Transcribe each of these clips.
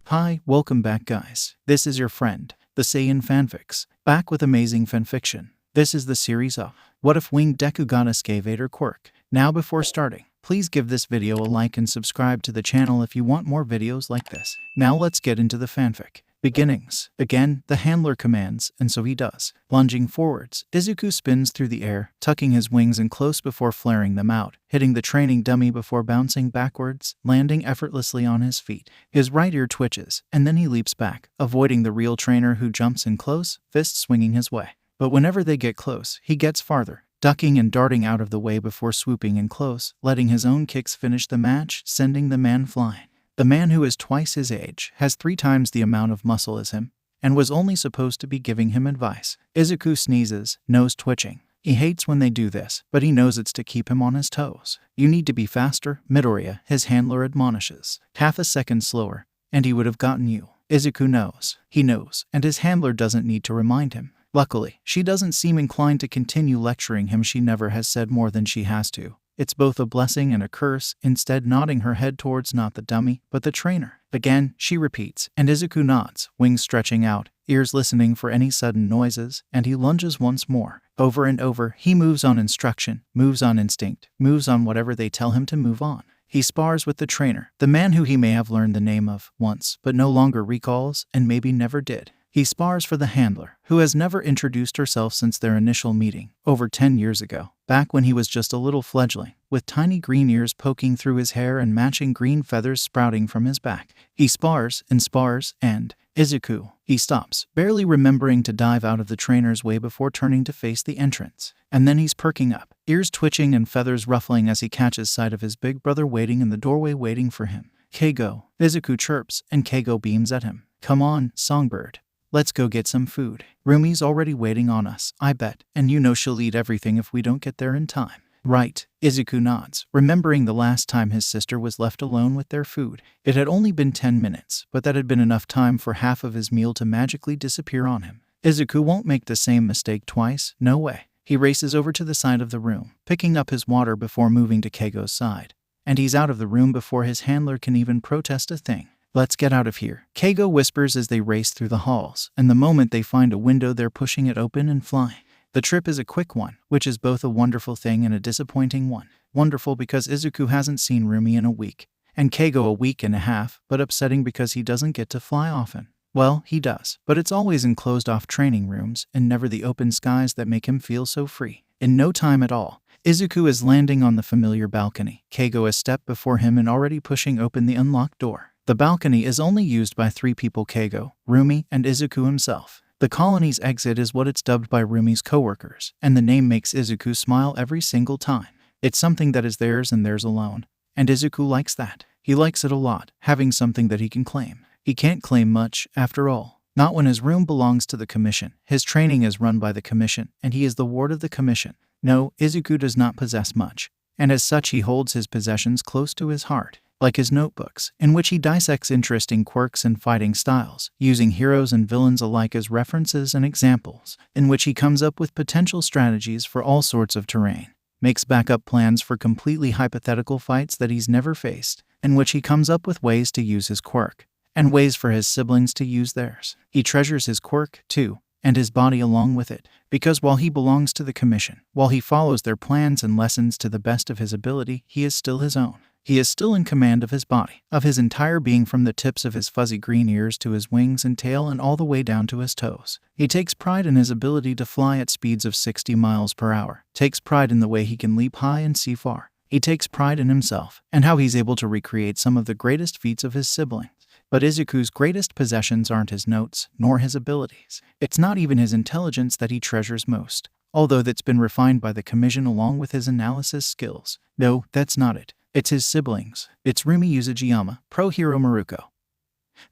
Hi, welcome back guys. This is your friend, the Saiyan Fanfics, back with amazing fanfiction. This is the series of What If Winged Deku Got a Skvader Quirk. Now before starting, please give this video a like and subscribe to the channel if you want more videos like this. Now let's get into the fanfic. Beginnings. Again, the handler commands, and so he does. Lunging forwards, Izuku spins through the air, tucking his wings in close before flaring them out, hitting the training dummy before bouncing backwards, landing effortlessly on his feet. His right ear twitches, and then he leaps back, avoiding the real trainer who jumps in close, fist swinging his way. But whenever they get close, he gets farther, ducking and darting out of the way before swooping in close, letting his own kicks finish the match, sending the man flying. The man who is twice his age, has 3 times the amount of muscle as him, and was only supposed to be giving him advice. Izuku sneezes, nose twitching. He hates when they do this, but he knows it's to keep him on his toes. You need to be faster, Midoriya, his handler admonishes. Half a second slower, and he would have gotten you. Izuku knows. He knows, and his handler doesn't need to remind him. Luckily, she doesn't seem inclined to continue lecturing him. She never has said more than she has to. It's both a blessing and a curse, instead nodding her head towards not the dummy, but the trainer. Again, she repeats, and Izuku nods, wings stretching out, ears listening for any sudden noises, and he lunges once more. Over and over, he moves on instruction, moves on instinct, moves on whatever they tell him to move on. He spars with the trainer, the man who he may have learned the name of once, but no longer recalls, and maybe never did. He spars for the handler, who has never introduced herself since their initial meeting, over 10 years ago, back when he was just a little fledgling, with tiny green ears poking through his hair and matching green feathers sprouting from his back. He spars, and Izuku. He stops, barely remembering to dive out of the trainer's way before turning to face the entrance. And then he's perking up, ears twitching and feathers ruffling as he catches sight of his big brother waiting in the doorway waiting for him. Keigo. Izuku chirps, and Keigo beams at him. Come on, songbird. Let's go get some food. Rumi's already waiting on us, I bet, and you know she'll eat everything if we don't get there in time. Right, Izuku nods, remembering the last time his sister was left alone with their food. It had only been 10 minutes, but that had been enough time for half of his meal to magically disappear on him. Izuku won't make the same mistake twice, no way. He races over to the side of the room, picking up his water before moving to Keigo's side. And he's out of the room before his handler can even protest a thing. Let's get out of here, Keigo whispers as they race through the halls, and the moment they find a window they're pushing it open and flying. The trip is a quick one, which is both a wonderful thing and a disappointing one. Wonderful because Izuku hasn't seen Rumi in a week, and Keigo a week and a half, but upsetting because he doesn't get to fly often. Well, he does, but it's always in closed-off training rooms and never the open skies that make him feel so free. In no time at all, Izuku is landing on the familiar balcony, Keigo a step before him and already pushing open the unlocked door. The balcony is only used by 3 people: Keigo, Rumi, and Izuku himself. The colony's exit is what it's dubbed by Rumi's coworkers, and the name makes Izuku smile every single time. It's something that is theirs and theirs alone, and Izuku likes that. He likes it a lot, having something that he can claim. He can't claim much, after all. Not when his room belongs to the commission. His training is run by the commission, and he is the ward of the commission. No, Izuku does not possess much, and as such he holds his possessions close to his heart. Like his notebooks, in which he dissects interesting quirks and fighting styles, using heroes and villains alike as references and examples, in which he comes up with potential strategies for all sorts of terrain, makes backup plans for completely hypothetical fights that he's never faced, in which he comes up with ways to use his quirk, and ways for his siblings to use theirs. He treasures his quirk, too, and his body along with it, because while he belongs to the commission, while he follows their plans and lessons to the best of his ability, he is still his own. He is still in command of his body, of his entire being from the tips of his fuzzy green ears to his wings and tail and all the way down to his toes. He takes pride in his ability to fly at speeds of 60 miles per hour, takes pride in the way he can leap high and see far. He takes pride in himself, and how he's able to recreate some of the greatest feats of his siblings. But Izuku's greatest possessions aren't his notes, nor his abilities. It's not even his intelligence that he treasures most, although that's been refined by the commission along with his analysis skills. No, that's not it. It's his siblings. It's Rumi Uzujiyama, pro hero Miruko,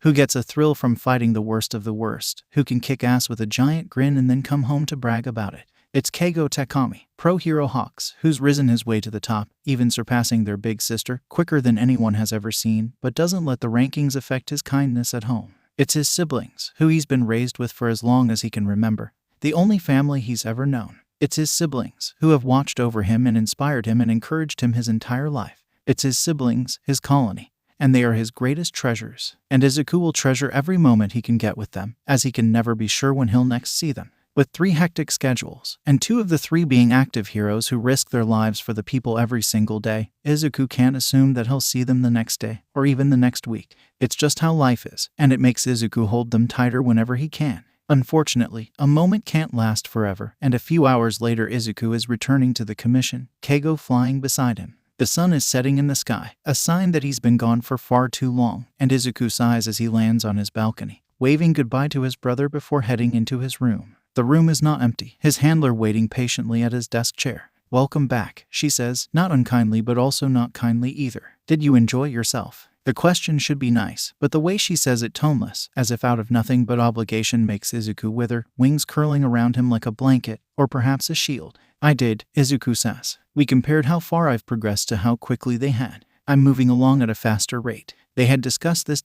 who gets a thrill from fighting the worst of the worst, who can kick ass with a giant grin and then come home to brag about it. It's Keigo Takami, pro hero Hawks, who's risen his way to the top, even surpassing their big sister, quicker than anyone has ever seen, but doesn't let the rankings affect his kindness at home. It's his siblings, who he's been raised with for as long as he can remember, the only family he's ever known. It's his siblings, who have watched over him and inspired him and encouraged him his entire life. It's his siblings, his colony, and they are his greatest treasures. And Izuku will treasure every moment he can get with them, as he can never be sure when he'll next see them. With 3 hectic schedules, and 2 of the 3 being active heroes who risk their lives for the people every single day, Izuku can't assume that he'll see them the next day, or even the next week. It's just how life is, and it makes Izuku hold them tighter whenever he can. Unfortunately, a moment can't last forever, and a few hours later Izuku is returning to the commission, Keigo flying beside him. The sun is setting in the sky, a sign that he's been gone for far too long, and Izuku sighs as he lands on his balcony, waving goodbye to his brother before heading into his room. The room is not empty, his handler waiting patiently at his desk chair. "Welcome back," she says, not unkindly but also not kindly either. "Did you enjoy yourself?" The question should be nice, but the way she says it toneless, as if out of nothing but obligation, makes Izuku wither, wings curling around him like a blanket, or perhaps a shield. "I did," Izuku says. "We compared how far I've progressed to how quickly they had. I'm moving along at a faster rate." They had discussed this ...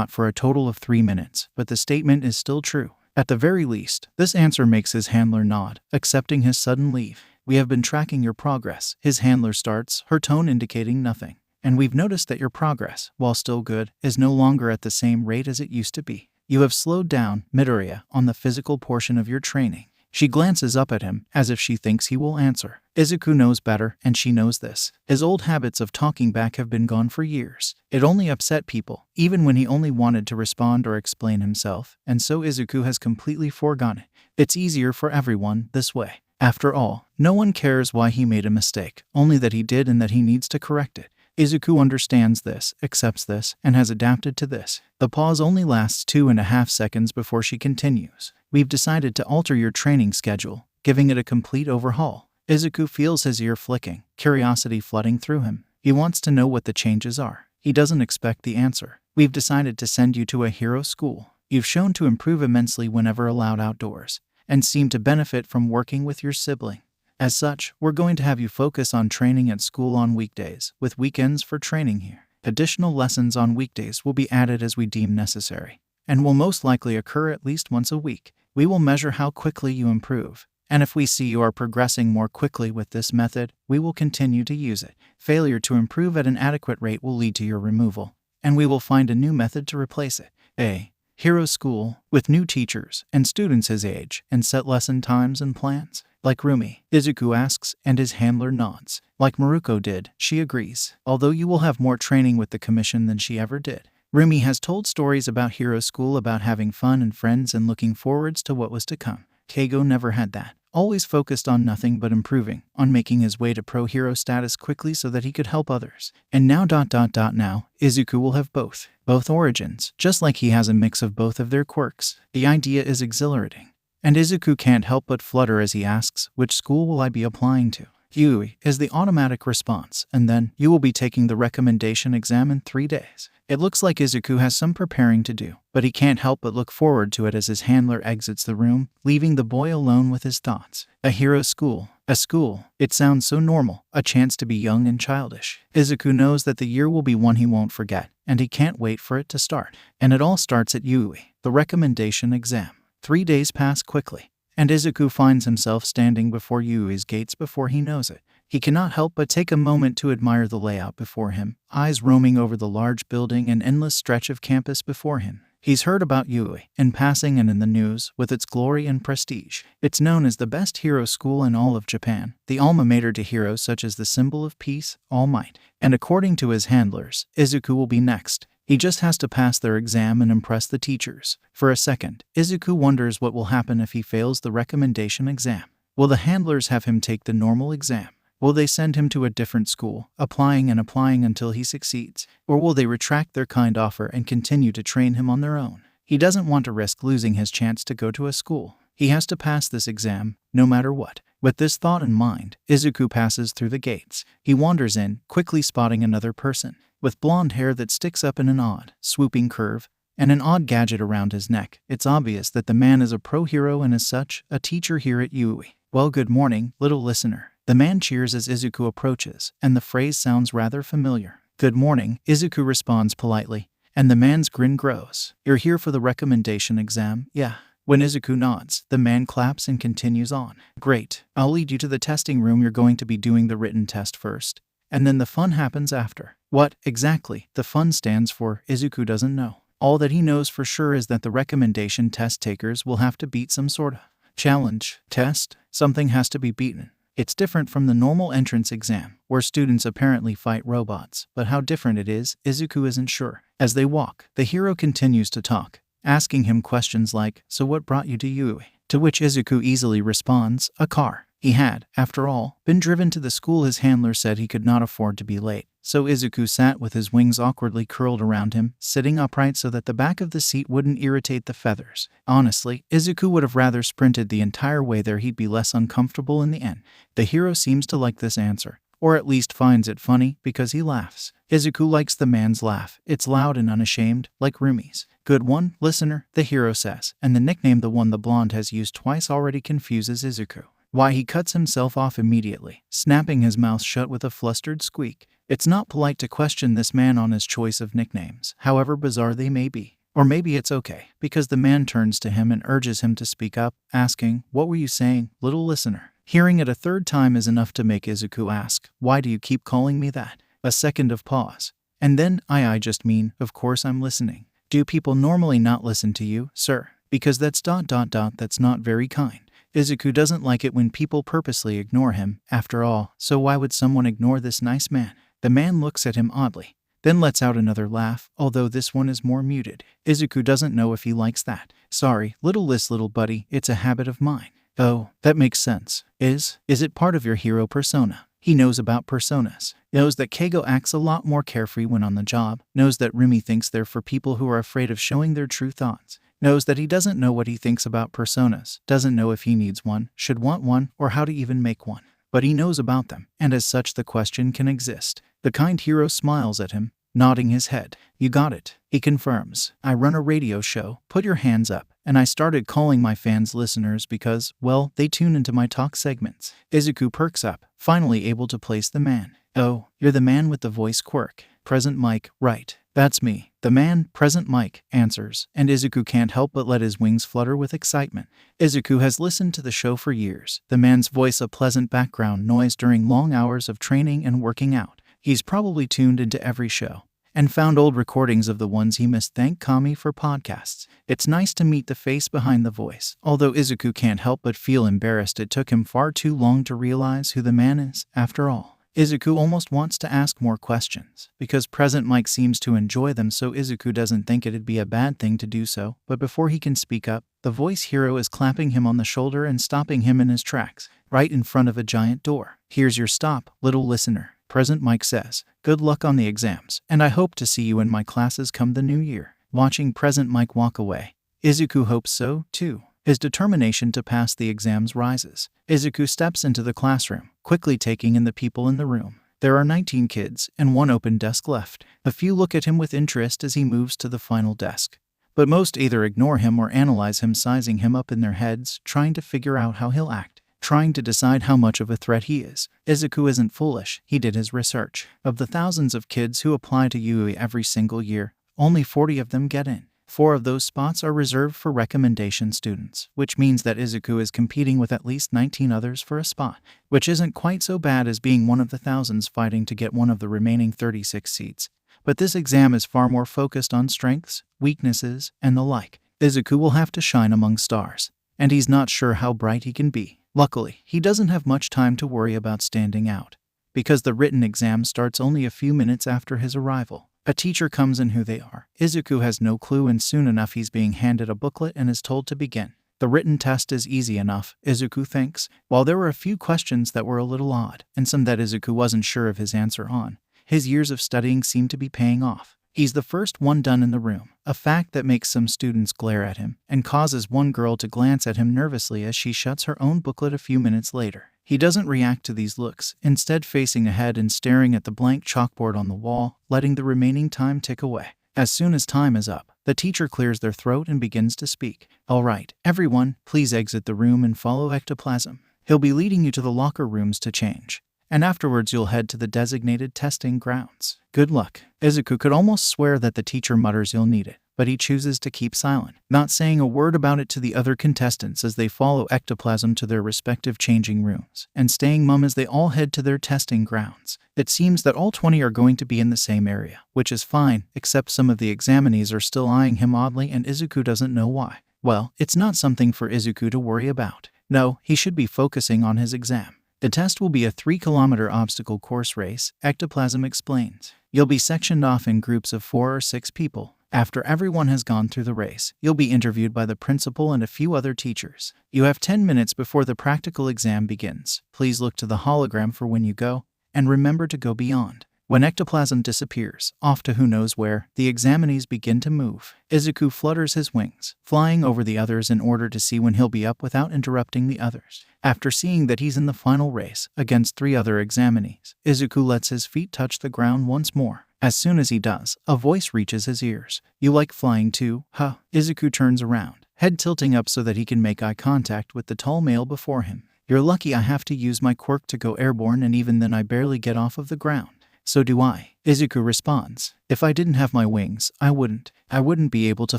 for a total of 3 minutes, but the statement is still true. At the very least, this answer makes his handler nod, accepting his sudden leave. "We have been tracking your progress," his handler starts, her tone indicating nothing. "And we've noticed that your progress, while still good, is no longer at the same rate as it used to be. You have slowed down, Midoriya, on the physical portion of your training." She glances up at him, as if she thinks he will answer. Izuku knows better, and she knows this. His old habits of talking back have been gone for years. It only upset people, even when he only wanted to respond or explain himself, and so Izuku has completely forgone it. It's easier for everyone this way. After all, no one cares why he made a mistake, only that he did and that he needs to correct it. Izuku understands this, accepts this, and has adapted to this. The pause only lasts 2.5 seconds before she continues. "We've decided to alter your training schedule, giving it a complete overhaul." Izuku feels his ear flicking, curiosity flooding through him. He wants to know what the changes are. He doesn't expect the answer. "We've decided to send you to a hero school. You've shown to improve immensely whenever allowed outdoors, and seem to benefit from working with your sibling. As such, we're going to have you focus on training at school on weekdays, with weekends for training here. Additional lessons on weekdays will be added as we deem necessary, and will most likely occur at least once a week. We will measure how quickly you improve, and if we see you are progressing more quickly with this method, we will continue to use it. Failure to improve at an adequate rate will lead to your removal, and we will find a new method to replace it. A hero school, with new teachers and students his age, and set lesson times and plans. Like Rumi, Izuku asks, and his handler nods. Like Miruko did, she agrees, although you will have more training with the commission than she ever did. Rumi has told stories about hero school, about having fun and friends and looking forwards to what was to come. Keigo never had that. Always focused on nothing but improving, on making his way to pro-hero status quickly so that he could help others. And now ... now, Izuku will have both origins, just like he has a mix of both of their quirks. The idea is exhilarating. And Izuku can't help but flutter as he asks, "Which school will I be applying to?" "Yui," is the automatic response, and then, "You will be taking the recommendation exam in 3 days." It looks like Izuku has some preparing to do, but he can't help but look forward to it as his handler exits the room, leaving the boy alone with his thoughts. A hero school. A school. It sounds so normal, a chance to be young and childish. Izuku knows that the year will be one he won't forget, and he can't wait for it to start. And it all starts at Yui, the recommendation exam. 3 days pass quickly, and Izuku finds himself standing before Yui's gates before he knows it. He cannot help but take a moment to admire the layout before him, eyes roaming over the large building and endless stretch of campus before him. He's heard about Yui, in passing and in the news, with its glory and prestige. It's known as the best hero school in all of Japan, the alma mater to heroes such as the symbol of peace, all might. And according to his handlers, Izuku will be next. He just has to pass their exam and impress the teachers. For a second, Izuku wonders what will happen if he fails the recommendation exam. Will the handlers have him take the normal exam? Will they send him to a different school, applying and applying until he succeeds? Or will they retract their kind offer and continue to train him on their own? He doesn't want to risk losing his chance to go to a school. He has to pass this exam, no matter what. With this thought in mind, Izuku passes through the gates. He wanders in, quickly spotting another person, with blonde hair that sticks up in an odd, swooping curve, and an odd gadget around his neck. It's obvious that the man is a pro-hero and as such, a teacher here at Yui. "Well, good morning, little listener." The man cheers as Izuku approaches, and the phrase sounds rather familiar. "Good morning," Izuku responds politely, and the man's grin grows. "You're here for the recommendation exam, yeah?" When Izuku nods, the man claps and continues on. "Great. I'll lead you to the testing room. You're going to be doing the written test first, and then the fun happens after." What, exactly, the fun stands for, Izuku doesn't know. All that he knows for sure is that the recommendation test takers will have to beat some sort of challenge test. Something has to be beaten. It's different from the normal entrance exam, where students apparently fight robots, but how different it is, Izuku isn't sure. As they walk, the hero continues to talk, asking him questions like, "So what brought you to Yui?" To which Izuku easily responds, "A car." He had, after all, been driven to the school his handler said he could not afford to be late. So Izuku sat with his wings awkwardly curled around him, sitting upright so that the back of the seat wouldn't irritate the feathers. Honestly, Izuku would have rather sprinted the entire way there. He'd be less uncomfortable in the end. The hero seems to like this answer, or at least finds it funny because he laughs. Izuku likes the man's laugh. It's loud and unashamed, like Rumi's. "Good one, listener," the hero says, and the nickname the one the blonde has used twice already confuses Izuku. Why, he cuts himself off immediately, snapping his mouth shut with a flustered squeak. It's not polite to question this man on his choice of nicknames, however bizarre they may be. Or maybe it's okay, because the man turns to him and urges him to speak up, asking, "What were you saying, little listener?" Hearing it a third time is enough to make Izuku ask, "Why do you keep calling me that?" A second of pause. And then, I just mean, of course I'm listening. "Do people normally not listen to you, sir? Because that's ... that's not very kind." Izuku doesn't like it when people purposely ignore him, after all, so why would someone ignore this nice man? The man looks at him oddly, then lets out another laugh, although this one is more muted. Izuku doesn't know if he likes that. "Sorry, little buddy, it's a habit of mine." "Oh, that makes sense. Is it part of your hero persona?" He knows about personas. Knows that Keigo acts a lot more carefree when on the job. Knows that Rumi thinks they're for people who are afraid of showing their true thoughts. Knows that he doesn't know what he thinks about personas. Doesn't know if he needs one, should want one, or how to even make one. But he knows about them, and as such the question can exist. The kind hero smiles at him, nodding his head. "You got it," he confirms. "I run a radio show, Put Your Hands Up, and I started calling my fans listeners because, well, they tune into my talk segments." Izuku perks up, finally able to place the man. "Oh, you're the man with the voice quirk. Present Mike, right? That's me." The man, Present Mike, answers, and Izuku can't help but let his wings flutter with excitement. Izuku has listened to the show for years, the man's voice a pleasant background noise during long hours of training and working out. He's probably tuned into every show, and found old recordings of the ones he missed. Thank Kami for podcasts. It's nice to meet the face behind the voice, although Izuku can't help but feel embarrassed. It took him far too long to realize who the man is, after all. Izuku almost wants to ask more questions, because Present Mike seems to enjoy them, so Izuku doesn't think it'd be a bad thing to do so, but before he can speak up, the voice hero is clapping him on the shoulder and stopping him in his tracks, right in front of a giant door. "Here's your stop, little listener," Present Mike says. "Good luck on the exams, and I hope to see you in my classes come the new year." Watching Present Mike walk away, Izuku hopes so, too. His determination to pass the exams rises. Izuku steps into the classroom, quickly taking in the people in the room. There are 19 kids, and one open desk left. A few look at him with interest as he moves to the final desk, but most either ignore him or analyze him, sizing him up in their heads, trying to figure out how he'll act, trying to decide how much of a threat he is. Izuku isn't foolish. He did his research. Of the thousands of kids who apply to Yui every single year, only 40 of them get in. 4 of those spots are reserved for recommendation students, which means that Izuku is competing with at least 19 others for a spot, which isn't quite so bad as being one of the thousands fighting to get one of the remaining 36 seats. But this exam is far more focused on strengths, weaknesses, and the like. Izuku will have to shine among stars, and he's not sure how bright he can be. Luckily, he doesn't have much time to worry about standing out, because the written exam starts only a few minutes after his arrival. A teacher comes in. Who they are, Izuku has no clue, and soon enough he's being handed a booklet and is told to begin. The written test is easy enough, Izuku thinks, while there were a few questions that were a little odd, and some that Izuku wasn't sure of his answer on. His years of studying seem to be paying off. He's the first one done in the room, a fact that makes some students glare at him, and causes one girl to glance at him nervously as she shuts her own booklet a few minutes later. He doesn't react to these looks, instead facing ahead and staring at the blank chalkboard on the wall, letting the remaining time tick away. As soon as time is up, the teacher clears their throat and begins to speak. "All right, everyone, please exit the room and follow ectoplasm. He'll be leading you to the locker rooms to change, and afterwards you'll head to the designated testing grounds. Good luck." Izuku could almost swear that the teacher mutters, "You'll need it," but he chooses to keep silent, not saying a word about it to the other contestants as they follow ectoplasm to their respective changing rooms, and staying mum as they all head to their testing grounds. It seems that all 20 are going to be in the same area, which is fine, except some of the examinees are still eyeing him oddly and Izuku doesn't know why. Well, it's not something for Izuku to worry about. No, he should be focusing on his exam. The test will be a 3-kilometer obstacle course race, Ectoplasm explains. You'll be sectioned off in groups of 4 or 6 people. After everyone has gone through the race, you'll be interviewed by the principal and a few other teachers. You have 10 minutes before the practical exam begins. Please look to the hologram for when you go, and remember to go beyond. When ectoplasm disappears, off to who knows where, the examinees begin to move. Izuku flutters his wings, flying over the others in order to see when he'll be up without interrupting the others. After seeing that he's in the final race against 3 other examinees, Izuku lets his feet touch the ground once more. As soon as he does, a voice reaches his ears. "You like flying too, huh?" Izuku turns around, head tilting up so that he can make eye contact with the tall male before him. "You're lucky I have to use my quirk to go airborne, and even then I barely get off of the ground." "So do I," Izuku responds. "If I didn't have my wings, I wouldn't be able to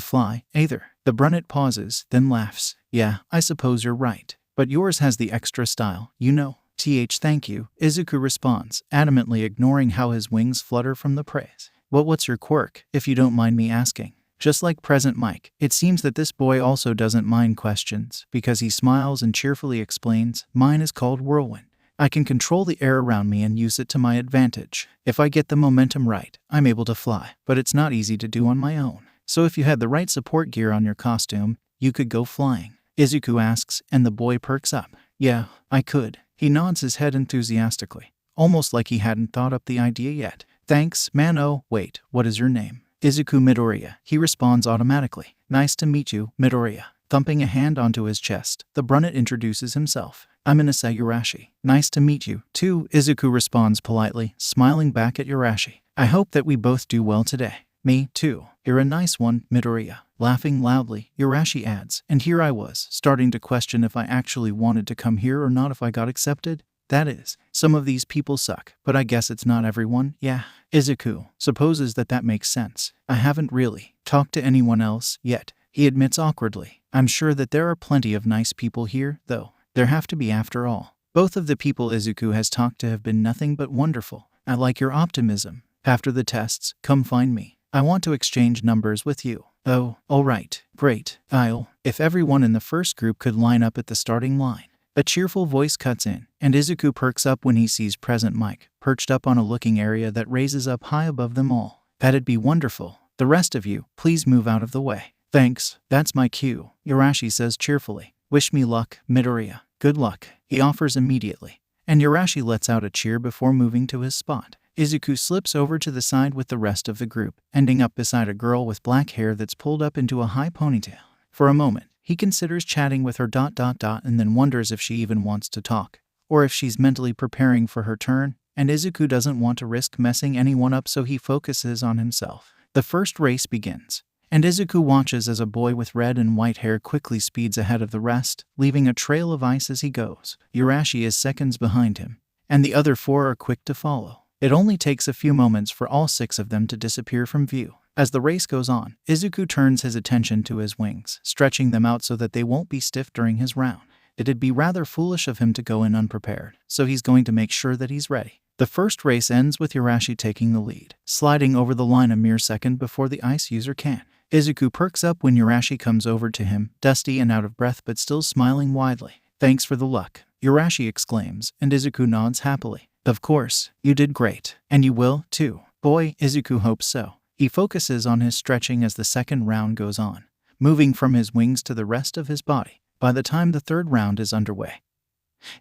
fly, either." The brunette pauses, then laughs. "Yeah, I suppose you're right. But yours has the extra style, you know." Thank you," Izuku responds, adamantly ignoring how his wings flutter from the praise. What's your quirk, if you don't mind me asking?" Just like present Mike, it seems that this boy also doesn't mind questions, because he smiles and cheerfully explains, "Mine is called Whirlwind. I can control the air around me and use it to my advantage. If I get the momentum right, I'm able to fly, but it's not easy to do on my own. So if you had the right support gear on your costume, you could go flying." Izuku asks, and the boy perks up. "Yeah, I could." He nods his head enthusiastically, almost like he hadn't thought up the idea yet. "Thanks, man. Oh, wait, what is your name?" "Izuku Midoriya," he responds automatically. "Nice to meet you, Midoriya." Thumping a hand onto his chest, the brunette introduces himself. "I'm Inasa Yurashi." "Nice to meet you, too," Izuku responds politely, smiling back at Yurashi. "I hope that we both do well today." "Me, too. You're a nice one, Midoriya." Laughing loudly, Yurashi adds, "And here I was, starting to question if I actually wanted to come here or not if I got accepted. That is, some of these people suck, but I guess it's not everyone, yeah." Izuku supposes that makes sense. "I haven't really talked to anyone else yet," he admits awkwardly. "I'm sure that there are plenty of nice people here, though. There have to be after all." Both of the people Izuku has talked to have been nothing but wonderful. "I like your optimism. After the tests, come find me. I want to exchange numbers with you." "Oh, all right, great. If everyone in the first group could line up at the starting line." A cheerful voice cuts in, and Izuku perks up when he sees present Mike, perched up on a looking area that raises up high above them all. "That'd be wonderful. The rest of you, please move out of the way." "Thanks, that's my cue," Yurashi says cheerfully. "Wish me luck, Midoriya." "Good luck," he offers immediately, and Yurashi lets out a cheer before moving to his spot. Izuku slips over to the side with the rest of the group, ending up beside a girl with black hair that's pulled up into a high ponytail. For a moment, he considers chatting with her and then wonders if she even wants to talk, or if she's mentally preparing for her turn, and Izuku doesn't want to risk messing anyone up, so he focuses on himself. The first race begins, and Izuku watches as a boy with red and white hair quickly speeds ahead of the rest, leaving a trail of ice as he goes. Yurashi is seconds behind him, and the other 4 are quick to follow. It only takes a few moments for all 6 of them to disappear from view. As the race goes on, Izuku turns his attention to his wings, stretching them out so that they won't be stiff during his round. It'd be rather foolish of him to go in unprepared, so he's going to make sure that he's ready. The first race ends with Yurashi taking the lead, sliding over the line a mere second before the ice user can. Izuku perks up when Yurashi comes over to him, dusty and out of breath but still smiling widely. "Thanks for the luck," Yurashi exclaims, and Izuku nods happily. "Of course, you did great. And you will, too." Boy, Izuku hopes so. He focuses on his stretching as the second round goes on, moving from his wings to the rest of his body. By the time the third round is underway,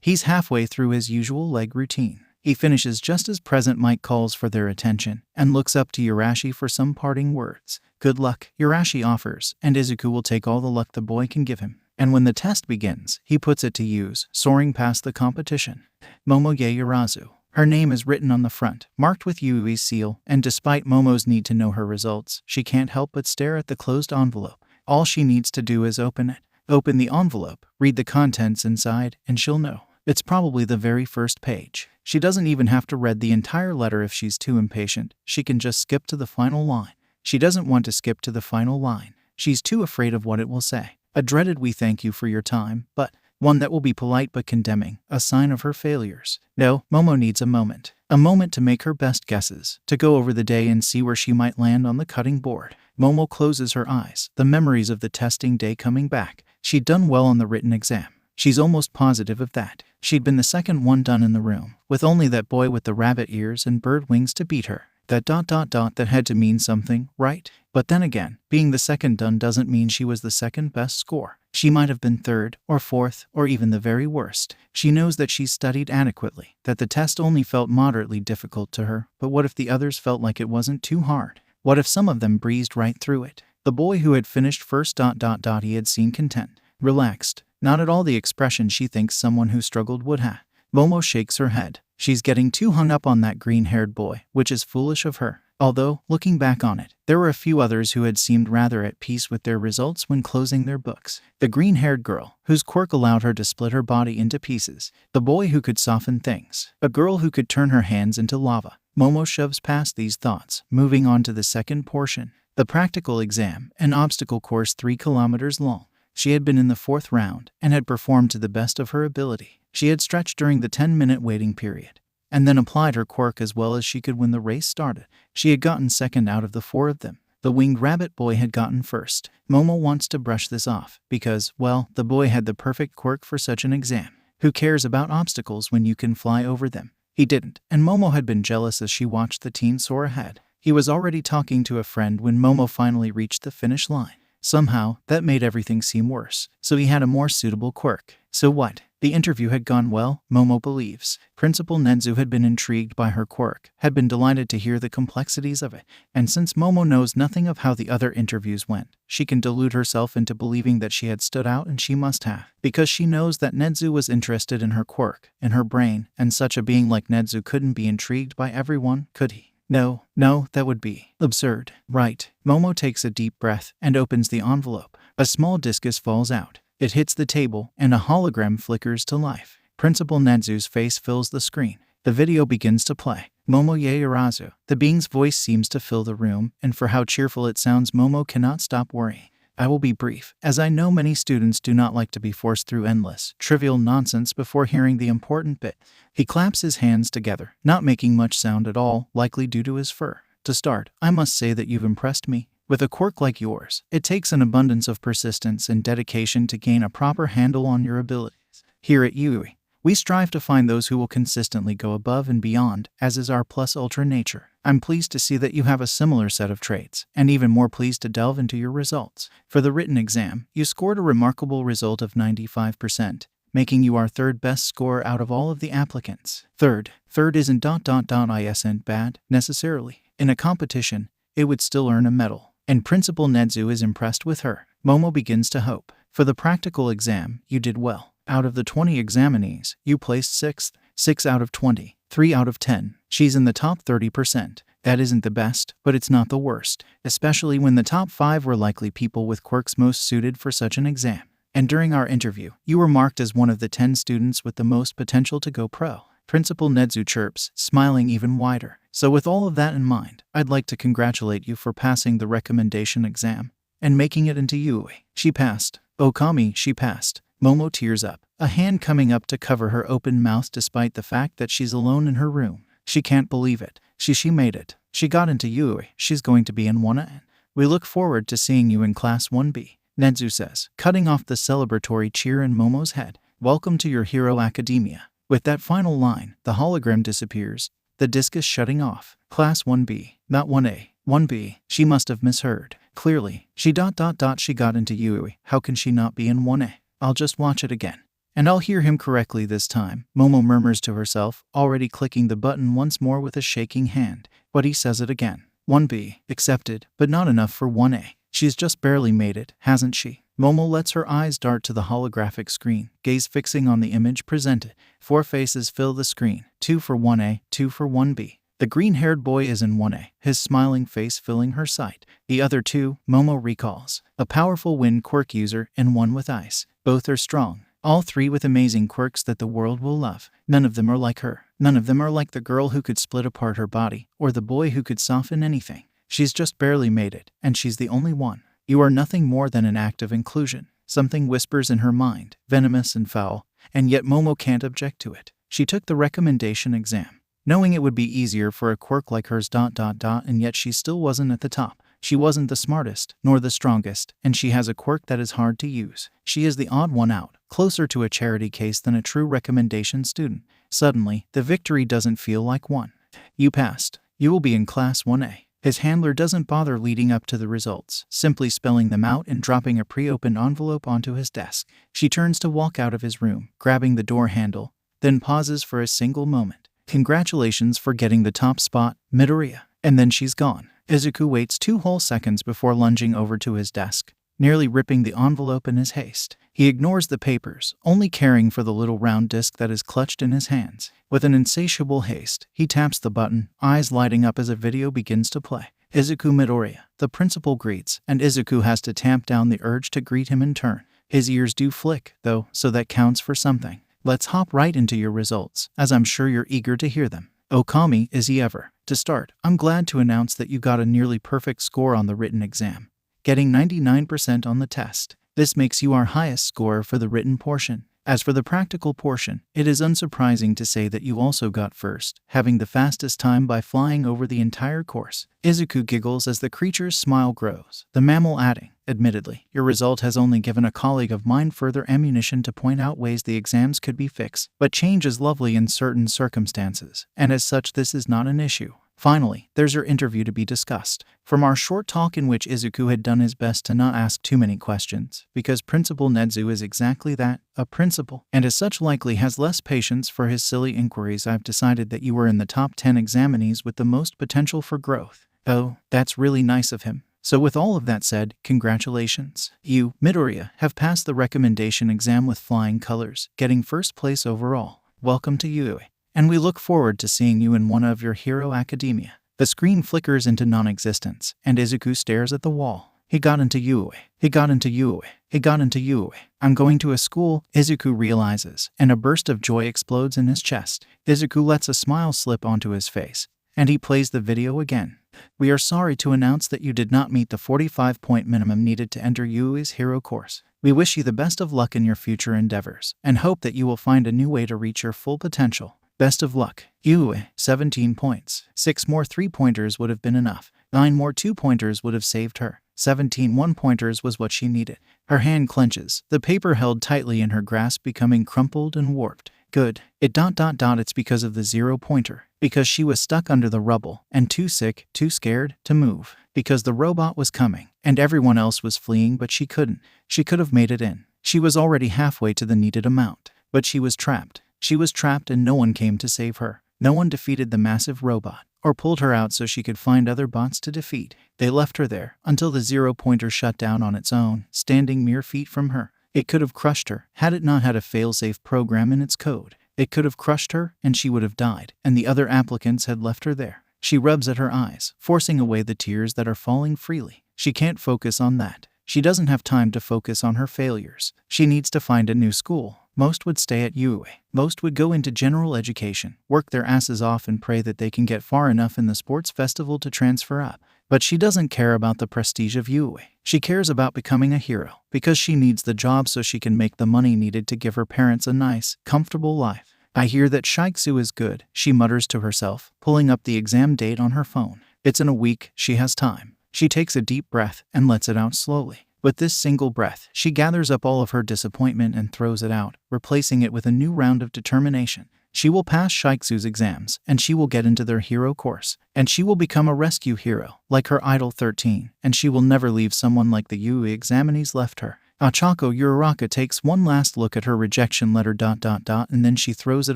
he's halfway through his usual leg routine. He finishes just as present Mike calls for their attention, and looks up to Yurashi for some parting words. "Good luck," Yurashi offers, and Izuku will take all the luck the boy can give him. And when the test begins, he puts it to use, soaring past the competition. Momoye Yurazu. Her name is written on the front, marked with Yui's seal, and despite Momo's need to know her results, she can't help but stare at the closed envelope. All she needs to do is open it. Open the envelope, read the contents inside, and she'll know. It's probably the very first page. She doesn't even have to read the entire letter if she's too impatient. She can just skip to the final line. She doesn't want to skip to the final line. She's too afraid of what it will say. A dreaded "we thank you for your time," but one that will be polite but condemning, a sign of her failures. No, Momo needs a moment. A moment to make her best guesses, to go over the day and see where she might land on the cutting board. Momo closes her eyes, the memories of the testing day coming back. She'd done well on the written exam. She's almost positive of that. She'd been the second one done in the room, with only that boy with the rabbit ears and bird wings to beat her. That had to mean something, right? But then again, being the second done doesn't mean she was the second best score. She might have been third, or fourth, or even the very worst. She knows that she's studied adequately, that the test only felt moderately difficult to her, but what if the others felt like it wasn't too hard? What if some of them breezed right through it? The boy who had finished first he had seemed content, relaxed, not at all the expression she thinks someone who struggled would have. Momo shakes her head. She's getting too hung up on that green-haired boy, which is foolish of her. Although, looking back on it, there were a few others who had seemed rather at peace with their results when closing their books. The green-haired girl, whose quirk allowed her to split her body into pieces. The boy who could soften things. A girl who could turn her hands into lava. Momo shoves past these thoughts, moving on to the second portion. The practical exam, an obstacle course 3 kilometers long. She had been in the 4th round, and had performed to the best of her ability. She had stretched during the 10-minute waiting period, and then applied her quirk as well as she could when the race started. She had gotten second out of the 4 of them. The winged rabbit boy had gotten first. Momo wants to brush this off, because, well, the boy had the perfect quirk for such an exam. Who cares about obstacles when you can fly over them? He didn't, and Momo had been jealous as she watched the teen soar ahead. He was already talking to a friend when Momo finally reached the finish line. Somehow, that made everything seem worse, so he had a more suitable quirk. So what? The interview had gone well, Momo believes. Principal Nezu had been intrigued by her quirk, had been delighted to hear the complexities of it, and since Momo knows nothing of how the other interviews went, she can delude herself into believing that she had stood out, and she must have, because she knows that Nezu was interested in her quirk, in her brain, and such a being like Nezu couldn't be intrigued by everyone, could he? No, that would be absurd. Right. Momo takes a deep breath and opens the envelope. A small discus falls out. It hits the table, and a hologram flickers to life. Principal Nezu's face fills the screen. The video begins to play. Momo Yaoyorozu. The being's voice seems to fill the room, and for how cheerful it sounds, Momo cannot stop worrying. I will be brief, as I know many students do not like to be forced through endless, trivial nonsense before hearing the important bit. He claps his hands together, not making much sound at all, likely due to his fur. To start, I must say that you've impressed me. With a quirk like yours, it takes an abundance of persistence and dedication to gain a proper handle on your abilities. Here at Yui, we strive to find those who will consistently go above and beyond, as is our plus ultra nature. I'm pleased to see that you have a similar set of traits, and even more pleased to delve into your results. For the written exam, you scored a remarkable result of 95%, making you our 3rd best score out of all of the applicants. Third isn't isn't bad, necessarily. In a competition, it would still earn a medal. And Principal Nezu is impressed with her. Momo begins to hope. For the practical exam, you did well. Out of the 20 examinees, you placed 6th, 6 out of 20, 3 out of 10. She's in the top 30%. That isn't the best, but it's not the worst, especially when the top 5 were likely people with quirks most suited for such an exam. And during our interview, you were marked as one of the 10 students with the most potential to go pro. Principal Nezu chirps, smiling even wider. So with all of that in mind, I'd like to congratulate you for passing the recommendation exam and making it into Yui. She passed. Okami, she passed. Momo tears up, a hand coming up to cover her open mouth despite the fact that she's alone in her room. She can't believe it. She made it. She got into Yui. She's going to be in 1A. We look forward to seeing you in Class 1B, Nezu says, cutting off the celebratory cheer in Momo's head. Welcome to your hero academia. With that final line, the hologram disappears, the discus shutting off. Class 1B, not 1A. 1B, she must have misheard. Clearly, she got into Yui. How can she not be in 1A? I'll just watch it again. And I'll hear him correctly this time, Momo murmurs to herself, already clicking the button once more with a shaking hand. But he says it again. 1B, accepted, but not enough for 1A. She's just barely made it, hasn't she? Momo lets her eyes dart to the holographic screen, gaze fixing on the image presented. 4 faces fill the screen, 2 for 1A, 2 for 1B. The green-haired boy is in 1A, his smiling face filling her sight. The other 2, Momo recalls. A powerful wind quirk user and one with ice. Both are strong. All 3 with amazing quirks that the world will love. None of them are like her. None of them are like the girl who could split apart her body, or the boy who could soften anything. She's just barely made it, and she's the only one. You are nothing more than an act of inclusion. Something whispers in her mind, venomous and foul, and yet Momo can't object to it. She took the recommendation exam, knowing it would be easier for a quirk like hers ... and yet she still wasn't at the top. She wasn't the smartest, nor the strongest, and she has a quirk that is hard to use. She is the odd one out, closer to a charity case than a true recommendation student. Suddenly, the victory doesn't feel like one. You passed. You will be in Class 1A. His handler doesn't bother leading up to the results, simply spelling them out and dropping a pre-opened envelope onto his desk. She turns to walk out of his room, grabbing the door handle, then pauses for a single moment. Congratulations for getting the top spot, Midoriya. And then she's gone. Izuku waits 2 whole seconds before lunging over to his desk, nearly ripping the envelope in his haste. He ignores the papers, only caring for the little round disc that is clutched in his hands. With an insatiable haste, he taps the button, eyes lighting up as a video begins to play. Izuku Midoriya, the principal greets, and Izuku has to tamp down the urge to greet him in turn. His ears do flick, though, so that counts for something. Let's hop right into your results, as I'm sure you're eager to hear them. Okami, is he ever? To start, I'm glad to announce that you got a nearly perfect score on the written exam, getting 99% on the test. This makes you our highest scorer for the written portion. As for the practical portion, it is unsurprising to say that you also got first, having the fastest time by flying over the entire course. Izuku giggles as the creature's smile grows, the mammal adding, admittedly, your result has only given a colleague of mine further ammunition to point out ways the exams could be fixed, but change is lovely in certain circumstances, and as such this is not an issue. Finally, there's your interview to be discussed. From our short talk in which Izuku had done his best to not ask too many questions, because Principal Nedzu is exactly that, a principal, and as such likely has less patience for his silly inquiries, I've decided that you were in the top 10 examinees with the most potential for growth. Oh, that's really nice of him. So with all of that said, congratulations. You, Midoriya, have passed the recommendation exam with flying colors, getting first place overall. Welcome to Yui. And we look forward to seeing you in one of your Hero Academia. The screen flickers into non-existence, and Izuku stares at the wall. He got into Yui. He got into Yui. He got into Yui. I'm going to a school, Izuku realizes, and a burst of joy explodes in his chest. Izuku lets a smile slip onto his face, and he plays the video again. We are sorry to announce that you did not meet the 45-point minimum needed to enter Yui's hero course. We wish you the best of luck in your future endeavors, and hope that you will find a new way to reach your full potential. Best of luck. Yui, 17 points. 6 more 3-pointers would have been enough. 9 more 2-pointers would have saved her. 17 1-pointers was what she needed. Her hand clenches, the paper held tightly in her grasp becoming crumpled and warped. Good. It's because of the 0-pointer. Because she was stuck under the rubble, and too sick, too scared, to move. Because the robot was coming, and everyone else was fleeing but she couldn't. She could have made it in. She was already halfway to the needed amount. But she was trapped. She was trapped and no one came to save her. No one defeated the massive robot, or pulled her out so she could find other bots to defeat. They left her there, until the 0-pointer shut down on its own, standing mere feet from her. It could have crushed her, had it not had a fail-safe program in its code. It could have crushed her, and she would have died, and the other applicants had left her there. She rubs at her eyes, forcing away the tears that are falling freely. She can't focus on that. She doesn't have time to focus on her failures. She needs to find a new school. Most would stay at Yui. Most would go into general education, work their asses off and pray that they can get far enough in the sports festival to transfer up. But she doesn't care about the prestige of Yui. She cares about becoming a hero, because she needs the job so she can make the money needed to give her parents a nice, comfortable life. I hear that Shiksu is good, she mutters to herself, pulling up the exam date on her phone. It's in a week, she has time. She takes a deep breath and lets it out slowly. With this single breath, she gathers up all of her disappointment and throws it out, replacing it with a new round of determination. She will pass Shiksu's exams, and she will get into their hero course, and she will become a rescue hero, like her idol 13, and she will never leave someone like the Yui examinees left her. Achako Uraraka takes one last look at her rejection letter ... and then she throws it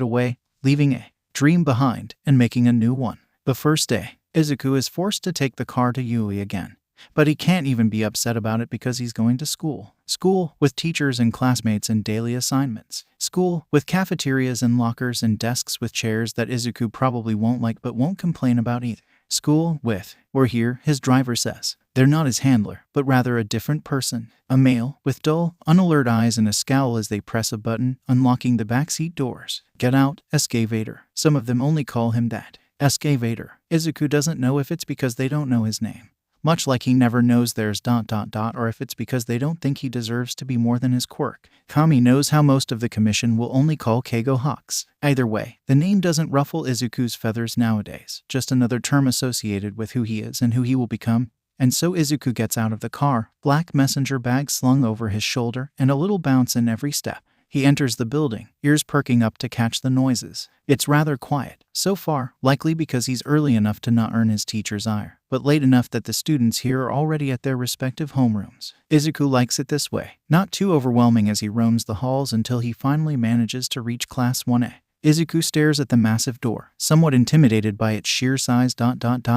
away, leaving a dream behind and making a new one. The first day, Izuku is forced to take the car to Yui again. But he can't even be upset about it because he's going to school. School with teachers and classmates and daily assignments. School with cafeterias and lockers and desks with chairs that Izuku probably won't like but won't complain about either. School with, or here, his driver says. They're not his handler, but rather a different person. A male, with dull, unalert eyes and a scowl as they press a button, unlocking the backseat doors. Get out, Skvader. Some of them only call him that. Skvader. Izuku doesn't know if it's because they don't know his name. Much like he never knows theirs ... or if it's because they don't think he deserves to be more than his quirk. Kami knows how most of the commission will only call Keigo Hawks. Either way, the name doesn't ruffle Izuku's feathers nowadays, just another term associated with who he is and who he will become. And so Izuku gets out of the car, black messenger bag slung over his shoulder and a little bounce in every step. He enters the building, ears perking up to catch the noises. It's rather quiet, so far, likely because he's early enough to not earn his teacher's ire, but late enough that the students here are already at their respective homerooms. Izuku likes it this way, not too overwhelming as he roams the halls until he finally manages to reach Class 1A. Izuku stares at the massive door, somewhat intimidated by its sheer size ...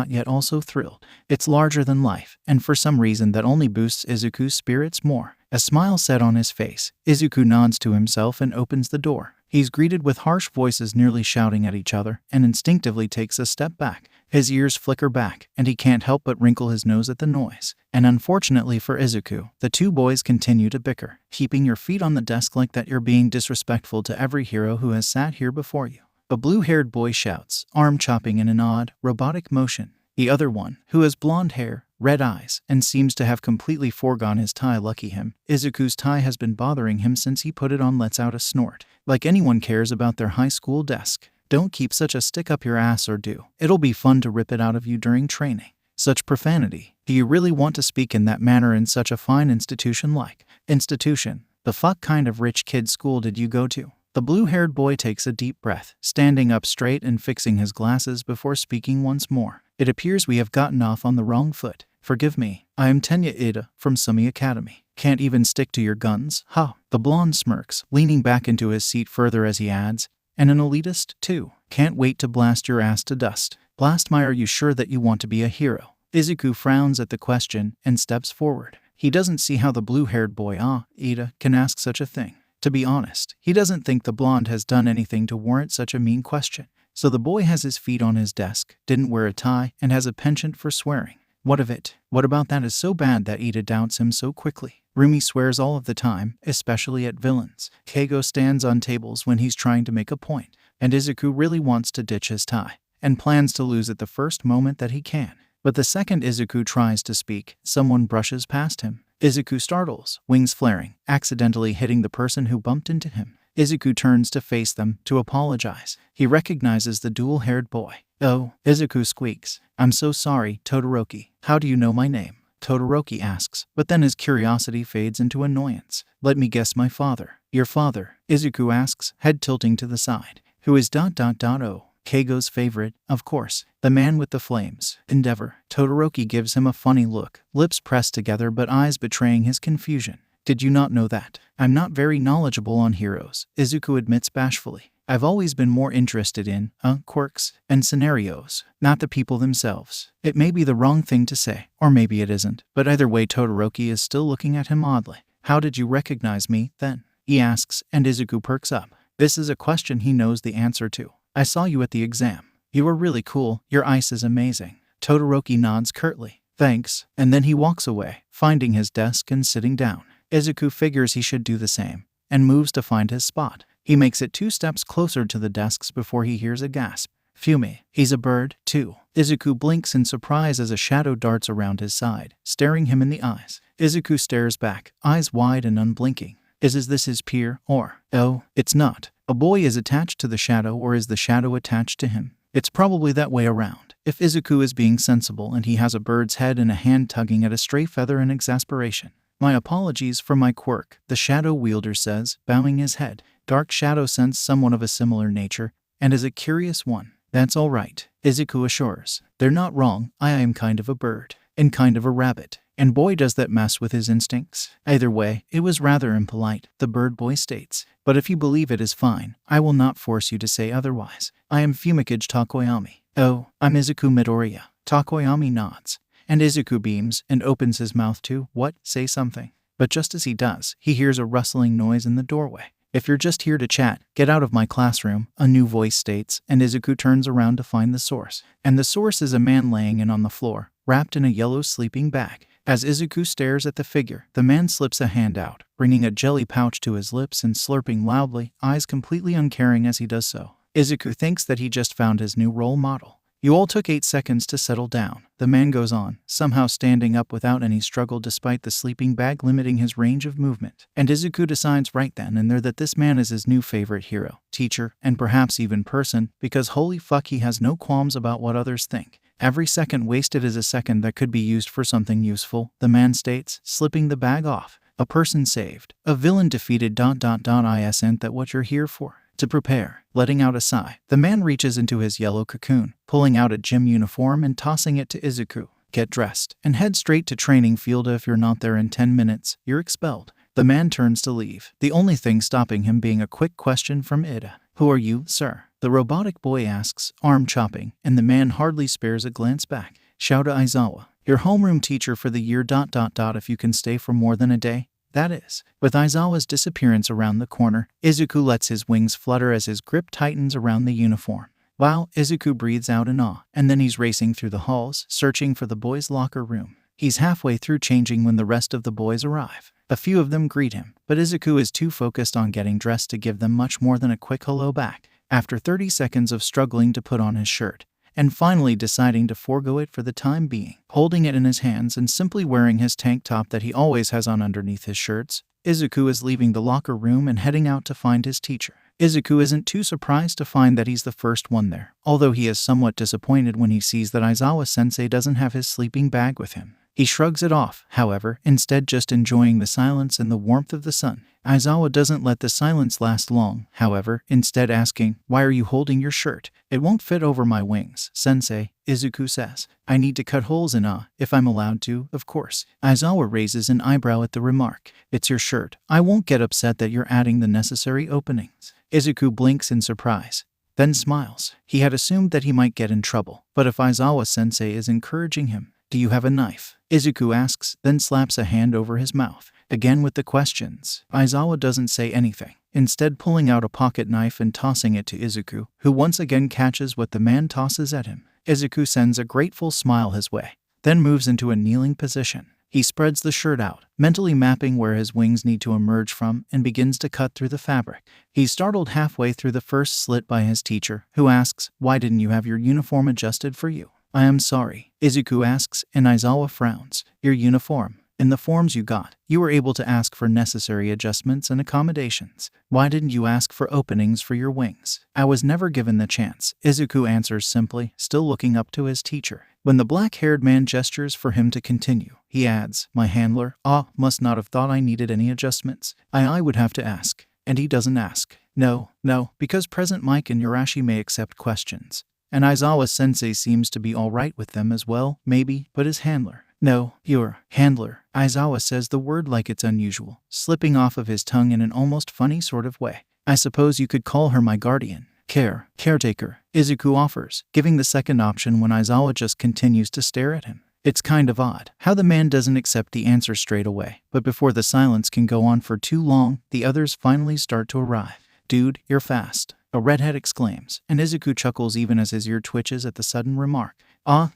yet also thrilled. It's larger than life, and for some reason that only boosts Izuku's spirits more. A smile set on his face, Izuku nods to himself and opens the door. He's greeted with harsh voices nearly shouting at each other, and instinctively takes a step back. His ears flicker back, and he can't help but wrinkle his nose at the noise. And unfortunately for Izuku, the two boys continue to bicker. Keeping your feet on the desk like that, you're being disrespectful to every hero who has sat here before you. A blue-haired boy shouts, arm chopping in an odd, robotic motion. The other one, who has blonde hair, red eyes, and seems to have completely foregone his tie, lucky him. Izuku's tie has been bothering him since he put it on, lets out a snort. Like anyone cares about their high school desk. Don't keep such a stick up your ass, or do. It'll be fun to rip it out of you during training. Such profanity. Do you really want to speak in that manner in such a fine institution like? Institution. The fuck kind of rich kid school did you go to? The blue-haired boy takes a deep breath, standing up straight and fixing his glasses before speaking once more. It appears we have gotten off on the wrong foot. Forgive me. I am Tenya Ida from Sumi Academy. Can't even stick to your guns, huh? The blonde smirks, leaning back into his seat further as he adds, and an elitist, too. Can't wait to blast your ass to dust. Blast my, are you sure that you want to be a hero? Izuku frowns at the question and steps forward. He doesn't see how the blue-haired boy, Ida, can ask such a thing. To be honest, he doesn't think the blonde has done anything to warrant such a mean question. So the boy has his feet on his desk, didn't wear a tie, and has a penchant for swearing. What of it? What about that is so bad that Ida doubts him so quickly? Rumi swears all of the time, especially at villains. Keigo stands on tables when he's trying to make a point, and Izuku really wants to ditch his tie, and plans to lose at the first moment that he can. But the second Izuku tries to speak, someone brushes past him. Izuku startles, wings flaring, accidentally hitting the person who bumped into him. Izuku turns to face them, to apologize. He recognizes the dual-haired boy. Oh, Izuku squeaks. I'm so sorry, Todoroki. How do you know my name? Todoroki asks, but then his curiosity fades into annoyance. Let me guess, my father. Your father? Izuku asks, head tilting to the side. Who is ... Oh, Keigo's favorite, of course. The man with the flames. Endeavor. Todoroki gives him a funny look, lips pressed together but eyes betraying his confusion. Did you not know that? I'm not very knowledgeable on heroes, Izuku admits bashfully. I've always been more interested in, quirks and scenarios, not the people themselves. It may be the wrong thing to say, or maybe it isn't, but either way Todoroki is still looking at him oddly. How did you recognize me, then? He asks, and Izuku perks up. This is a question he knows the answer to. I saw you at the exam. You were really cool, your ice is amazing. Todoroki nods curtly. Thanks, and then he walks away, finding his desk and sitting down. Izuku figures he should do the same, and moves to find his spot. He makes it 2 steps closer to the desks before he hears a gasp. Phew me, he's a bird, too. Izuku blinks in surprise as a shadow darts around his side, staring him in the eyes. Izuku stares back, eyes wide and unblinking. Is this his peer, or, oh, it's not. A boy is attached to the shadow, or is the shadow attached to him? It's probably that way around. If Izuku is being sensible and he has a bird's head and a hand tugging at a stray feather in exasperation. My apologies for my quirk, the shadow wielder says, bowing his head. Dark Shadow sends someone of a similar nature, and is a curious one. That's all right, Izuku assures. They're not wrong, I am kind of a bird, and kind of a rabbit. And boy does that mess with his instincts. Either way, it was rather impolite, the bird boy states. But if you believe it is fine, I will not force you to say otherwise. I am Fumikage Takoyami. Oh, I'm Izuku Midoriya. Takoyami nods. And Izuku beams and opens his mouth to, say something. But just as he does, he hears a rustling noise in the doorway. If you're just here to chat, get out of my classroom, a new voice states, and Izuku turns around to find the source. And the source is a man laying on the floor, wrapped in a yellow sleeping bag. As Izuku stares at the figure, the man slips a hand out, bringing a jelly pouch to his lips and slurping loudly, eyes completely uncaring as he does so. Izuku thinks that he just found his new role model. You all took 8 seconds to settle down. The man goes on, somehow standing up without any struggle despite the sleeping bag limiting his range of movement. And Izuku decides right then and there that this man is his new favorite hero, teacher, and perhaps even person, because holy fuck he has no qualms about what others think. Every second wasted is a second that could be used for something useful, the man states, slipping the bag off. A person saved. A villain defeated ... Isn't that what you're here for? To prepare. Letting out a sigh, the man reaches into his yellow cocoon, pulling out a gym uniform and tossing it to Izuku. Get dressed, and head straight to training field. If you're not there in 10 minutes, you're expelled. The man turns to leave, the only thing stopping him being a quick question from Ida. Who are you, sir? The robotic boy asks, arm chopping, and the man hardly spares a glance back. Shout to Aizawa. Your homeroom teacher for the year ... If you can stay for more than a day. That is. With Aizawa's disappearance around the corner, Izuku lets his wings flutter as his grip tightens around the uniform. Wow, Izuku breathes out in awe, and then he's racing through the halls, searching for the boys' locker room. He's halfway through changing when the rest of the boys arrive. A few of them greet him, but Izuku is too focused on getting dressed to give them much more than a quick hello back. After 30 seconds of struggling to put on his shirt, and finally deciding to forego it for the time being, holding it in his hands and simply wearing his tank top that he always has on underneath his shirts, Izuku is leaving the locker room and heading out to find his teacher. Izuku isn't too surprised to find that he's the first one there, although he is somewhat disappointed when he sees that Aizawa-sensei doesn't have his sleeping bag with him. He shrugs it off, however, instead just enjoying the silence and the warmth of the sun. Aizawa doesn't let the silence last long, however, instead asking, why are you holding your shirt? It won't fit over my wings, sensei, Izuku says. I need to cut holes in if I'm allowed to, of course. Aizawa raises an eyebrow at the remark. It's your shirt. I won't get upset that you're adding the necessary openings. Izuku blinks in surprise, then smiles. He had assumed that he might get in trouble, but if Aizawa-sensei is encouraging him, do you have a knife? Izuku asks, then slaps a hand over his mouth. Again with the questions. Aizawa doesn't say anything, instead pulling out a pocket knife and tossing it to Izuku, who once again catches what the man tosses at him. Izuku sends a grateful smile his way, then moves into a kneeling position. He spreads the shirt out, mentally mapping where his wings need to emerge from, and begins to cut through the fabric. He's startled halfway through the first slit by his teacher, who asks, why didn't you have your uniform adjusted for you? I am sorry, Izuku asks, and Aizawa frowns. Your uniform. In the forms you got, you were able to ask for necessary adjustments and accommodations. Why didn't you ask for openings for your wings? I was never given the chance, Izuku answers simply, still looking up to his teacher. When the black-haired man gestures for him to continue, he adds, my handler, must not have thought I needed any adjustments. I would have to ask. And he doesn't ask. No, because President Mike and Yurashi may accept questions. And Aizawa-sensei seems to be alright with them as well, maybe, but his handler. No, your handler. Aizawa says the word like it's unusual, slipping off of his tongue in an almost funny sort of way. I suppose you could call her my guardian. Caretaker, Izuku offers, giving the second option when Aizawa just continues to stare at him. It's kind of odd how the man doesn't accept the answer straight away, but before the silence can go on for too long, the others finally start to arrive. Dude, you're fast, a redhead exclaims, and Izuku chuckles even as his ear twitches at the sudden remark.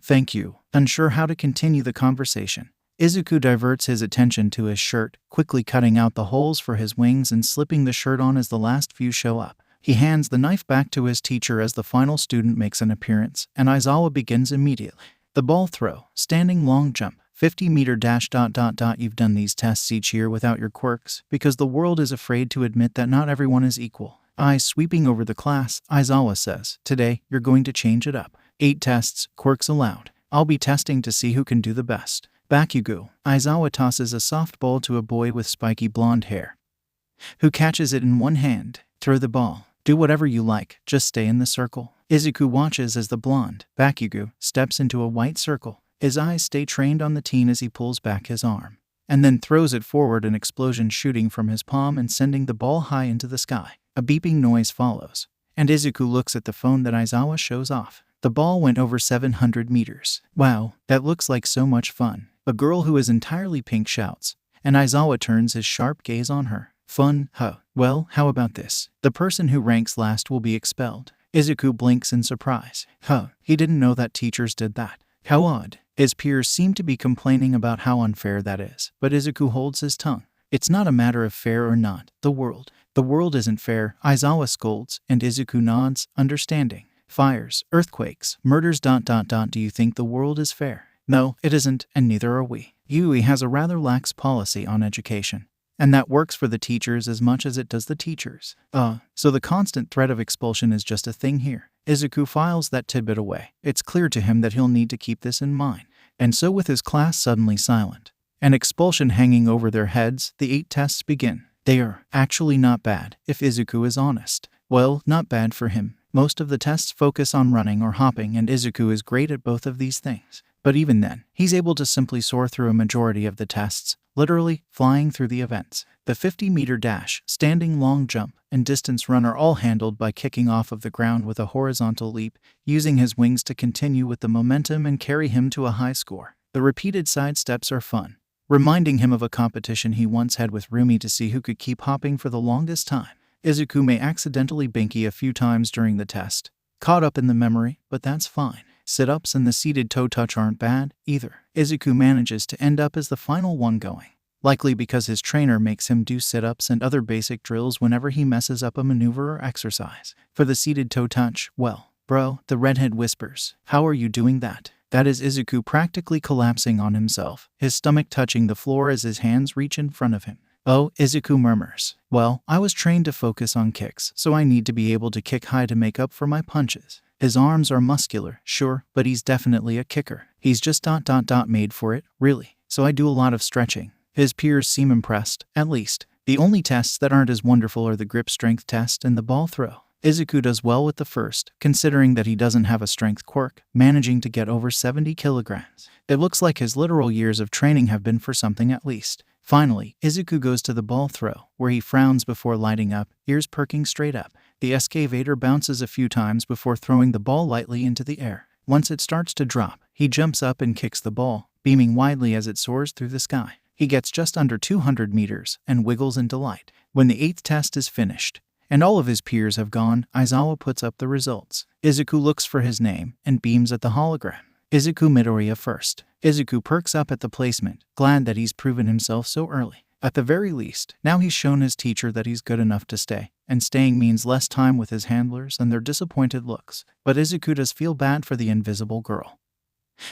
Thank you. Unsure how to continue the conversation, Izuku diverts his attention to his shirt, quickly cutting out the holes for his wings and slipping the shirt on as the last few show up. He hands the knife back to his teacher as the final student makes an appearance, and Aizawa begins immediately. The ball throw, standing long jump, 50-meter dash ... You've done these tests each year without your quirks, because the world is afraid to admit that not everyone is equal. Eyes sweeping over the class, Aizawa says, today, you're going to change it up. 8 tests, quirks allowed. I'll be testing to see who can do the best. Bakugo. Aizawa tosses a softball to a boy with spiky blonde hair, who catches it in one hand. Throw the ball. Do whatever you like, just stay in the circle. Izuku watches as the blonde, Bakugo, steps into a white circle. His eyes stay trained on the teen as he pulls back his arm, and then throws it forward, an explosion shooting from his palm and sending the ball high into the sky. A beeping noise follows, and Izuku looks at the phone that Aizawa shows off. The ball went over 700 meters. Wow, that looks like so much fun. A girl who is entirely pink shouts, and Aizawa turns his sharp gaze on her. Fun, huh? Well, how about this? The person who ranks last will be expelled. Izuku blinks in surprise. He didn't know that teachers did that. How odd. His peers seem to be complaining about how unfair that is, but Izuku holds his tongue. It's not a matter of fair or not. The world isn't fair, Aizawa scolds, and Izuku nods, understanding. fires, earthquakes, murders. Do you think the world is fair? No, it isn't, and neither are we. Yui has a rather lax policy on education. And that works for the teachers as much as it does the teachers. So the constant threat of expulsion is just a thing here. Izuku files that tidbit away. It's clear to him that he'll need to keep this in mind. And so with his class suddenly silent, and expulsion hanging over their heads, the 8 tests begin. They are actually not bad, if Izuku is honest. Well, not bad for him. Most of the tests focus on running or hopping, and Izuku is great at both of these things. But even then, he's able to simply soar through a majority of the tests, literally flying through the events. The 50-meter dash, standing long jump, and distance run are all handled by kicking off of the ground with a horizontal leap, using his wings to continue with the momentum and carry him to a high score. The repeated side steps are fun, reminding him of a competition he once had with Rumi to see who could keep hopping for the longest time. Izuku may accidentally binky a few times during the test, caught up in the memory, but that's fine. Sit-ups and the seated toe touch aren't bad, either. Izuku manages to end up as the final one going, likely because his trainer makes him do sit-ups and other basic drills whenever he messes up a maneuver or exercise. For the seated toe touch, well, bro, the redhead whispers, "How are you doing that?" That is Izuku practically collapsing on himself, his stomach touching the floor as his hands reach in front of him. Oh, Izuku murmurs, "Well, I was trained to focus on kicks, so I need to be able to kick high to make up for my punches." His arms are muscular, sure, but he's definitely a kicker. He's just made for it, really. So I do a lot of stretching. His peers seem impressed, at least. The only tests that aren't as wonderful are the grip strength test and the ball throw. Izuku does well with the first, considering that he doesn't have a strength quirk, managing to get over 70 kilograms. It looks like his literal years of training have been for something at least. Finally, Izuku goes to the ball throw, where he frowns before lighting up, ears perking straight up. The Skvader bounces a few times before throwing the ball lightly into the air. Once it starts to drop, he jumps up and kicks the ball, beaming widely as it soars through the sky. He gets just under 200 meters and wiggles in delight. When the 8th test is finished, and all of his peers have gone, Aizawa puts up the results. Izuku looks for his name and beams at the hologram. Izuku Midoriya first. Izuku perks up at the placement, glad that he's proven himself so early. At the very least, now he's shown his teacher that he's good enough to stay, and staying means less time with his handlers and their disappointed looks. But Izuku does feel bad for the invisible girl,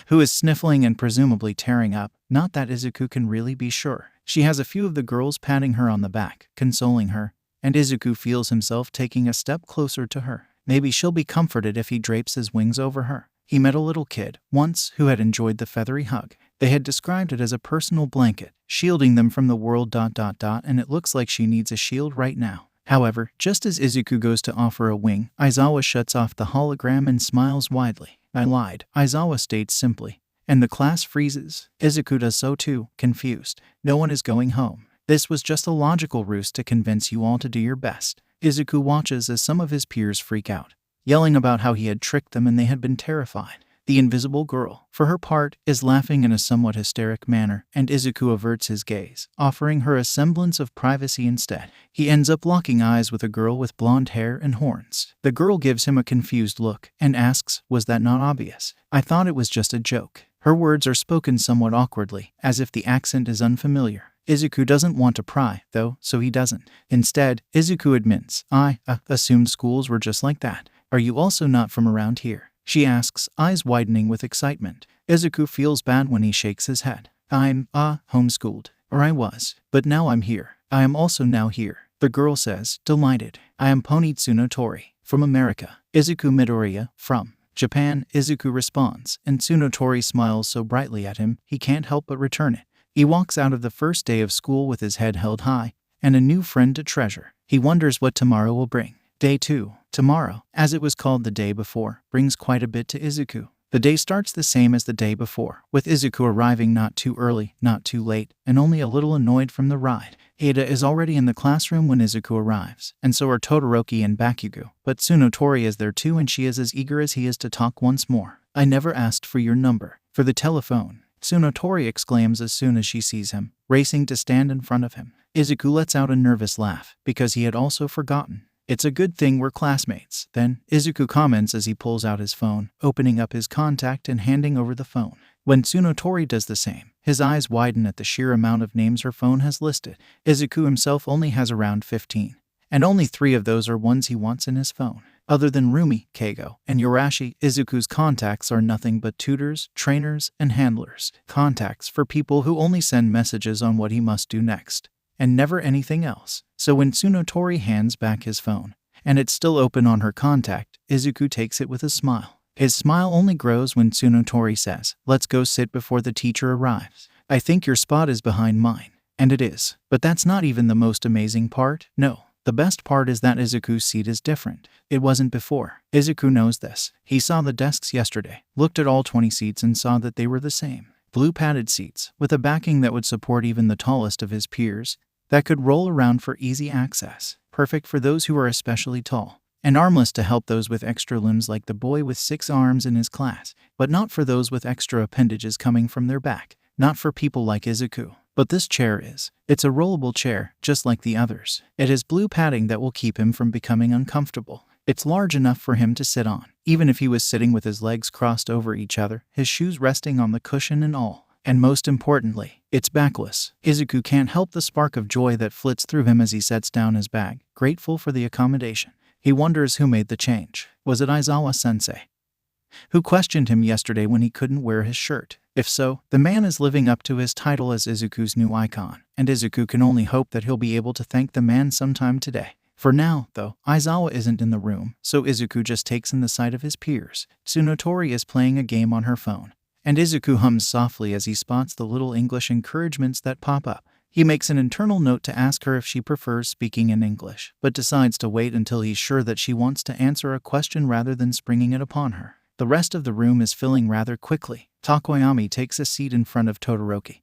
who is sniffling and presumably tearing up. Not that Izuku can really be sure. She has a few of the girls patting her on the back, consoling her, and Izuku feels himself taking a step closer to her. Maybe she'll be comforted if he drapes his wings over her. He met a little kid once who had enjoyed the feathery hug. They had described it as a personal blanket, shielding them from the world ... and it looks like she needs a shield right now. However, just as Izuku goes to offer a wing, Aizawa shuts off the hologram and smiles widely. I lied, Aizawa states simply, and the class freezes. Izuku does so too, confused. No one is going home. This was just a logical ruse to convince you all to do your best. Izuku watches as some of his peers freak out, yelling about how he had tricked them and they had been terrified. The invisible girl, for her part, is laughing in a somewhat hysteric manner, and Izuku averts his gaze, offering her a semblance of privacy instead. He ends up locking eyes with a girl with blonde hair and horns. The girl gives him a confused look and asks, "Was that not obvious? I thought it was just a joke." Her words are spoken somewhat awkwardly, as if the accent is unfamiliar. Izuku doesn't want to pry, though, so he doesn't. Instead, Izuku admits, I assumed schools were just like that. Are you also not from around here? She asks, eyes widening with excitement. Izuku feels bad when he shakes his head. I'm, homeschooled. Or I was. But now I'm here. I am also now here. The girl says, delighted. I am Pony Tsunotori. From America. Izuku Midoriya. From Japan. Izuku responds, and Tsunotori smiles so brightly at him, he can't help but return it. He walks out of the first day of school with his head held high, and a new friend to treasure. He wonders what tomorrow will bring. Day 2. Tomorrow, as it was called the day before, brings quite a bit to Izuku. The day starts the same as the day before, with Izuku arriving not too early, not too late, and only a little annoyed from the ride. Ada is already in the classroom when Izuku arrives, and so are Todoroki and Bakugo, but Tsunotori is there too and she is as eager as he is to talk once more. I never asked for your number. For the telephone, Tsunotori exclaims as soon as she sees him, racing to stand in front of him. Izuku lets out a nervous laugh, because he had also forgotten. It's a good thing we're classmates, then, Izuku comments as he pulls out his phone, opening up his contact and handing over the phone. When Tsunotori does the same, his eyes widen at the sheer amount of names her phone has listed. Izuku himself only has around 15, and only 3 of those are ones he wants in his phone. Other than Rumi, Keigo, and Yorashi, Izuku's contacts are nothing but tutors, trainers, and handlers. Contacts for people who only send messages on what he must do next, and never anything else. So when Tsunotori hands back his phone, and it's still open on her contact, Izuku takes it with a smile. His smile only grows when Tsunotori says, "Let's go sit before the teacher arrives. I think your spot is behind mine." And it is. But that's not even the most amazing part. No. The best part is that Izuku's seat is different. It wasn't before. Izuku knows this. He saw the desks yesterday, looked at all 20 seats and saw that they were the same. Blue padded seats, with a backing that would support even the tallest of his peers, that could roll around for easy access. Perfect for those who are especially tall. And armless to help those with extra limbs like the boy with 6 arms in his class. But not for those with extra appendages coming from their back. Not for people like Izuku. But this chair is. It's a rollable chair, just like the others. It has blue padding that will keep him from becoming uncomfortable. It's large enough for him to sit on, even if he was sitting with his legs crossed over each other, his shoes resting on the cushion and all. And most importantly, it's backless. Izuku can't help the spark of joy that flits through him as he sets down his bag, grateful for the accommodation. He wonders who made the change. Was it Aizawa-sensei, who questioned him yesterday when he couldn't wear his shirt? If so, the man is living up to his title as Izuku's new icon, and Izuku can only hope that he'll be able to thank the man sometime today. For now, though, Aizawa isn't in the room, so Izuku just takes in the sight of his peers. Tsunotori is playing a game on her phone, and Izuku hums softly as he spots the little English encouragements that pop up. He makes an internal note to ask her if she prefers speaking in English, but decides to wait until he's sure that she wants to answer a question rather than springing it upon her. The rest of the room is filling rather quickly. Takoyami takes a seat in front of Todoroki,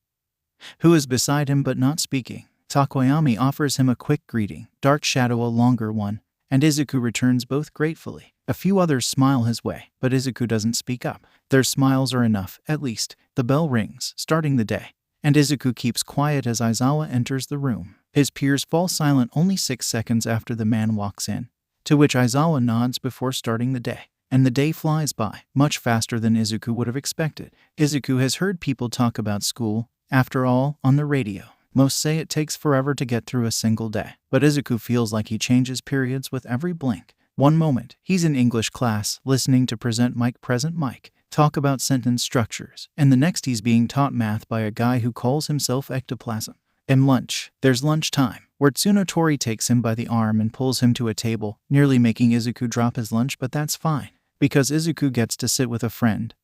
who is beside him but not speaking. Takoyami offers him a quick greeting, Dark Shadow a longer one, and Izuku returns both gratefully. A few others smile his way, but Izuku doesn't speak up. Their smiles are enough, at least. The bell rings, starting the day, and Izuku keeps quiet as Aizawa enters the room. His peers fall silent only 6 seconds after the man walks in, to which Aizawa nods before starting the day. And the day flies by, much faster than Izuku would have expected. Izuku has heard people talk about school, after all, on the radio. Most say it takes forever to get through a single day, but Izuku feels like he changes periods with every blink. One moment, he's in English class, listening to present Mike, talk about sentence structures, and the next he's being taught math by a guy who calls himself ectoplasm. And lunch. There's lunchtime, where Tsunotori takes him by the arm and pulls him to a table, nearly making Izuku drop his lunch, but that's fine, because Izuku gets to sit with a friend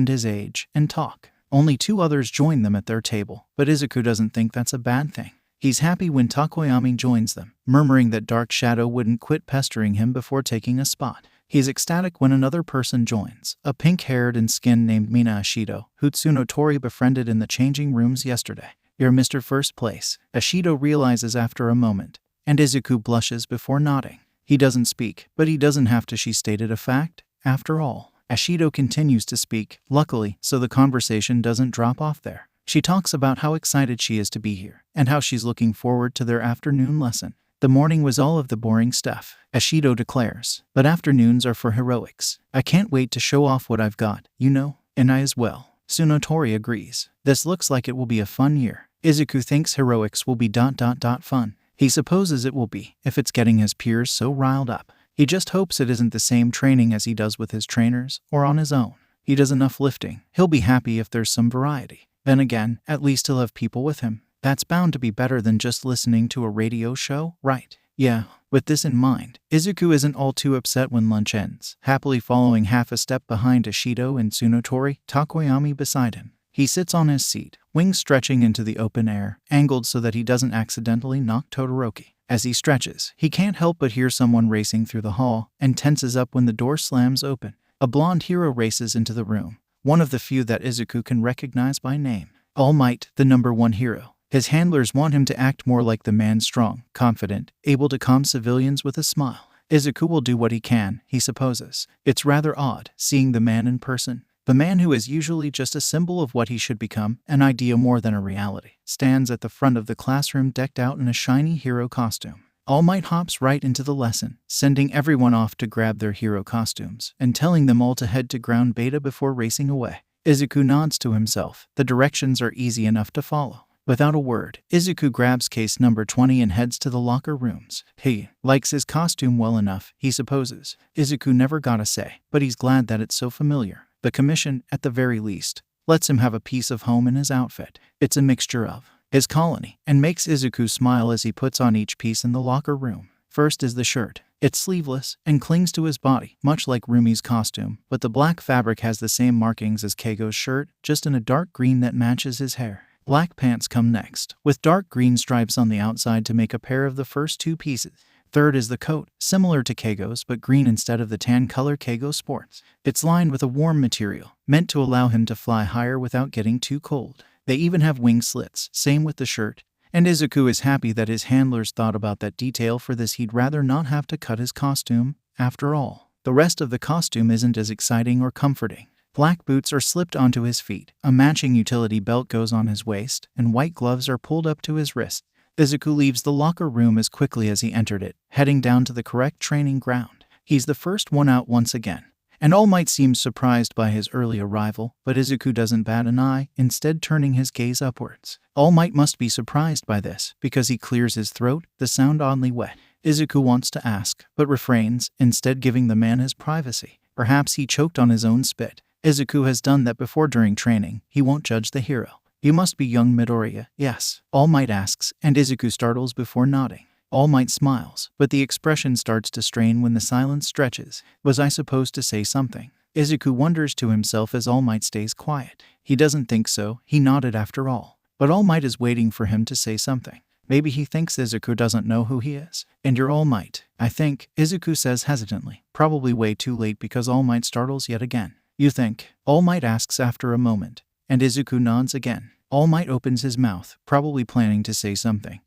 his age, and talk. Only 2 others join them at their table, but Izuku doesn't think that's a bad thing. He's happy when Takoyami joins them, murmuring that Dark Shadow wouldn't quit pestering him before taking a spot. He's ecstatic when another person joins, a pink-haired and skinned named Mina Ashido, who Tsunotori befriended in the changing rooms yesterday. "You're Mr. First Place," Ashido realizes after a moment, and Izuku blushes before nodding. He doesn't speak, but he doesn't have to. She stated a fact, after all. Ashido continues to speak, luckily, so the conversation doesn't drop off there. She talks about how excited she is to be here, and how she's looking forward to their afternoon lesson. The morning was all of the boring stuff, Ashido declares, but afternoons are for heroics. "I can't wait to show off what I've got, you know, and I as well." Tsunotori agrees. This looks like it will be a fun year. Izuku thinks heroics will be ... fun. He supposes it will be, if it's getting his peers so riled up. He just hopes it isn't the same training as he does with his trainers, or on his own. He does enough lifting. He'll be happy if there's some variety. Then again, at least he'll have people with him. That's bound to be better than just listening to a radio show, right? Yeah. With this in mind, Izuku isn't all too upset when lunch ends, happily following half a step behind Ashido and Tsunotori, Takoyami beside him. He sits on his seat, wings stretching into the open air, angled so that he doesn't accidentally knock Todoroki. As he stretches, he can't help but hear someone racing through the hall, and tenses up when the door slams open. A blonde hero races into the room, one of the few that Izuku can recognize by name. All Might, the #1 hero. His handlers want him to act more like the man, strong, confident, able to calm civilians with a smile. Izuku will do what he can, he supposes. It's rather odd, seeing the man in person. The man who is usually just a symbol of what he should become, an idea more than a reality, stands at the front of the classroom decked out in a shiny hero costume. All Might hops right into the lesson, sending everyone off to grab their hero costumes, and telling them all to head to ground beta before racing away. Izuku nods to himself. The directions are easy enough to follow. Without a word, Izuku grabs case number 20 and heads to the locker rooms. He likes his costume well enough, he supposes. Izuku never got a say, but he's glad that it's so familiar. The commission, at the very least, lets him have a piece of home in his outfit. It's a mixture of his colony and makes Izuku smile as he puts on each piece in the locker room. First is the shirt. It's sleeveless and clings to his body, much like Rumi's costume, but the black fabric has the same markings as Keigo's shirt, just in a dark green that matches his hair. Black pants come next, with dark green stripes on the outside to make a pair of the first two pieces. Third is the coat, similar to Keigo's but green instead of the tan color Keigo sports. It's lined with a warm material, meant to allow him to fly higher without getting too cold. They even have wing slits, same with the shirt. And Izuku is happy that his handlers thought about that detail. For this, he'd rather not have to cut his costume. After all, the rest of the costume isn't as exciting or comforting. Black boots are slipped onto his feet, a matching utility belt goes on his waist, and white gloves are pulled up to his wrists. Izuku leaves the locker room as quickly as he entered it, heading down to the correct training ground. He's the first one out once again. And All Might seems surprised by his early arrival, but Izuku doesn't bat an eye, instead turning his gaze upwards. All Might must be surprised by this, because he clears his throat, the sound oddly wet. Izuku wants to ask, but refrains, instead giving the man his privacy. Perhaps he choked on his own spit. Izuku has done that before during training. He won't judge the hero. You must be young Midoriya, yes? All Might asks, and Izuku startles before nodding. All Might smiles, but the expression starts to strain when the silence stretches. Was I supposed to say something? Izuku wonders to himself as All Might stays quiet. He doesn't think so, he nodded after all. But All Might is waiting for him to say something. Maybe he thinks Izuku doesn't know who he is. And you're All Might, I think, Izuku says hesitantly, probably way too late because All Might startles yet again. You think? All Might asks after a moment, and Izuku nods again. All Might opens his mouth, probably planning to say something.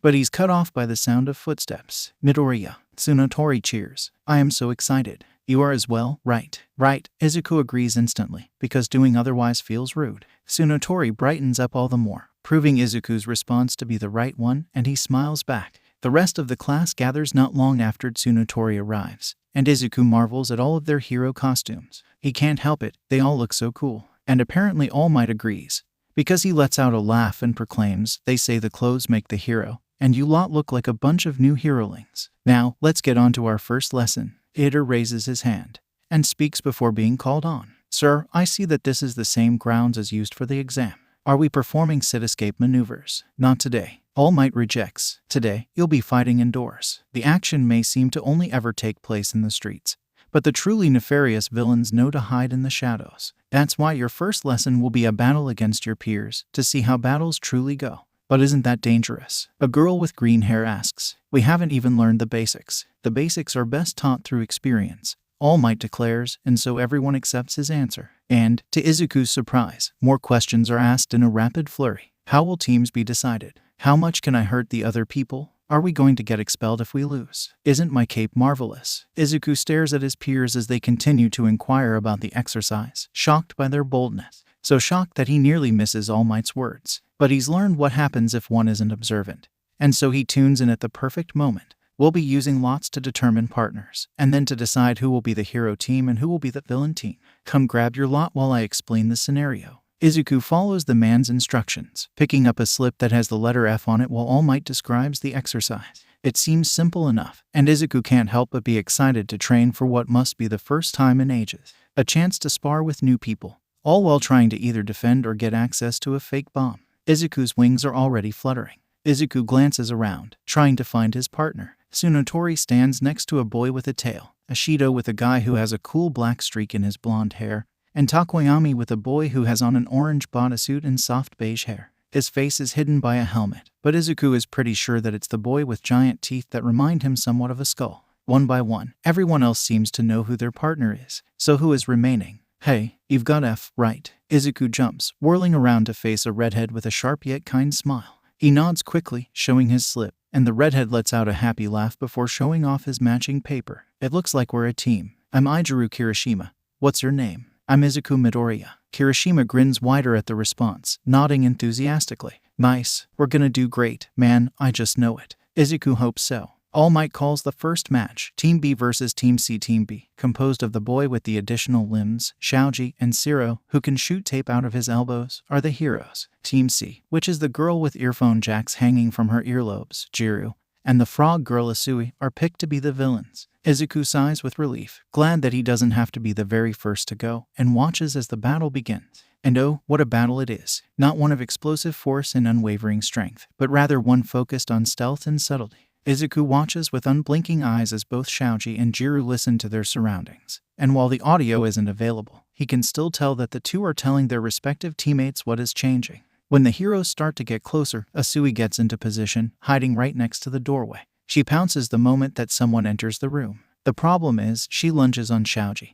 But he's cut off by the sound of footsteps. Midoriya. Tsunotori cheers. I am so excited. You are as well, right? Right, Izuku agrees instantly, because doing otherwise feels rude. Tsunotori brightens up all the more, proving Izuku's response to be the right one, and he smiles back. The rest of the class gathers not long after Tsunotori arrives, and Izuku marvels at all of their hero costumes. He can't help it, they all look so cool. And apparently All Might agrees, because he lets out a laugh and proclaims, they say the clothes make the hero, and you lot look like a bunch of new herolings. Now, let's get on to our first lesson. Iter raises his hand, and speaks before being called on. Sir, I see that this is the same grounds as used for the exam. Are we performing sit-escape maneuvers? Not today. All Might rejects. Today, you'll be fighting indoors. The action may seem to only ever take place in the streets, but the truly nefarious villains know to hide in the shadows. That's why your first lesson will be a battle against your peers, to see how battles truly go. But isn't that dangerous? A girl with green hair asks. We haven't even learned the basics. The basics are best taught through experience, All Might declares, and so everyone accepts his answer. And, to Izuku's surprise, more questions are asked in a rapid flurry. How will teams be decided? How much can I hurt the other people? Are we going to get expelled if we lose? Isn't my cape marvelous? Izuku stares at his peers as they continue to inquire about the exercise, shocked by their boldness. So shocked that he nearly misses All Might's words. But he's learned what happens if one isn't observant. And so he tunes in at the perfect moment. We'll be using lots to determine partners, and then to decide who will be the hero team and who will be the villain team. Come grab your lot while I explain the scenario. Izuku follows the man's instructions, picking up a slip that has the letter F on it while All Might describes the exercise. It seems simple enough, and Izuku can't help but be excited to train for what must be the first time in ages. A chance to spar with new people, all while trying to either defend or get access to a fake bomb. Izuku's wings are already fluttering. Izuku glances around, trying to find his partner. Tsunotori stands next to a boy with a tail, Ashido with a guy who has a cool black streak in his blonde hair, and Takoyami with a boy who has on an orange bodysuit and soft beige hair. His face is hidden by a helmet, but Izuku is pretty sure that it's the boy with giant teeth that remind him somewhat of a skull. One by one, everyone else seems to know who their partner is. So who is remaining? Hey, you've got F, right? Izuku jumps, whirling around to face a redhead with a sharp yet kind smile. He nods quickly, showing his slip, and the redhead lets out a happy laugh before showing off his matching paper. It looks like we're a team. I'm Ijiru Kirishima. What's your name? I'm Izuku Midoriya. Kirishima grins wider at the response, nodding enthusiastically. Nice. We're gonna do great, man, I just know it. Izuku hopes so. All Might calls the first match, Team B versus Team C. Team B, composed of the boy with the additional limbs, Xiaoji, and Zero, who can shoot tape out of his elbows, are the heroes. Team C, which is the girl with earphone jacks hanging from her earlobes, Jiru, and the frog girl Asui, are picked to be the villains. Izuku sighs with relief, glad that he doesn't have to be the very first to go, and watches as the battle begins. And oh, what a battle it is. Not one of explosive force and unwavering strength, but rather one focused on stealth and subtlety. Izuku watches with unblinking eyes as both Xiaoji and Jiru listen to their surroundings. And while the audio isn't available, he can still tell that the two are telling their respective teammates what is changing. When the heroes start to get closer, Asui gets into position, hiding right next to the doorway. She pounces the moment that someone enters the room. The problem is, she lunges on Xiaoji,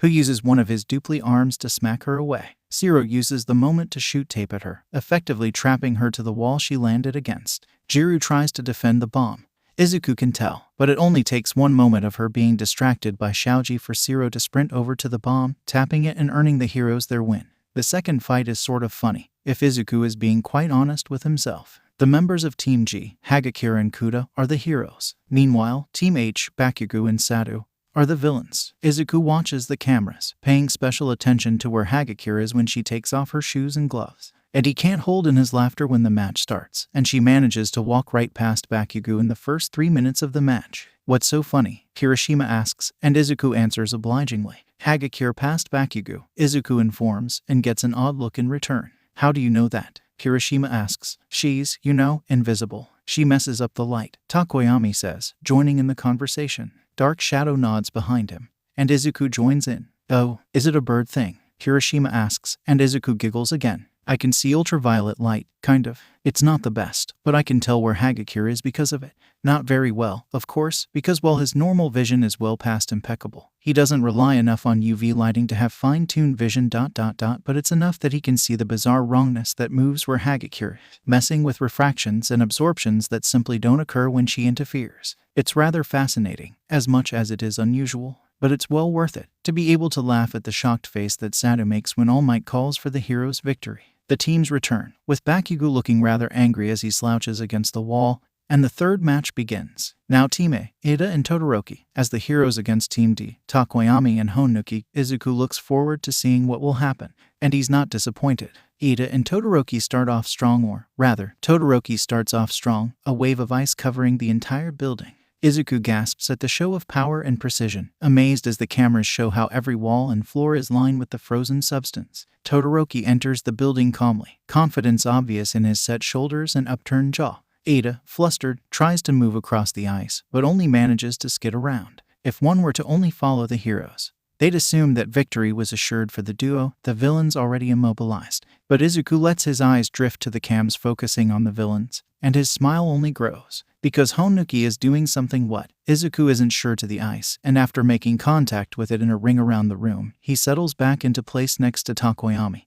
who uses one of his dupli arms to smack her away. Zero uses the moment to shoot tape at her, effectively trapping her to the wall she landed against. Jiru tries to defend the bomb. Izuku can tell, but it only takes one moment of her being distracted by Xiaoji for Zero to sprint over to the bomb, tapping it and earning the heroes their win. The second fight is sort of funny, if Izuku is being quite honest with himself. The members of Team G, Hagakure and Kuda, are the heroes. Meanwhile, Team H, Bakugo and Sadu, are the villains. Izuku watches the cameras, paying special attention to where Hagakure is when she takes off her shoes and gloves. And he can't hold in his laughter when the match starts, and she manages to walk right past Bakugo in the first 3 minutes of the match. What's so funny? Kirishima asks, and Izuku answers obligingly. Hagakure passed Bakugo, Izuku informs, and gets an odd look in return. How do you know that? Kirishima asks. She's, invisible. She messes up the light, Takoyami says, joining in the conversation. Dark shadow nods behind him, and Izuku joins in. Oh, is it a bird thing? Kirishima asks, and Izuku giggles again. I can see ultraviolet light, kind of. It's not the best, but I can tell where Hagakure is because of it. Not very well, of course, because while his normal vision is well past impeccable, he doesn't rely enough on UV lighting to have fine-tuned vision ... but it's enough that he can see the bizarre wrongness that moves where Hagakure is, messing with refractions and absorptions that simply don't occur when she interferes. It's rather fascinating, as much as it is unusual. But it's well worth it, to be able to laugh at the shocked face that Sadu makes when All Might calls for the hero's victory. The teams return, with Bakugo looking rather angry as he slouches against the wall, and the third match begins. Now Team A, Ida and Todoroki, as the heroes against Team D, Takoyami and Honuki. Izuku looks forward to seeing what will happen, and he's not disappointed. Ida and Todoroki start off strong, or rather, Todoroki starts off strong, a wave of ice covering the entire building. Izuku gasps at the show of power and precision, amazed as the cameras show how every wall and floor is lined with the frozen substance. Todoroki enters the building calmly, confidence obvious in his set shoulders and upturned jaw. Ada, flustered, tries to move across the ice, but only manages to skid around. If one were to only follow the heroes, they'd assume that victory was assured for the duo, the villains already immobilized. But Izuku lets his eyes drift to the cams focusing on the villains, and his smile only grows. Because Honuki is doing something Izuku isn't sure to the ice, and after making contact with it in a ring around the room, he settles back into place next to Takoyami,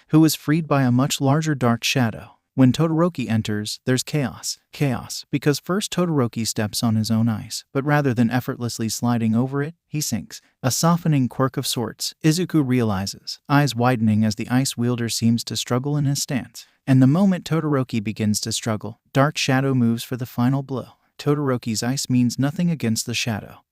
who is freed by a much larger dark shadow. When Todoroki enters, there's chaos. Chaos, because first Todoroki steps on his own ice, but rather than effortlessly sliding over it, he sinks. A softening quirk of sorts, Izuku realizes, eyes widening as the ice wielder seems to struggle in his stance. And the moment Todoroki begins to struggle, Dark Shadow moves for the final blow. Todoroki's ice means nothing against the Shadow,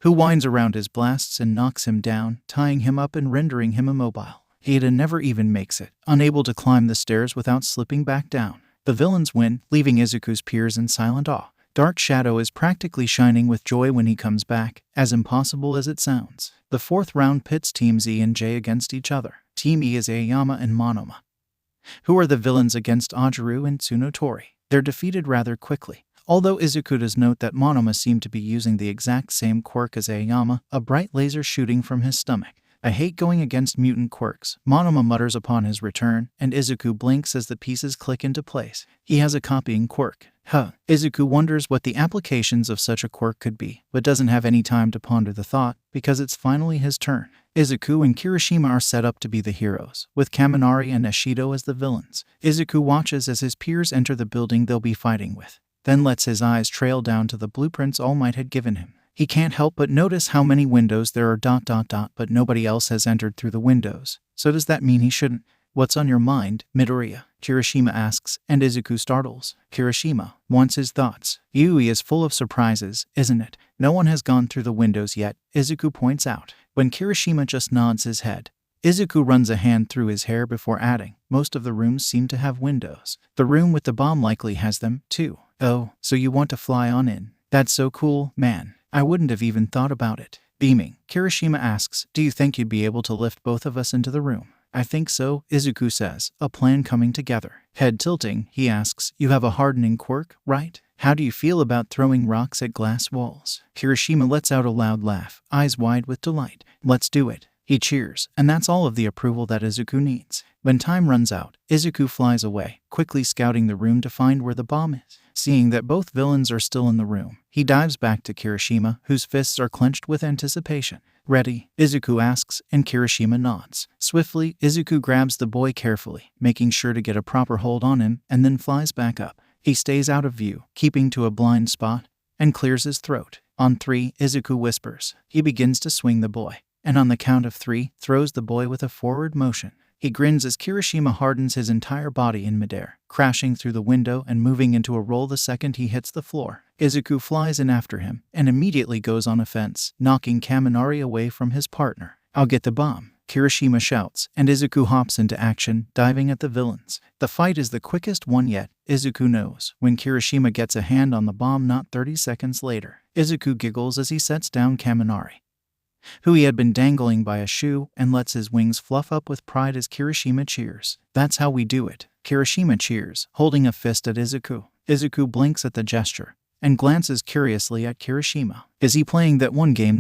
who winds around his blasts and knocks him down, tying him up and rendering him immobile. Ada never even makes it, unable to climb the stairs without slipping back down. The villains win, leaving Izuku's peers in silent awe. Dark Shadow is practically shining with joy when he comes back, as impossible as it sounds. The fourth round pits Teams E and J against each other. Team E is Aoyama and Monoma, who are the villains against Ajaru and Tsunotori. They're defeated rather quickly, although Izuku does note that Monoma seemed to be using the exact same quirk as Aoyama, a bright laser shooting from his stomach. I hate going against mutant quirks, Monoma mutters upon his return, and Izuku blinks as the pieces click into place. He has a copying quirk. Izuku wonders what the applications of such a quirk could be, but doesn't have any time to ponder the thought, because it's finally his turn. Izuku and Kirishima are set up to be the heroes, with Kaminari and Ashido as the villains. Izuku watches as his peers enter the building they'll be fighting with, then lets his eyes trail down to the blueprints All Might had given him. He can't help but notice how many windows there are ... but nobody else has entered through the windows. So does that mean he shouldn't? What's on your mind, Midoriya? Kirishima asks, and Izuku startles. Kirishima wants his thoughts. Yui is full of surprises, isn't it? No one has gone through the windows yet, Izuku points out. When Kirishima just nods his head, Izuku runs a hand through his hair before adding, most of the rooms seem to have windows. The room with the bomb likely has them, too. Oh, so you want to fly on in? That's so cool, man. I wouldn't have even thought about it. Beaming, Kirishima asks, do you think you'd be able to lift both of us into the room? I think so, Izuku says, a plan coming together. Head tilting, he asks, you have a hardening quirk, right? How do you feel about throwing rocks at glass walls? Kirishima lets out a loud laugh, eyes wide with delight. Let's do it. He cheers, and that's all of the approval that Izuku needs. When time runs out, Izuku flies away, quickly scouting the room to find where the bomb is. Seeing that both villains are still in the room, he dives back to Kirishima, whose fists are clenched with anticipation. Ready? Izuku asks, and Kirishima nods. Swiftly, Izuku grabs the boy carefully, making sure to get a proper hold on him, and then flies back up. He stays out of view, keeping to a blind spot, and clears his throat. On 3, Izuku whispers. He begins to swing the boy, and on the count of 3, throws the boy with a forward motion. He grins as Kirishima hardens his entire body in midair, crashing through the window and moving into a roll the second he hits the floor. Izuku flies in after him and immediately goes on offense, knocking Kaminari away from his partner. I'll get the bomb, Kirishima shouts, and Izuku hops into action, diving at the villains. The fight is the quickest one yet, Izuku knows, when Kirishima gets a hand on the bomb not 30 seconds later. Izuku giggles as he sets down Kaminari, who he had been dangling by a shoe, and lets his wings fluff up with pride as Kirishima cheers. That's how we do it. Kirishima cheers, holding a fist at Izuku. Izuku blinks at the gesture and glances curiously at Kirishima. Is he playing that one game ...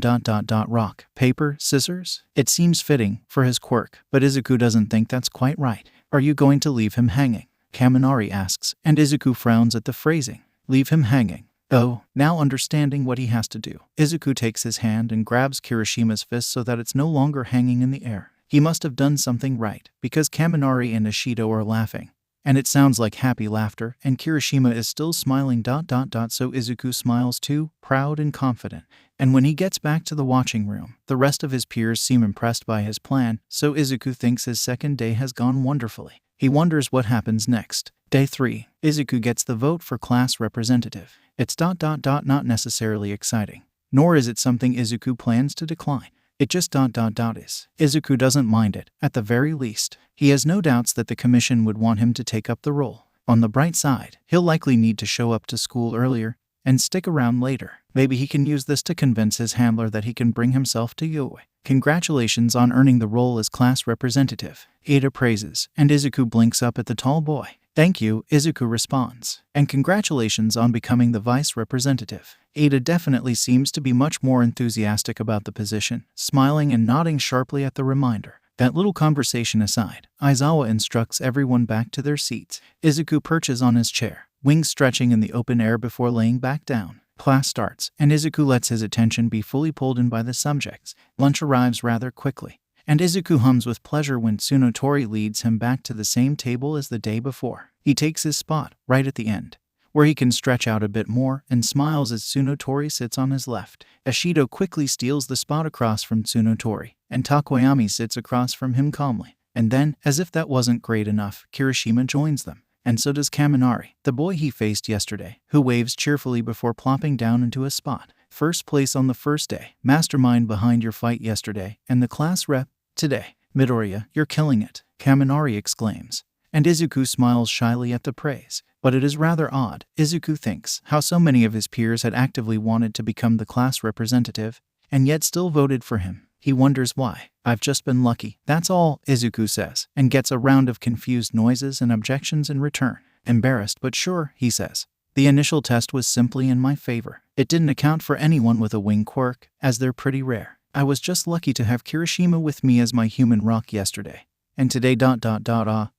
rock, paper, scissors? It seems fitting for his quirk, but Izuku doesn't think that's quite right. Are you going to leave him hanging? Kaminari asks, and Izuku frowns at the phrasing. Leave him hanging. Oh, now understanding what he has to do, Izuku takes his hand and grabs Kirishima's fist so that it's no longer hanging in the air. He must have done something right, because Kaminari and Ishido are laughing, and it sounds like happy laughter, and Kirishima is still smiling ... so Izuku smiles too, proud and confident. And when he gets back to the watching room, the rest of his peers seem impressed by his plan, so Izuku thinks his second day has gone wonderfully. He wonders what happens next. Day 3. Izuku gets the vote for class representative. It's ... not necessarily exciting, nor is it something Izuku plans to decline. It just ... is. Izuku doesn't mind it, at the very least. He has no doubts that the commission would want him to take up the role. On the bright side, he'll likely need to show up to school earlier and stick around later. Maybe he can use this to convince his handler that he can bring himself to Yui. Congratulations on earning the role as class representative, Ada praises, and Izuku blinks up at the tall boy. Thank you, Izuku responds. And congratulations on becoming the vice representative. Ada definitely seems to be much more enthusiastic about the position, smiling and nodding sharply at the reminder. That little conversation aside, Aizawa instructs everyone back to their seats. Izuku perches on his chair, wings stretching in the open air before laying back down. Class starts, and Izuku lets his attention be fully pulled in by the subjects. Lunch arrives rather quickly, and Izuku hums with pleasure when Tsunotori leads him back to the same table as the day before. He takes his spot, right at the end, where he can stretch out a bit more, and smiles as Tsunotori sits on his left. Ishido quickly steals the spot across from Tsunotori, and Takoyami sits across from him calmly. And then, as if that wasn't great enough, Kirishima joins them. And so does Kaminari, the boy he faced yesterday, who waves cheerfully before plopping down into a spot. First place on the first day, mastermind behind your fight yesterday, and the class rep today. Midoriya, you're killing it, Kaminari exclaims. And Izuku smiles shyly at the praise. But it is rather odd, Izuku thinks, how so many of his peers had actively wanted to become the class representative, and yet still voted for him. He wonders why. I've just been lucky, that's all, Izuku says, and gets a round of confused noises and objections in return. Embarrassed but sure, he says. The initial test was simply in my favor. It didn't account for anyone with a wing quirk, as they're pretty rare. I was just lucky to have Kirishima with me as my human rock yesterday. And today ...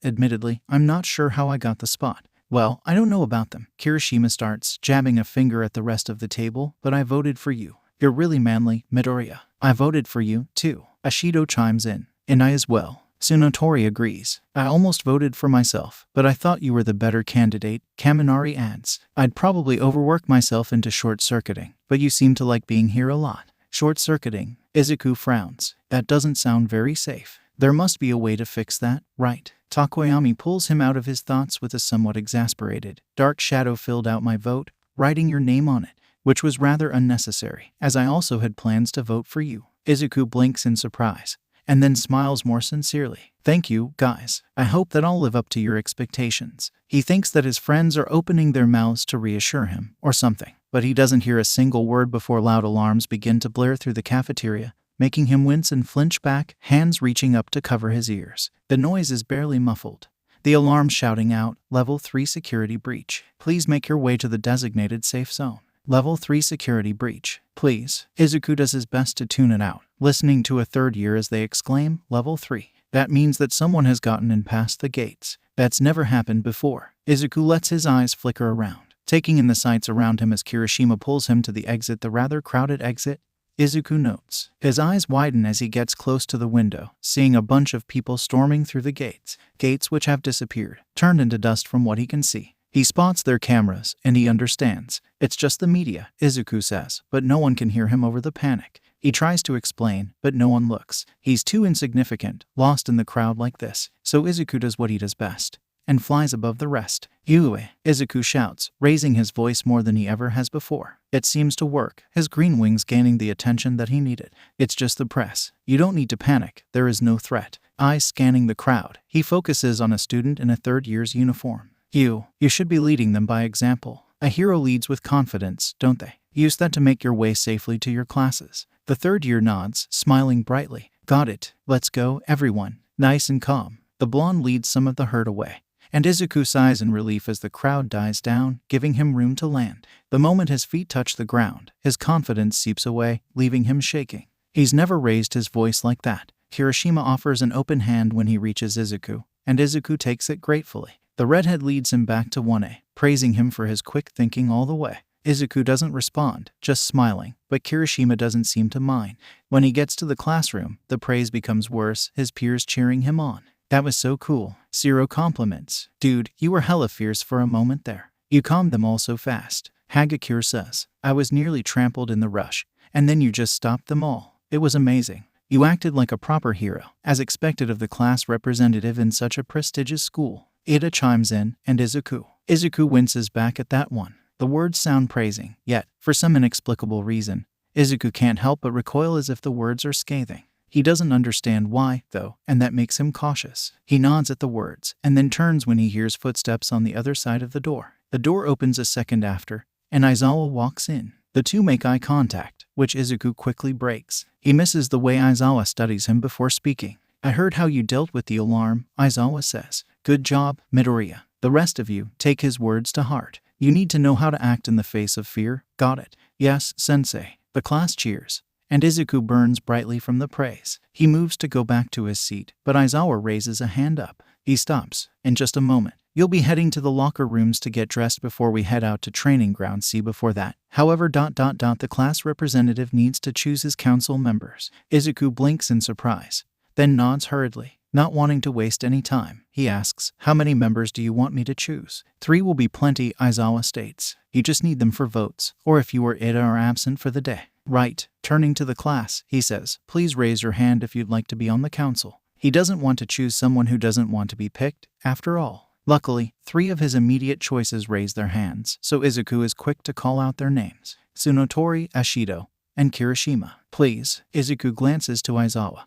admittedly, I'm not sure how I got the spot. Well, I don't know about them. Kirishima starts, jabbing a finger at the rest of the table, but I voted for you. You're really manly, Midoriya. I voted for you, too. Ishido chimes in. And I as well. Tsunotori agrees. I almost voted for myself, but I thought you were the better candidate, Kaminari adds. I'd probably overwork myself into short-circuiting, but you seem to like being here a lot. Short-circuiting. Izuku frowns. That doesn't sound very safe. There must be a way to fix that, right? Takoyami pulls him out of his thoughts with a somewhat exasperated, dark shadow filled out my vote, writing your name on it, which was rather unnecessary, as I also had plans to vote for you. Izuku blinks in surprise, and then smiles more sincerely. Thank you, guys. I hope that I'll live up to your expectations. He thinks that his friends are opening their mouths to reassure him, or something, but he doesn't hear a single word before loud alarms begin to blare through the cafeteria, making him wince and flinch back, hands reaching up to cover his ears. The noise is barely muffled. The alarm shouting out, Level 3 security breach. Please make your way to the designated safe zone. Level 3 security breach. Please. Izuku does his best to tune it out, listening to a third year as they exclaim, Level 3. That means that someone has gotten in past the gates. That's never happened before. Izuku lets his eyes flicker around, taking in the sights around him as Kirishima pulls him to the exit, the rather crowded exit. Izuku notes. His eyes widen as he gets close to the window, seeing a bunch of people storming through the gates which have disappeared, turned into dust from what he can see. He spots their cameras, and he understands. It's just the media, Izuku says, but no one can hear him over the panic. He tries to explain, but no one looks. He's too insignificant, lost in the crowd like this, so Izuku does what he does best, and flies above the rest. Yue, Izuku shouts, raising his voice more than he ever has before. It seems to work, his green wings gaining the attention that he needed. It's just the press. You don't need to panic, there is no threat. Eyes scanning the crowd, he focuses on a student in a third year's uniform. You should be leading them by example. A hero leads with confidence, don't they? Use that to make your way safely to your classes. The third year nods, smiling brightly. Got it. Let's go, everyone. Nice and calm. The blonde leads some of the herd away, and Izuku sighs in relief as the crowd dies down, giving him room to land. The moment his feet touch the ground, his confidence seeps away, leaving him shaking. He's never raised his voice like that. Kirishima offers an open hand when he reaches Izuku, and Izuku takes it gratefully. The redhead leads him back to 1A, praising him for his quick thinking all the way. Izuku doesn't respond, just smiling, but Kirishima doesn't seem to mind. When he gets to the classroom, the praise becomes worse, his peers cheering him on. That was so cool. 0 compliments. Dude, you were hella fierce for a moment there. You calmed them all so fast. Hagakure says. I was nearly trampled in the rush, and then you just stopped them all. It was amazing. You acted like a proper hero, as expected of the class representative in such a prestigious school. Ida chimes in, and Izuku. Izuku winces back at that one. The words sound praising, yet, for some inexplicable reason, Izuku can't help but recoil as if the words are scathing. He doesn't understand why, though, and that makes him cautious. He nods at the words, and then turns when he hears footsteps on the other side of the door. The door opens a second after, and Aizawa walks in. The two make eye contact, which Izuku quickly breaks. He misses the way Aizawa studies him before speaking. I heard how you dealt with the alarm, Aizawa says. Good job, Midoriya. The rest of you, take his words to heart. You need to know how to act in the face of fear. Got it? Yes, sensei. The class cheers, and Izuku burns brightly from the praise. He moves to go back to his seat, but Aizawa raises a hand up. He stops. In just a moment. You'll be heading to the locker rooms to get dressed before we head out to training ground. See before that. However, the class representative needs to choose his council members. Izuku blinks in surprise, then nods hurriedly. Not wanting to waste any time, he asks, how many members do you want me to choose? 3 will be plenty, Aizawa states. You just need them for votes, or if you or Ida are absent for the day. Right. Turning to the class, he says, please raise your hand if you'd like to be on the council. He doesn't want to choose someone who doesn't want to be picked, after all. Luckily, 3 of his immediate choices raise their hands, so Izuku is quick to call out their names. Tsunotori, Ashido, and Kirishima. Please. Izuku glances to Aizawa,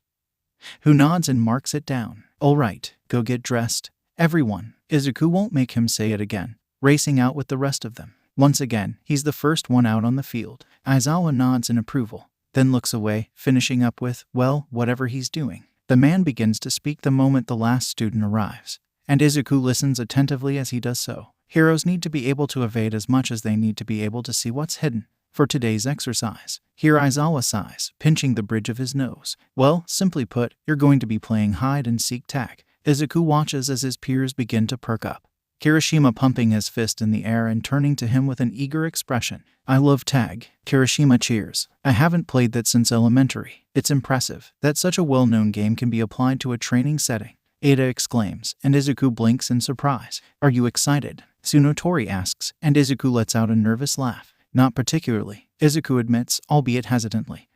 who nods and marks it down. All right, go get dressed. Everyone. Izuku won't make him say it again, racing out with the rest of them. Once again, he's the first one out on the field. Aizawa nods in approval, then looks away, finishing up with, well, whatever he's doing. The man begins to speak the moment the last student arrives, and Izuku listens attentively as he does so. Heroes need to be able to evade as much as they need to be able to see what's hidden. For today's exercise, here Aizawa sighs, pinching the bridge of his nose. Well, simply put, you're going to be playing hide-and-seek tag. Izuku watches as his peers begin to perk up. Kirishima pumping his fist in the air and turning to him with an eager expression. I love tag. Kirishima cheers. I haven't played that since elementary. It's impressive that such a well-known game can be applied to a training setting. Ada exclaims, and Izuku blinks in surprise. Are you excited? Tsunotori asks, and Izuku lets out a nervous laugh. Not particularly, Izuku admits, albeit hesitantly.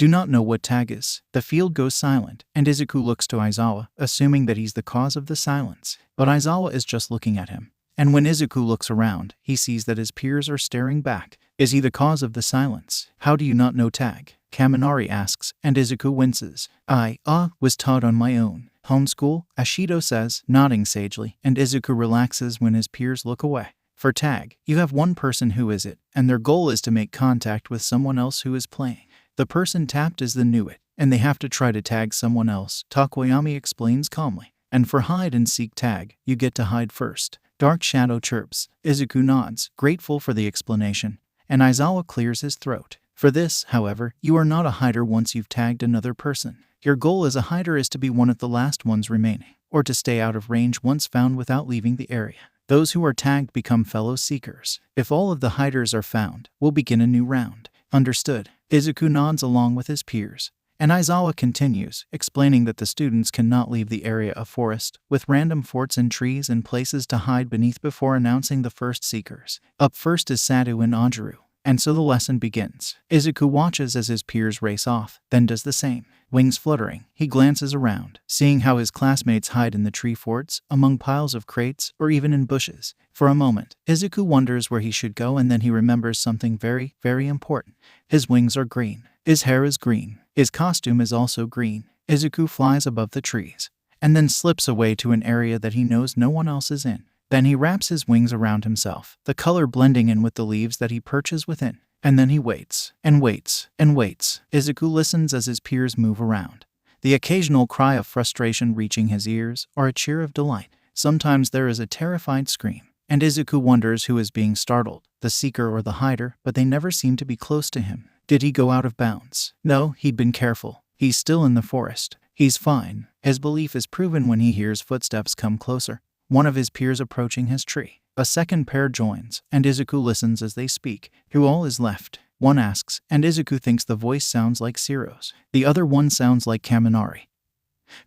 Do not know what tag is. The field goes silent, and Izuku looks to Aizawa, assuming that he's the cause of the silence. But Aizawa is just looking at him. And when Izuku looks around, he sees that his peers are staring back. Is he the cause of the silence? How do you not know tag? Kaminari asks, and Izuku winces. I was taught on my own. Homeschool, Ashido says, nodding sagely, and Izuku relaxes when his peers look away. For tag, you have one person who is it, and their goal is to make contact with someone else who is playing. The person tapped is the new it, and they have to try to tag someone else, Takoyami explains calmly. And for hide and seek tag, you get to hide first. Dark Shadow chirps. Izuku nods, grateful for the explanation, and Aizawa clears his throat. For this, however, you are not a hider once you've tagged another person. Your goal as a hider is to be one of the last ones remaining, or to stay out of range once found without leaving the area. Those who are tagged become fellow seekers. If all of the hiders are found, we'll begin a new round. Understood. Izuku nods along with his peers, and Aizawa continues, explaining that the students cannot leave the area of forest, with random forts and trees and places to hide beneath before announcing the first seekers. Up first is Satu and Anjuru, and so the lesson begins. Izuku watches as his peers race off, then does the same. Wings fluttering, he glances around, seeing how his classmates hide in the tree forts, among piles of crates, or even in bushes. For a moment, Izuku wonders where he should go, and then he remembers something very, very important. His wings are green. His hair is green. His costume is also green. Izuku flies above the trees, and then slips away to an area that he knows no one else is in. Then he wraps his wings around himself, the color blending in with the leaves that he perches within. And then he waits, and waits, and waits. Izuku listens as his peers move around, the occasional cry of frustration reaching his ears, or a cheer of delight. Sometimes there is a terrified scream, and Izuku wonders who is being startled, the seeker or the hider, but they never seem to be close to him. Did he go out of bounds? No, he'd been careful. He's still in the forest. He's fine. His belief is proven when he hears footsteps come closer, one of his peers approaching his tree. A second pair joins, and Izuku listens as they speak. Who all is left? One asks, and Izuku thinks the voice sounds like Siro's. The other one sounds like Kaminari,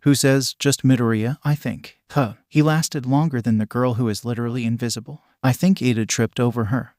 who says, just Midoriya, I think. He lasted longer than the girl who is literally invisible. I think Ida tripped over her.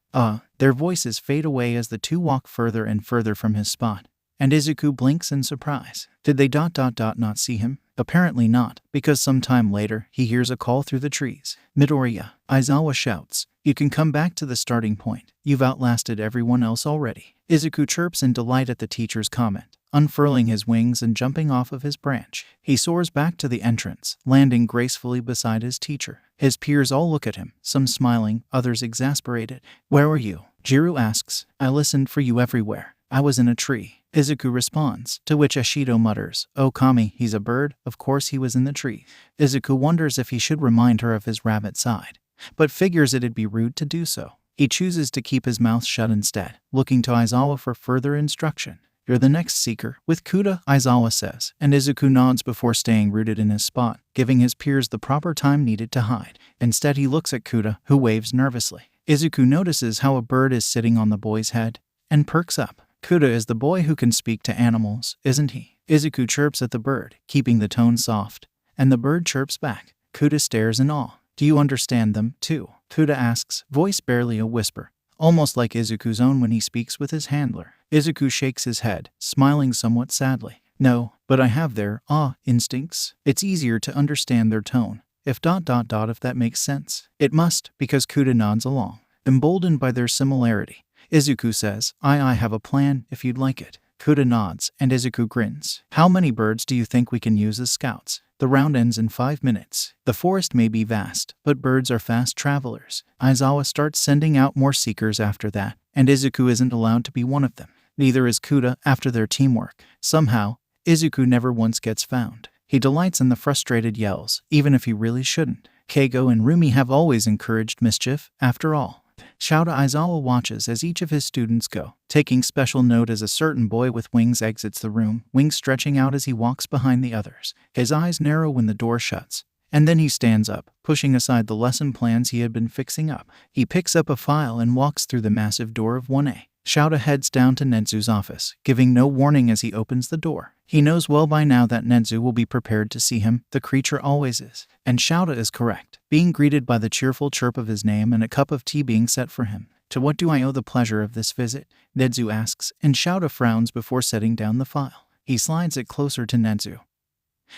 Their voices fade away as the two walk further and further from his spot, and Izuku blinks in surprise. Did they not see him? Apparently not, because some time later, he hears a call through the trees. Midoriya, Aizawa shouts. You can come back to the starting point. You've outlasted everyone else already. Izuku chirps in delight at the teacher's comment, unfurling his wings and jumping off of his branch. He soars back to the entrance, landing gracefully beside his teacher. His peers all look at him, some smiling, others exasperated. Where were you? Jiru asks. I listened for you everywhere. I was in a tree. Izuku responds, to which Ashido mutters, Oh Kami, he's a bird, of course he was in the tree. Izuku wonders if he should remind her of his rabbit side, but figures it'd be rude to do so. He chooses to keep his mouth shut instead, looking to Aizawa for further instruction. You're the next seeker, with Kuda, Aizawa says, and Izuku nods before staying rooted in his spot, giving his peers the proper time needed to hide. Instead he looks at Kuda, who waves nervously. Izuku notices how a bird is sitting on the boy's head, and perks up. Kuda is the boy who can speak to animals, isn't he? Izuku chirps at the bird, keeping the tone soft, and the bird chirps back. Kuda stares in awe. Do you understand them, too? Kuda asks, voice barely a whisper, almost like Izuku's own when he speaks with his handler. Izuku shakes his head, smiling somewhat sadly. No, but I have their, instincts. It's easier to understand their tone, if that makes sense. It must, because Kuda nods along. Emboldened by their similarity, Izuku says, I have a plan, if you'd like it. Kuda nods, and Izuku grins. How many birds do you think we can use as scouts? The round ends in 5 minutes. The forest may be vast, but birds are fast travelers. Aizawa starts sending out more seekers after that, and Izuku isn't allowed to be one of them. Neither is Kuda after their teamwork. Somehow, Izuku never once gets found. He delights in the frustrated yells, even if he really shouldn't. Keigo and Rumi have always encouraged mischief, after all. Shouta Aizawa watches as each of his students go, taking special note as a certain boy with wings exits the room, wings stretching out as he walks behind the others. His eyes narrow when the door shuts, and then he stands up, pushing aside the lesson plans he had been fixing up. He picks up a file and walks through the massive door of 1A. Shouta heads down to Netsu's office, giving no warning as he opens the door. He knows well by now that Netsu will be prepared to see him, the creature always is. And Shouta is correct, being greeted by the cheerful chirp of his name and a cup of tea being set for him. To what do I owe the pleasure of this visit? Nezu asks, and Shouta frowns before setting down the file. He slides it closer to Nezu,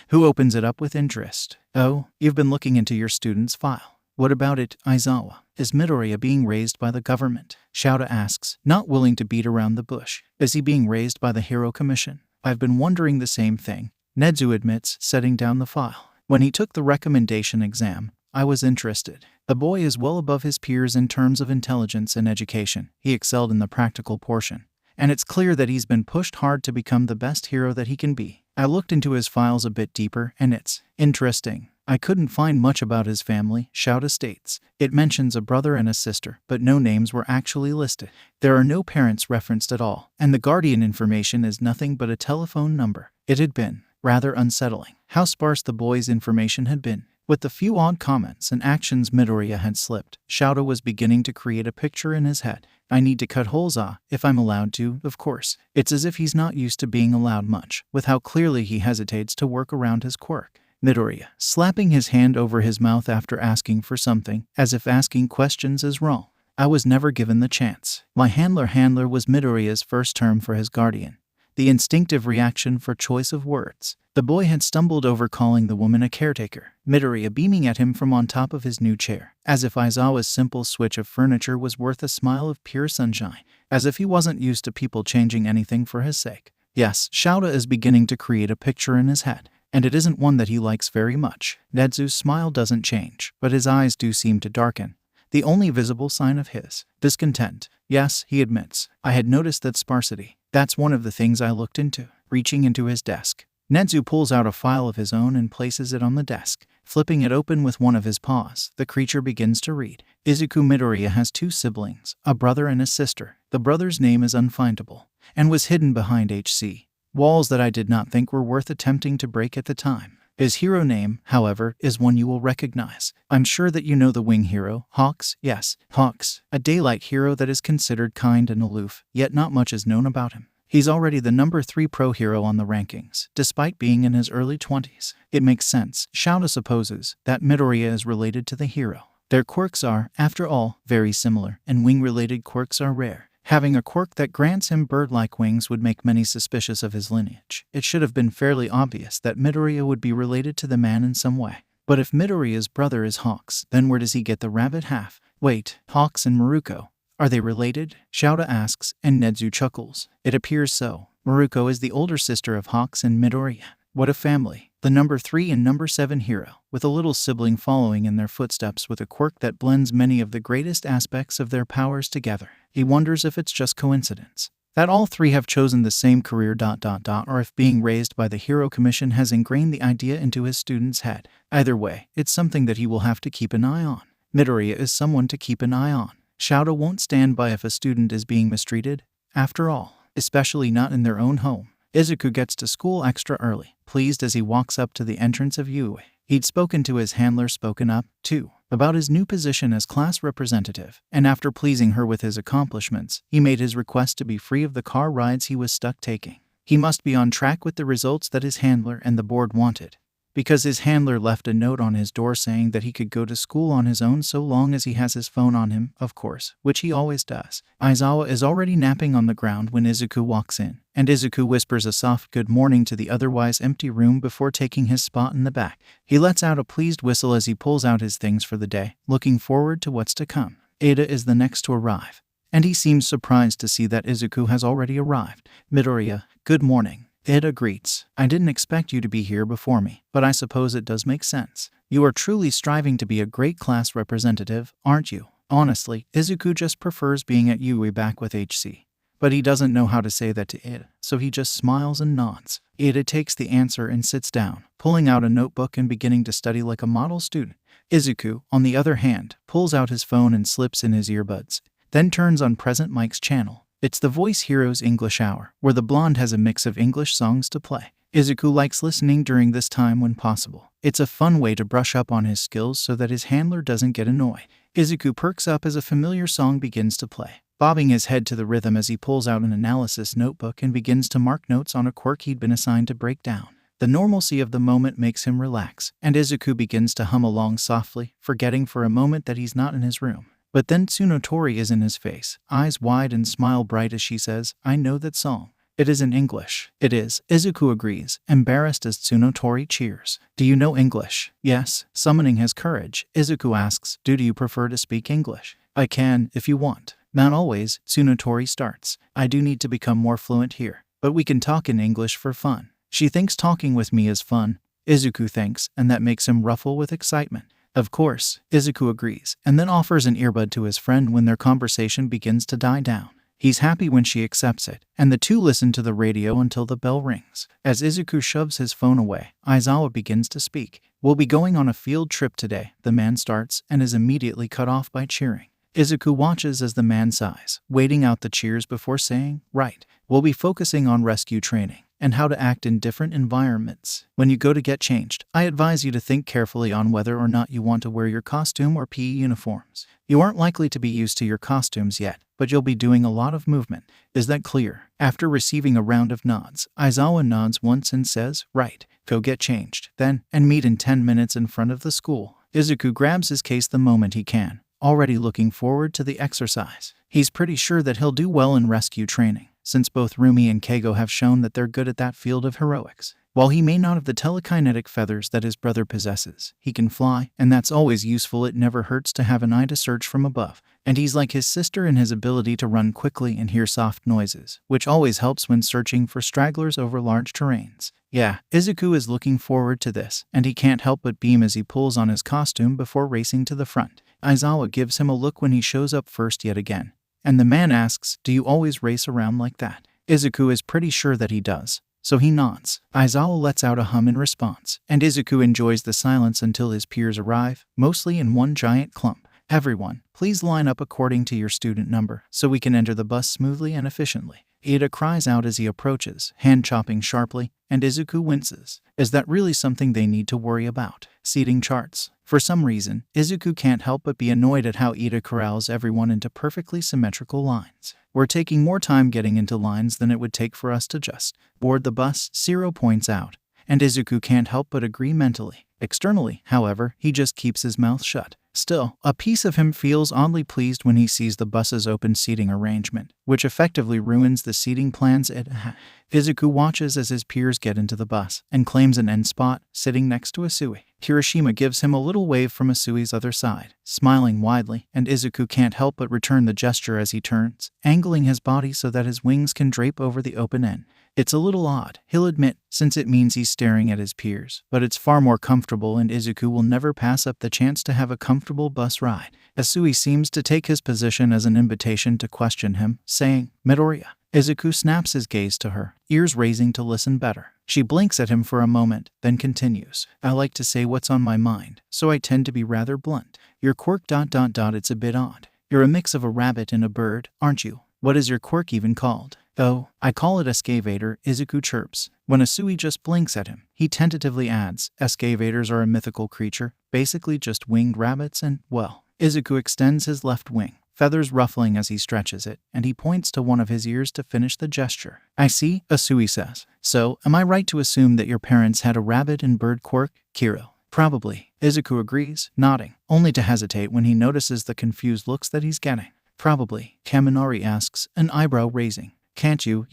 who opens it up with interest. Oh, you've been looking into your student's file. What about it, Aizawa? Is Midoriya being raised by the government? Shouta asks, not willing to beat around the bush. Is he being raised by the Hero Commission? I've been wondering the same thing, Nezu admits, setting down the file. When he took the recommendation exam, I was interested. The boy is well above his peers in terms of intelligence and education. He excelled in the practical portion, and it's clear that he's been pushed hard to become the best hero that he can be. I looked into his files a bit deeper, and it's interesting. I couldn't find much about his family, Shouta states. It mentions a brother and a sister, but no names were actually listed. There are no parents referenced at all, and the guardian information is nothing but a telephone number. It had been rather unsettling how sparse the boy's information had been. With the few odd comments and actions Midoriya had slipped, Shouta was beginning to create a picture in his head. I need to cut holes, if I'm allowed to, of course. It's as if he's not used to being allowed much, with how clearly he hesitates to work around his quirk. Midoriya, slapping his hand over his mouth after asking for something, as if asking questions is wrong. I was never given the chance. My handler was Midoriya's first term for his guardian. The instinctive reaction for choice of words. The boy had stumbled over calling the woman a caretaker, Midoriya beaming at him from on top of his new chair, as if Aizawa's simple switch of furniture was worth a smile of pure sunshine, as if he wasn't used to people changing anything for his sake. Yes, Shouta is beginning to create a picture in his head, and it isn't one that he likes very much. Nezu's smile doesn't change, but his eyes do seem to darken, the only visible sign of his discontent. Yes, he admits, I had noticed that sparsity. That's one of the things I looked into. Reaching into his desk, Nezu pulls out a file of his own and places it on the desk. Flipping it open with one of his paws, the creature begins to read. Izuku Midoriya has 2 siblings, a brother and a sister. The brother's name is unfindable, and was hidden behind HC walls that I did not think were worth attempting to break at the time. His hero name, however, is one you will recognize. I'm sure that you know the wing hero, Hawks. Yes, Hawks, a daylight hero that is considered kind and aloof, yet not much is known about him. He's already the number 3 pro hero on the rankings, despite being in his early 20s. It makes sense, Shouta supposes, that Midoriya is related to the hero. Their quirks are, after all, very similar, and wing-related quirks are rare. Having a quirk that grants him bird-like wings would make many suspicious of his lineage. It should have been fairly obvious that Midoriya would be related to the man in some way. But if Midoriya's brother is Hawks, then where does he get the rabbit half? Wait, Hawks and Miruko. Are they related? Shouta asks, and Nezu chuckles. It appears so. Miruko is the older sister of Hawks and Midoriya. What a family. The number 3 and number 7 hero, with a little sibling following in their footsteps with a quirk that blends many of the greatest aspects of their powers together. He wonders if it's just coincidence that all 3 have chosen the same career ... or if being raised by the Hero Commission has ingrained the idea into his student's head. Either way, it's something that he will have to keep an eye on. Midoriya is someone to keep an eye on. Shouta won't stand by if a student is being mistreated, after all, especially not in their own home. Izuku gets to school extra early, pleased as he walks up to the entrance of Yue. He'd spoken to his handler spoken up, too, about his new position as class representative, and after pleasing her with his accomplishments, he made his request to be free of the car rides he was stuck taking. He must be on track with the results that his handler and the board wanted, because his handler left a note on his door saying that he could go to school on his own so long as he has his phone on him, of course, which he always does. Aizawa is already napping on the ground when Izuku walks in, and Izuku whispers a soft good morning to the otherwise empty room before taking his spot in the back. He lets out a pleased whistle as he pulls out his things for the day, looking forward to what's to come. Ada is the next to arrive, and he seems surprised to see that Izuku has already arrived. Midoriya, good morning. Ada greets. I didn't expect you to be here before me, but I suppose it does make sense. You are truly striving to be a great class representative, aren't you? Honestly, Izuku just prefers being at Yui back with HC. But he doesn't know how to say that to Ada, so he just smiles and nods. Ada takes the answer and sits down, pulling out a notebook and beginning to study like a model student. Izuku, on the other hand, pulls out his phone and slips in his earbuds, then turns on Present Mike's channel. It's the Voice Heroes English Hour, where the blonde has a mix of English songs to play. Izuku likes listening during this time when possible. It's a fun way to brush up on his skills so that his handler doesn't get annoyed. Izuku perks up as a familiar song begins to play, bobbing his head to the rhythm as he pulls out an analysis notebook and begins to mark notes on a quirk he'd been assigned to break down. The normalcy of the moment makes him relax, and Izuku begins to hum along softly, forgetting for a moment that he's not in his room. But then Tsunotori is in his face, eyes wide and smile bright as she says, I know that song. It is in English. It is. Izuku agrees, embarrassed as Tsunotori cheers. Do you know English? Yes. Summoning his courage, Izuku asks, do you prefer to speak English? I can, if you want. Not always, Tsunotori starts. I do need to become more fluent here. But we can talk in English for fun. She thinks talking with me is fun. Izuku thinks, and that makes him ruffle with excitement. Of course, Izuku agrees, and then offers an earbud to his friend when their conversation begins to die down. He's happy when she accepts it, and the two listen to the radio until the bell rings. As Izuku shoves his phone away, Aizawa begins to speak. We'll be going on a field trip today, the man starts, and is immediately cut off by cheering. Izuku watches as the man sighs, waiting out the cheers before saying, right, we'll be focusing on rescue training and how to act in different environments. When you go to get changed, I advise you to think carefully on whether or not you want to wear your costume or PE uniforms. You aren't likely to be used to your costumes yet, but you'll be doing a lot of movement. Is that clear? After receiving a round of nods, Aizawa nods once and says, right, go get changed, then, and meet in 10 minutes in front of the school. Izuku grabs his case the moment he can, already looking forward to the exercise. He's pretty sure that he'll do well in rescue training, since both Rumi and Keigo have shown that they're good at that field of heroics. While he may not have the telekinetic feathers that his brother possesses, he can fly, and that's always useful. It never hurts to have an eye to search from above. And he's like his sister in his ability to run quickly and hear soft noises, which always helps when searching for stragglers over large terrains. Yeah, Izuku is looking forward to this, and he can't help but beam as he pulls on his costume before racing to the front. Aizawa gives him a look when he shows up first yet again, and the man asks, do you always race around like that? Izuku is pretty sure that he does, so he nods. Aizawa lets out a hum in response, and Izuku enjoys the silence until his peers arrive, mostly in one giant clump. Everyone, please line up according to your student number, so we can enter the bus smoothly and efficiently. Ida cries out as he approaches, hand-chopping sharply, and Izuku winces. Is that really something they need to worry about? Seating charts. For some reason, Izuku can't help but be annoyed at how Ida corrals everyone into perfectly symmetrical lines. We're taking more time getting into lines than it would take for us to just board the bus, Zero points out, and Izuku can't help but agree mentally. Externally, however, he just keeps his mouth shut. Still, a piece of him feels oddly pleased when he sees the bus's open seating arrangement, which effectively ruins the seating plans it had. Izuku watches as his peers get into the bus and claims an end spot, sitting next to Asui. Kirishima gives him a little wave from Asui's other side, smiling widely, and Izuku can't help but return the gesture as he turns, angling his body so that his wings can drape over the open end. It's a little odd, he'll admit, since it means he's staring at his peers, but it's far more comfortable, and Izuku will never pass up the chance to have a comfortable bus ride. Asui seems to take his position as an invitation to question him, saying, Midoriya. Izuku snaps his gaze to her, ears raising to listen better. She blinks at him for a moment, then continues. I like to say what's on my mind, so I tend to be rather blunt. Your quirk ... it's a bit odd. You're a mix of a rabbit and a bird, aren't you? What is your quirk even called? Oh, I call it a Skvader, Izuku chirps. When Asui just blinks at him, he tentatively adds, Skvaders are a mythical creature, basically just winged rabbits and, well. Izuku extends his left wing, feathers ruffling as he stretches it, and he points to one of his ears to finish the gesture. I see, Asui says. So, am I right to assume that your parents had a rabbit and bird quirk, Kiro? Probably. Izuku agrees, nodding, only to hesitate when he notices the confused looks that he's getting. Probably, Kaminari asks, an eyebrow raising. Can't you,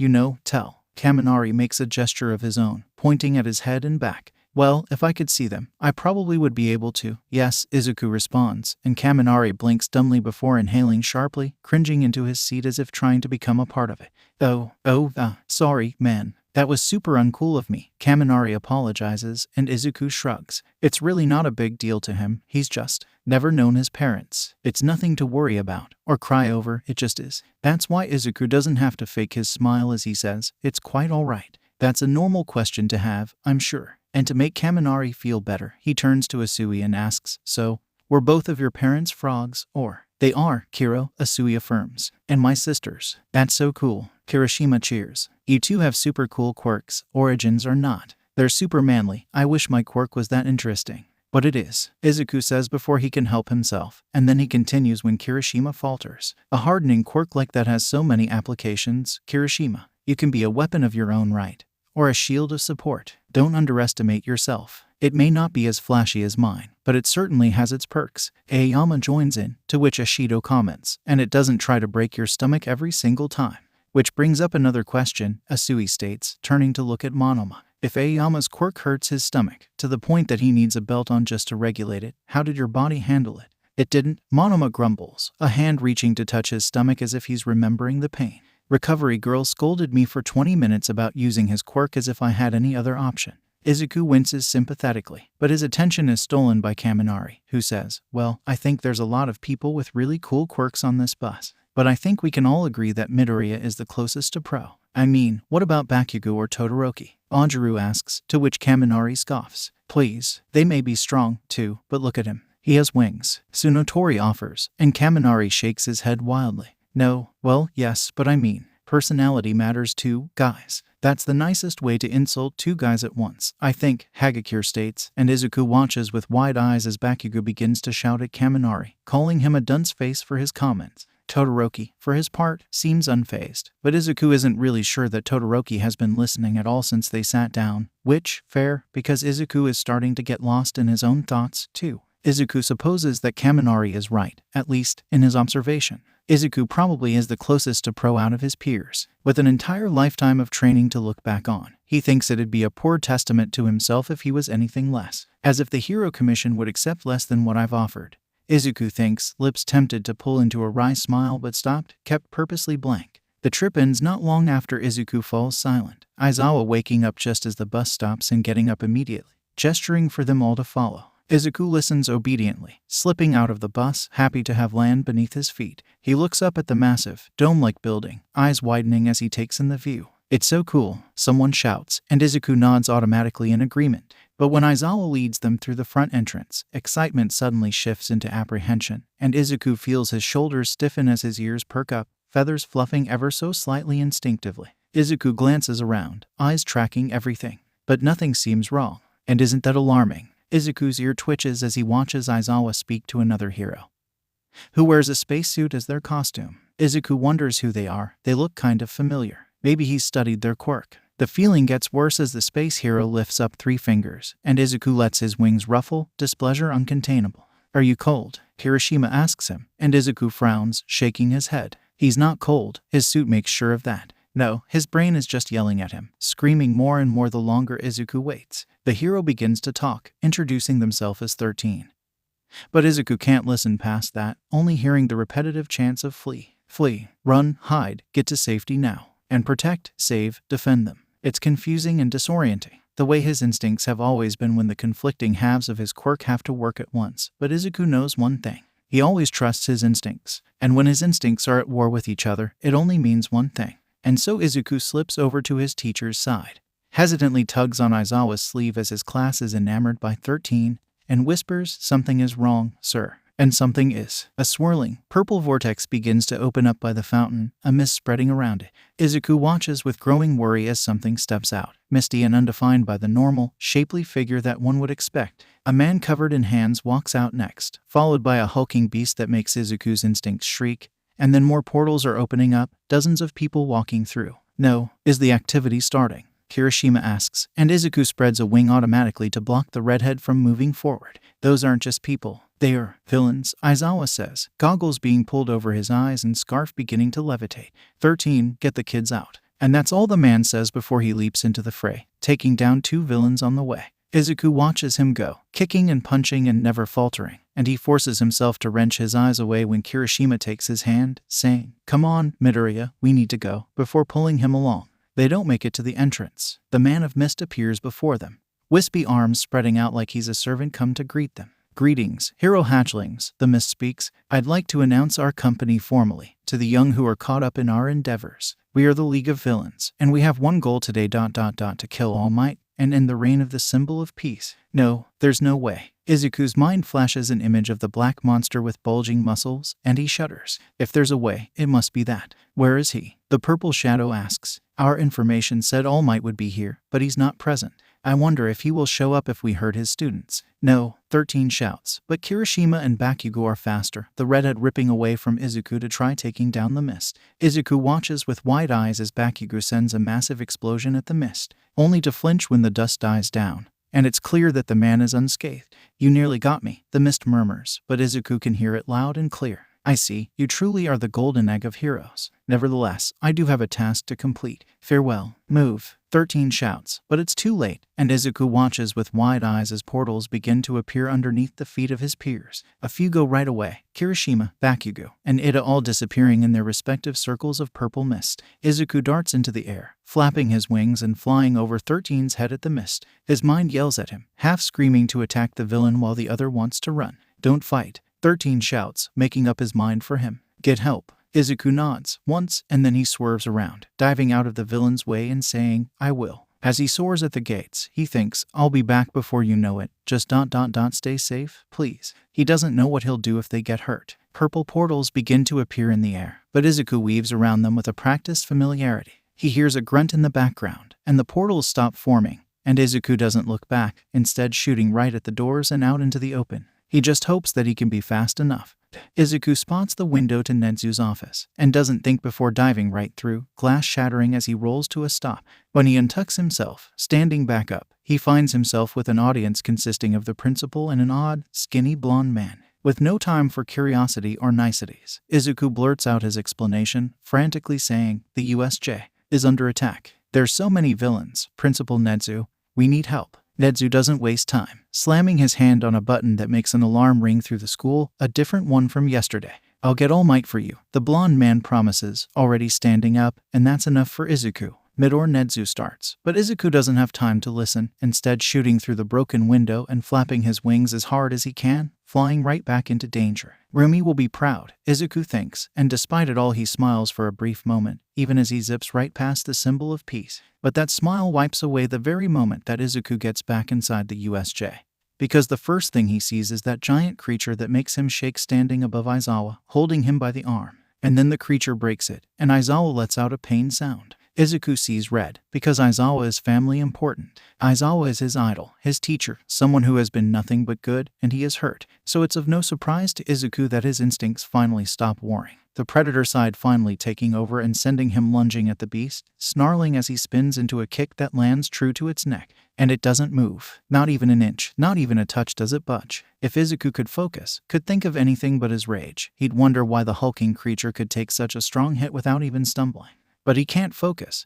tell? Kaminari makes a gesture of his own, pointing at his head and back. Well, if I could see them, I probably would be able to. Yes, Izuku responds, and Kaminari blinks dumbly before inhaling sharply, cringing into his seat as if trying to become a part of it. Sorry, man. That was super uncool of me. Kaminari apologizes, and Izuku shrugs. It's really not a big deal to him, he's just never known his parents. It's nothing to worry about, or cry over, it just is. That's why Izuku doesn't have to fake his smile as he says, it's quite alright. That's a normal question to have, I'm sure. And to make Kaminari feel better, he turns to Asui and asks, so, were both of your parents frogs, or? They are, Kiro, Asui affirms. And my sisters. That's so cool. Kirishima cheers. You two have super cool quirks, origins or not. They're super manly. I wish my quirk was that interesting. But it is, Izuku says before he can help himself, and then he continues when Kirishima falters. A hardening quirk like that has so many applications, Kirishima. You can be a weapon of your own right. or a shield of support. Don't underestimate yourself. It may not be as flashy as mine, but it certainly has its perks. Aoyama joins in, to which Ashido comments, and it doesn't try to break your stomach every single time. Which brings up another question, Asui states, turning to look at Monoma. If Aoyama's quirk hurts his stomach, to the point that he needs a belt on just to regulate it, how did your body handle it? It didn't, Monoma grumbles, a hand reaching to touch his stomach as if he's remembering the pain. Recovery girl scolded me for 20 minutes about using his quirk as if I had any other option. Izuku winces sympathetically, but his attention is stolen by Kaminari, who says, well, I think there's a lot of people with really cool quirks on this bus, but I think we can all agree that Midoriya is the closest to pro. I mean, what about Bakugo or Todoroki? Anjuru asks, to which Kaminari scoffs. Please, they may be strong, too, but look at him. He has wings, Tsunotori offers, and Kaminari shakes his head wildly. No, well, yes, but I mean, personality matters too, guys. That's the nicest way to insult two guys at once, I think, Hagakure states, and Izuku watches with wide eyes as Bakugo begins to shout at Kaminari, calling him a dunce face for his comments. Todoroki, for his part, seems unfazed, but Izuku isn't really sure that Todoroki has been listening at all since they sat down, which, fair, because Izuku is starting to get lost in his own thoughts, too. Izuku supposes that Kaminari is right, at least, in his observation. Izuku probably is the closest to pro out of his peers, with an entire lifetime of training to look back on. He thinks it'd be a poor testament to himself if he was anything less, as if the Hero Commission would accept less than what I've offered. Izuku thinks, lips tempted to pull into a wry smile but stopped, kept purposely blank. The trip ends not long after Izuku falls silent, Aizawa waking up just as the bus stops and getting up immediately, gesturing for them all to follow. Izuku listens obediently, slipping out of the bus, happy to have land beneath his feet. He looks up at the massive, dome-like building, eyes widening as he takes in the view. It's so cool, someone shouts, and Izuku nods automatically in agreement. But when Aizawa leads them through the front entrance, excitement suddenly shifts into apprehension, and Izuku feels his shoulders stiffen as his ears perk up, feathers fluffing ever so slightly instinctively. Izuku glances around, eyes tracking everything. But nothing seems wrong. And isn't that alarming? Izuku's ear twitches as he watches Aizawa speak to another hero, who wears a spacesuit as their costume. Izuku wonders who they are. They look kind of familiar. Maybe he's studied their quirk. The feeling gets worse as the space hero lifts up 3 fingers, and Izuku lets his wings ruffle, displeasure uncontainable. Are you cold? Kirishima asks him, and Izuku frowns, shaking his head. He's not cold. His suit makes sure of that. No, his brain is just yelling at him, screaming more and more the longer Izuku waits. The hero begins to talk, introducing themselves as 13. But Izuku can't listen past that, only hearing the repetitive chants of flee, run, hide, get to safety now, and protect, save, defend them. It's confusing and disorienting, the way his instincts have always been when the conflicting halves of his quirk have to work at once. But Izuku knows one thing. He always trusts his instincts, and when his instincts are at war with each other, it only means one thing. And so Izuku slips over to his teacher's side, hesitantly tugs on Aizawa's sleeve as his class is enamored by 13, and whispers, something is wrong, sir. And something is. A swirling, purple vortex begins to open up by the fountain, a mist spreading around it. Izuku watches with growing worry as something steps out, misty and undefined by the normal, shapely figure that one would expect. A man covered in hands walks out next, followed by a hulking beast that makes Izuku's instincts shriek, and then more portals are opening up, dozens of people walking through. No, is the activity starting? Kirishima asks, and Izuku spreads a wing automatically to block the redhead from moving forward. Those aren't just people. They are villains, Aizawa says, goggles being pulled over his eyes and scarf beginning to levitate. 13, get the kids out. And that's all the man says before he leaps into the fray, taking down 2 villains on the way. Izuku watches him go, kicking and punching and never faltering, and he forces himself to wrench his eyes away when Kirishima takes his hand, saying, "Come on, Midoriya, we need to go," before pulling him along. They don't make it to the entrance. The man of mist appears before them, wispy arms spreading out like he's a servant come to greet them. "Greetings, hero hatchlings," the mist speaks. "I'd like to announce our company formally, to the young who are caught up in our endeavors. We are the League of Villains, and we have one goal today, to kill All Might, and end the reign of the symbol of peace." No, there's no way. Izuku's mind flashes an image of the black monster with bulging muscles, and he shudders. If there's a way, it must be that. Where is he? The purple shadow asks. Our information said All Might would be here, but he's not present. I wonder if he will show up if we hurt his students. No, 13 shouts. But Kirishima and Bakugo are faster, the redhead ripping away from Izuku to try taking down the mist. Izuku watches with wide eyes as Bakugo sends a massive explosion at the mist, only to flinch when the dust dies down. And it's clear that the man is unscathed. You nearly got me, the mist murmurs, but Izuku can hear it loud and clear. I see, you truly are the golden egg of heroes. Nevertheless, I do have a task to complete. Farewell. Move. 13 shouts, but it's too late, and Izuku watches with wide eyes as portals begin to appear underneath the feet of his peers. A few go right away, Kirishima, Bakugo, and Ida all disappearing in their respective circles of purple mist. Izuku darts into the air, flapping his wings and flying over 13's head at the mist. His mind yells at him, half screaming to attack the villain while the other wants to run. Don't fight. 13 shouts, making up his mind for him. Get help. Izuku nods once, and then he swerves around, diving out of the villain's way and saying, I will. As he soars at the gates, he thinks, I'll be back before you know it. Just ... stay safe, please. He doesn't know what he'll do if they get hurt. Purple portals begin to appear in the air, but Izuku weaves around them with a practiced familiarity. He hears a grunt in the background, and the portals stop forming, and Izuku doesn't look back, instead shooting right at the doors and out into the open. He just hopes that he can be fast enough. Izuku spots the window to Nezu's office, and doesn't think before diving right through, glass shattering as he rolls to a stop. When he untucks himself, standing back up, he finds himself with an audience consisting of the principal and an odd, skinny blonde man. With no time for curiosity or niceties, Izuku blurts out his explanation, frantically saying, the USJ is under attack. There's so many villains, Principal Nezu. We need help. Nezu doesn't waste time, slamming his hand on a button that makes an alarm ring through the school, a different one from yesterday. I'll get All Might for you, the blonde man promises, already standing up, and that's enough for Izuku. Midor Nezu starts, but Izuku doesn't have time to listen, instead shooting through the broken window and flapping his wings as hard as he can, flying right back into danger. Rumi will be proud, Izuku thinks, and despite it all he smiles for a brief moment, even as he zips right past the symbol of peace. But that smile wipes away the very moment that Izuku gets back inside the USJ. Because the first thing he sees is that giant creature that makes him shake standing above Aizawa, holding him by the arm. And then the creature breaks it, and Aizawa lets out a pained sound. Izuku sees red, because Aizawa is family important. Aizawa is his idol, his teacher, someone who has been nothing but good, and he is hurt. So it's of no surprise to Izuku that his instincts finally stop warring. The predator side finally taking over and sending him lunging at the beast, snarling as he spins into a kick that lands true to its neck. And it doesn't move. Not even an inch, not even a touch does it budge. If Izuku could focus, could think of anything but his rage, he'd wonder why the hulking creature could take such a strong hit without even stumbling. But he can't focus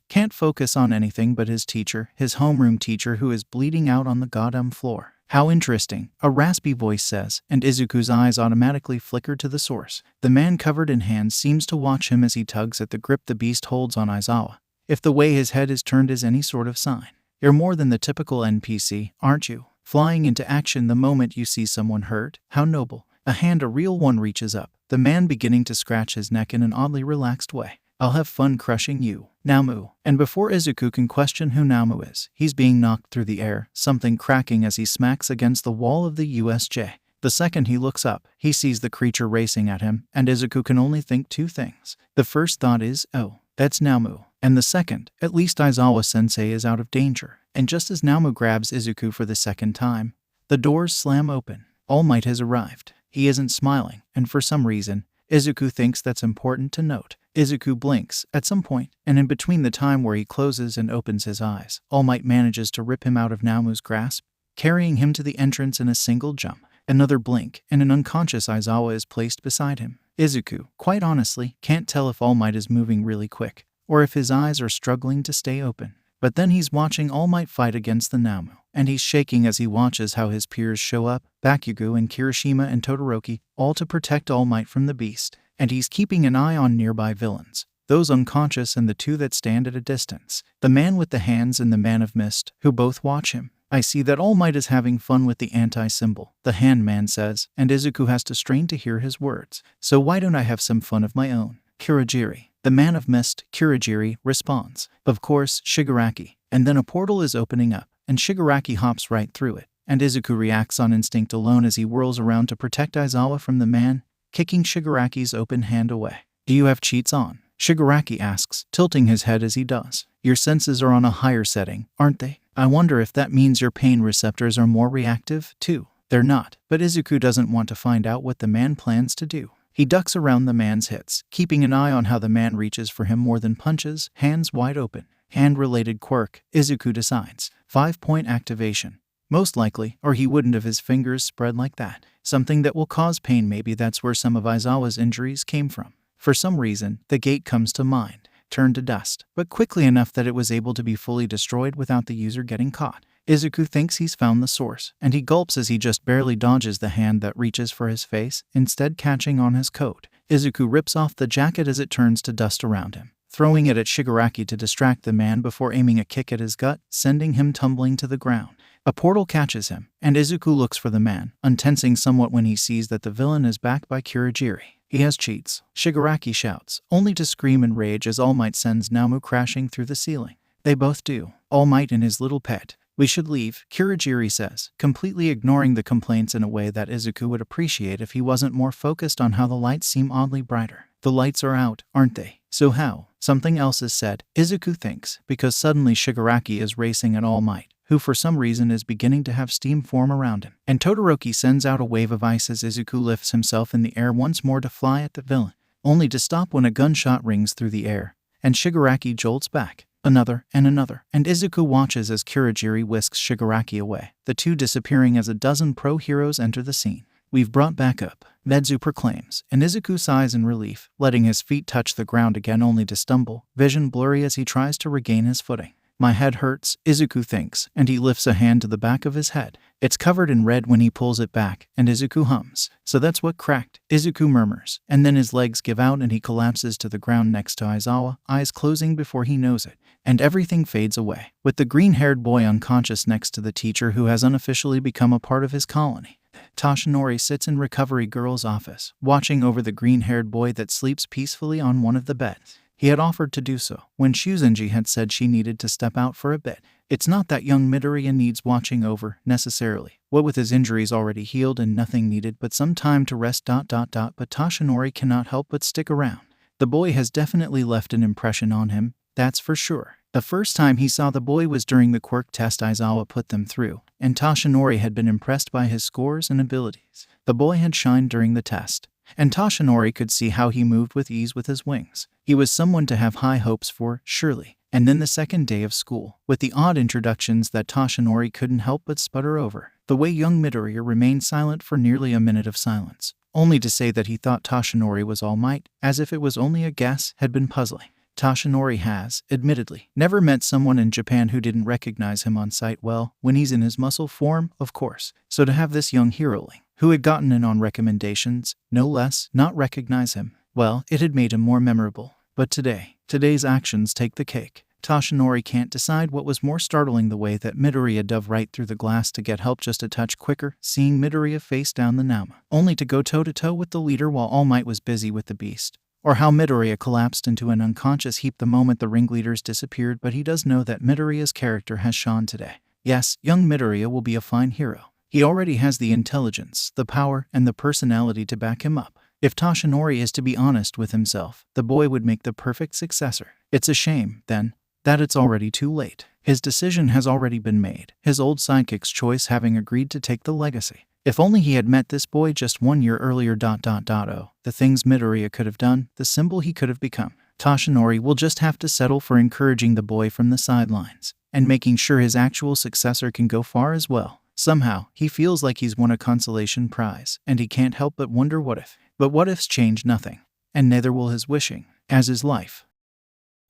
on anything but his teacher, his homeroom teacher who is bleeding out on the goddamn floor. How interesting, a raspy voice says, and Izuku's eyes automatically flicker to the source. The man covered in hands seems to watch him as he tugs at the grip the beast holds on Aizawa. If the way his head is turned is any sort of sign. You're more than the typical NPC, aren't you? Flying into action the moment you see someone hurt? How noble. A hand, a real one, reaches up, the man beginning to scratch his neck in an oddly relaxed way. I'll have fun crushing you, Namu. And before Izuku can question who Namu is, he's being knocked through the air, something cracking as he smacks against the wall of the USJ. The second he looks up, he sees the creature racing at him, and Izuku can only think two things. The first thought is, oh, that's Namu. And the second, at least Aizawa-sensei is out of danger. And just as Namu grabs Izuku for the second time, the doors slam open. All Might has arrived. He isn't smiling, and for some reason, Izuku thinks that's important to note. Izuku blinks at some point, and in between the time where he closes and opens his eyes, All Might manages to rip him out of Namu's grasp, carrying him to the entrance in a single jump. Another blink, and an unconscious Aizawa is placed beside him. Izuku, quite honestly, can't tell if All Might is moving really quick, or if his eyes are struggling to stay open. But then he's watching All Might fight against the Namu, and he's shaking as he watches how his peers show up, Bakugo and Kirishima and Todoroki, all to protect All Might from the beast. And he's keeping an eye on nearby villains, those unconscious and the two that stand at a distance, the man with the hands and the man of mist, who both watch him. I see that All Might is having fun with the anti-symbol, the hand man says, and Izuku has to strain to hear his words. So why don't I have some fun of my own? Kurogiri, the man of mist, Kurogiri, responds. Of course, Shigaraki. And then a portal is opening up, and Shigaraki hops right through it, and Izuku reacts on instinct alone as he whirls around to protect Aizawa from the man, kicking Shigaraki's open hand away. Do you have cheats on? Shigaraki asks, tilting his head as he does. Your senses are on a higher setting, aren't they? I wonder if that means your pain receptors are more reactive, too. They're not, but Izuku doesn't want to find out what the man plans to do. He ducks around the man's hits, keeping an eye on how the man reaches for him more than punches, hands wide open. Hand-related quirk, Izuku decides. 5-point activation. Most likely, or he wouldn't have his fingers spread like that. Something that will cause pain. Maybe that's where some of Aizawa's injuries came from. For some reason, the gate comes to mind. Turned to dust, but quickly enough that it was able to be fully destroyed without the user getting caught. Izuku thinks he's found the source, and he gulps as he just barely dodges the hand that reaches for his face, instead catching on his coat. Izuku rips off the jacket as it turns to dust around him, throwing it at Shigaraki to distract the man before aiming a kick at his gut, sending him tumbling to the ground. A portal catches him, and Izuku looks for the man, untensing somewhat when he sees that the villain is backed by Kurogiri. He has cheats, Shigaraki shouts, only to scream in rage as All Might sends Namu crashing through the ceiling. They both do. All Might and his little pet. We should leave, Kurogiri says, completely ignoring the complaints in a way that Izuku would appreciate if he wasn't more focused on how the lights seem oddly brighter. The lights are out, aren't they? So how? Something else is said, Izuku thinks, because suddenly Shigaraki is racing at All Might, who for some reason is beginning to have steam form around him. And Todoroki sends out a wave of ice as Izuku lifts himself in the air once more to fly at the villain, only to stop when a gunshot rings through the air, and Shigaraki jolts back. Another, and Izuku watches as Kurogiri whisks Shigaraki away, the two disappearing as a dozen pro heroes enter the scene. We've brought back up, Medzu proclaims, and Izuku sighs in relief, letting his feet touch the ground again only to stumble, vision blurry as he tries to regain his footing. My head hurts, Izuku thinks, and he lifts a hand to the back of his head. It's covered in red when he pulls it back, and Izuku hums. So that's what cracked, Izuku murmurs, and then his legs give out and he collapses to the ground next to Aizawa, eyes closing before he knows it. And everything fades away, with the green-haired boy unconscious next to the teacher who has unofficially become a part of his colony. Toshinori sits in Recovery Girl's office, watching over the green-haired boy that sleeps peacefully on one of the beds. He had offered to do so, when Shuzenji had said she needed to step out for a bit. It's not that young Midoriya needs watching over, necessarily. What with his injuries already healed and nothing needed but some time to rest. But Toshinori cannot help but stick around. The boy has definitely left an impression on him, that's for sure. The first time he saw the boy was during the quirk test Aizawa put them through, and Toshinori had been impressed by his scores and abilities. The boy had shined during the test, and Toshinori could see how he moved with ease with his wings. He was someone to have high hopes for, surely. And then the second day of school, with the odd introductions that Toshinori couldn't help but sputter over. The way young Midoriya remained silent for nearly a minute of silence, only to say that he thought Toshinori was All Might, as if it was only a guess, had been puzzling. Toshinori has, admittedly, never met someone in Japan who didn't recognize him on sight well, when he's in his muscle form, of course. So to have this young heroing, who had gotten in on recommendations, no less, not recognize him, well, it had made him more memorable. But today's actions take the cake. Toshinori can't decide what was more startling, the way that Midoriya dove right through the glass to get help just a touch quicker, seeing Midoriya face down the Nama, only to go toe-to-toe with the leader while All Might was busy with the beast. Or how Midoriya collapsed into an unconscious heap the moment the ringleaders disappeared, but he does know that Midoriya's character has shone today. Yes, young Midoriya will be a fine hero. He already has the intelligence, the power, and the personality to back him up. If Toshinori is to be honest with himself, the boy would make the perfect successor. It's a shame, then, that it's already too late. His decision has already been made, his old sidekick's choice having agreed to take the legacy. If only he had met this boy just 1 year earlier. The things Midoriya could have done, the symbol he could have become. Toshinori will just have to settle for encouraging the boy from the sidelines, and making sure his actual successor can go far as well. Somehow, he feels like he's won a consolation prize, and he can't help but wonder what if. But what ifs change nothing, and neither will his wishing, as is life.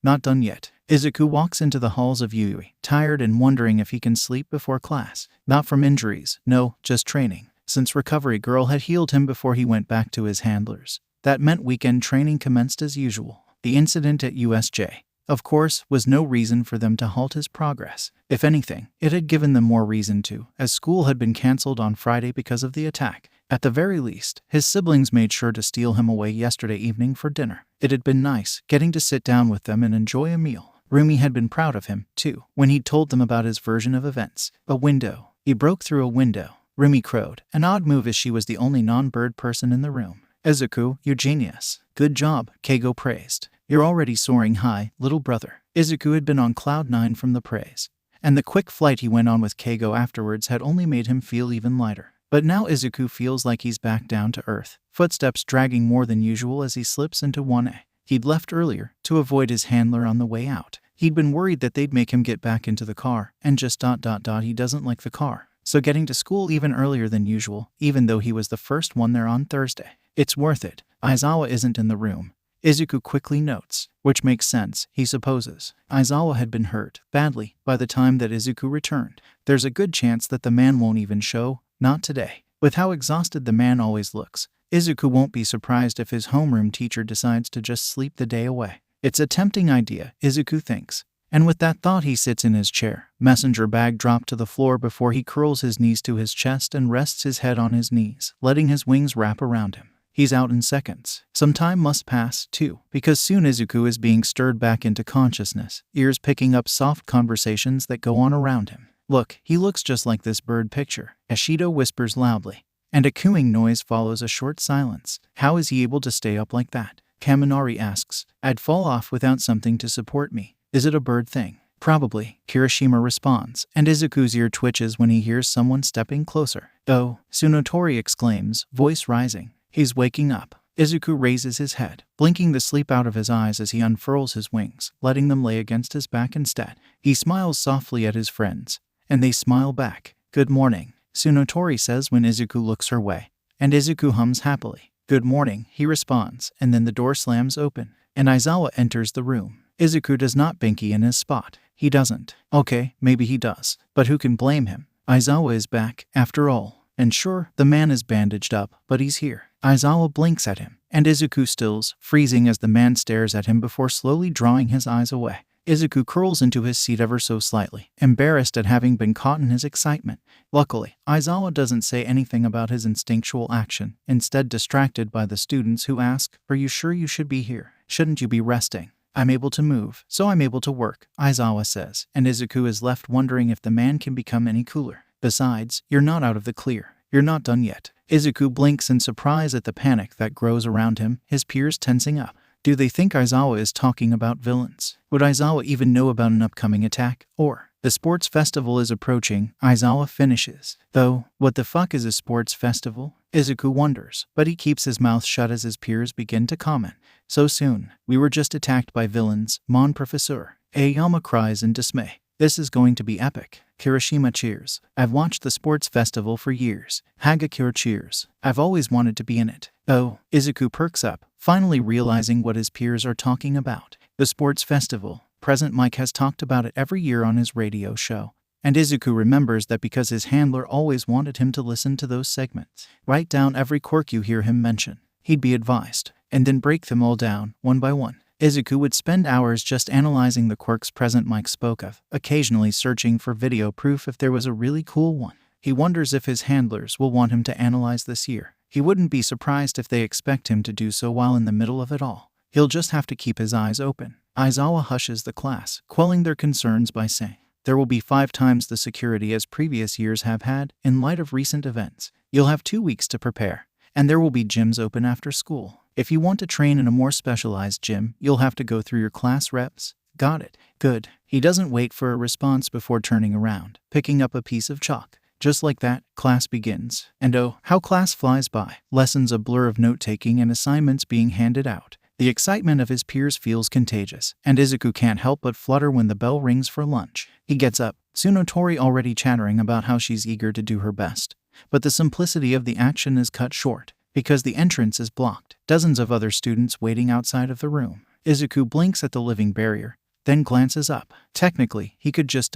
Not done yet. Izuku walks into the halls of Yui, tired and wondering if he can sleep before class. Not from injuries, no, just training. Since Recovery Girl had healed him before he went back to his handlers, that meant weekend training commenced as usual. The incident at USJ, of course, was no reason for them to halt his progress. If anything, it had given them more reason to, as school had been cancelled on Friday because of the attack. At the very least, his siblings made sure to steal him away yesterday evening for dinner. It had been nice, getting to sit down with them and enjoy a meal. Rumi had been proud of him, too, when he'd told them about his version of events. A window. He broke through a window. Rumi crowed, an odd move as she was the only non-bird person in the room. Izuku, you genius. Good job, Keigo praised. You're already soaring high, little brother. Izuku had been on cloud 9 from the praise, and the quick flight he went on with Keigo afterwards had only made him feel even lighter. But now Izuku feels like he's back down to earth, footsteps dragging more than usual as he slips into 1A. He'd left earlier to avoid his handler on the way out. He'd been worried that they'd make him get back into the car, and just ... he doesn't like the car. So getting to school even earlier than usual, even though he was the first one there on Thursday. It's worth it. Aizawa isn't in the room, Izuku quickly notes, which makes sense, he supposes. Aizawa had been hurt badly by the time that Izuku returned. There's a good chance that the man won't even show. Not today. With how exhausted the man always looks, Izuku won't be surprised if his homeroom teacher decides to just sleep the day away. It's a tempting idea, Izuku thinks. And with that thought he sits in his chair, messenger bag dropped to the floor before he curls his knees to his chest and rests his head on his knees, letting his wings wrap around him. He's out in seconds. Some time must pass, too, because soon Izuku is being stirred back into consciousness, ears picking up soft conversations that go on around him. Look, he looks just like this bird picture, Ashido whispers loudly, and a cooing noise follows a short silence. How is he able to stay up like that? Kaminari asks. I'd fall off without something to support me. Is it a bird thing? Probably, Kirishima responds, and Izuku's ear twitches when he hears someone stepping closer. Oh, Tsunotori exclaims, voice rising. He's waking up. Izuku raises his head, blinking the sleep out of his eyes as he unfurls his wings, letting them lay against his back instead. He smiles softly at his friends, and they smile back. Good morning, Tsunotori says when Izuku looks her way, and Izuku hums happily. Good morning, he responds, and then the door slams open, and Aizawa enters the room. Izuku does not binky in his spot. He doesn't. Okay, maybe he does, but who can blame him? Aizawa is back, after all. And sure, the man is bandaged up, but he's here. Aizawa blinks at him, and Izuku stills, freezing as the man stares at him before slowly drawing his eyes away. Izuku curls into his seat ever so slightly, embarrassed at having been caught in his excitement. Luckily, Aizawa doesn't say anything about his instinctual action, instead distracted by the students who ask, Are you sure you should be here? Shouldn't you be resting? I'm able to move, so I'm able to work, Aizawa says, and Izuku is left wondering if the man can become any cooler. Besides, you're not out of the clear. You're not done yet. Izuku blinks in surprise at the panic that grows around him, his peers tensing up. Do they think Aizawa is talking about villains? Would Aizawa even know about an upcoming attack? Or, the sports festival is approaching, Aizawa finishes. Though, what the fuck is a sports festival? Izuku wonders, but he keeps his mouth shut as his peers begin to comment. So soon, we were just attacked by villains, Mon Professeur. Aoyama cries in dismay. This is going to be epic. Kirishima cheers. I've watched the sports festival for years. Hagakure cheers. I've always wanted to be in it. Oh, Izuku perks up, finally realizing what his peers are talking about. The sports festival. Present Mike has talked about it every year on his radio show. And Izuku remembers that because his handler always wanted him to listen to those segments. Write down every quirk you hear him mention. He'd be advised. And then break them all down, one by one. Izuku would spend hours just analyzing the quirks Present Mike spoke of, occasionally searching for video proof if there was a really cool one. He wonders if his handlers will want him to analyze this year. He wouldn't be surprised if they expect him to do so while in the middle of it all. He'll just have to keep his eyes open. Aizawa hushes the class, quelling their concerns by saying, There will be 5 times the security as previous years have had, in light of recent events. You'll have 2 weeks to prepare, and there will be gyms open after school. If you want to train in a more specialized gym, you'll have to go through your class reps. Got it. Good. He doesn't wait for a response before turning around, picking up a piece of chalk. Just like that, class begins. And oh, how class flies by. Lessons a blur of note-taking and assignments being handed out. The excitement of his peers feels contagious, and Izuku can't help but flutter when the bell rings for lunch. He gets up, Tsunotori already chattering about how she's eager to do her best. But the simplicity of the action is cut short, because the entrance is blocked. Dozens of other students waiting outside of the room. Izuku blinks at the living barrier, then glances up. Technically, he could just ...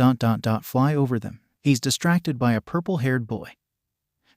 fly over them. He's distracted by a purple-haired boy,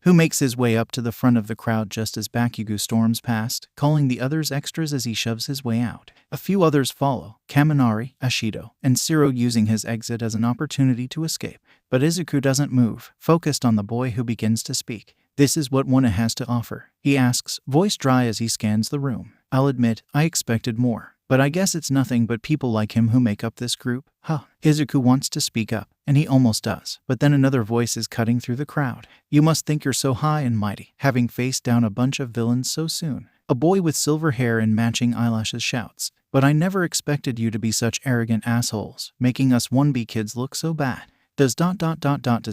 who makes his way up to the front of the crowd just as Bakugo storms past, calling the others extras as he shoves his way out. A few others follow, Kaminari, Ashido, and Siro using his exit as an opportunity to escape. But Izuku doesn't move, focused on the boy who begins to speak. This is what Wona has to offer, he asks, voice dry as he scans the room. I'll admit, I expected more. But I guess it's nothing but people like him who make up this group. Huh. Izuku wants to speak up, and he almost does. But then another voice is cutting through the crowd. You must think you're so high and mighty, having faced down a bunch of villains so soon. A boy with silver hair and matching eyelashes shouts, "But I never expected you to be such arrogant assholes, making us 1B kids look so bad." Does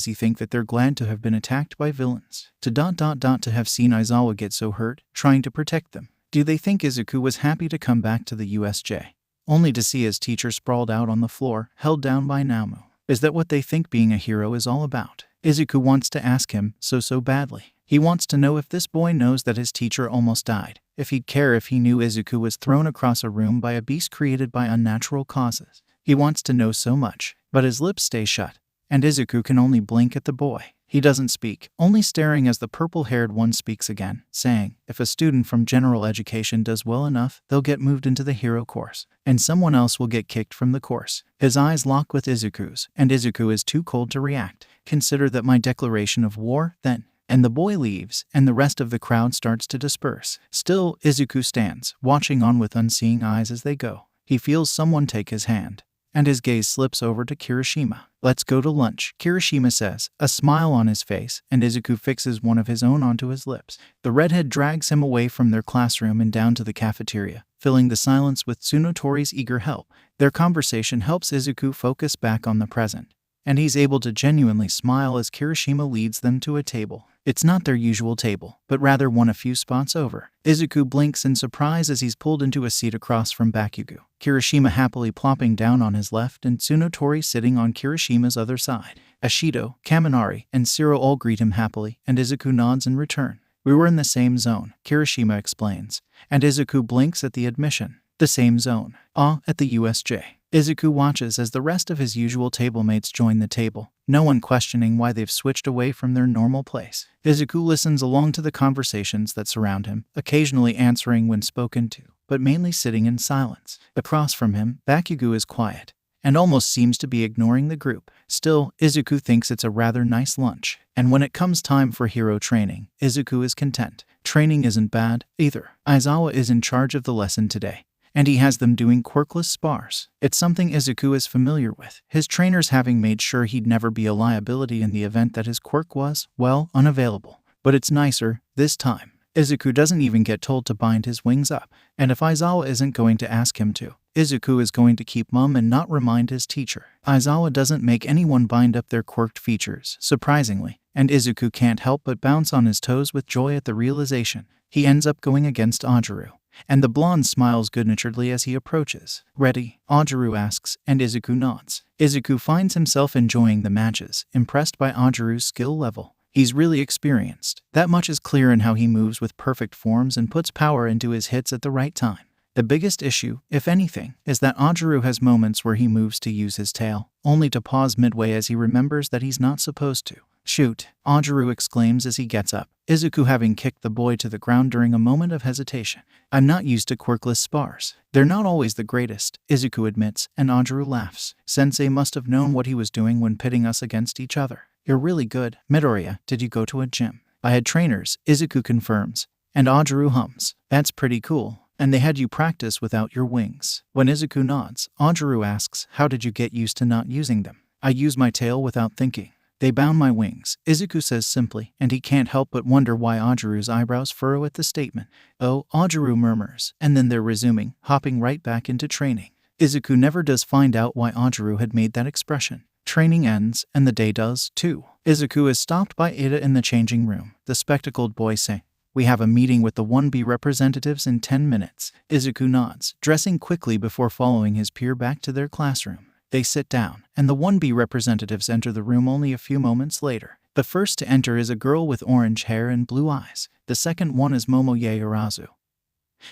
he think that they're glad to have been attacked by villains? To have seen Aizawa get so hurt, trying to protect them? Do they think Izuku was happy to come back to the USJ, only to see his teacher sprawled out on the floor, held down by Namu? Is that what they think being a hero is all about? Izuku wants to ask him so badly. He wants to know if this boy knows that his teacher almost died, if he'd care if he knew Izuku was thrown across a room by a beast created by unnatural causes. He wants to know so much, but his lips stay shut, and Izuku can only blink at the boy. He doesn't speak, only staring as the purple-haired one speaks again, saying, "If a student from general education does well enough, they'll get moved into the hero course, and someone else will get kicked from the course." His eyes lock with Izuku's, and Izuku is too cold to react. "Consider that my declaration of war, then." And the boy leaves, and the rest of the crowd starts to disperse. Still, Izuku stands, watching on with unseeing eyes as they go. He feels someone take his hand, and his gaze slips over to Kirishima. "Let's go to lunch," Kirishima says, a smile on his face, and Izuku fixes one of his own onto his lips. The redhead drags him away from their classroom and down to the cafeteria, filling the silence with Tsunotori's eager help. Their conversation helps Izuku focus back on the present, and he's able to genuinely smile as Kirishima leads them to a table. It's not their usual table, but rather one a few spots over. Izuku blinks in surprise as he's pulled into a seat across from Bakugo, Kirishima happily plopping down on his left and Tsunotori sitting on Kirishima's other side. Ashido, Kaminari, and Siro all greet him happily, and Izuku nods in return. "We were in the same zone," Kirishima explains, and Izuku blinks at the admission. The same zone. At the USJ. Izuku watches as the rest of his usual table mates join the table, no one questioning why they've switched away from their normal place. Izuku listens along to the conversations that surround him, occasionally answering when spoken to, but mainly sitting in silence. Across from him, Bakugo is quiet, and almost seems to be ignoring the group. Still, Izuku thinks it's a rather nice lunch, and when it comes time for hero training, Izuku is content. Training isn't bad, either. Aizawa is in charge of the lesson today, and he has them doing quirkless spars. It's something Izuku is familiar with, his trainers having made sure he'd never be a liability in the event that his quirk was, well, unavailable. But it's nicer, this time. Izuku doesn't even get told to bind his wings up, and if Aizawa isn't going to ask him to, Izuku is going to keep mum and not remind his teacher. Aizawa doesn't make anyone bind up their quirked features, surprisingly, and Izuku can't help but bounce on his toes with joy at the realization. He ends up going against Ajaru, and the blonde smiles good-naturedly as he approaches. "Ready?" Ajaru asks, and Izuku nods. Izuku finds himself enjoying the matches, impressed by Ajaru's skill level. He's really experienced. That much is clear in how he moves with perfect forms and puts power into his hits at the right time. The biggest issue, if anything, is that Ajaru has moments where he moves to use his tail, only to pause midway as he remembers that he's not supposed to. "Shoot!" Ajaru exclaims as he gets up, Izuku having kicked the boy to the ground during a moment of hesitation. "I'm not used to quirkless spars. They're not always the greatest," Izuku admits, and Ajaru laughs. "Sensei must have known what he was doing when pitting us against each other." "You're really good." "Midoriya, did you go to a gym?" "I had trainers," Izuku confirms, and Ajaru hums. "That's pretty cool. And they had you practice without your wings." When Izuku nods, Ajaru asks, "How did you get used to not using them?" "I use my tail without thinking. They bound my wings," Izuku says simply, and he can't help but wonder why Ajaru's eyebrows furrow at the statement. "Oh," Ajaru murmurs, and then they're resuming, hopping right back into training. Izuku never does find out why Ajaru had made that expression. Training ends, and the day does, too. Izuku is stopped by Ada in the changing room. The spectacled boy saying, "We have a meeting with the 1B representatives in 10 minutes. Izuku nods, dressing quickly before following his peer back to their classroom. They sit down, and the 1B representatives enter the room only a few moments later. The first to enter is a girl with orange hair and blue eyes. The second one is Momoye Urazu,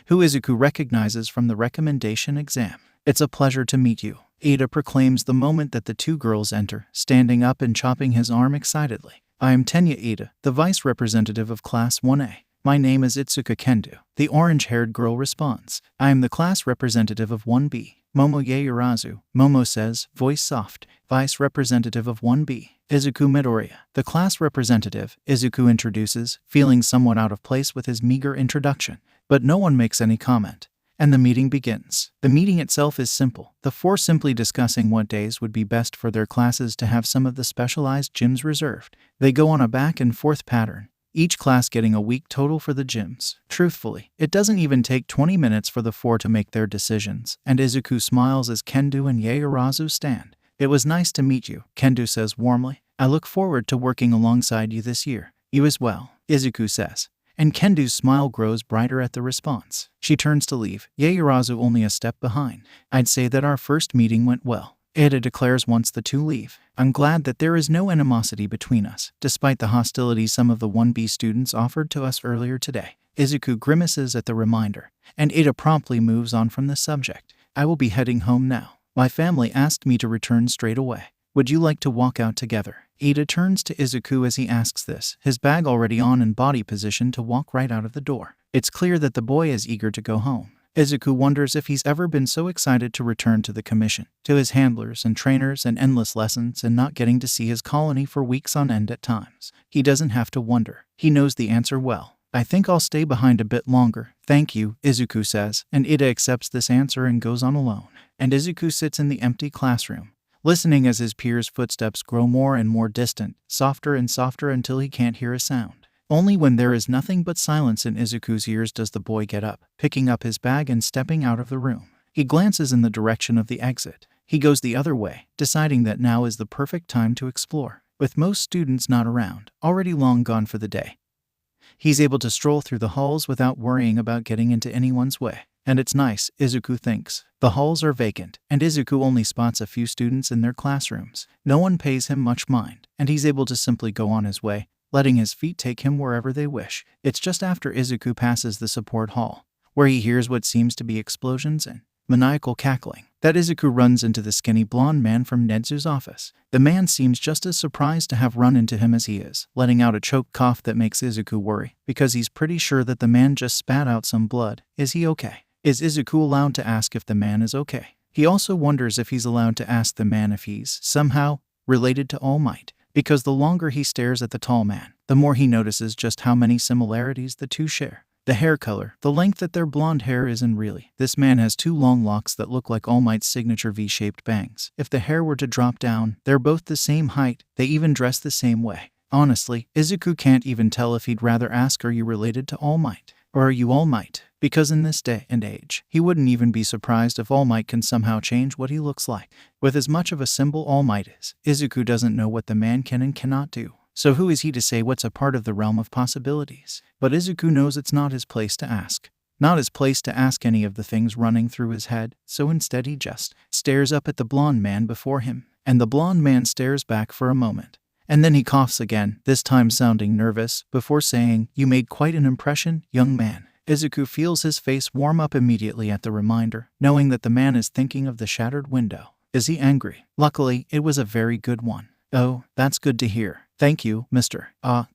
who Izuku recognizes from the recommendation exam. "It's a pleasure to meet you," Ada proclaims the moment that the two girls enter, standing up and chopping his arm excitedly. "I am Tenya Ada, the vice representative of Class 1A. My name is Itsuka Kendo," the orange-haired girl responds. "I am the class representative of 1B. Momoye Urazu," Momo says, voice soft. "Vice representative of 1B. Izuku Midoriya, the class representative," Izuku introduces, feeling somewhat out of place with his meager introduction. But no one makes any comment, and the meeting begins. The meeting itself is simple, the four simply discussing what days would be best for their classes to have some of the specialized gyms reserved. They go on a back and forth pattern, each class getting a week total for the gyms. Truthfully, it doesn't even take 20 minutes for the 4 to make their decisions, and Izuku smiles as Kendo and Yaoyorozu stand. It was nice to meet you, Kendo says warmly. I look forward to working alongside you this year. You as well, Izuku says. And Kendo's smile grows brighter at the response. She turns to leave, Yaoyorozu only a step behind. I'd say that our first meeting went well, Ada declares once the two leave. I'm glad that there is no animosity between us, despite the hostility some of the 1B students offered to us earlier today. Izuku grimaces at the reminder, and Ada promptly moves on from the subject. I will be heading home now. My family asked me to return straight away. Would you like to walk out together? Ida turns to Izuku as he asks this, his bag already on in body position to walk right out of the door. It's clear that the boy is eager to go home. Izuku wonders if he's ever been so excited to return to the commission, to his handlers and trainers and endless lessons and not getting to see his colony for weeks on end at times. He doesn't have to wonder. He knows the answer well. I think I'll stay behind a bit longer. Thank you, Izuku says, and Ida accepts this answer and goes on alone. And Izuku sits in the empty classroom, listening as his peers' footsteps grow more and more distant, softer and softer until he can't hear a sound. Only when there is nothing but silence in Izuku's ears does the boy get up, picking up his bag and stepping out of the room. He glances in the direction of the exit. He goes the other way, deciding that now is the perfect time to explore. With most students not around, already long gone for the day, he's able to stroll through the halls without worrying about getting into anyone's way. And it's nice, Izuku thinks. The halls are vacant, and Izuku only spots a few students in their classrooms. No one pays him much mind, and he's able to simply go on his way, letting his feet take him wherever they wish. It's just after Izuku passes the support hall, where he hears what seems to be explosions and maniacal cackling, that Izuku runs into the skinny blonde man from Netsu's office. The man seems just as surprised to have run into him as he is, letting out a choked cough that makes Izuku worry, because he's pretty sure that the man just spat out some blood. Is he okay? Is Izuku allowed to ask if the man is okay? He also wonders if he's allowed to ask the man if he's, somehow, related to All Might, because the longer he stares at the tall man, the more he notices just how many similarities the two share. The hair color, the length that their blonde hair isn't really. This man has 2 long locks that look like All Might's signature V-shaped bangs. If the hair were to drop down, they're both the same height, they even dress the same way. Honestly, Izuku can't even tell if he'd rather ask, are you related to All Might? Or are you All Might? Because in this day and age, he wouldn't even be surprised if All Might can somehow change what he looks like. With as much of a symbol All Might is, Izuku doesn't know what the man can and cannot do. So who is he to say what's a part of the realm of possibilities? But Izuku knows it's not his place to ask. Not his place to ask any of the things running through his head, so instead he just stares up at the blonde man before him, and the blonde man stares back for a moment. And then he coughs again, this time sounding nervous, before saying, "You made quite an impression, young man." Izuku feels his face warm up immediately at the reminder, knowing that the man is thinking of the shattered window. Is he angry? Luckily, it was a very good one. Oh, that's good to hear. Thank you, Mr.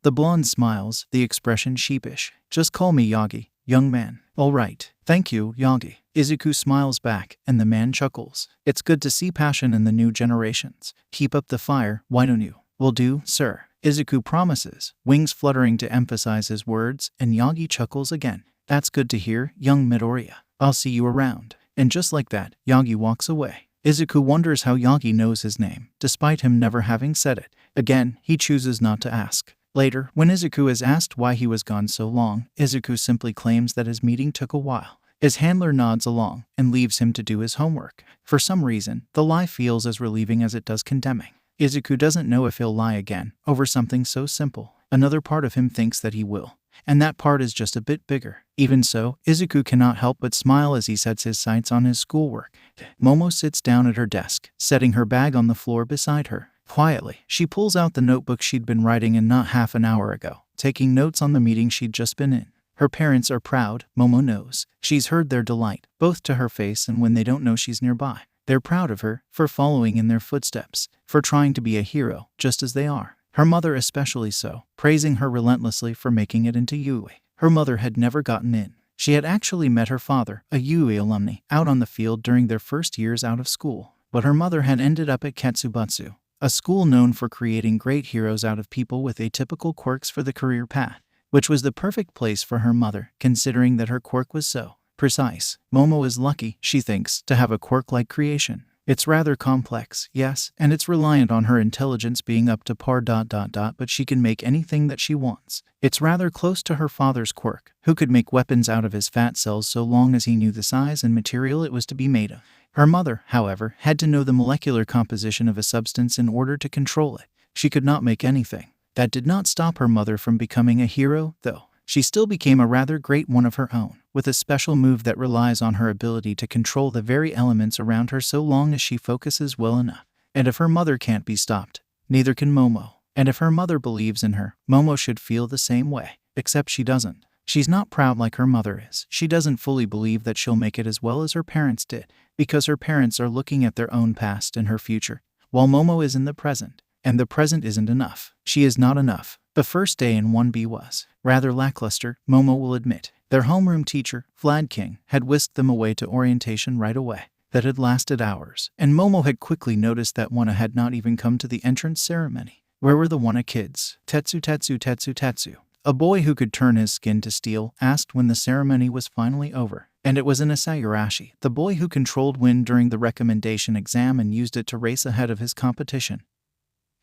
The blonde smiles, the expression sheepish. Just call me Yagi, young man. All right. Thank you, Yagi. Izuku smiles back, and the man chuckles. It's good to see passion in the new generations. Keep up the fire, why don't you? Will do, sir. Izuku promises, wings fluttering to emphasize his words, and Yagi chuckles again. That's good to hear, young Midoriya. I'll see you around. And just like that, Yagi walks away. Izuku wonders how Yagi knows his name, despite him never having said it. Again, he chooses not to ask. Later, when Izuku is asked why he was gone so long, Izuku simply claims that his meeting took a while. His handler nods along and leaves him to do his homework. For some reason, the lie feels as relieving as it does condemning. Izuku doesn't know if he'll lie again over something so simple. Another part of him thinks that he will, and that part is just a bit bigger. Even so, Izuku cannot help but smile as he sets his sights on his schoolwork. Momo sits down at her desk, setting her bag on the floor beside her. Quietly, she pulls out the notebook she'd been writing in not half an hour ago, taking notes on the meeting she'd just been in. Her parents are proud, Momo knows. She's heard their delight, both to her face and when they don't know she's nearby. They're proud of her, for following in their footsteps, for trying to be a hero, just as they are. Her mother especially so, praising her relentlessly for making it into Yui. Her mother had never gotten in. She had actually met her father, a Yui alumni, out on the field during their first years out of school. But her mother had ended up at Ketsubatsu, a school known for creating great heroes out of people with atypical quirks for the career path, which was the perfect place for her mother, considering that her quirk was so precise. Momo is lucky, she thinks, to have a quirk-like creation. It's rather complex, yes, and it's reliant on her intelligence being up to par. But she can make anything that she wants. It's rather close to her father's quirk, who could make weapons out of his fat cells so long as he knew the size and material it was to be made of. Her mother, however, had to know the molecular composition of a substance in order to control it. She could not make anything. That did not stop her mother from becoming a hero, though. She still became a rather great one of her own, with a special move that relies on her ability to control the very elements around her so long as she focuses well enough. And if her mother can't be stopped, neither can Momo. And if her mother believes in her, Momo should feel the same way, except she doesn't. She's not proud like her mother is. She doesn't fully believe that she'll make it as well as her parents did, because her parents are looking at their own past and her future, while Momo is in the present. And the present isn't enough. She is not enough. The first day in 1B was rather lackluster, Momo will admit. Their homeroom teacher, Vlad King, had whisked them away to orientation right away. That had lasted hours, and Momo had quickly noticed that Wana had not even come to the entrance ceremony. Where were the Wana kids? Tetsu, a boy who could turn his skin to steel, asked when the ceremony was finally over. And it was an Asayurashi, the boy who controlled wind during the recommendation exam and used it to race ahead of his competition.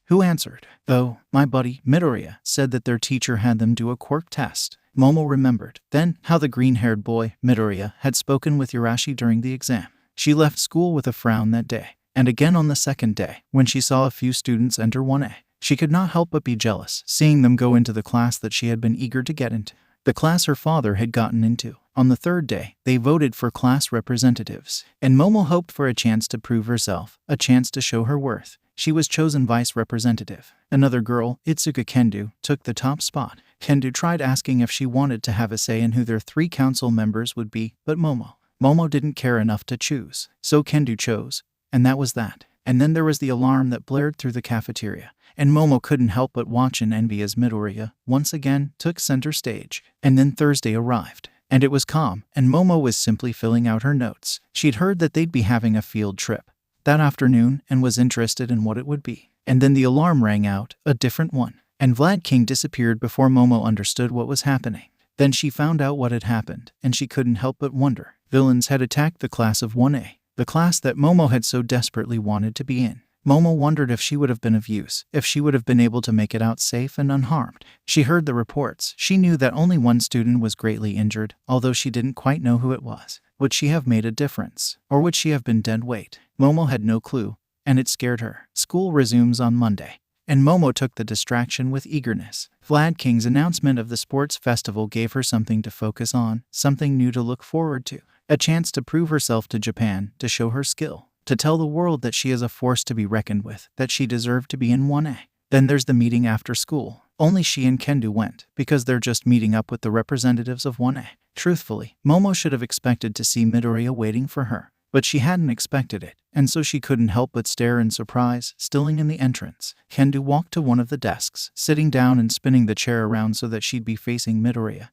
Who answered? Oh, my buddy, Midoriya, said that their teacher had them do a quirk test. Momo remembered, then, how the green-haired boy, Midoriya, had spoken with Urashi during the exam. She left school with a frown that day, and again on the second day, when she saw a few students enter 1A. She could not help but be jealous, seeing them go into the class that she had been eager to get into, the class her father had gotten into. On the third day, they voted for class representatives, and Momo hoped for a chance to prove herself, a chance to show her worth. She was chosen vice representative. Another girl, Izuku Kendo, took the top spot. Kendo tried asking if she wanted to have a say in who their 3 council members would be, but Momo didn't care enough to choose. So Kendo chose, and that was that. And then there was the alarm that blared through the cafeteria, and Momo couldn't help but watch in envy as Midoriya, once again, took center stage. And then Thursday arrived, and it was calm, and Momo was simply filling out her notes. She'd heard that they'd be having a field trip that afternoon and was interested in what it would be. And then the alarm rang out, a different one, and Vlad King disappeared before Momo understood what was happening. Then she found out what had happened, and she couldn't help but wonder. Villains had attacked the class of 1A, the class that Momo had so desperately wanted to be in. Momo wondered if she would have been of use, if she would have been able to make it out safe and unharmed. She heard the reports. She knew that only one student was greatly injured, although she didn't quite know who it was. Would she have made a difference? Or would she have been dead weight? Momo had no clue, and it scared her. School resumes on Monday, and Momo took the distraction with eagerness. Vlad King's announcement of the sports festival gave her something to focus on, something new to look forward to, a chance to prove herself to Japan, to show her skill, to tell the world that she is a force to be reckoned with, that she deserved to be in 1A. Then there's the meeting after school. Only she and Kendo went, because they're just meeting up with the representatives of 1A. Truthfully, Momo should have expected to see Midoriya waiting for her, but she hadn't expected it, and so she couldn't help but stare in surprise, stilling in the entrance. Kendo walked to one of the desks, sitting down and spinning the chair around so that she'd be facing Midoriya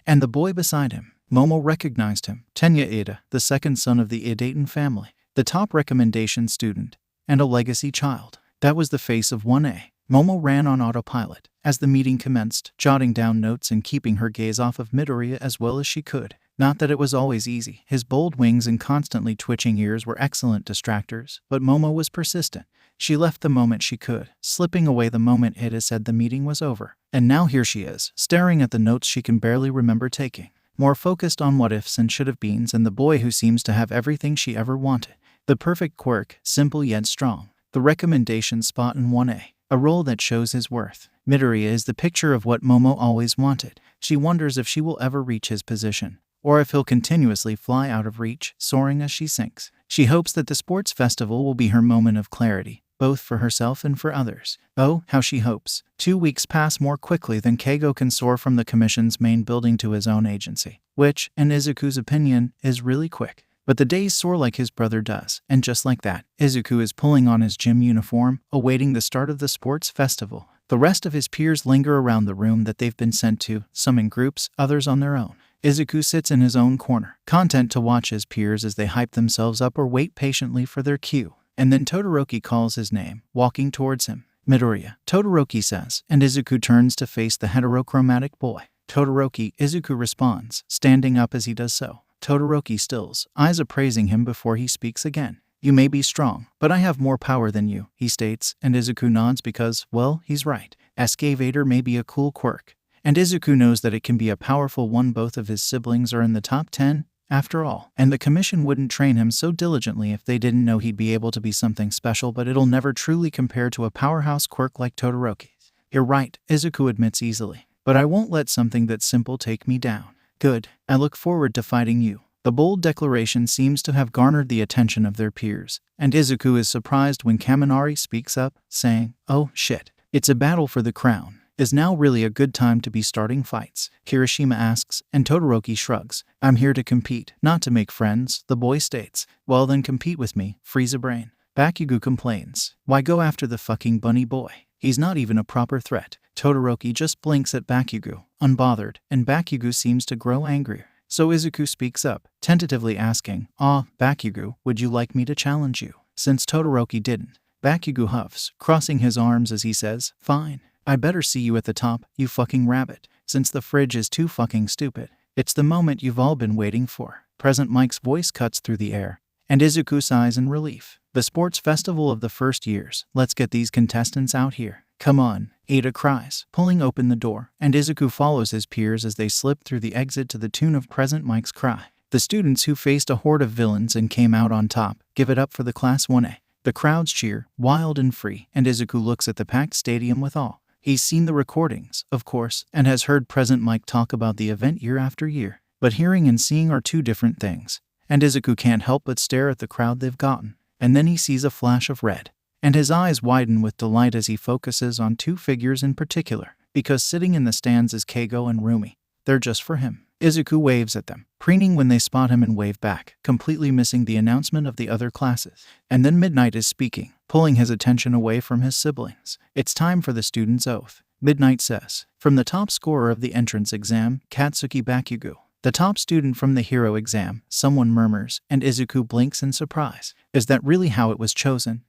and the boy beside him. Momo recognized him, Tenya Ida, the second son of the Idaten family, the top recommendation student, and a legacy child. That was the face of 1A. Momo ran on autopilot as the meeting commenced, jotting down notes and keeping her gaze off of Midoriya as well as she could. Not that it was always easy. His bold wings and constantly twitching ears were excellent distractors, but Momo was persistent. She left the moment she could, slipping away the moment Ida said the meeting was over. And now here she is, staring at the notes she can barely remember taking, more focused on what-ifs and should-have-beens, and the boy who seems to have everything she ever wanted. The perfect quirk, simple yet strong. The recommendation spot in 1A, a role that shows his worth. Midoriya is the picture of what Momo always wanted. She wonders if she will ever reach his position, or if he'll continuously fly out of reach, soaring as she sinks. She hopes that the sports festival will be her moment of clarity, both for herself and for others. Oh, how she hopes. 2 weeks pass more quickly than Keigo can soar from the commission's main building to his own agency, which, in Izuku's opinion, is really quick. But the days soar like his brother does, and just like that, Izuku is pulling on his gym uniform, awaiting the start of the sports festival. The rest of his peers linger around the room that they've been sent to, some in groups, others on their own. Izuku sits in his own corner, content to watch his peers as they hype themselves up or wait patiently for their cue. And then Todoroki calls his name, walking towards him. Midoriya, Todoroki says, and Izuku turns to face the heterochromatic boy. Todoroki, Izuku responds, standing up as he does so. Todoroki stills, eyes appraising him before he speaks again. You may be strong, but I have more power than you, he states, and Izuku nods because, well, he's right. Skvader may be a cool quirk, and Izuku knows that it can be a powerful one. Both of his siblings are in the top 10, after all, and the commission wouldn't train him so diligently if they didn't know he'd be able to be something special, but it'll never truly compare to a powerhouse quirk like Todoroki's. You're right, Izuku admits easily, but I won't let something that simple take me down. Good, I look forward to fighting you. The bold declaration seems to have garnered the attention of their peers, and Izuku is surprised when Kaminari speaks up, saying, "Oh shit, it's a battle for the crown. Is now really a good time to be starting fights?" Kirishima asks, and Todoroki shrugs. "I'm here to compete, not to make friends," the boy states. "Well then compete with me, Frieza Brain." Bakugo complains. "Why go after the fucking bunny boy? He's not even a proper threat." Todoroki just blinks at Bakugo, unbothered, and Bakugo seems to grow angrier. So Izuku speaks up, tentatively asking, Bakugo, would you like me to challenge you?" Since Todoroki didn't, Bakugo huffs, crossing his arms as he says, "Fine. I better see you at the top, you fucking rabbit, since the fridge is too fucking stupid. It's the moment you've all been waiting for." Present Mike's voice cuts through the air, and Izuku sighs in relief. "The sports festival of the first years. Let's get these contestants out here." "Come on," Ada cries, pulling open the door, and Izuku follows his peers as they slip through the exit to the tune of Present Mike's cry. The students who faced a horde of villains and came out on top give it up for the Class 1A. The crowds cheer, wild and free, and Izuku looks at the packed stadium with awe. He's seen the recordings, of course, and has heard Present Mike talk about the event year after year. But hearing and seeing are two different things, and Izuku can't help but stare at the crowd they've gotten. And then he sees a flash of red, and his eyes widen with delight as he focuses on two figures in particular, because sitting in the stands is Keigo and Rumi. They're just for him. Izuku waves at them, preening when they spot him and wave back, completely missing the announcement of the other classes. And then Midnight is speaking, pulling his attention away from his siblings. "It's time for the student's oath," Midnight says. From the top scorer of the entrance exam, Katsuki Bakugo. "The top student from the hero exam," someone murmurs, and Izuku blinks in surprise. Is that really how it was chosen?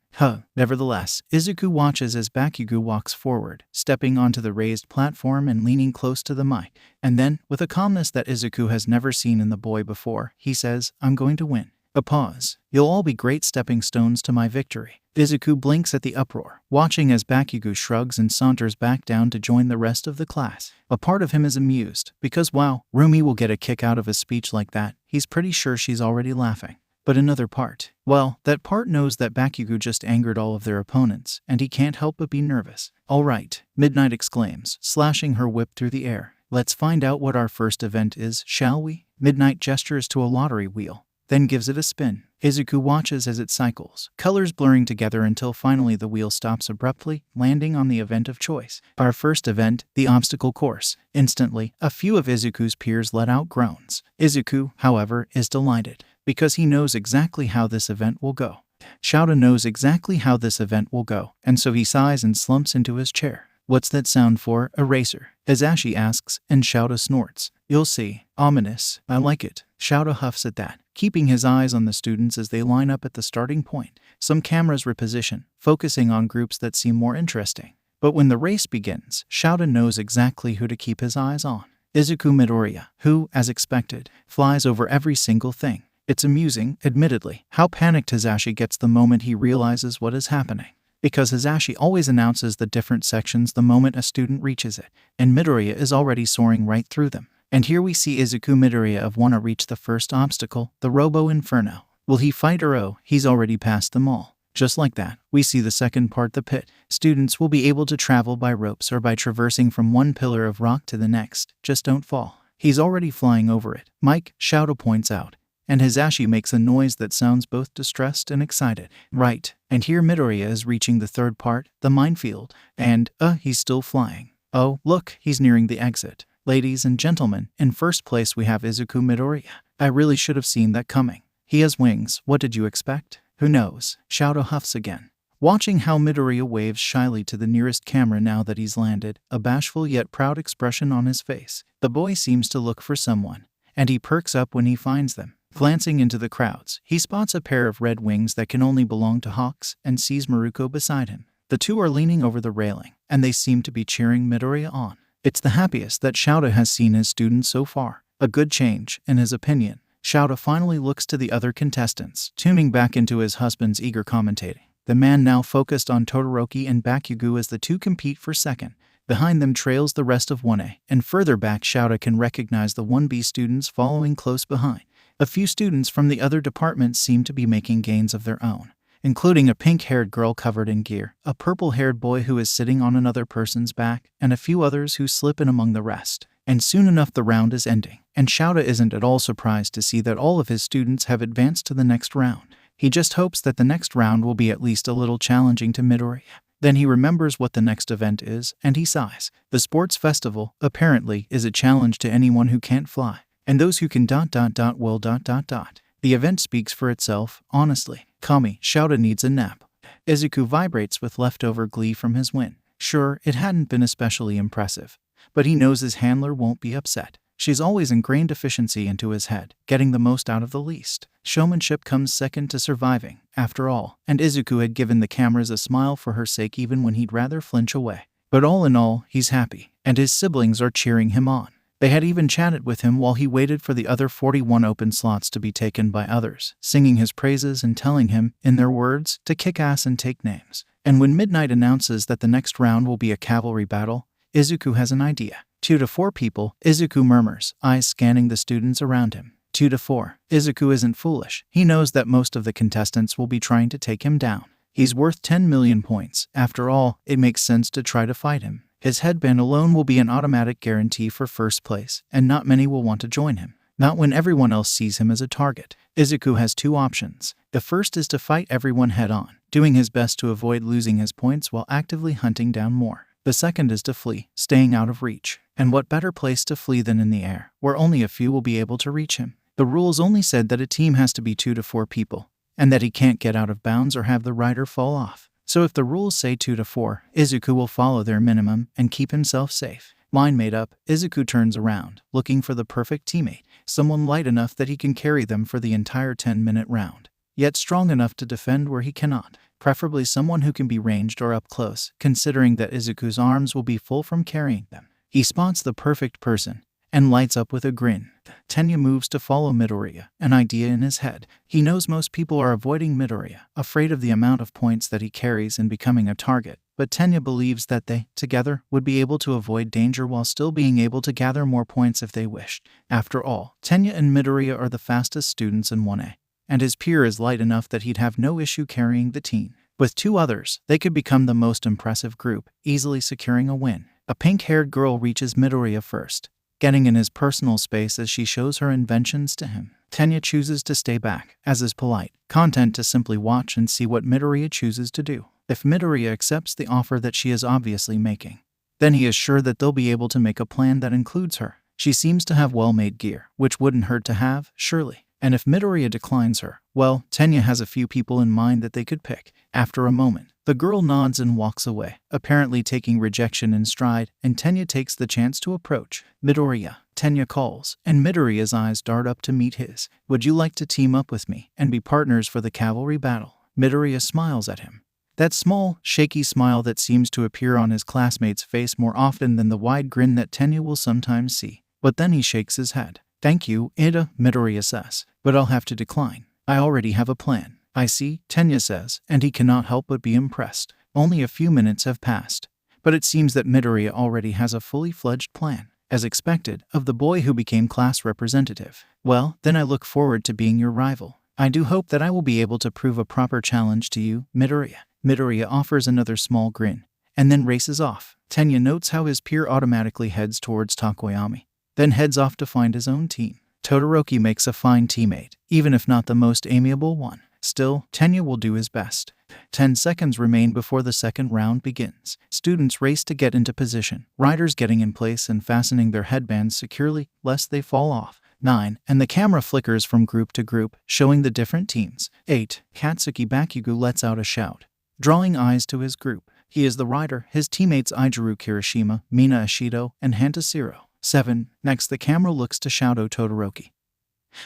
Nevertheless, Izuku watches as Bakugo walks forward, stepping onto the raised platform and leaning close to the mic. And then, with a calmness that Izuku has never seen in the boy before, he says, "I'm going to win." A pause. "You'll all be great stepping stones to my victory." Izuku blinks at the uproar, watching as Bakugo shrugs and saunters back down to join the rest of the class. A part of him is amused, because wow, Rumi will get a kick out of a speech like that. He's pretty sure she's already laughing. But another part, well, that part knows that Bakugo just angered all of their opponents, and he can't help but be nervous. "All right," Midnight exclaims, slashing her whip through the air. "Let's find out what our first event is, shall we?" Midnight gestures to a lottery wheel, then gives it a spin. Izuku watches as it cycles, colors blurring together until finally the wheel stops abruptly, landing on the event of choice. Our first event, the obstacle course. Instantly, a few of Izuku's peers let out groans. Izuku, however, is delighted, because he knows exactly how this event will go. Shouta knows exactly how this event will go, and so he sighs and slumps into his chair. "What's that sound for, Eraser?" Hisashi asks, and Shouta snorts. "You'll see. Ominous. I like it." Shouta huffs at that, keeping his eyes on the students as they line up at the starting point. Some cameras reposition, focusing on groups that seem more interesting. But when the race begins, Shouta knows exactly who to keep his eyes on. Izuku Midoriya, who, as expected, flies over every single thing. It's amusing, admittedly, how panicked Hisashi gets the moment he realizes what is happening. Because Hisashi always announces the different sections the moment a student reaches it, and Midoriya is already soaring right through them. And here we see Izuku Midoriya of wanna reach the first obstacle, the Robo Inferno. Will he fight or oh, he's already passed them all. Just like that, we see the second part, the pit. Students will be able to travel by ropes or by traversing from one pillar of rock to the next. Just don't fall. He's already flying over it, Mike, Shouta points out. And Hisashi makes a noise that sounds both distressed and excited. Right, and here Midoriya is reaching the third part, the minefield. And, he's still flying. Oh, look, he's nearing the exit. Ladies and gentlemen, in first place we have Izuku Midoriya. I really should have seen that coming. He has wings, what did you expect? Who knows? Shouta huffs again, watching how Midoriya waves shyly to the nearest camera now that he's landed, a bashful yet proud expression on his face. The boy seems to look for someone, and he perks up when he finds them. Glancing into the crowds, he spots a pair of red wings that can only belong to Hawks and sees Miruko beside him. The two are leaning over the railing, and they seem to be cheering Midoriya on. It's the happiest that Shouta has seen his students so far. A good change, in his opinion. Shouta finally looks to the other contestants, tuning back into his husband's eager commentating. The man now focused on Todoroki and Bakugo as the two compete for second. Behind them trails the rest of 1A, and further back Shouta can recognize the 1B students following close behind. A few students from the other departments seem to be making gains of their own, including a pink-haired girl covered in gear, a purple-haired boy who is sitting on another person's back, and a few others who slip in among the rest. And soon enough the round is ending, and Shouta isn't at all surprised to see that all of his students have advanced to the next round. He just hopes that the next round will be at least a little challenging to Midoriya. Then he remembers what the next event is, and he sighs. The sports festival, apparently, is a challenge to anyone who can't fly, and those who can will. The event speaks for itself, honestly. Kami, Shouta needs a nap. Izuku vibrates with leftover glee from his win. Sure, it hadn't been especially impressive, but he knows his handler won't be upset. She's always ingrained efficiency into his head, getting the most out of the least. Showmanship comes second to surviving, after all, and Izuku had given the cameras a smile for her sake even when he'd rather flinch away. But all in all, he's happy, and his siblings are cheering him on. They had even chatted with him while he waited for the other 41 open slots to be taken by others, singing his praises and telling him, in their words, to kick ass and take names. And when Midnight announces that the next round will be a cavalry battle, Izuku has an idea. 2 to 4 people, Izuku murmurs, eyes scanning the students around him. 2 to 4. Izuku isn't foolish. He knows that most of the contestants will be trying to take him down. He's worth 10 million points. After all, it makes sense to try to fight him. His headband alone will be an automatic guarantee for first place, and not many will want to join him. Not when everyone else sees him as a target. Izuku has 2 options. The first is to fight everyone head-on, doing his best to avoid losing his points while actively hunting down more. The second is to flee, staying out of reach. And what better place to flee than in the air, where only a few will be able to reach him? The rules only said that a team has to be 2 to 4 people, and that he can't get out of bounds or have the rider fall off. So if the rules say 2 to 4, Izuku will follow their minimum and keep himself safe. Mind made up, Izuku turns around, looking for the perfect teammate, someone light enough that he can carry them for the entire 10-minute round, yet strong enough to defend where he cannot. Preferably someone who can be ranged or up close, considering that Izuku's arms will be full from carrying them. He spots the perfect person, and lights up with a grin. Tenya moves to follow Midoriya, an idea in his head. He knows most people are avoiding Midoriya, afraid of the amount of points that he carries and becoming a target, but Tenya believes that they, together, would be able to avoid danger while still being able to gather more points if they wished. After all, Tenya and Midoriya are the fastest students in 1A, and his peer is light enough that he'd have no issue carrying the team. With 2 others, they could become the most impressive group, easily securing a win. A pink-haired girl reaches Midoriya first, getting in his personal space as she shows her inventions to him. Tenya chooses to stay back, as is polite, content to simply watch and see what Midoriya chooses to do. If Midoriya accepts the offer that she is obviously making, then he is sure that they'll be able to make a plan that includes her. She seems to have well-made gear, which wouldn't hurt to have, surely. And if Midoriya declines her, well, Tenya has a few people in mind that they could pick. After a moment, the girl nods and walks away, apparently taking rejection in stride, and Tenya takes the chance to approach. Midoriya, Tenya calls, and Midoriya's eyes dart up to meet his. Would you like to team up with me and be partners for the cavalry battle? Midoriya smiles at him. That small, shaky smile that seems to appear on his classmate's face more often than the wide grin that Tenya will sometimes see. But then he shakes his head. Thank you, Ida, Midoriya says, but I'll have to decline. I already have a plan. I see, Tenya says, and he cannot help but be impressed. Only a few minutes have passed, but it seems that Midoriya already has a fully fledged plan, as expected, of the boy who became class representative. Well, then I look forward to being your rival. I do hope that I will be able to prove a proper challenge to you, Midoriya. Midoriya offers another small grin, and then races off. Tenya notes how his peer automatically heads towards Takoyami, then heads off to find his own team. Todoroki makes a fine teammate, even if not the most amiable one. Still, Tenya will do his best. 10 seconds remain before the second round begins. Students race to get into position, riders getting in place and fastening their headbands securely, lest they fall off. 9. And the camera flickers from group to group, showing the different teams. 8. Katsuki Bakugo lets out a shout, drawing eyes to his group. He is the rider, his teammates Ijiru Kirishima, Mina Ashido, and Hantashiro. 7. Next the camera looks to Shouto Todoroki,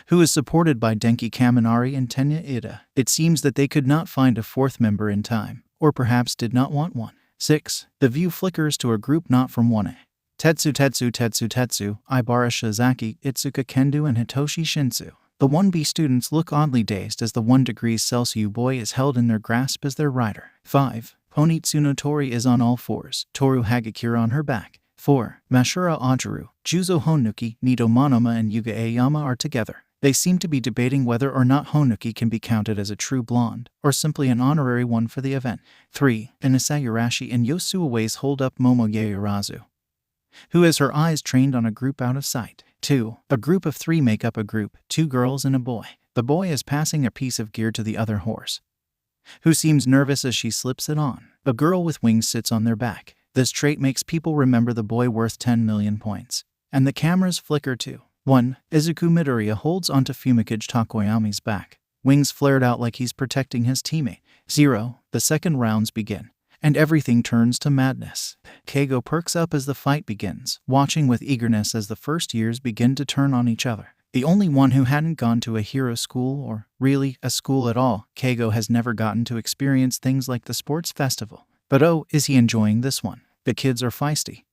who is supported by Denki Kaminari and Tenya Ida. It seems that they could not find a 4th member in time, or perhaps did not want one. 6. The view flickers to a group not from 1A. Tetsu, Ibara Shizaki, Itsuka Kendo and Hitoshi Shinsu. The 1B students look oddly dazed as the 1 degrees Celsius boy is held in their grasp as their rider. 5. Honitsu no Tori is on all fours, Toru Hagakura on her back. 4. Mashura Ajaru, Juzo Honuki, Nido Monoma and Yuga Aoyama are together. They seem to be debating whether or not Honuki can be counted as a true blonde, or simply an honorary one for the event. 3. Inasa Yurashi and Yosuaways hold up Momo Yaoyarazu, who has her eyes trained on a group out of sight. 2. A group of 3 make up a group, 2 girls and a boy. The boy is passing a piece of gear to the other horse, who seems nervous as she slips it on. A girl with wings sits on their back. This trait makes people remember the boy worth 10 million points. And the cameras flicker too. 1. Izuku Midoriya holds onto Fumikage Takoyami's back, wings flared out like he's protecting his teammate. 0. The second rounds begin, and everything turns to madness. Keigo perks up as the fight begins, watching with eagerness as the first years begin to turn on each other. The only one who hadn't gone to a hero school, or really a school at all, Keigo has never gotten to experience things like the sports festival. But oh, is he enjoying this one? The kids are feisty.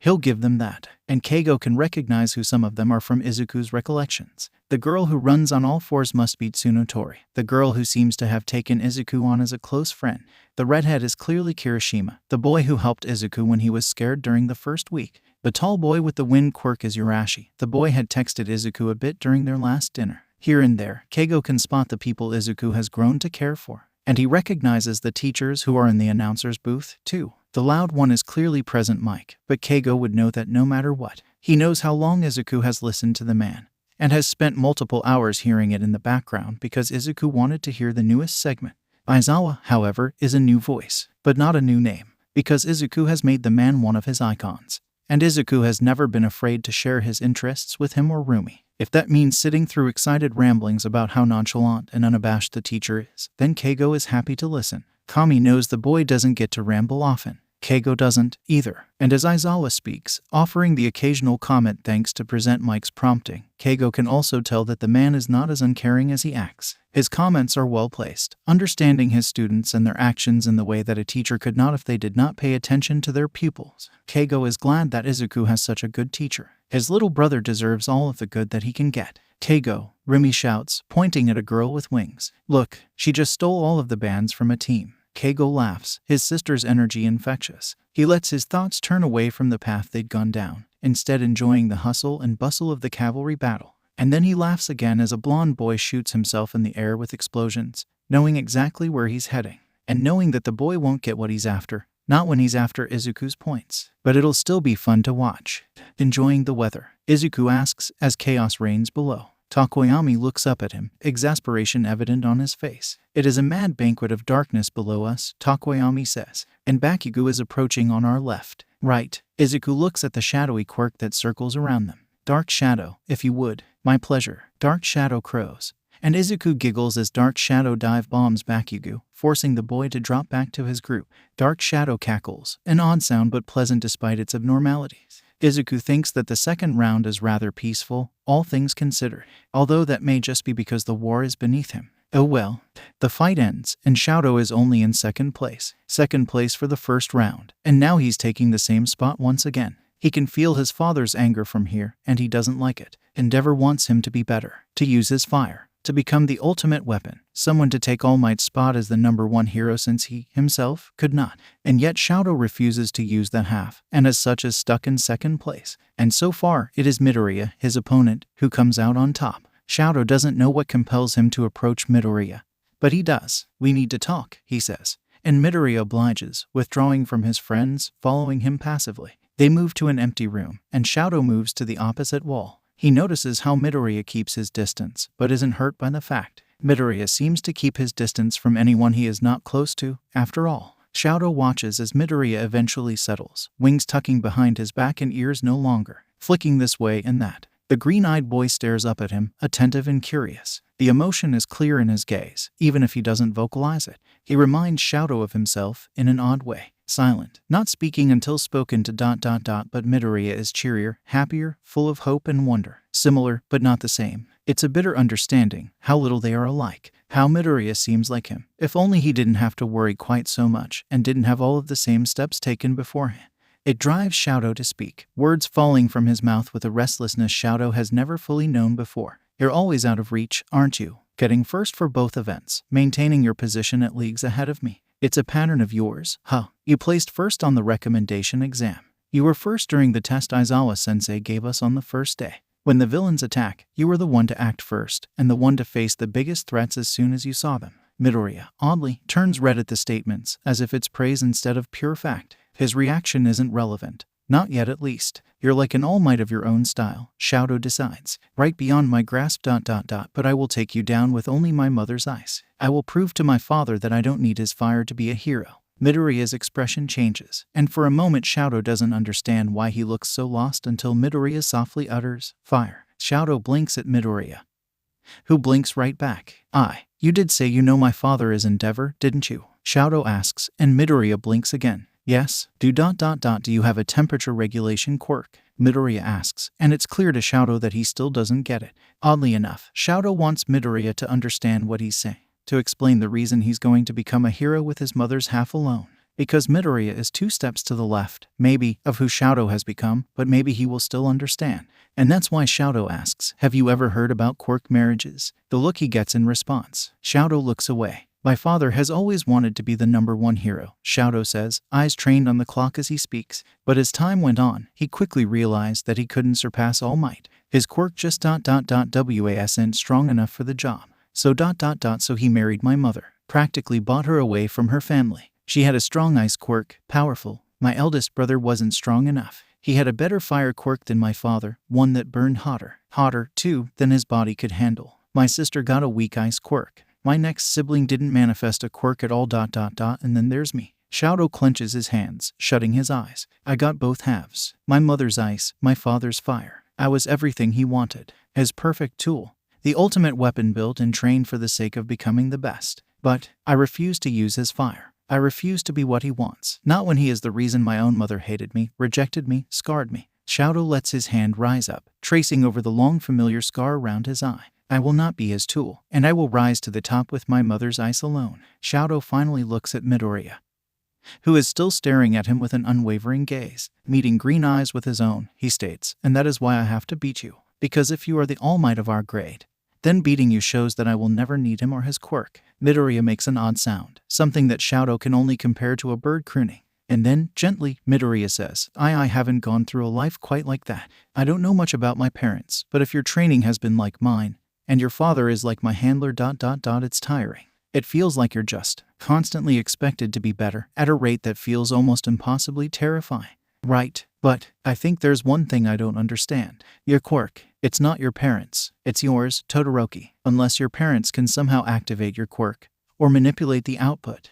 He'll give them that, and Keigo can recognize who some of them are from Izuku's recollections. The girl who runs on all fours must be Tsunotori, the girl who seems to have taken Izuku on as a close friend. The redhead is clearly Kirishima, the boy who helped Izuku when he was scared during the first week. The tall boy with the wind quirk is Yurashi. The boy had texted Izuku a bit during their last dinner. Here and there, Keigo can spot the people Izuku has grown to care for, and he recognizes the teachers who are in the announcer's booth, too. The loud one is clearly Present Mike, but Keigo would know that no matter what. He knows how long Izuku has listened to the man, and has spent multiple hours hearing it in the background because Izuku wanted to hear the newest segment. Aizawa, however, is a new voice, but not a new name, because Izuku has made the man one of his icons, and Izuku has never been afraid to share his interests with him or Rumi. If that means sitting through excited ramblings about how nonchalant and unabashed the teacher is, then Keigo is happy to listen. Kami knows the boy doesn't get to ramble often. Keigo doesn't, either. And as Aizawa speaks, offering the occasional comment thanks to Present Mike's prompting, Keigo can also tell that the man is not as uncaring as he acts. His comments are well placed, understanding his students and their actions in the way that a teacher could not if they did not pay attention to their pupils. Keigo is glad that Izuku has such a good teacher. His little brother deserves all of the good that he can get. Keigo, Rumi shouts, pointing at a girl with wings. Look, she just stole all of the bands from a team. Keigo laughs, his sister's energy infectious. He lets his thoughts turn away from the path they'd gone down, instead enjoying the hustle and bustle of the cavalry battle. And then he laughs again as a blonde boy shoots himself in the air with explosions, knowing exactly where he's heading, and knowing that the boy won't get what he's after, not when he's after Izuku's points. But it'll still be fun to watch. Enjoying the weather, Izuku asks as chaos reigns below. Takoyami looks up at him, exasperation evident on his face. It is a mad banquet of darkness below us, Takoyami says, and Bakugo is approaching on our left. Right. Izuku looks at the shadowy quirk that circles around them. Dark Shadow, if you would. My pleasure. Dark Shadow crows. And Izuku giggles as Dark Shadow dive bombs Bakugo, forcing the boy to drop back to his group. Dark Shadow cackles, an odd sound but pleasant despite its abnormalities. Izuku thinks that the second round is rather peaceful, all things considered, although that may just be because the war is beneath him. Oh well. The fight ends, and Shadow is only in second place. Second place for the first round, and now he's taking the same spot once again. He can feel his father's anger from here, and he doesn't like it. Endeavor wants him to be better, to use his fire, to become the ultimate weapon, someone to take All Might's spot as the #1 hero since he, himself, could not. And yet Shadow refuses to use that half, and as such is stuck in second place. And so far, it is Midoriya, his opponent, who comes out on top. Shadow doesn't know what compels him to approach Midoriya, but he does. We need to talk, he says. And Midoriya obliges, withdrawing from his friends, following him passively. They move to an empty room, and Shadow moves to the opposite wall. He notices how Midoriya keeps his distance, but isn't hurt by the fact. Midoriya seems to keep his distance from anyone he is not close to, after all. Shadow watches as Midoriya eventually settles, wings tucking behind his back and ears no longer, flicking this way and that. The green-eyed boy stares up at him, attentive and curious. The emotion is clear in his gaze, even if he doesn't vocalize it. He reminds Shadow of himself, in an odd way. Silent, not speaking until spoken to ... but Midoriya is cheerier, happier, full of hope and wonder. Similar, but not the same. It's a bitter understanding, how little they are alike. How Midoriya seems like him. If only he didn't have to worry quite so much, and didn't have all of the same steps taken beforehand. It drives Shadow to speak, words falling from his mouth with a restlessness Shadow has never fully known before. You're always out of reach, aren't you? Getting first for both events, maintaining your position at leagues ahead of me. It's a pattern of yours, huh? You placed first on the recommendation exam. You were first during the test Aizawa-sensei gave us on the first day. When the villains attack, you were the one to act first, and the one to face the biggest threats as soon as you saw them. Midoriya, oddly, turns red at the statements, as if it's praise instead of pure fact. His reaction isn't relevant. Not yet, at least. You're like an all might of your own style, Shadow decides. Right beyond my grasp ... But I will take you down with only my mother's eyes. I will prove to my father that I don't need his fire to be a hero. Midoriya's expression changes, and for a moment Shadow doesn't understand why he looks so lost until Midoriya softly utters, "Fire." Shadow blinks at Midoriya, who blinks right back. You did say you know my father is Endeavor, didn't you? Shadow asks, and Midoriya blinks again. Yes. Do you have a temperature regulation quirk? Midoriya asks, and it's clear to Shadow that he still doesn't get it. Oddly enough, Shadow wants Midoriya to understand what he's saying, to explain the reason he's going to become a hero with his mother's half alone. Because Midoriya is 2 steps to the left, maybe, of who Shadow has become, but maybe he will still understand. And that's why Shadow asks, have you ever heard about quirk marriages? The look he gets in response. Shadow looks away. My father has always wanted to be the #1 hero, Shadow says, eyes trained on the clock as he speaks. But as time went on, he quickly realized that he couldn't surpass All Might. His quirk just ... wasn't strong enough for the job. So he married my mother, practically bought her away from her family. She had a strong ice quirk, powerful. My eldest brother wasn't strong enough. He had a better fire quirk than my father, one that burned hotter, too, than his body could handle. My sister got a weak ice quirk. My next sibling didn't manifest a quirk at all ... And then there's me. Shadow clenches his hands, shutting his eyes. I got both halves. My mother's ice, my father's fire. I was everything he wanted. His perfect tool. The ultimate weapon built and trained for the sake of becoming the best. But I refuse to use his fire. I refuse to be what he wants. Not when he is the reason my own mother hated me, rejected me, scarred me. Shadow lets his hand rise up, tracing over the long familiar scar around his eye. I will not be his tool, and I will rise to the top with my mother's ice alone. Shadow finally looks at Midoriya, who is still staring at him with an unwavering gaze. Meeting green eyes with his own, he states, and that is why I have to beat you. Because if you are the all might of our grade, then beating you shows that I will never need him or his quirk. Midoriya makes an odd sound, something that Shadow can only compare to a bird crooning. And then, gently, Midoriya says, I haven't gone through a life quite like that. I don't know much about my parents, but if your training has been like mine, and your father is like my handler ... It's tiring. It feels like you're just constantly expected to be better, at a rate that feels almost impossibly terrifying. Right, but I think there's one thing I don't understand. Your quirk. It's not your parents'. It's yours, Todoroki. Unless your parents can somehow activate your quirk, or manipulate the output.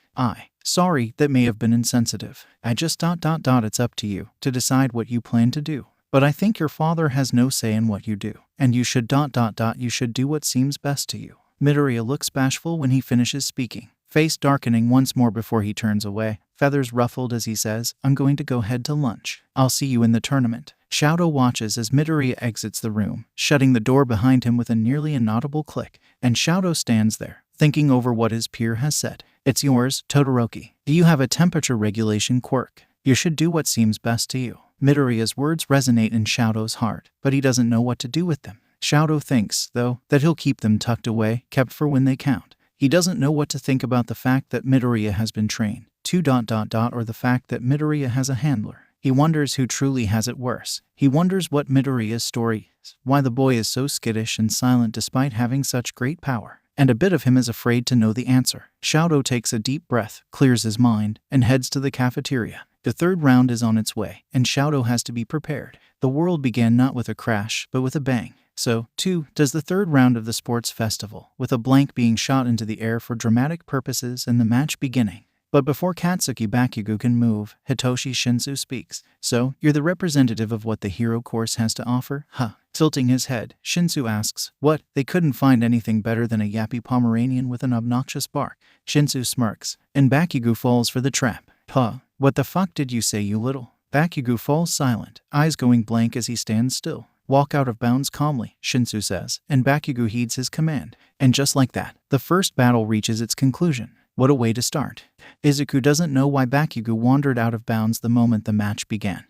Sorry, that may have been insensitive. I just ... It's up to you to decide what you plan to do. But I think your father has no say in what you do. And you should ... You should do what seems best to you. Midoriya looks bashful when he finishes speaking, face darkening once more before he turns away, feathers ruffled as he says, I'm going to go head to lunch. I'll see you in the tournament. Shadow watches as Midoriya exits the room, shutting the door behind him with a nearly inaudible click, and Shadow stands there, thinking over what his peer has said. It's yours, Todoroki. Do you have a temperature regulation quirk? You should do what seems best to you. Midoriya's words resonate in Shadow's heart, but he doesn't know what to do with them. Shadow thinks, though, that he'll keep them tucked away, kept for when they count. He doesn't know what to think about the fact that Midoriya has been trained, or the fact that Midoriya has a handler. He wonders who truly has it worse. He wonders what Midoriya's story is, why the boy is so skittish and silent despite having such great power. And a bit of him is afraid to know the answer. Shadow takes a deep breath, clears his mind, and heads to the cafeteria. The third round is on its way, and Shadow has to be prepared. The world began not with a crash, but with a bang. So, too, does the third round of the sports festival, with a blank being shot into the air for dramatic purposes and the match beginning. But before Katsuki Bakugo can move, Hitoshi Shinsu speaks. So, you're the representative of what the hero course has to offer? Tilting his head, Shinsu asks, what? They couldn't find anything better than a yappy Pomeranian with an obnoxious bark. Shinsu smirks, and Bakugo falls for the trap. What the fuck did you say, you little? Bakugo falls silent, eyes going blank as he stands still. Walk out of bounds calmly, Shinsu says, and Bakugo heeds his command. And just like that, the first battle reaches its conclusion. What a way to start. Izuku doesn't know why Bakugo wandered out of bounds the moment the match began.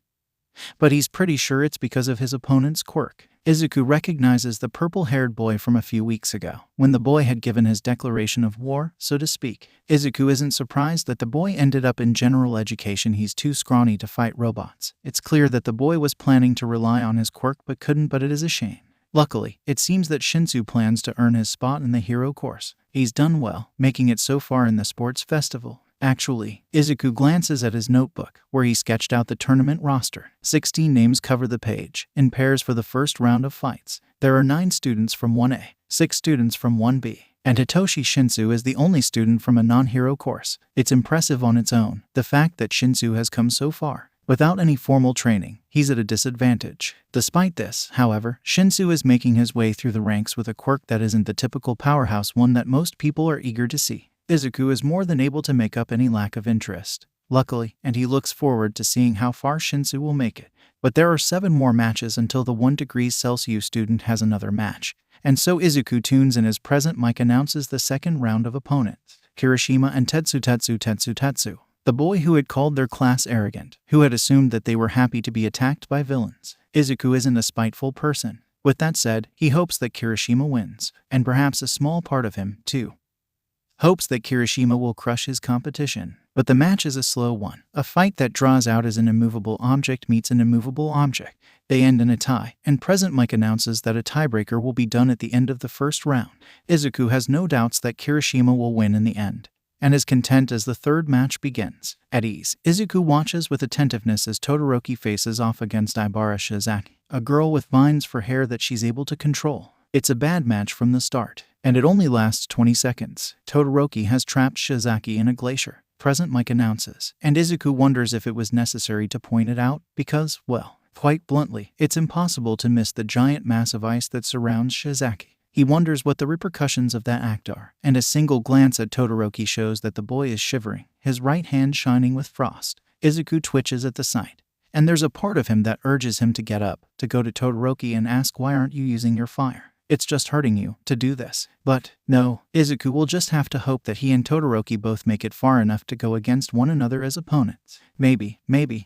but he's pretty sure it's because of his opponent's quirk. Izuku recognizes the purple-haired boy from a few weeks ago, when the boy had given his declaration of war, so to speak. Izuku isn't surprised that the boy ended up in general education. He's too scrawny to fight robots. It's clear that the boy was planning to rely on his quirk but couldn't, but it is a shame. Luckily, it seems that Shinsu plans to earn his spot in the hero course. He's done well, making it so far in the sports festival. Actually, Izuku glances at his notebook, where he sketched out the tournament roster. 16 names cover the page, in pairs for the first round of fights. There are 9 students from 1A, 6 students from 1B, and Hitoshi Shinsu is the only student from a non-hero course. It's impressive on its own, the fact that Shinsu has come so far. Without any formal training, he's at a disadvantage. Despite this, however, Shinsu is making his way through the ranks with a quirk that isn't the typical powerhouse one that most people are eager to see. Izuku is more than able to make up any lack of interest, luckily, and he looks forward to seeing how far Shinsu will make it. But there are 7 more matches until the 1 degrees Celsius student has another match, and so Izuku tunes in his present mic announces the second round of opponents. Kirishima and Tetsu, the boy who had called their class arrogant, who had assumed that they were happy to be attacked by villains. Izuku isn't a spiteful person. With that said, he hopes that Kirishima wins, and perhaps a small part of him, too, hopes that Kirishima will crush his competition. But the match is a slow one. A fight that draws out as an immovable object meets an immovable object. They end in a tie, and present mic announces that a tiebreaker will be done at the end of the first round. Izuku has no doubts that Kirishima will win in the end, and is content as the third match begins. At ease, Izuku watches with attentiveness as Todoroki faces off against Ibara Shizaki, a girl with vines for hair that she's able to control. It's a bad match from the start, and it only lasts 20 seconds. Todoroki has trapped Shizaki in a glacier, present mic announces, and Izuku wonders if it was necessary to point it out, because, well, quite bluntly, it's impossible to miss the giant mass of ice that surrounds Shizaki. He wonders what the repercussions of that act are, and a single glance at Todoroki shows that the boy is shivering, his right hand shining with frost. Izuku twitches at the sight, and there's a part of him that urges him to get up, to go to Todoroki and ask, why aren't you using your fire? It's just hurting you to do this. But no, Izuku will just have to hope that he and Todoroki both make it far enough to go against one another as opponents. Maybe,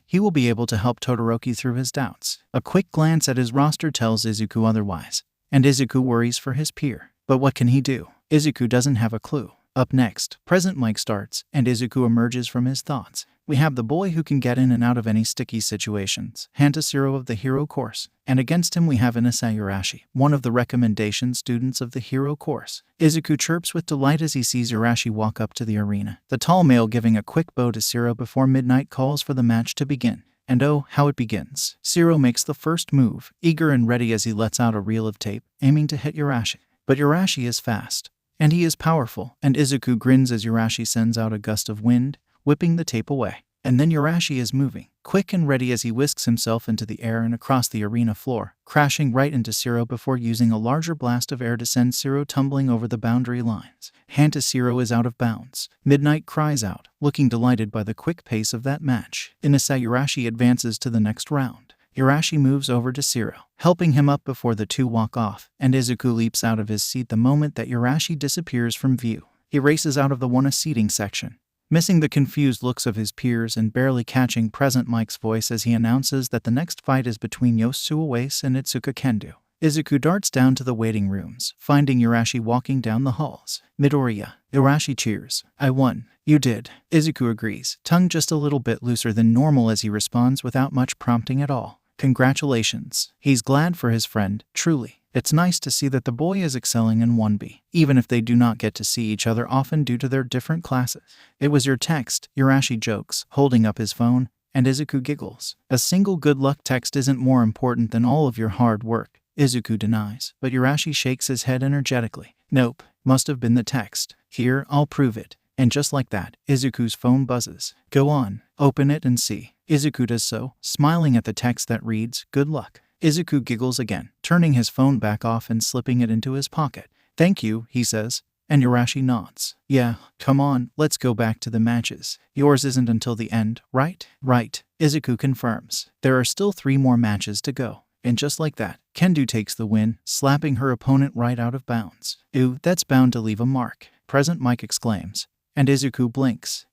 he will be able to help Todoroki through his doubts. A quick glance at his roster tells Izuku otherwise, and Izuku worries for his peer. But what can he do? Izuku doesn't have a clue. Up next, present mic starts, and Izuku emerges from his thoughts. We have the boy who can get in and out of any sticky situations, Hantashiro of the hero course, and against him we have Sayurashi, one of the recommendation students of the hero course. Izuku chirps with delight as he sees Urashi walk up to the arena, the tall male giving a quick bow to Siro before midnight calls for the match to begin. And oh, how it begins. Siro makes the first move, eager and ready as he lets out a reel of tape, aiming to hit Urashi. But Urashi is fast, and he is powerful, and Izuku grins as Urashi sends out a gust of wind, whipping the tape away. And then Urashi is moving, quick and ready as he whisks himself into the air and across the arena floor, crashing right into Siro before using a larger blast of air to send Siro tumbling over the boundary lines. Hantashiro is out of bounds. Midnight cries out, looking delighted by the quick pace of that match. Sayurashi advances to the next round. Urashi moves over to Siro, helping him up before the two walk off, and Izuku leaps out of his seat the moment that Urashi disappears from view. He races out of the 1A seating section, missing the confused looks of his peers and barely catching present Mike's voice as he announces that the next fight is between Yosuke Uwase and Itsuka Kendo. Izuku darts down to the waiting rooms, finding Urashi walking down the halls. Midoriya. Urashi cheers. I won. You did. Izuku agrees, tongue just a little bit looser than normal as he responds without much prompting at all. Congratulations. He's glad for his friend, truly. It's nice to see that the boy is excelling in 1B, even if they do not get to see each other often due to their different classes. It was your text, Urashi jokes, holding up his phone, and Izuku giggles. A single good luck text isn't more important than all of your hard work, Izuku denies, but Urashi shakes his head energetically. Nope, must have been the text. Here, I'll prove it. And just like that, Izuku's phone buzzes. Go on, open it and see. Izuku does so, smiling at the text that reads, good luck. Izuku giggles again, turning his phone back off and slipping it into his pocket. Thank you, he says, and Urashi nods. Yeah, come on, let's go back to the matches. Yours isn't until the end, right? Right, Izuku confirms. There are still 3 more matches to go. And just like that, Kendo takes the win, slapping her opponent right out of bounds. Ooh, that's bound to leave a mark, present Mike exclaims. and Izuku blinks.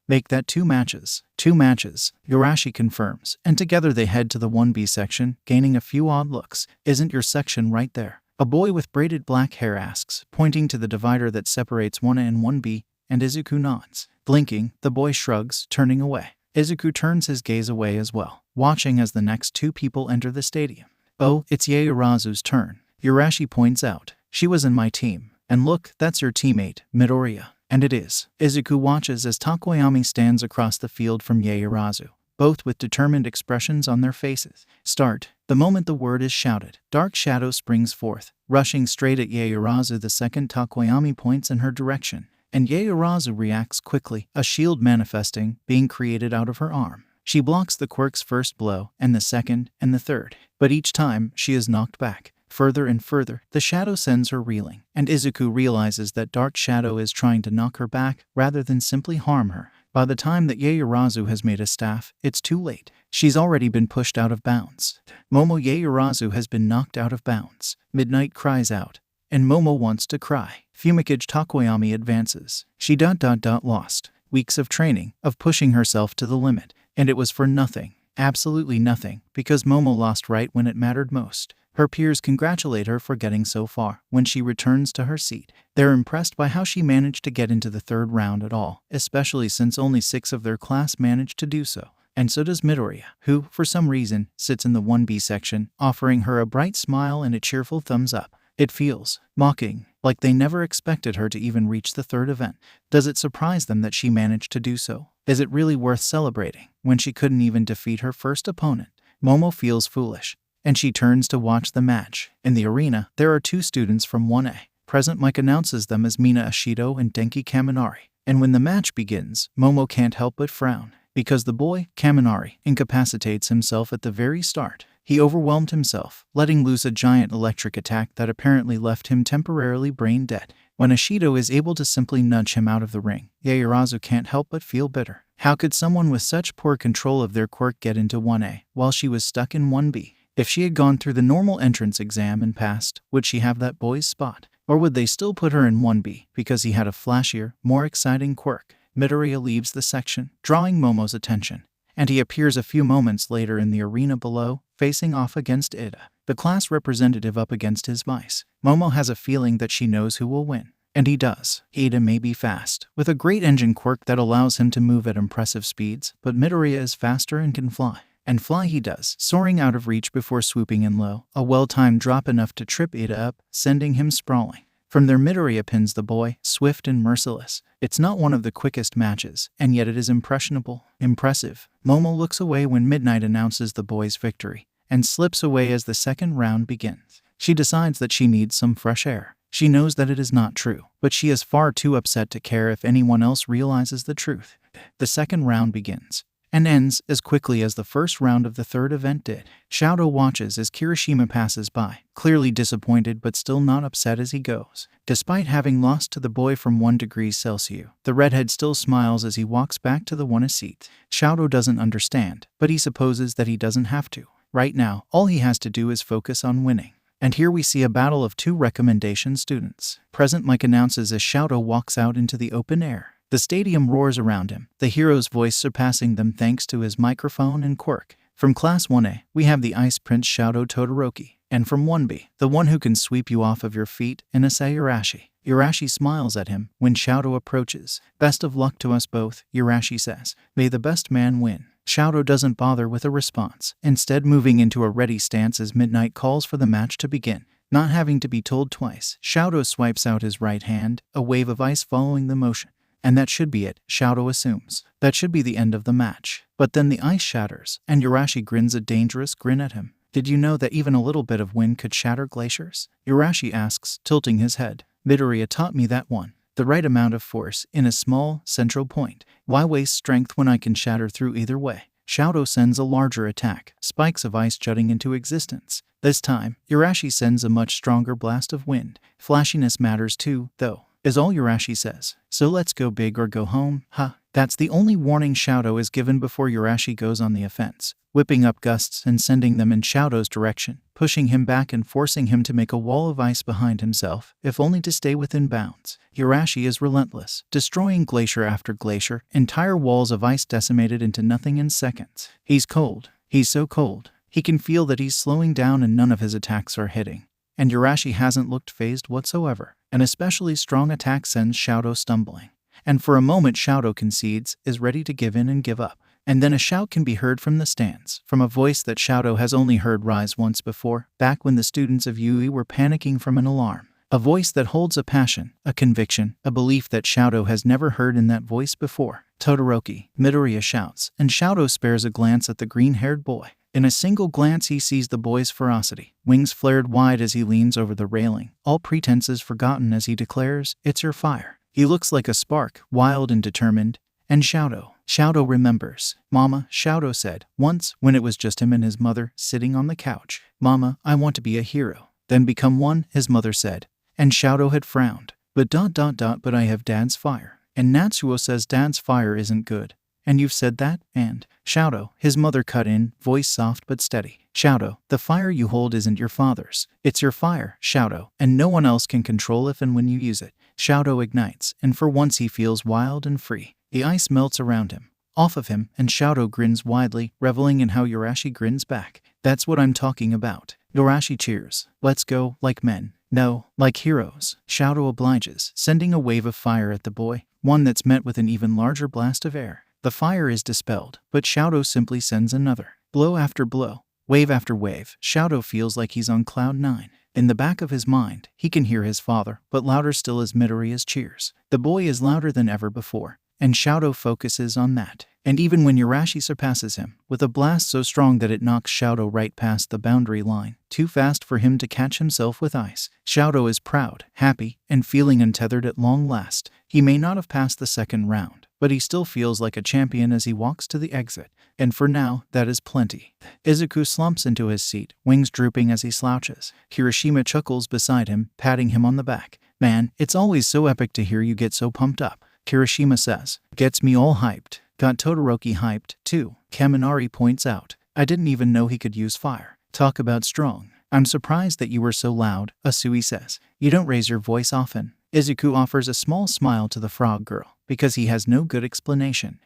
Make that 2 matches. 2 matches, Yurashi confirms, and together they head to the 1B section, gaining a few odd looks. Isn't your section right there? A boy with braided black hair asks, pointing to the divider that separates 1A and 1B, and Izuku nods. Blinking, the boy shrugs, turning away. Izuku turns his gaze away as well, watching as the next 2 people enter the stadium. Oh, it's Yaoyorozu's turn. Yurashi points out. She was in my team. And look, that's your teammate, Midoriya. And it is. Izuku watches as Takoyami stands across the field from Yaoyorozu, both with determined expressions on their faces. Start. The moment the word is shouted, Dark Shadow springs forth, rushing straight at Yaoyorozu. The second Takoyami points in her direction, and Yaoyorozu reacts quickly, a shield manifesting, being created out of her arm. She blocks the quirk's first blow, and the second, and the third, but each time she is knocked back. Further and further, the shadow sends her reeling, and Izuku realizes that Dark Shadow is trying to knock her back rather than simply harm her. By the time that Yaoyorozu has made a staff, it's too late. She's already been pushed out of bounds. Momo Yaoyorozu has been knocked out of bounds. Midnight cries out, and Momo wants to cry. Fumikage Takoyami advances. She lost weeks of training, of pushing herself to the limit, and it was for nothing. Absolutely nothing, because Momo lost right when it mattered most. Her peers congratulate her for getting so far. When she returns to her seat, they're impressed by how she managed to get into the 3rd round at all, especially since only 6 of their class managed to do so. And so does Midoriya, who, for some reason, sits in the 1B section, offering her a bright smile and a cheerful thumbs up. It feels mocking, like they never expected her to even reach the 3rd event. Does it surprise them that she managed to do so? Is it really worth celebrating when she couldn't even defeat her first opponent? Momo feels foolish, and she turns to watch the match. In the arena, there are 2 students from 1A. Present Mike announces them as Mina Ashido and Denki Kaminari. And when the match begins, Momo can't help but frown, because the boy, Kaminari, incapacitates himself at the very start. He overwhelmed himself, letting loose a giant electric attack that apparently left him temporarily brain dead. When Ashido is able to simply nudge him out of the ring, Yaoyorozu can't help but feel bitter. How could someone with such poor control of their quirk get into 1A while she was stuck in 1B? If she had gone through the normal entrance exam and passed, would she have that boy's spot? Or would they still put her in 1B because he had a flashier, more exciting quirk? Midoriya leaves the section, drawing Momo's attention, and he appears a few moments later in the arena below, facing off against Ida, the class representative up against his vice. Momo has a feeling that she knows who will win. And he does. Ida may be fast, with a great engine quirk that allows him to move at impressive speeds, but Midoriya is faster and can fly. And fly he does, soaring out of reach before swooping in low, a well-timed drop enough to trip Ida up, sending him sprawling. From there Midoriya pins the boy, swift and merciless. It's not one of the quickest matches, and yet it is impressionable. Impressive. Momo looks away when Midnight announces the boy's victory, and slips away as the 2nd round begins. She decides that she needs some fresh air. She knows that it is not true, but she is far too upset to care if anyone else realizes the truth. The 2nd round begins, and ends as quickly as the 1st round of the 3rd event did. Shadow watches as Kirishima passes by, clearly disappointed but still not upset as he goes. Despite having lost to the boy from 1 degree Celsius, the redhead still smiles as he walks back to the 1A seat. Shadow doesn't understand, but he supposes that he doesn't have to. Right now, all he has to do is focus on winning. And here we see a battle of 2 recommendation students. Present Mike announces as Shadow walks out into the open air. The stadium roars around him, the hero's voice surpassing them thanks to his microphone and quirk. From Class 1A, we have the Ice Prince Shadow Todoroki, and from 1B, the one who can sweep you off of your feet, Inase Urashi. Urashi smiles at him when Shadow approaches. Best of luck to us both, Urashi says. May the best man win. Shadow doesn't bother with a response, instead moving into a ready stance as Midnight calls for the match to begin. Not having to be told twice, Shadow swipes out his right hand, a wave of ice following the motion. And that should be it, Shadow assumes. That should be the end of the match. But then the ice shatters, and Urashi grins a dangerous grin at him. Did you know that even a little bit of wind could shatter glaciers? Urashi asks, tilting his head. Midoriya taught me that one. The right amount of force in a small, central point. Why waste strength when I can shatter through either way? Shadow sends a larger attack, spikes of ice jutting into existence. This time, Urashi sends a much stronger blast of wind. Flashiness matters too, though, is all Urashi says. So let's go big or go home, huh? That's the only warning Shadow is given before Urashi goes on the offense, whipping up gusts and sending them in Shadow's direction, pushing him back and forcing him to make a wall of ice behind himself, if only to stay within bounds. Urashi is relentless, destroying glacier after glacier, entire walls of ice decimated into nothing in seconds. He's cold. He's so cold. He can feel that he's slowing down and none of his attacks are hitting. And Urashi hasn't looked phased whatsoever. An especially strong attack sends Shadow stumbling. And for a moment Shadow concedes, is ready to give in and give up. And then a shout can be heard from the stands, from a voice that Shadow has only heard rise once before, back when the students of Yui were panicking from an alarm. A voice that holds a passion, a conviction, a belief that Shadow has never heard in that voice before. Todoroki, Midoriya shouts, and Shadow spares a glance at the green-haired boy. In a single glance he sees the boy's ferocity, wings flared wide as he leans over the railing, all pretenses forgotten as he declares, "It's your fire." He looks like a spark, wild and determined. And Shadow remembers. "Mama," Shadow said, once, when it was just him and his mother, sitting on the couch. "Mama, I want to be a hero. Then become one," his mother said. And Shadow had frowned. But I have Dad's fire. And Natsuo says Dad's fire isn't good. And you've said that? And Shadow, his mother cut in, voice soft but steady. "Shadow, the fire you hold isn't your father's. It's your fire, Shadow, and no one else can control if and when you use it." Shadow ignites, and for once he feels wild and free. The ice melts around him, off of him, and Shadow grins widely, reveling in how Urashi grins back. "That's what I'm talking about." Urashi cheers. "Let's go, like men. No, like heroes." Shadow obliges, sending a wave of fire at the boy, one that's met with an even larger blast of air. The fire is dispelled, but Shadow simply sends another. Blow after blow, wave after wave. Shadow feels like he's on cloud 9. In the back of his mind, he can hear his father, but louder still is Midoriya's cheers. The boy is louder than ever before, and Shadow focuses on that. And even when Urashi surpasses him, with a blast so strong that it knocks Shadow right past the boundary line, too fast for him to catch himself with ice, Shadow is proud, happy, and feeling untethered at long last. He may not have passed the second round, but he still feels like a champion as he walks to the exit. And for now, that is plenty. Izuku slumps into his seat, wings drooping as he slouches. Kirishima chuckles beside him, patting him on the back. "Man, it's always so epic to hear you get so pumped up," Kirishima says. "Gets me all hyped." Got Todoroki hyped, too, Kaminari points out. "I didn't even know he could use fire." "Talk about strong." "I'm surprised that you were so loud," Asui says. "You don't raise your voice often." Izuku offers a small smile to the frog girl, because he has no good explanation.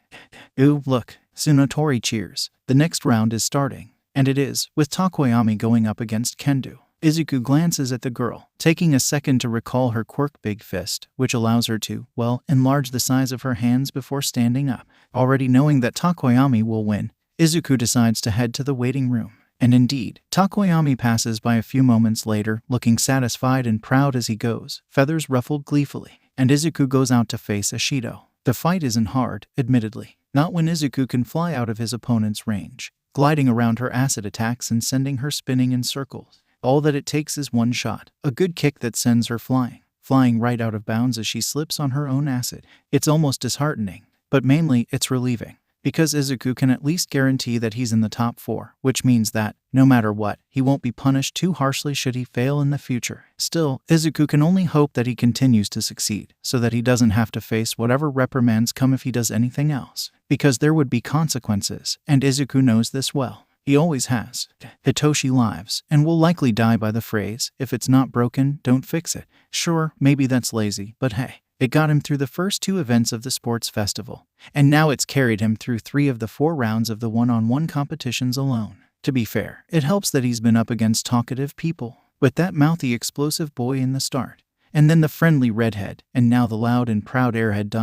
"Ooh, look." Tsunotori cheers. The next round is starting. And it is, with Takoyami going up against Kendo. Izuku glances at the girl, taking a second to recall her quirk Big Fist, which allows her to, well, enlarge the size of her hands before standing up. Already knowing that Takoyami will win, Izuku decides to head to the waiting room. And indeed, Takoyami passes by a few moments later, looking satisfied and proud as he goes, feathers ruffled gleefully. And Izuku goes out to face Ashido. The fight isn't hard, admittedly. Not when Izuku can fly out of his opponent's range, gliding around her acid attacks and sending her spinning in circles. All that it takes is one shot, a good kick that sends her flying right out of bounds as she slips on her own acid. It's almost disheartening, but mainly it's relieving, because Izuku can at least guarantee that he's in the top 4, which means that, no matter what, he won't be punished too harshly should he fail in the future. Still, Izuku can only hope that he continues to succeed, so that he doesn't have to face whatever reprimands come if he does anything else, because there would be consequences, and Izuku knows this well. He always has. Hitoshi lives, and will likely die by the phrase, "If it's not broken, don't fix it." Sure, maybe that's lazy, but hey, it got him through the first 2 events of the sports festival, and now it's carried him through 3 of the 4 rounds of the one-on-one competitions alone. To be fair, it helps that he's been up against talkative people, with that mouthy explosive boy in the start, and then the friendly redhead, and now the loud and proud airhead ...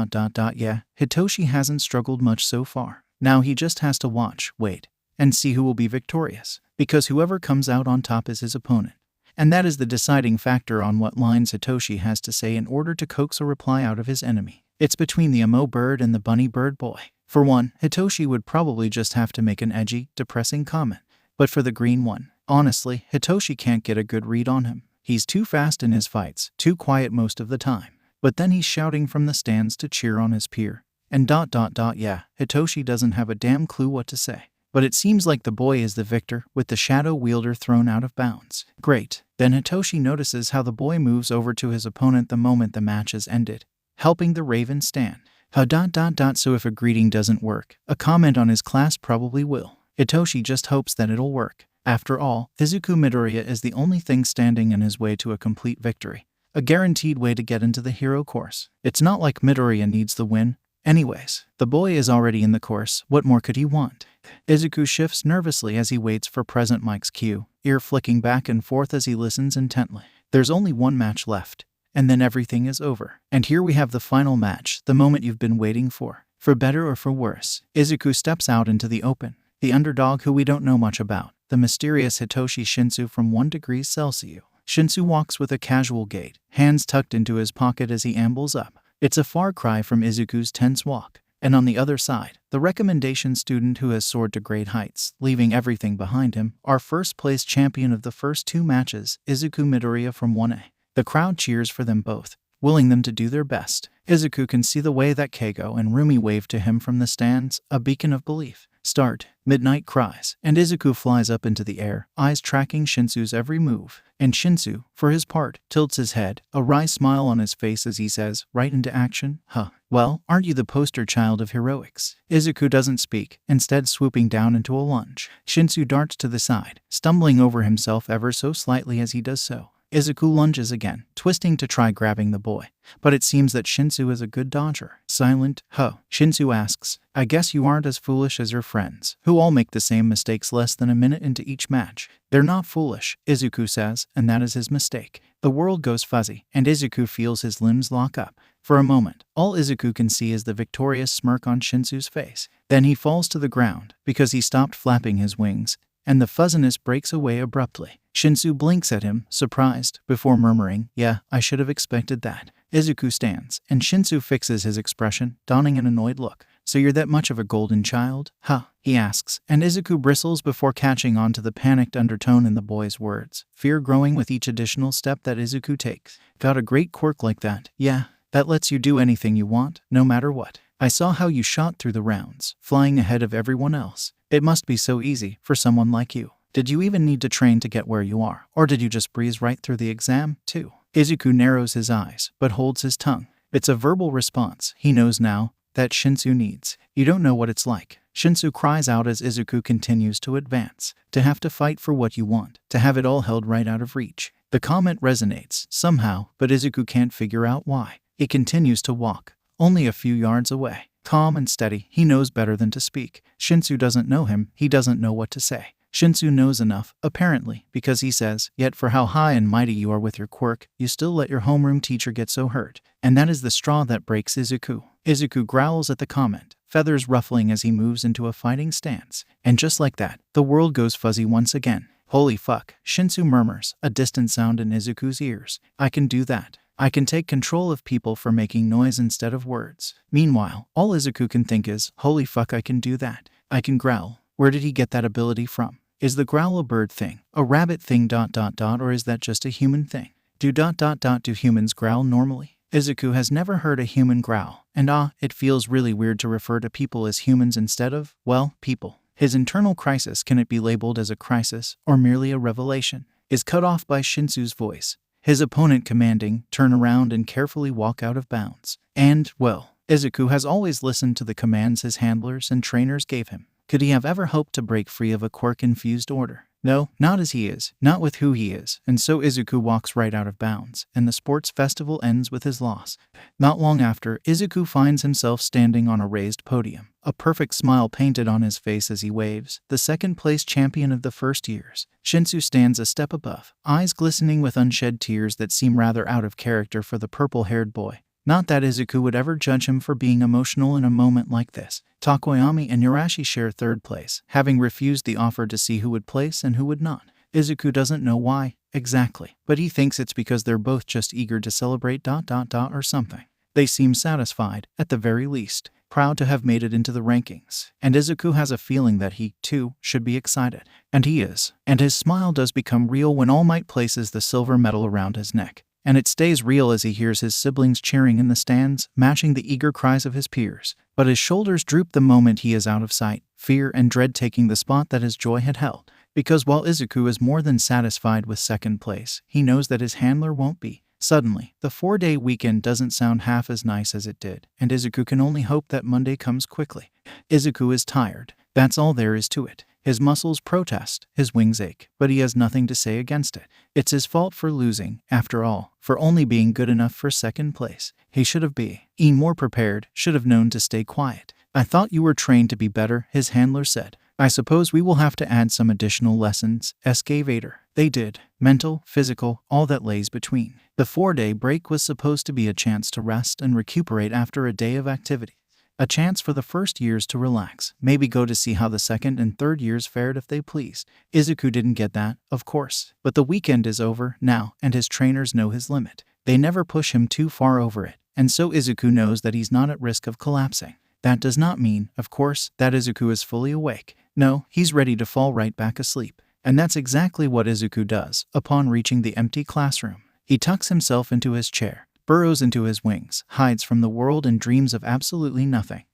Yeah, Hitoshi hasn't struggled much so far. Now he just has to watch, wait, and see who will be victorious, because whoever comes out on top is his opponent. And that is the deciding factor on what lines Hitoshi has to say in order to coax a reply out of his enemy. It's between the emo bird and the bunny bird boy. For one, Hitoshi would probably just have to make an edgy, depressing comment. But for the green one, honestly, Hitoshi can't get a good read on him. He's too fast in his fights, too quiet most of the time. But then he's shouting from the stands to cheer on his peer. And ... Yeah, Hitoshi doesn't have a damn clue what to say. But it seems like the boy is the victor, with the shadow wielder thrown out of bounds. Great. Then Hitoshi notices how the boy moves over to his opponent the moment the match is ended, helping the Raven stand. So if a greeting doesn't work, a comment on his class probably will. Itoshi just hopes that it'll work. After all, Izuku Midoriya is the only thing standing in his way to a complete victory. A guaranteed way to get into the hero course. It's not like Midoriya needs the win. Anyways, the boy is already in the course, what more could he want? Izuku shifts nervously as he waits for Present Mike's cue, ear flicking back and forth as he listens intently. There's only one match left, and then everything is over. And here we have the final match, the moment you've been waiting for. For better or for worse, Izuku steps out into the open. The underdog who we don't know much about, the mysterious Hitoshi Shinsu from 1 degree Celsius. Shinsu walks with a casual gait, hands tucked into his pocket as he ambles up. It's a far cry from Izuku's tense walk. And on the other side, the recommendation student who has soared to great heights, leaving everything behind him, our first-place champion of the first 2 matches, Izuku Midoriya from 1A. The crowd cheers for them both, willing them to do their best. Izuku can see the way that Keigo and Rumi wave to him from the stands, a beacon of belief. Start, Midnight cries, and Izuku flies up into the air, eyes tracking Shinsu's every move. And Shinsu, for his part, tilts his head, a wry smile on his face as he says, right into action, huh. Well, aren't you the poster child of heroics? Izuku doesn't speak, instead swooping down into a lunge. Shinsu darts to the side, stumbling over himself ever so slightly as he does so. Izuku lunges again, twisting to try grabbing the boy. But it seems that Shinsu is a good dodger. Silent, huh? Shinsu asks, I guess you aren't as foolish as your friends, who all make the same mistakes less than a minute into each match. They're not foolish, Izuku says, and that is his mistake. The world goes fuzzy, and Izuku feels his limbs lock up. For a moment, all Izuku can see is the victorious smirk on Shinsu's face. Then he falls to the ground, because he stopped flapping his wings, and the fuzziness breaks away abruptly. Shinsu blinks at him, surprised, before murmuring, yeah, I should have expected that. Izuku stands, and Shinsu fixes his expression, donning an annoyed look. So you're that much of a golden child? Huh? He asks, and Izuku bristles before catching on to the panicked undertone in the boy's words, fear growing with each additional step that Izuku takes. Got a great quirk like that, yeah, that lets you do anything you want, no matter what. I saw how you shot through the rounds, flying ahead of everyone else. It must be so easy for someone like you. Did you even need to train to get where you are, or did you just breeze right through the exam, too? Izuku narrows his eyes, but holds his tongue. It's a verbal response, he knows now, that Shinsu needs. You don't know what it's like. Shinsu cries out as Izuku continues to advance. To have to fight for what you want, to have it all held right out of reach. The comment resonates, somehow, but Izuku can't figure out why. He continues to walk, only a few yards away. Calm and steady, he knows better than to speak. Shinsu doesn't know him, he doesn't know what to say. Shinsu knows enough, apparently, because he says, yet for how high and mighty you are with your quirk, you still let your homeroom teacher get so hurt. And that is the straw that breaks Izuku. Izuku growls at the comment, feathers ruffling as he moves into a fighting stance. And just like that, the world goes fuzzy once again. Holy fuck, Shinsu murmurs, a distant sound in Izuku's ears. I can do that. I can take control of people for making noise instead of words. Meanwhile, all Izuku can think is, holy fuck, I can do that. I can growl. Where did he get that ability from? Is the growl a bird thing, a rabbit thing ... or is that just a human thing? Do ... do humans growl normally? Izuku has never heard a human growl, and it feels really weird to refer to people as humans instead of, well, people. His internal crisis, can it be labeled as a crisis, or merely a revelation, is cut off by Shinsu's voice. His opponent commanding, turn around and carefully walk out of bounds. And, well, Izuku has always listened to the commands his handlers and trainers gave him. Could he have ever hoped to break free of a quirk-infused order? No, not as he is, not with who he is, and so Izuku walks right out of bounds, and the sports festival ends with his loss. Not long after, Izuku finds himself standing on a raised podium, a perfect smile painted on his face as he waves, the second-place champion of the first years. Shinsu stands a step above, eyes glistening with unshed tears that seem rather out of character for the purple-haired boy. Not that Izuku would ever judge him for being emotional in a moment like this. Takoyami and Yurashi share third place, having refused the offer to see who would place and who would not. Izuku doesn't know why, exactly, but he thinks it's because they're both just eager to celebrate ... or something. They seem satisfied, at the very least, proud to have made it into the rankings, and Izuku has a feeling that he, too, should be excited. And he is. And his smile does become real when All Might places the silver medal around his neck. And it stays real as he hears his siblings cheering in the stands, matching the eager cries of his peers. But his shoulders droop the moment he is out of sight, fear and dread taking the spot that his joy had held. Because while Izuku is more than satisfied with second place, he knows that his handler won't be. Suddenly, the 4-day weekend doesn't sound half as nice as it did, and Izuku can only hope that Monday comes quickly. Izuku is tired. That's all there is to it. His muscles protest, his wings ache, but he has nothing to say against it. It's his fault for losing, after all, for only being good enough for second place. He should have been more prepared, should have known to stay quiet. I thought you were trained to be better, his handler said. I suppose we will have to add some additional lessons, Skvader. They did. Mental, physical, all that lays between. The 4-day break was supposed to be a chance to rest and recuperate after a day of activity. A chance for the first years to relax, maybe go to see how the second and third years fared if they pleased. Izuku didn't get that, of course. But the weekend is over now, and his trainers know his limit. They never push him too far over it, and so Izuku knows that he's not at risk of collapsing. That does not mean, of course, that Izuku is fully awake. No, he's ready to fall right back asleep. And that's exactly what Izuku does upon reaching the empty classroom. He tucks himself into his chair, burrows into his wings, hides from the world and dreams of absolutely nothing.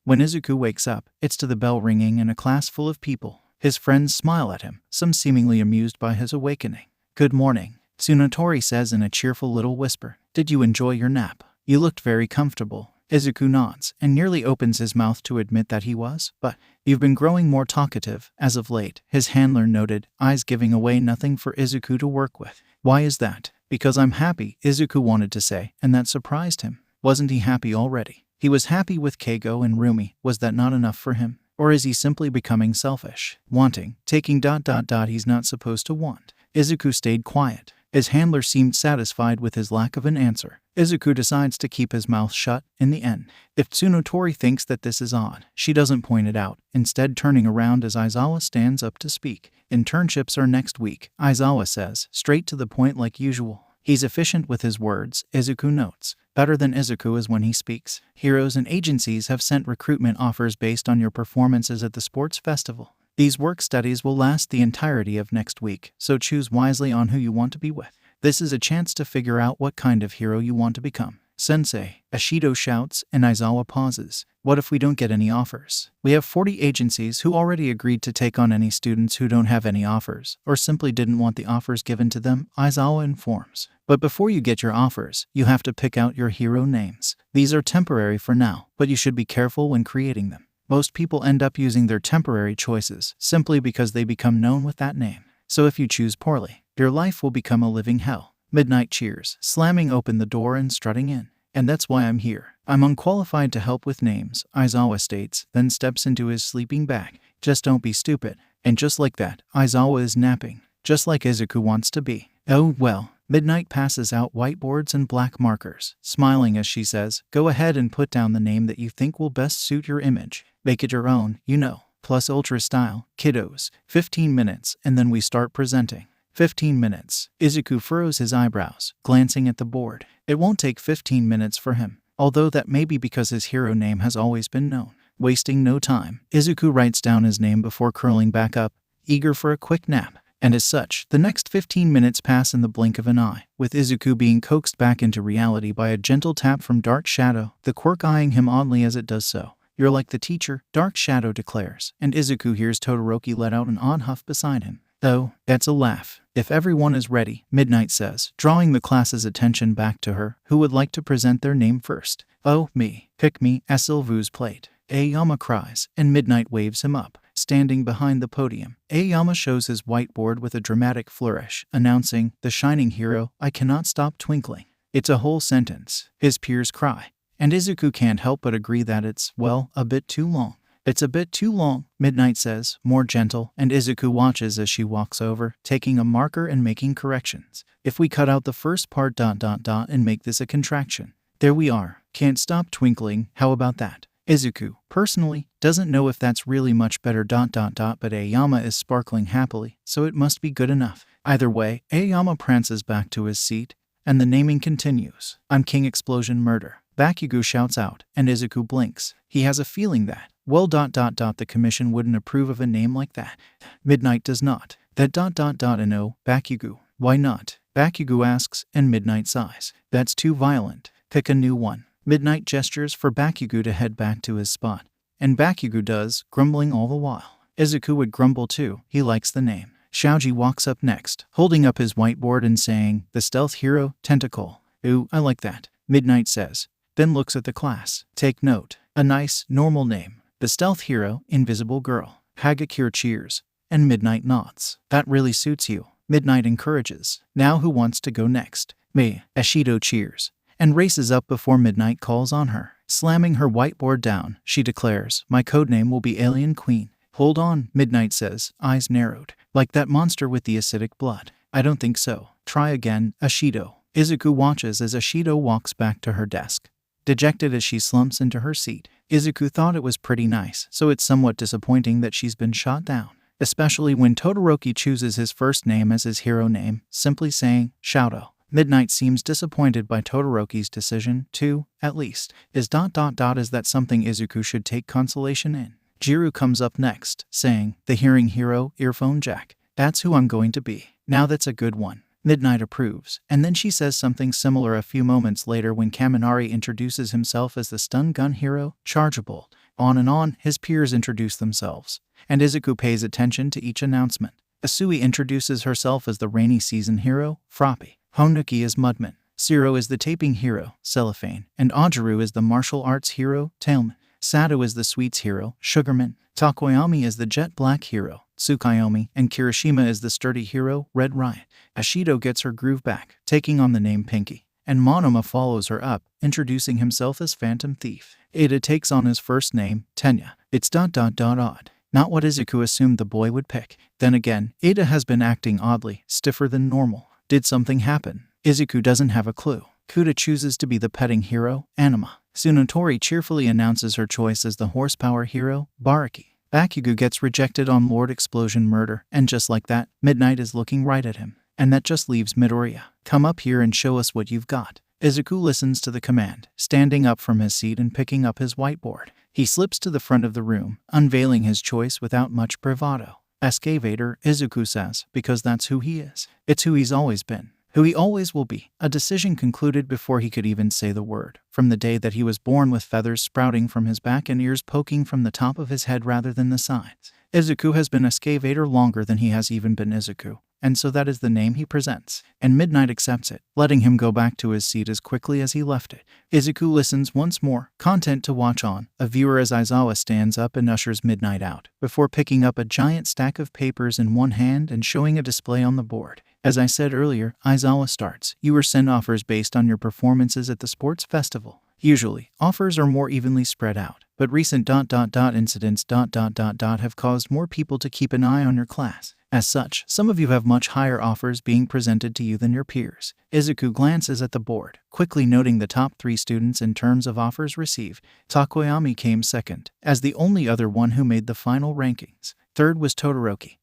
When Izuku wakes up, it's to the bell ringing and a class full of people. His friends smile at him, some seemingly amused by his awakening. Good morning, Tsunotori says in a cheerful little whisper. Did you enjoy your nap? You looked very comfortable. Izuku nods and nearly opens his mouth to admit that he was, but you've been growing more talkative as of late, his handler noted, eyes giving away nothing for Izuku to work with. Why is that? Because I'm happy, Izuku wanted to say, and that surprised him. Wasn't he happy already? He was happy with Keigo and Rumi. Was that not enough for him? Or is he simply becoming selfish, wanting, taking ... he's not supposed to want? Izuku stayed quiet. His handler seemed satisfied with his lack of an answer. Izuku decides to keep his mouth shut in the end. If Tsunotori thinks that this is odd, she doesn't point it out, instead turning around as Aizawa stands up to speak. Internships are next week, Aizawa says, straight to the point like usual. He's efficient with his words, Izuku notes. Better than Izuku is when he speaks. Heroes and agencies have sent recruitment offers based on your performances at the sports festival. These work studies will last the entirety of next week, so choose wisely on who you want to be with. This is a chance to figure out what kind of hero you want to become. Sensei, Ashido shouts, and Aizawa pauses. What if we don't get any offers? We have 40 agencies who already agreed to take on any students who don't have any offers, or simply didn't want the offers given to them, Aizawa informs. But before you get your offers, you have to pick out your hero names. These are temporary for now, but you should be careful when creating them. Most people end up using their temporary choices simply because they become known with that name. So if you choose poorly, your life will become a living hell. Midnight cheers, slamming open the door and strutting in. And that's why I'm here. I'm unqualified to help with names, Aizawa states, then steps into his sleeping bag. Just don't be stupid. And just like that, Aizawa is napping, just like Izuku wants to be. Oh well. Midnight passes out whiteboards and black markers, smiling as she says, go ahead and put down the name that you think will best suit your image. Make it your own, you know. Plus ultra style, kiddos. 15 minutes, and then we start presenting. 15 minutes. Izuku furrows his eyebrows, glancing at the board. It won't take 15 minutes for him, although that may be because his hero name has always been known. Wasting no time, Izuku writes down his name before curling back up, eager for a quick nap. And as such, the next 15 minutes pass in the blink of an eye, with Izuku being coaxed back into reality by a gentle tap from Dark Shadow, the quirk eyeing him oddly as it does so. You're like the teacher, Dark Shadow declares, and Izuku hears Todoroki let out an odd huff beside him. Though, that's a laugh. If everyone is ready, Midnight says, drawing the class's attention back to her, who would like to present their name first? Oh, me. Pick me, Asilvu's plate. Aoyama cries, and Midnight waves him up. Standing behind the podium, Aoyama shows his whiteboard with a dramatic flourish, announcing, the shining hero, I cannot stop twinkling. It's a whole sentence. His peers cry. And Izuku can't help but agree that it's, well, a bit too long. It's a bit too long, Midnight says, more gentle, and Izuku watches as she walks over, taking a marker and making corrections. If we cut out the first part ... and make this a contraction. There we are. Can't stop twinkling, how about that? Izuku, personally, doesn't know if that's really much better ... but Aoyama is sparkling happily, so it must be good enough. Either way, Aoyama prances back to his seat, and the naming continues. I'm King Explosion Murder. Bakugo shouts out, and Izuku blinks. He has a feeling that, well ... the commission wouldn't approve of a name like that. Midnight does not. That ... and oh, Bakugo. Why not? Bakugo asks, and Midnight sighs. That's too violent. Pick a new one. Midnight gestures for Bakugo to head back to his spot. And Bakugo does, grumbling all the while. Izuku would grumble too, he likes the name. Xiaoji walks up next, holding up his whiteboard and saying, "The stealth hero, Tentacle." "Ooh, I like that," Midnight says, then looks at the class. "Take note. A nice, normal name. The stealth hero, Invisible Girl." Hagakure cheers, and Midnight nods. "That really suits you," Midnight encourages. "Now who wants to go next?" "Me." Ashido cheers, and races up before Midnight calls on her. Slamming her whiteboard down, she declares, "My codename will be Alien Queen." "Hold on," Midnight says, eyes narrowed. "Like that monster with the acidic blood?" "I don't think so. Try again, Ashido." Izuku watches as Ashido walks back to her desk, dejected as she slumps into her seat. Izuku thought it was pretty nice, so it's somewhat disappointing that she's been shot down, especially when Todoroki chooses his first name as his hero name, simply saying, "Shouto." Midnight seems disappointed by Todoroki's decision, too, at least. Is ... Is that something Izuku should take consolation in? Jiru comes up next, saying, "The hearing hero, earphone jack. That's who I'm going to be." "Now that's a good one." Midnight approves, and then she says something similar a few moments later when Kaminari introduces himself as the stun gun hero, Chargeable. On and on, his peers introduce themselves, and Izuku pays attention to each announcement. Asui introduces herself as the rainy season hero, Froppy. Honuki is Mudman. Zero is the taping hero, Cellophane, and Ajaru is the martial arts hero, Tailman. Sato is the sweets hero, Sugarman. Takoyami is the jet black hero, Tsukayomi, and Kirishima is the sturdy hero, Red Riot. Ashido gets her groove back, taking on the name Pinky, and Monoma follows her up, introducing himself as Phantom Thief. Ada takes on his first name, Tenya. It's ... odd. Not what Izuku assumed the boy would pick. Then again, Ada has been acting oddly, stiffer than normal. Did something happen? Izuku doesn't have a clue. Kuda chooses to be the petting hero, Anima. Tsunotori cheerfully announces her choice as the horsepower hero, Baraki. Bakugo gets rejected on Lord Explosion Murder, and just like that, Midnight is looking right at him. And that just leaves Midoriya. "Come up here and show us what you've got." Izuku listens to the command, standing up from his seat and picking up his whiteboard. He slips to the front of the room, unveiling his choice without much bravado. "Skvader," Izuku says, because that's who he is. It's who he's always been. Who he always will be. A decision concluded before he could even say the word. From the day that he was born with feathers sprouting from his back and ears poking from the top of his head rather than the sides. Izuku has been a Skvader longer than he has even been Izuku, and so that is the name he presents. And Midnight accepts it, letting him go back to his seat as quickly as he left it. Izuku listens once more, content to watch on, a viewer as Aizawa stands up and ushers Midnight out, before picking up a giant stack of papers in one hand and showing a display on the board. As I said earlier, Aizawa starts. "You were sent offers based on your performances at the sports festival. Usually, offers are more evenly spread out, but recent ... incidents ... have caused more people to keep an eye on your class. As such, some of you have much higher offers being presented to you than your peers." Izuku glances at the board, quickly noting the top 3 students in terms of offers received. Takoyami came second, as the only other one who made the final rankings. Third was Todoroki,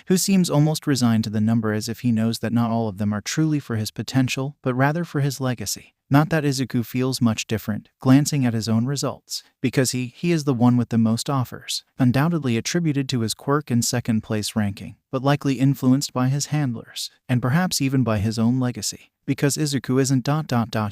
who seems almost resigned to the number as if he knows that not all of them are truly for his potential, but rather for his legacy. Not that Izuku feels much different, glancing at his own results, because he is the one with the most offers, undoubtedly attributed to his quirk and second-place ranking, but likely influenced by his handlers, and perhaps even by his own legacy. Because Izuku isn't ...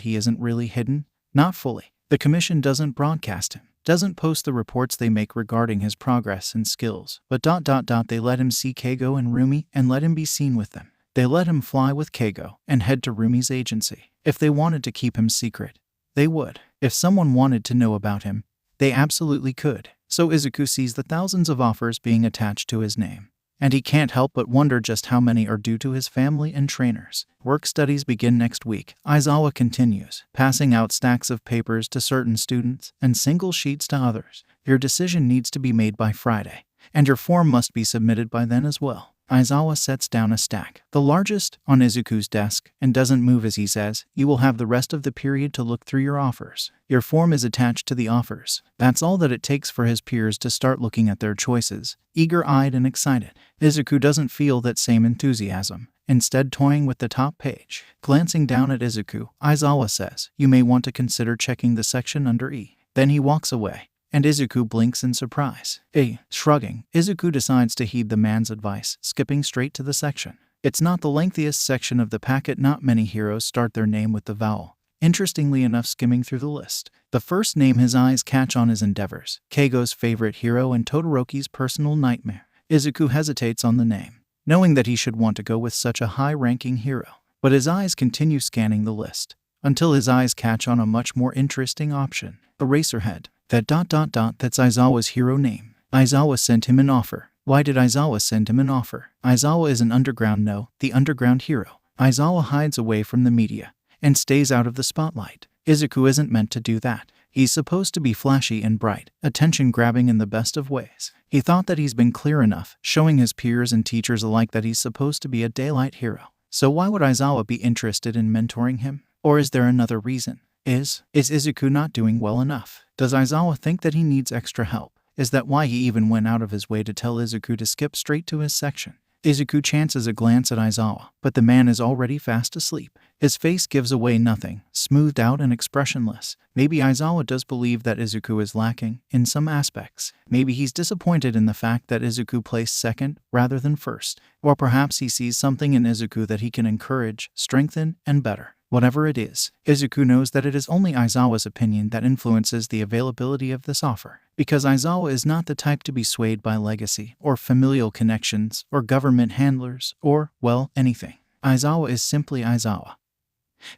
he isn't really hidden, not fully. The commission doesn't broadcast him, doesn't post the reports they make regarding his progress and skills, but ... they let him see Keigo and Rumi and let him be seen with them. They let him fly with Keigo and head to Rumi's agency. If they wanted to keep him secret, they would. If someone wanted to know about him, they absolutely could. So Izuku sees the thousands of offers being attached to his name, and he can't help but wonder just how many are due to his family and trainers. Work studies begin next week. Aizawa continues, passing out stacks of papers to certain students and single sheets to others. Your decision needs to be made by Friday, and your form must be submitted by then as well. Aizawa sets down a stack, the largest, on Izuku's desk, and doesn't move as he says, "You will have the rest of the period to look through your offers. Your form is attached to the offers." That's all that it takes for his peers to start looking at their choices, eager-eyed and excited. Izuku doesn't feel that same enthusiasm, instead toying with the top page. Glancing down at Izuku, Aizawa says, "You may want to consider checking the section under E." Then he walks away, and Izuku blinks in surprise. Shrugging, Izuku decides to heed the man's advice, skipping straight to the section. It's not the lengthiest section of the packet. Not many heroes start their name with the vowel. Interestingly enough, skimming through the list, the first name his eyes catch on is Endeavor's, Keigo's favorite hero and Todoroki's personal nightmare. Izuku hesitates on the name, knowing that he should want to go with such a high-ranking hero. But his eyes continue scanning the list, until his eyes catch on a much more interesting option. Eraserhead. That's Aizawa's hero name. Aizawa sent him an offer. Why did Aizawa send him an offer? Aizawa is an underground the underground hero. Aizawa hides away from the media and stays out of the spotlight. Izuku isn't meant to do that. He's supposed to be flashy and bright, attention-grabbing in the best of ways. He thought that he's been clear enough, showing his peers and teachers alike that he's supposed to be a daylight hero. So why would Aizawa be interested in mentoring him? Or is there another reason? Is Izuku not doing well enough? Does Aizawa think that he needs extra help? Is that why he even went out of his way to tell Izuku to skip straight to his section? Izuku chances a glance at Aizawa, but the man is already fast asleep. His face gives away nothing, smoothed out and expressionless. Maybe Aizawa does believe that Izuku is lacking in some aspects. Maybe he's disappointed in the fact that Izuku placed second rather than first. Or perhaps he sees something in Izuku that he can encourage, strengthen, and better. Whatever it is, Izuku knows that it is only Aizawa's opinion that influences the availability of this offer, because Aizawa is not the type to be swayed by legacy, or familial connections, or government handlers, or, well, anything. Aizawa is simply Aizawa,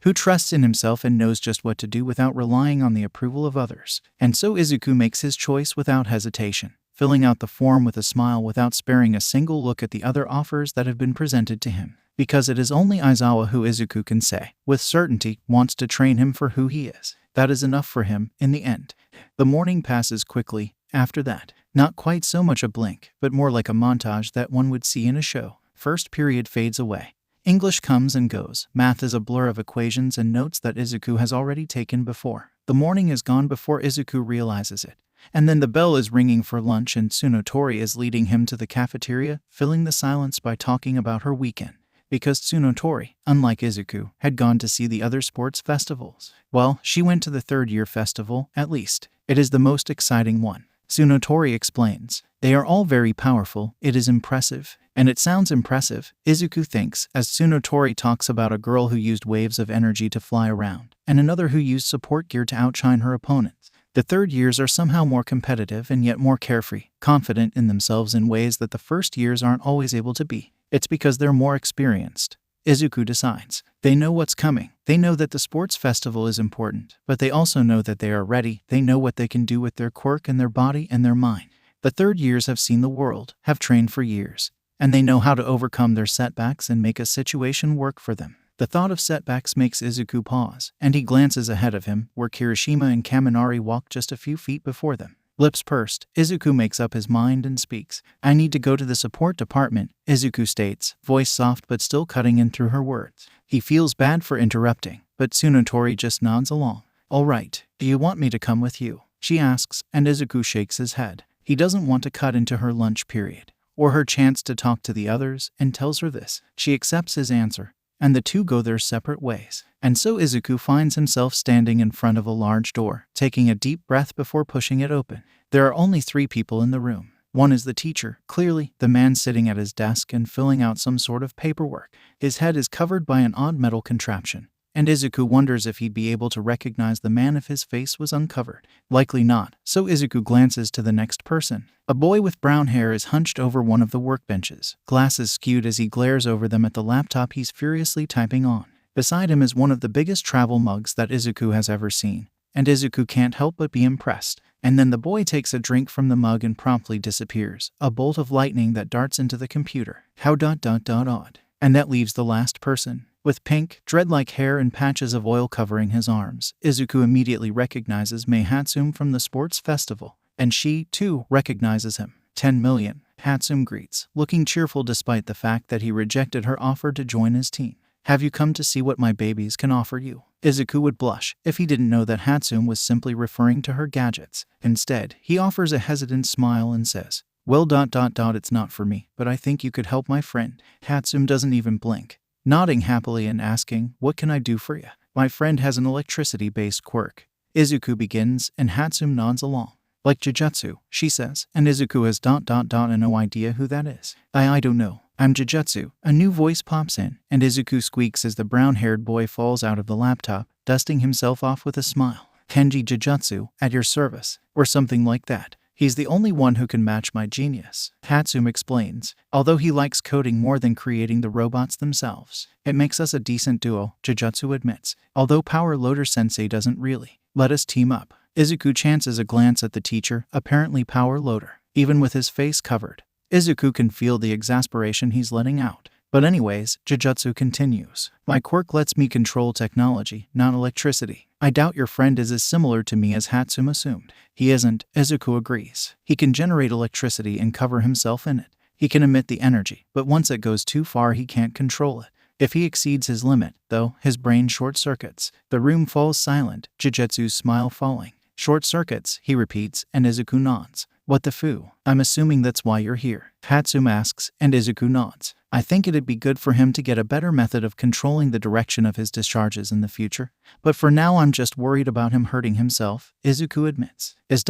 who trusts in himself and knows just what to do without relying on the approval of others. And so Izuku makes his choice without hesitation, filling out the form with a smile without sparing a single look at the other offers that have been presented to him. Because it is only Aizawa who Izuku can say, with certainty, wants to train him for who he is. That is enough for him, in the end. The morning passes quickly after that. Not quite so much a blink, but more like a montage that one would see in a show. First period fades away. English comes and goes. Math is a blur of equations and notes that Izuku has already taken before. The morning is gone before Izuku realizes it. And then the bell is ringing for lunch and Tsunotori is leading him to the cafeteria, filling the silence by talking about her weekend. Because Tsunotori, unlike Izuku, had gone to see the other sports festivals. Well, she went to the third-year festival, at least. It is the most exciting one. Tsunotori explains. They are all very powerful, it is impressive. And it sounds impressive, Izuku thinks, as Tsunotori talks about a girl who used waves of energy to fly around, and another who used support gear to outshine her opponents. The third years are somehow more competitive and yet more carefree, confident in themselves in ways that the first years aren't always able to be. It's because they're more experienced. Izuku decides. They know what's coming. They know that the sports festival is important, but they also know that they are ready. They know what they can do with their quirk and their body and their mind. The third years have seen the world, have trained for years, and they know how to overcome their setbacks and make a situation work for them. The thought of setbacks makes Izuku pause, and he glances ahead of him, where Kirishima and Kaminari walk just a few feet before them. Lips pursed, Izuku makes up his mind and speaks. I need to go to the support department, Izuku states, voice soft but still cutting in through her words. He feels bad for interrupting, but Tsunotori just nods along. All right, do you want me to come with you? She asks, and Izuku shakes his head. He doesn't want to cut into her lunch period, or her chance to talk to the others, and tells her this. She accepts his answer, and the two go their separate ways. And so Izuku finds himself standing in front of a large door, taking a deep breath before pushing it open. There are only 3 people in the room. One is the teacher, clearly the man sitting at his desk and filling out some sort of paperwork. His head is covered by an odd metal contraption, and Izuku wonders if he'd be able to recognize the man if his face was uncovered. Likely not, so Izuku glances to the next person. A boy with brown hair is hunched over one of the workbenches, glasses skewed as he glares over them at the laptop he's furiously typing on. Beside him is one of the biggest travel mugs that Izuku has ever seen, and Izuku can't help but be impressed. And then the boy takes a drink from the mug and promptly disappears, a bolt of lightning that darts into the computer. How odd. And that leaves the last person, with pink, dread-like hair and patches of oil covering his arms. Izuku immediately recognizes Mei Hatsum from the sports festival, and she, too, recognizes him. 10 million. Hatsum greets, looking cheerful despite the fact that he rejected her offer to join his team. Have you come to see what my babies can offer you? Izuku would blush if he didn't know that Hatsum was simply referring to her gadgets. Instead, he offers a hesitant smile and says, well, it's not for me, but I think you could help my friend. Hatsum doesn't even blink, nodding happily and asking, what can I do for you? My friend has an electricity-based quirk. Izuku begins, and Hatsum nods along. Like Jujutsu, she says, and Izuku has no idea who that is. I don't know. I'm Jujutsu. A new voice pops in, and Izuku squeaks as the brown-haired boy falls out of the laptop, dusting himself off with a smile. Kenji Jujutsu, at your service, or something like that. He's the only one who can match my genius, Hatsum explains, although he likes coding more than creating the robots themselves. It makes us a decent duo, Jujutsu admits, although Power Loader Sensei doesn't really let us team up. Izuku chances a glance at the teacher, apparently Power Loader, even with his face covered. Izuku can feel the exasperation he's letting out. But anyways, Jujutsu continues. My quirk lets me control technology, not electricity. I doubt your friend is as similar to me as Hatsum assumed. He isn't, Izuku agrees. He can generate electricity and cover himself in it. He can emit the energy, but once it goes too far he can't control it. If he exceeds his limit, though, his brain short-circuits. The room falls silent, Jujutsu's smile falling. Short circuits, he repeats, and Izuku nods. What the foo? I'm assuming that's why you're here, Hatsum asks, and Izuku nods. I think it'd be good for him to get a better method of controlling the direction of his discharges in the future. But for now I'm just worried about him hurting himself, Izuku admits. Is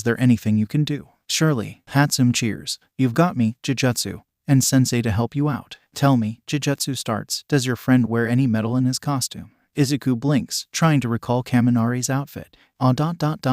there anything you can do? Surely, Hatsum cheers. You've got me, Jujutsu, and Sensei to help you out. Tell me, Jujutsu starts, does your friend wear any metal in his costume? Izuku blinks, trying to recall Kaminari's outfit.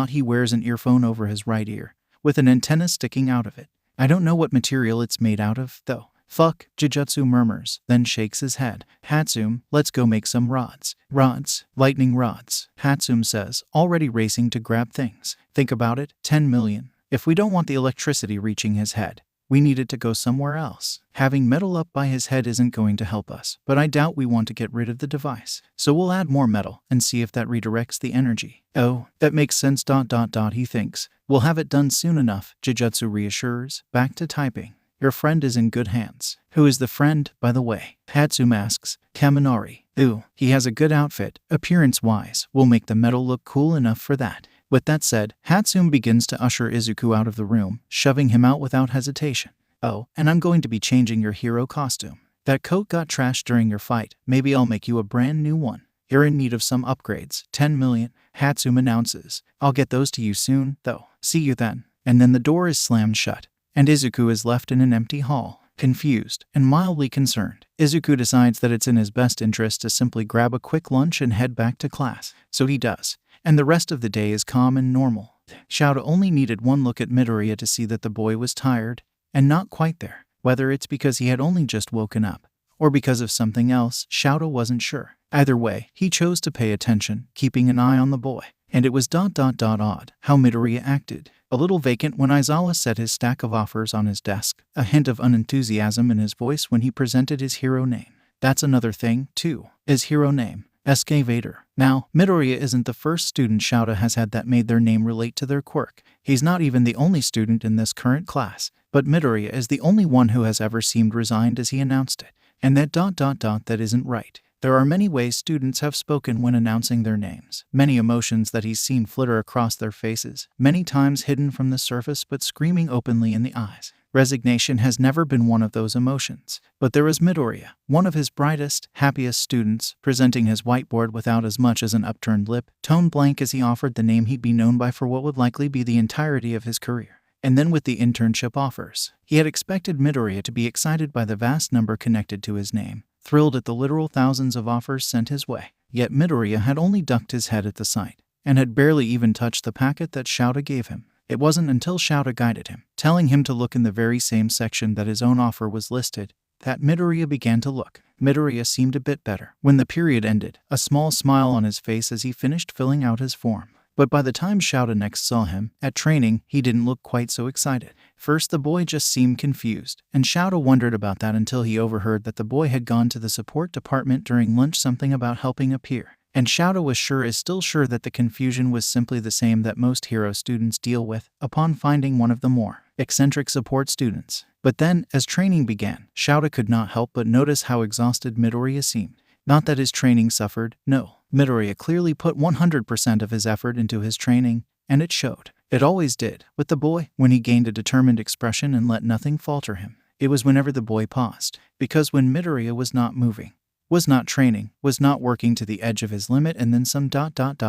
He wears an earphone over his right ear, with an antenna sticking out of it. I don't know what material it's made out of, though. Fuck, Jujutsu murmurs, then shakes his head. Hatsum, let's go make some rods. Rods, lightning rods, Hatsum says, already racing to grab things. Think about it, 10 million. If we don't want the electricity reaching his head, we need it to go somewhere else. Having metal up by his head isn't going to help us, but I doubt we want to get rid of the device. So we'll add more metal and see if that redirects the energy. Oh, that makes sense, he thinks. We'll have it done soon enough, Jujutsu reassures. Back to typing. Your friend is in good hands. Who is the friend, by the way? Hatsum asks. Kaminari. Ooh, he has a good outfit. Appearance-wise, we'll make the metal look cool enough for that. With that said, Hatsum begins to usher Izuku out of the room, shoving him out without hesitation. Oh, and I'm going to be changing your hero costume. That coat got trashed during your fight. Maybe I'll make you a brand new one. You're in need of some upgrades. 10 million, Hatsum announces. I'll get those to you soon, though. See you then. And then the door is slammed shut, and Izuku is left in an empty hall. Confused and mildly concerned, Izuku decides that it's in his best interest to simply grab a quick lunch and head back to class. So he does. And the rest of the day is calm and normal. Shouta only needed one look at Midoriya to see that the boy was tired, and not quite there. Whether it's because he had only just woken up, or because of something else, Shouta wasn't sure. Either way, he chose to pay attention, keeping an eye on the boy. And it was odd how Midoriya acted. A little vacant when Aizawa set his stack of offers on his desk, a hint of unenthusiasm in his voice when he presented his hero name. That's another thing, too. His hero name. Skvader. Now, Midoriya isn't the first student Shouta has had that made their name relate to their quirk. He's not even the only student in this current class, but Midoriya is the only one who has ever seemed resigned as he announced it. And that isn't right. There are many ways students have spoken when announcing their names, many emotions that he's seen flitter across their faces, many times hidden from the surface but screaming openly in the eyes. Resignation has never been one of those emotions. But there was Midoriya, one of his brightest, happiest students, presenting his whiteboard without as much as an upturned lip, tone blank as he offered the name he'd be known by for what would likely be the entirety of his career. And then with the internship offers, he had expected Midoriya to be excited by the vast number connected to his name, thrilled at the literal thousands of offers sent his way. Yet Midoriya had only ducked his head at the sight, and had barely even touched the packet that Shouta gave him. It wasn't until Shouta guided him, telling him to look in the very same section that his own offer was listed, that Midoriya began to look. Midoriya seemed a bit better when the period ended, a small smile on his face as he finished filling out his form. But by the time Shouta next saw him, at training, he didn't look quite so excited. First the boy just seemed confused, and Shouta wondered about that until he overheard that the boy had gone to the support department during lunch something about helping a peer. And Shouta was still sure that the confusion was simply the same that most hero students deal with upon finding one of the more eccentric support students. But then, as training began, Shouta could not help but notice how exhausted Midoriya seemed. Not that his training suffered, no. Midoriya clearly put 100% of his effort into his training, and it showed. It always did, with the boy, when he gained a determined expression and let nothing falter him. It was whenever the boy paused. Because when Midoriya was not moving, was not training, was not working to the edge of his limit, and then some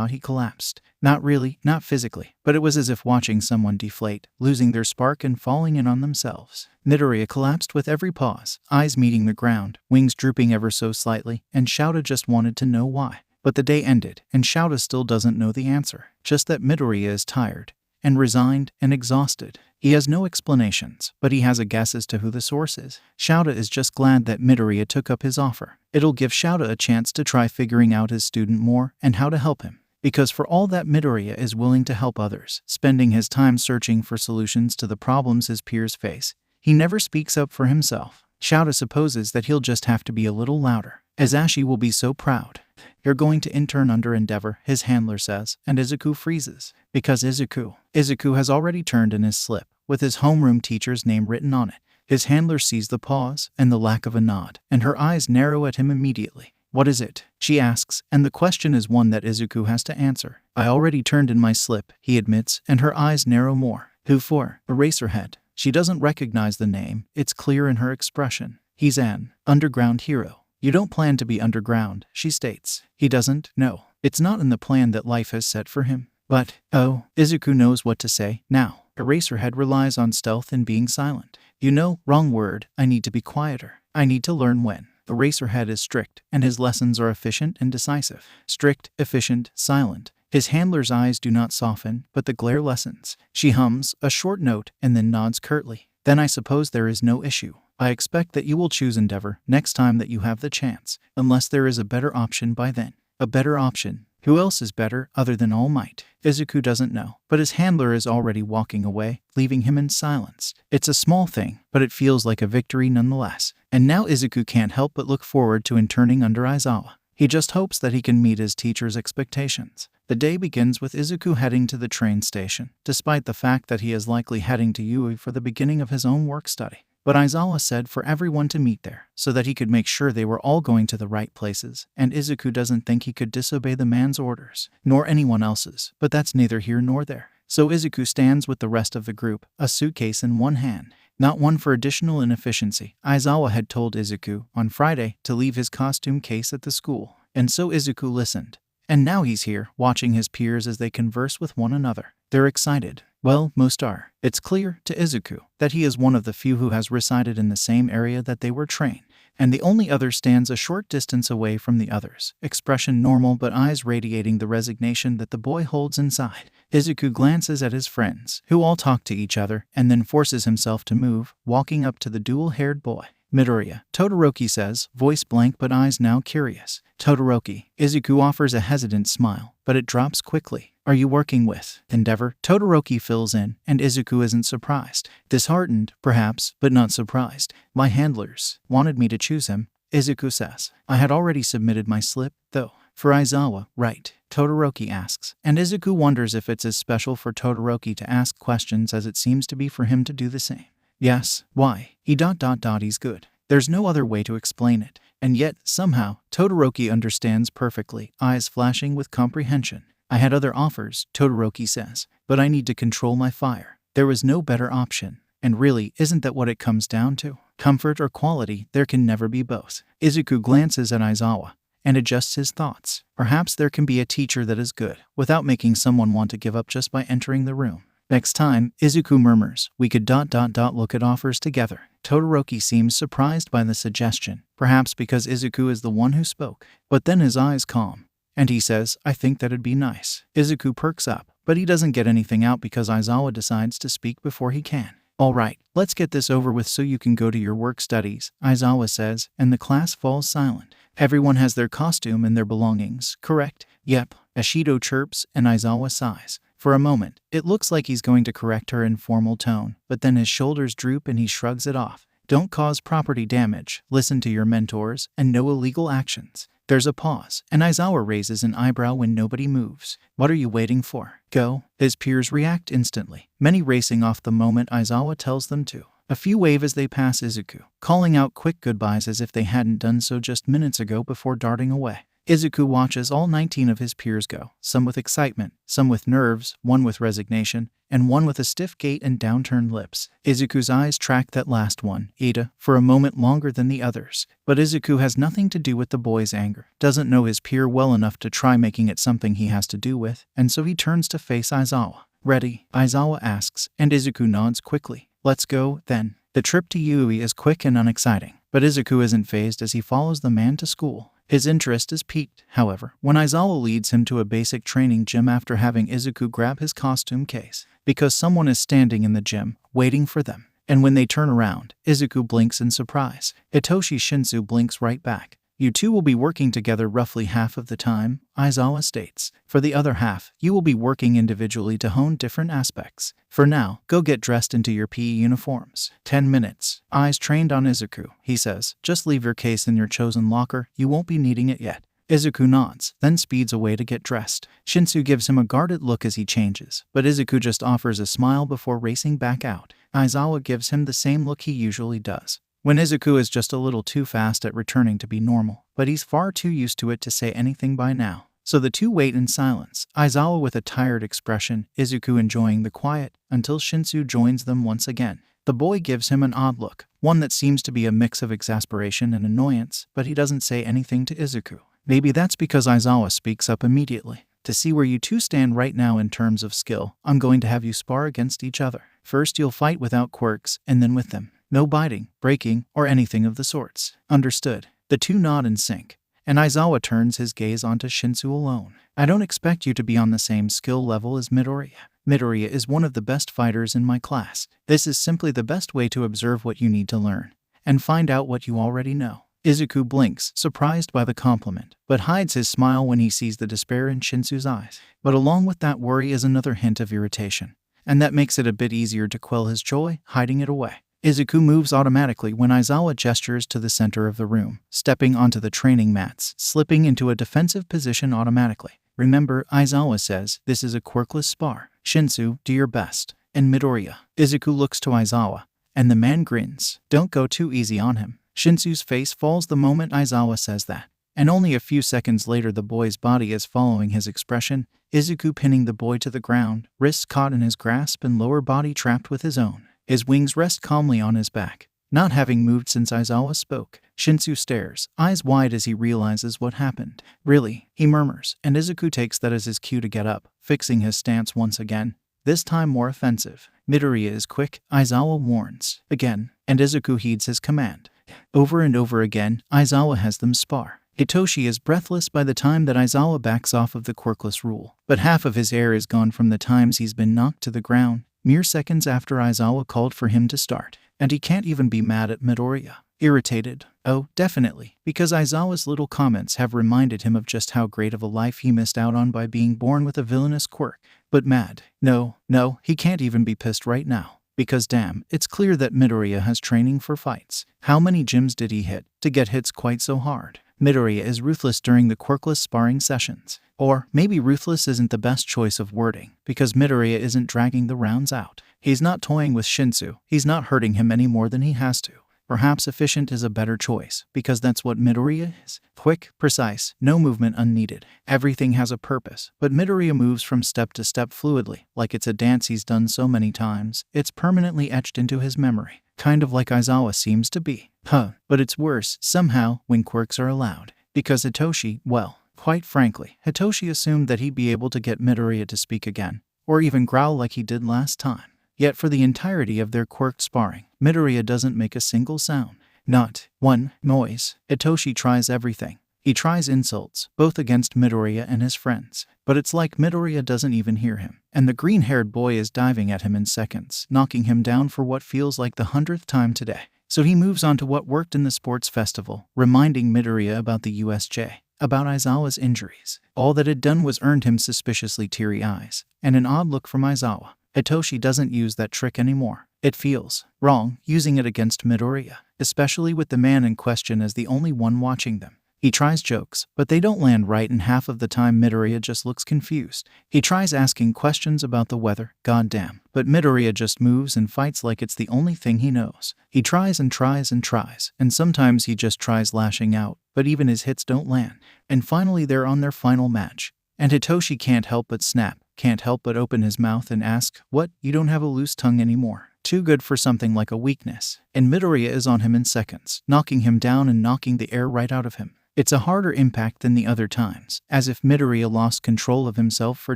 he collapsed. Not really, not physically, but it was as if watching someone deflate, losing their spark and falling in on themselves. Midoriya collapsed with every pause, eyes meeting the ground, wings drooping ever so slightly, and Shouta just wanted to know why. But the day ended, and Shouta still doesn't know the answer, just that Midoriya is tired, and resigned and exhausted. He has no explanations, but he has a guess as to who the source is. Shouta is just glad that Midoriya took up his offer. It'll give Shouta a chance to try figuring out his student more and how to help him. Because for all that Midoriya is willing to help others, spending his time searching for solutions to the problems his peers face, he never speaks up for himself. Shouta supposes that he'll just have to be a little louder. Azashi will be so proud. You're going to intern under Endeavor, his handler says, and Izuku freezes. Because Izuku has already turned in his slip, with his homeroom teacher's name written on it. His handler sees the pause and the lack of a nod, and her eyes narrow at him immediately. What is it? She asks, and the question is one that Izuku has to answer. I already turned in my slip, he admits, and her eyes narrow more. Who for? Eraserhead. She doesn't recognize the name, it's clear in her expression. He's an underground hero. You don't plan to be underground, she states. He doesn't, no. It's not in the plan that life has set for him. But, oh, Izuku knows what to say now. Eraserhead relies on stealth and being silent. You know, wrong word, I need to be quieter. I need to learn when. Eraserhead is strict, and his lessons are efficient and decisive. Strict, efficient, silent. His handler's eyes do not soften, but the glare lessens. She hums a short note and then nods curtly. Then I suppose there is no issue. I expect that you will choose Endeavor next time that you have the chance, unless there is a better option by then. A better option? Who else is better other than All Might? Izuku doesn't know, but his handler is already walking away, leaving him in silence. It's a small thing, but it feels like a victory nonetheless. And now Izuku can't help but look forward to interning under Aizawa. He just hopes that he can meet his teacher's expectations. The day begins with Izuku heading to the train station, despite the fact that he is likely heading to Yui for the beginning of his own work study. But Aizawa said for everyone to meet there, so that he could make sure they were all going to the right places, and Izuku doesn't think he could disobey the man's orders, nor anyone else's, but that's neither here nor there. So Izuku stands with the rest of the group, a suitcase in one hand. Not one for additional inefficiency. Aizawa had told Izuku, on Friday, to leave his costume case at the school, and so Izuku listened. And now he's here, watching his peers as they converse with one another. They're excited. Well, most are. It's clear to Izuku that he is one of the few who has resided in the same area that they were trained, and the only other stands a short distance away from the others, expression normal but eyes radiating the resignation that the boy holds inside. Izuku glances at his friends, who all talk to each other, and then forces himself to move, walking up to the dual-haired boy. Midoriya, Todoroki says, voice blank but eyes now curious. Todoroki. Izuku offers a hesitant smile, but it drops quickly. Are you working with Endeavor? Todoroki fills in, and Izuku isn't surprised. Disheartened, perhaps, but not surprised. My handlers wanted me to choose him, Izuku says. I had already submitted my slip, though. For Aizawa, right? Todoroki asks, and Izuku wonders if it's as special for Todoroki to ask questions as it seems to be for him to do the same. Yes, why? He's good. There's no other way to explain it. And yet, somehow, Todoroki understands perfectly, eyes flashing with comprehension. I had other offers, Todoroki says, but I need to control my fire. There was no better option. And really, isn't that what it comes down to? Comfort or quality, there can never be both. Izuku glances at Aizawa and adjusts his thoughts. Perhaps there can be a teacher that is good, without making someone want to give up just by entering the room. Next time, Izuku murmurs, we could look at offers together. Todoroki seems surprised by the suggestion, perhaps because Izuku is the one who spoke. But then his eyes calm, and he says, I think that'd be nice. Izuku perks up, but he doesn't get anything out because Aizawa decides to speak before he can. All right, let's get this over with so you can go to your work studies, Aizawa says, and the class falls silent. Everyone has their costume and their belongings, correct? Yep, Ashido chirps and Aizawa sighs. For a moment, it looks like he's going to correct her in formal tone, but then his shoulders droop and he shrugs it off. Don't cause property damage, listen to your mentors, and no illegal actions. There's a pause, and Aizawa raises an eyebrow when nobody moves. What are you waiting for? Go. His peers react instantly, many racing off the moment Aizawa tells them to. A few wave as they pass Izuku, calling out quick goodbyes as if they hadn't done so just minutes ago before darting away. Izuku watches all 19 of his peers go, some with excitement, some with nerves, one with resignation, and one with a stiff gait and downturned lips. Izuku's eyes track that last one, Ida, for a moment longer than the others. But Izuku has nothing to do with the boy's anger, doesn't know his peer well enough to try making it something he has to do with, and so he turns to face Aizawa. Ready? Aizawa asks, and Izuku nods quickly. Let's go, then. The trip to Yui is quick and unexciting, but Izuku isn't fazed as he follows the man to school. His interest is piqued, however, when Aizawa leads him to a basic training gym after having Izuku grab his costume case, because someone is standing in the gym, waiting for them. And when they turn around, Izuku blinks in surprise. Hitoshi Shinsu blinks right back. You two will be working together roughly half of the time, Aizawa states. For the other half, you will be working individually to hone different aspects. For now, go get dressed into your PE uniforms. 10 minutes. Eyes trained on Izuku, he says. Just leave your case in your chosen locker, you won't be needing it yet. Izuku nods, then speeds away to get dressed. Shinsu gives him a guarded look as he changes, but Izuku just offers a smile before racing back out. Aizawa gives him the same look he usually does, when Izuku is just a little too fast at returning to be normal, but he's far too used to it to say anything by now. So the two wait in silence, Aizawa with a tired expression, Izuku enjoying the quiet, until Shinsu joins them once again. The boy gives him an odd look, one that seems to be a mix of exasperation and annoyance, but he doesn't say anything to Izuku. Maybe that's because Aizawa speaks up immediately. To see where you two stand right now in terms of skill, I'm going to have you spar against each other. First you'll fight without quirks, and then with them. No biting, breaking, or anything of the sorts. Understood. The two nod in sync, and Aizawa turns his gaze onto Shinsu alone. I don't expect you to be on the same skill level as Midoriya. Midoriya is one of the best fighters in my class. This is simply the best way to observe what you need to learn, and find out what you already know. Izuku blinks, surprised by the compliment, but hides his smile when he sees the despair in Shinsu's eyes. But along with that worry is another hint of irritation, and that makes it a bit easier to quell his joy, hiding it away. Izuku moves automatically when Aizawa gestures to the center of the room, stepping onto the training mats, slipping into a defensive position automatically. Remember, Aizawa says, this is a quirkless spar. Shinsu, do your best. And Midoriya. Izuku looks to Aizawa, and the man grins. Don't go too easy on him. Shinsu's face falls the moment Aizawa says that, and only a few seconds later the boy's body is following his expression, Izuku pinning the boy to the ground, wrists caught in his grasp and lower body trapped with his own. His wings rest calmly on his back, not having moved since Aizawa spoke. Shinsu stares, eyes wide as he realizes what happened. Really, he murmurs, and Izuku takes that as his cue to get up, fixing his stance once again, this time more offensive. Midoriya is quick, Aizawa warns. Again, and Izuku heeds his command. Over and over again, Aizawa has them spar. Hitoshi is breathless by the time that Aizawa backs off of the quirkless rule, but half of his air is gone from the times he's been knocked to the ground, mere seconds after Aizawa called for him to start. And he can't even be mad at Midoriya. Irritated? Oh, definitely, because Aizawa's little comments have reminded him of just how great of a life he missed out on by being born with a villainous quirk. But mad? No, he can't even be pissed right now. Because damn, it's clear that Midoriya has training for fights. How many gyms did he hit to get hits quite so hard? Midoriya is ruthless during the quirkless sparring sessions. Or maybe ruthless isn't the best choice of wording, because Midoriya isn't dragging the rounds out. He's not toying with Shinsu, he's not hurting him any more than he has to. Perhaps efficient is a better choice, because that's what Midoriya is. Quick, precise, no movement unneeded. Everything has a purpose, but Midoriya moves from step to step fluidly, like it's a dance he's done so many times, it's permanently etched into his memory. Kind of like Aizawa seems to be. But it's worse, somehow, when quirks are allowed. Because Hitoshi, well, quite frankly, Hitoshi assumed that he'd be able to get Midoriya to speak again, or even growl like he did last time. Yet for the entirety of their quirked sparring, Midoriya doesn't make a single sound. Not one noise. Hitoshi tries everything. He tries insults, both against Midoriya and his friends. But it's like Midoriya doesn't even hear him. And the green-haired boy is diving at him in seconds, knocking him down for what feels like the 100th time today. So he moves on to what worked in the sports festival, reminding Midoriya about the USJ, about Aizawa's injuries. All that had done was earned him suspiciously teary eyes, and an odd look from Aizawa. Hitoshi doesn't use that trick anymore. It feels wrong using it against Midoriya, especially with the man in question as the only one watching them. He tries jokes, but they don't land right, and half of the time Midoriya just looks confused. He tries asking questions about the weather, goddamn, but Midoriya just moves and fights like it's the only thing he knows. He tries and tries and tries, and sometimes he just tries lashing out, but even his hits don't land. And finally they're on their final match, and Hitoshi can't help but snap, can't help but open his mouth and ask, "What, you don't have a loose tongue anymore?" Too good for something like a weakness. And Midoriya is on him in seconds, knocking him down and knocking the air right out of him. It's a harder impact than the other times, as if Midoriya lost control of himself for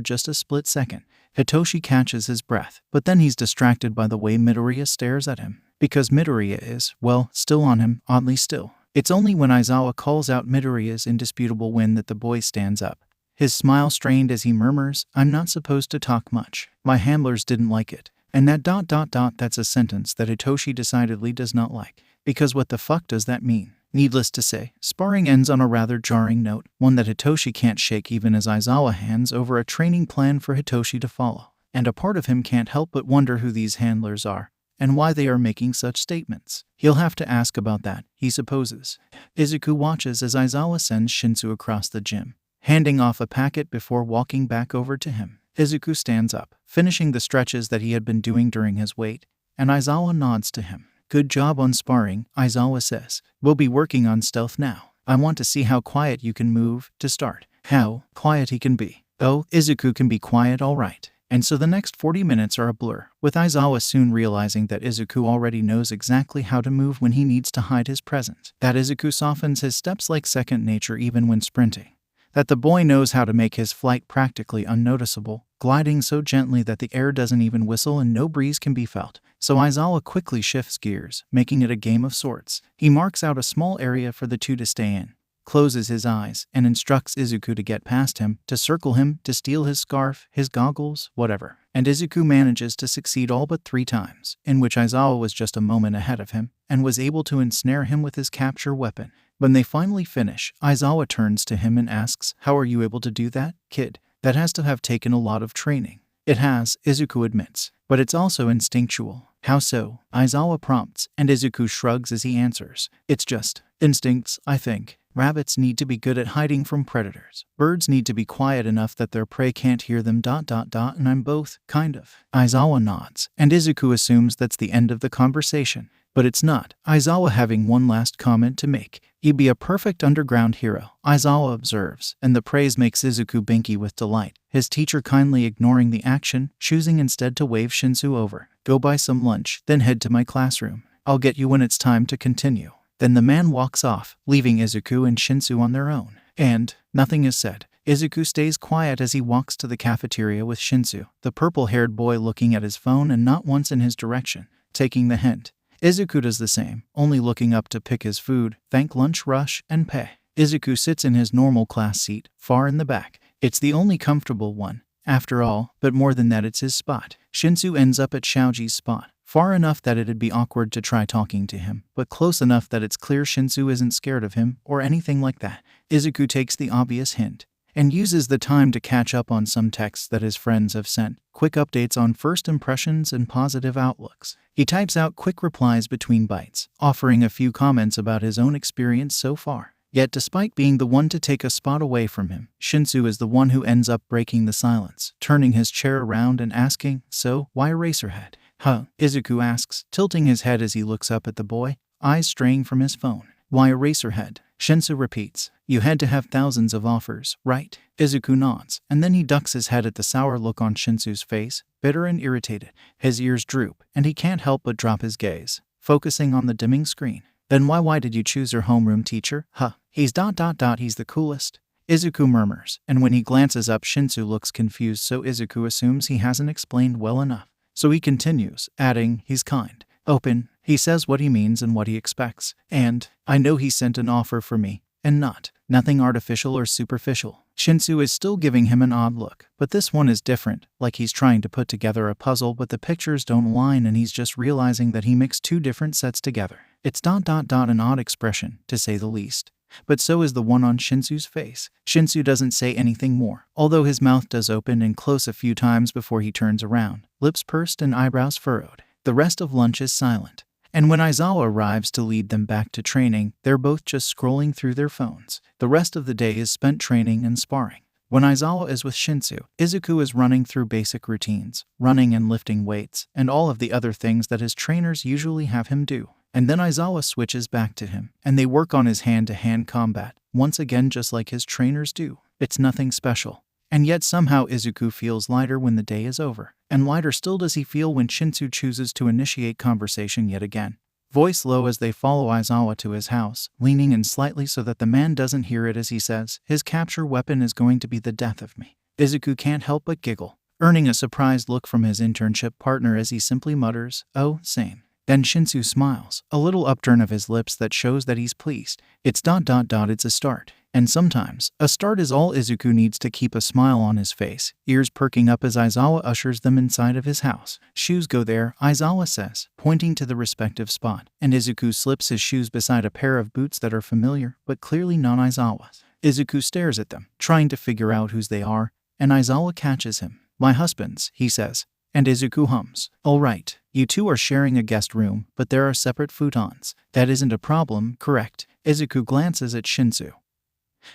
just a split second. Hitoshi catches his breath, but then he's distracted by the way Midoriya stares at him. Because Midoriya is, well, still on him, oddly still. It's only when Aizawa calls out Midoriya's indisputable win that the boy stands up. His smile strained as he murmurs, "I'm not supposed to talk much. My handlers didn't like it." And that's a sentence that Hitoshi decidedly does not like. Because what the fuck does that mean? Needless to say, sparring ends on a rather jarring note, one that Hitoshi can't shake even as Aizawa hands over a training plan for Hitoshi to follow. And a part of him can't help but wonder who these handlers are, and why they are making such statements. He'll have to ask about that, he supposes. Izuku watches as Aizawa sends Shinsu across the gym, handing off a packet before walking back over to him. Izuku stands up, finishing the stretches that he had been doing during his wait, and Aizawa nods to him. "Good job on sparring," Aizawa says. "We'll be working on stealth now. I want to see how quiet you can move, to start." How quiet he can be. Oh, Izuku can be quiet all right. And so the next 40 minutes are a blur, with Aizawa soon realizing that Izuku already knows exactly how to move when he needs to hide his presence. That Izuku softens his steps like second nature even when sprinting. That the boy knows how to make his flight practically unnoticeable, gliding so gently that the air doesn't even whistle and no breeze can be felt. So Aizawa quickly shifts gears, making it a game of sorts. He marks out a small area for the two to stay in, closes his eyes, and instructs Izuku to get past him, to circle him, to steal his scarf, his goggles, whatever. And Izuku manages to succeed all but 3 times, in which Aizawa was just a moment ahead of him, and was able to ensnare him with his capture weapon. When they finally finish, Aizawa turns to him and asks, "How are you able to do that, kid? That has to have taken a lot of training." "It has," Izuku admits, "but it's also instinctual." "How so?" Aizawa prompts, and Izuku shrugs as he answers, "It's just instincts, I think. Rabbits need to be good at hiding from predators. Birds need to be quiet enough that their prey can't hear them ... and I'm both, kind of." Aizawa nods, and Izuku assumes that's the end of the conversation. But it's not, Aizawa having one last comment to make. "You'd be a perfect underground hero," Aizawa observes, and the praise makes Izuku binky with delight, his teacher kindly ignoring the action, choosing instead to wave Shinsu over. "Go buy some lunch, then head to my classroom. I'll get you when it's time to continue." Then the man walks off, leaving Izuku and Shinsu on their own. And nothing is said. Izuku stays quiet as he walks to the cafeteria with Shinsu, the purple-haired boy looking at his phone and not once in his direction, taking the hint. Izuku does the same, only looking up to pick his food, thank lunch rush, and pay. Izuku sits in his normal class seat, far in the back. It's the only comfortable one, after all, but more than that it's his spot. Shinsu ends up at Xiaoji's spot, far enough that it'd be awkward to try talking to him, but close enough that it's clear Shinsu isn't scared of him, or anything like that. Izuku takes the obvious hint, and uses the time to catch up on some texts that his friends have sent, quick updates on first impressions and positive outlooks. He types out quick replies between bites, offering a few comments about his own experience so far. Yet despite being the one to take a spot away from him, Shinsu is the one who ends up breaking the silence, turning his chair around and asking, "So, why Eraserhead?" "Huh?" Izuku asks, tilting his head as he looks up at the boy, eyes straying from his phone. "Why Eraserhead?" Shinsu repeats. "You had to have thousands of offers, right?" Izuku nods, and then he ducks his head at the sour look on Shinsu's face, bitter and irritated. His ears droop, and he can't help but drop his gaze, focusing on the dimming screen. "Then why did you choose your homeroom teacher? Huh? He's ... he's the coolest." Izuku murmurs, and when he glances up Shinsu looks confused, so Izuku assumes he hasn't explained well enough. So he continues, adding, "He's kind, open, he says what he means and what he expects. And I know he sent an offer for me, and nothing artificial or superficial." Shinsu is still giving him an odd look, but this one is different, like he's trying to put together a puzzle but the pictures don't align and he's just realizing that he mixed 2 different sets together. It's ... an odd expression, to say the least. But so is the one on Shinsu's face. Shinsu doesn't say anything more, although his mouth does open and close a few times before he turns around, lips pursed and eyebrows furrowed. The rest of lunch is silent. And when Aizawa arrives to lead them back to training, they're both just scrolling through their phones. The rest of the day is spent training and sparring. When Aizawa is with Shinsu, Izuku is running through basic routines, running and lifting weights, and all of the other things that his trainers usually have him do. And then Aizawa switches back to him, and they work on his hand-to-hand combat, once again just like his trainers do. It's nothing special. And yet somehow Izuku feels lighter when the day is over, and lighter still does he feel when Shinsu chooses to initiate conversation yet again. Voice low as they follow Aizawa to his house, leaning in slightly so that the man doesn't hear it as he says, "His capture weapon is going to be the death of me." Izuku can't help but giggle, earning a surprised look from his internship partner as he simply mutters, "Oh, same." Then Shinsu smiles, a little upturn of his lips that shows that he's pleased. It's a start. And sometimes, a start is all Izuku needs to keep a smile on his face, ears perking up as Aizawa ushers them inside of his house. Shoes go there, Aizawa says, pointing to the respective spot, and Izuku slips his shoes beside a pair of boots that are familiar, but clearly not Aizawa's. Izuku stares at them, trying to figure out whose they are, and Aizawa catches him. My husband's, he says. And Izuku hums. All right, you two are sharing a guest room, but there are separate futons. That isn't a problem, correct? Izuku glances at Shinsu,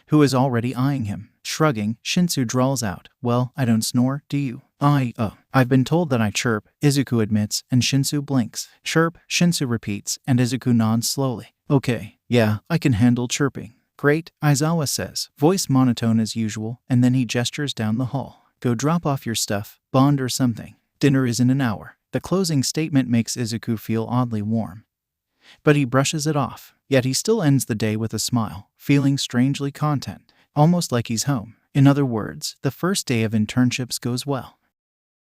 who is already eyeing him. Shrugging, Shinsu drawls out, well, I don't snore, do you? I've been told that I chirp, Izuku admits, and Shinsu blinks. Chirp, Shinsu repeats, and Izuku nods slowly. Okay, yeah, I can handle chirping. Great, Aizawa says, voice monotone as usual, and then he gestures down the hall. Go drop off your stuff, Bond or something. Dinner is in an hour. The closing statement makes Izuku feel oddly warm, but he brushes it off. Yet he still ends the day with a smile, feeling strangely content, almost like he's home. In other words, the first day of internships goes well.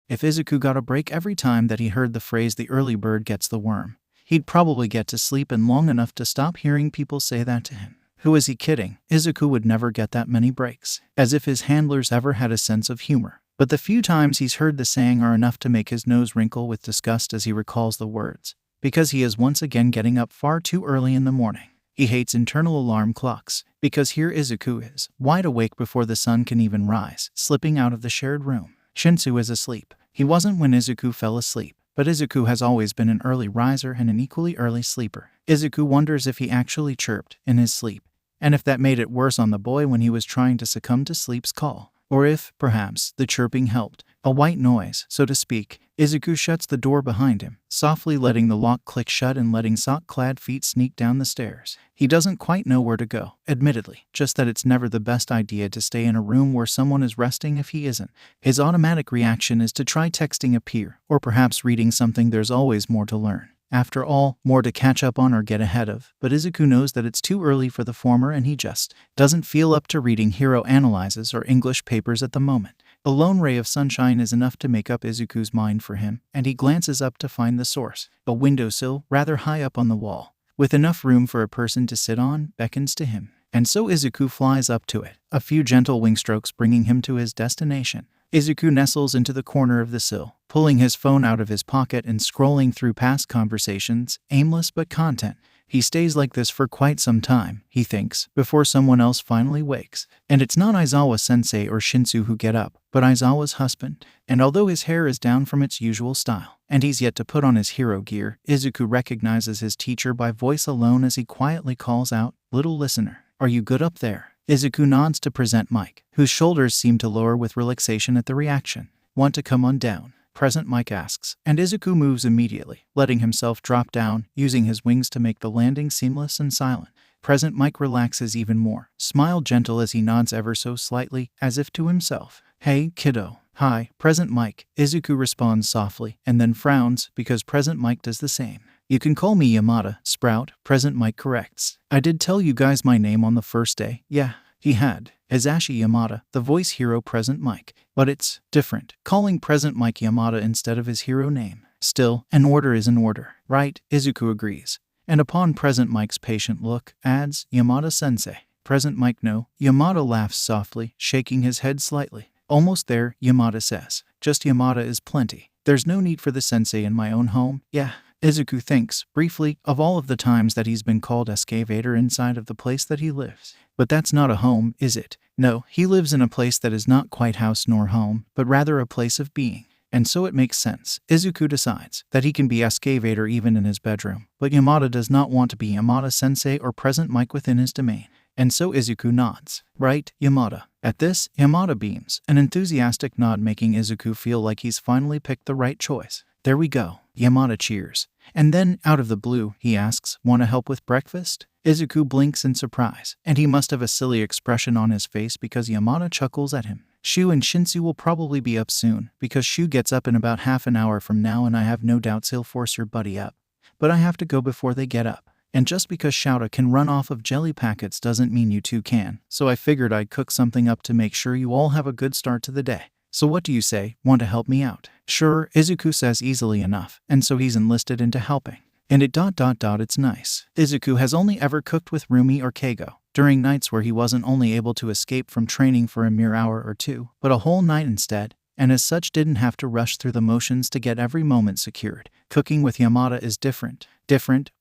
If Izuku got a break every time that he heard the phrase the early bird gets the worm, he'd probably get to sleep in long enough to stop hearing people say that to him. Who is he kidding? Izuku would never get that many breaks. As if his handlers ever had a sense of humor. But the few times he's heard the saying are enough to make his nose wrinkle with disgust as he recalls the words. Because he is once again getting up far too early in the morning. He hates internal alarm clocks, because here Izuku is, wide awake before the sun can even rise, slipping out of the shared room. Shinsu is asleep. He wasn't when Izuku fell asleep, but Izuku has always been an early riser and an equally early sleeper. Izuku wonders if he actually chirped in his sleep, and if that made it worse on the boy when he was trying to succumb to sleep's call. Or if, perhaps, the chirping helped. A white noise, so to speak. Izuku shuts the door behind him, softly letting the lock click shut and letting sock-clad feet sneak down the stairs. He doesn't quite know where to go, admittedly, just that it's never the best idea to stay in a room where someone is resting if he isn't. His automatic reaction is to try texting a peer, or perhaps reading something. There's always more to learn. After all, more to catch up on or get ahead of, but Izuku knows that it's too early for the former and he just doesn't feel up to reading hero analyzes or English papers at the moment. A lone ray of sunshine is enough to make up Izuku's mind for him, and he glances up to find the source. A windowsill, rather high up on the wall, with enough room for a person to sit on, beckons to him. And so Izuku flies up to it, a few gentle wing strokes bringing him to his destination. Izuku nestles into the corner of the sill, pulling his phone out of his pocket and scrolling through past conversations, aimless but content. He stays like this for quite some time, he thinks, before someone else finally wakes. And it's not Aizawa-sensei or Shinsu who get up, but Aizawa's husband. And although his hair is down from its usual style, and he's yet to put on his hero gear, Izuku recognizes his teacher by voice alone as he quietly calls out, "Little listener, are you good up there?" Izuku nods to present Mike, whose shoulders seem to lower with relaxation at the reaction. "Want to come on down?" Present Mike asks, and Izuku moves immediately, letting himself drop down, using his wings to make the landing seamless and silent. Present Mike relaxes even more, smile gentle as he nods ever so slightly, as if to himself. "Hey, kiddo." "Hi, Present Mike," Izuku responds softly, and then frowns, because Present Mike does the same. "You can call me Yamada, Sprout," Present Mike corrects. "I did tell you guys my name on the first day." "Yeah." He had. Hisashi Yamada, the voice hero Present Mike. But it's different, calling Present Mike Yamada instead of his hero name. Still, an order is an order, right? Izuku agrees. And upon Present Mike's patient look, adds, "Yamada-sensei." Present Mike no. Yamada laughs softly, shaking his head slightly. "Almost there," Yamada says. "Just Yamada is plenty. There's no need for the sensei in my own home." "Yeah." Izuku thinks, briefly, of all of the times that he's been called a Skvader inside of the place that he lives. But that's not a home, is it? No, he lives in a place that is not quite house nor home, but rather a place of being. And so it makes sense. Izuku decides that he can be a Skvader even in his bedroom, but Yamada does not want to be Yamada-sensei or Present Mike within his domain. And so Izuku nods. "Right, Yamada." At this, Yamada beams, an enthusiastic nod making Izuku feel like he's finally picked the right choice. "There we go." Yamada cheers. And then, out of the blue, he asks, "Want to help with breakfast?" Izuku blinks in surprise, and he must have a silly expression on his face because Yamada chuckles at him. "Shu and Shinsu will probably be up soon, because Shu gets up in about half an hour from now and I have no doubts he'll force your buddy up. But I have to go before they get up. And just because Shouta can run off of jelly packets doesn't mean you two can, so I figured I'd cook something up to make sure you all have a good start to the day. So what do you say, want to help me out?" "Sure," Izuku says easily enough, and so he's enlisted into helping. And it's nice. Izuku has only ever cooked with Rumi or Keigo, during nights where he wasn't only able to escape from training for a mere hour or two, but a whole night instead, and as such didn't have to rush through the motions to get every moment secured. Cooking with Yamada is different,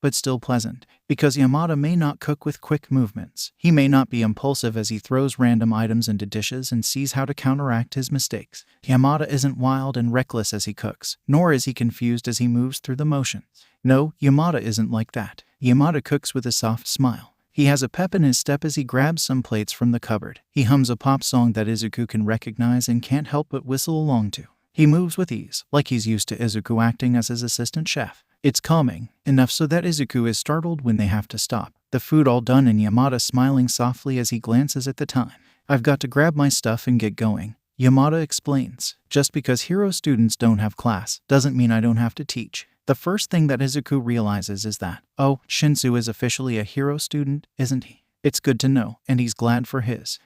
but still pleasant, because Yamada may not cook with quick movements. He may not be impulsive as he throws random items into dishes and sees how to counteract his mistakes. Yamada isn't wild and reckless as he cooks, nor is he confused as he moves through the motions. No, Yamada isn't like that. Yamada cooks with a soft smile. He has a pep in his step as he grabs some plates from the cupboard. He hums a pop song that Izuku can recognize and can't help but whistle along to. He moves with ease, like he's used to Izuku acting as his assistant chef. It's calming, enough so that Izuku is startled when they have to stop. The food all done and Yamada smiling softly as he glances at the time. "I've got to grab my stuff and get going," Yamada explains. "Just because hero students don't have class doesn't mean I don't have to teach." The first thing that Izuku realizes is that, oh, Shinsu is officially a hero student, isn't he? It's good to know, and he's glad for his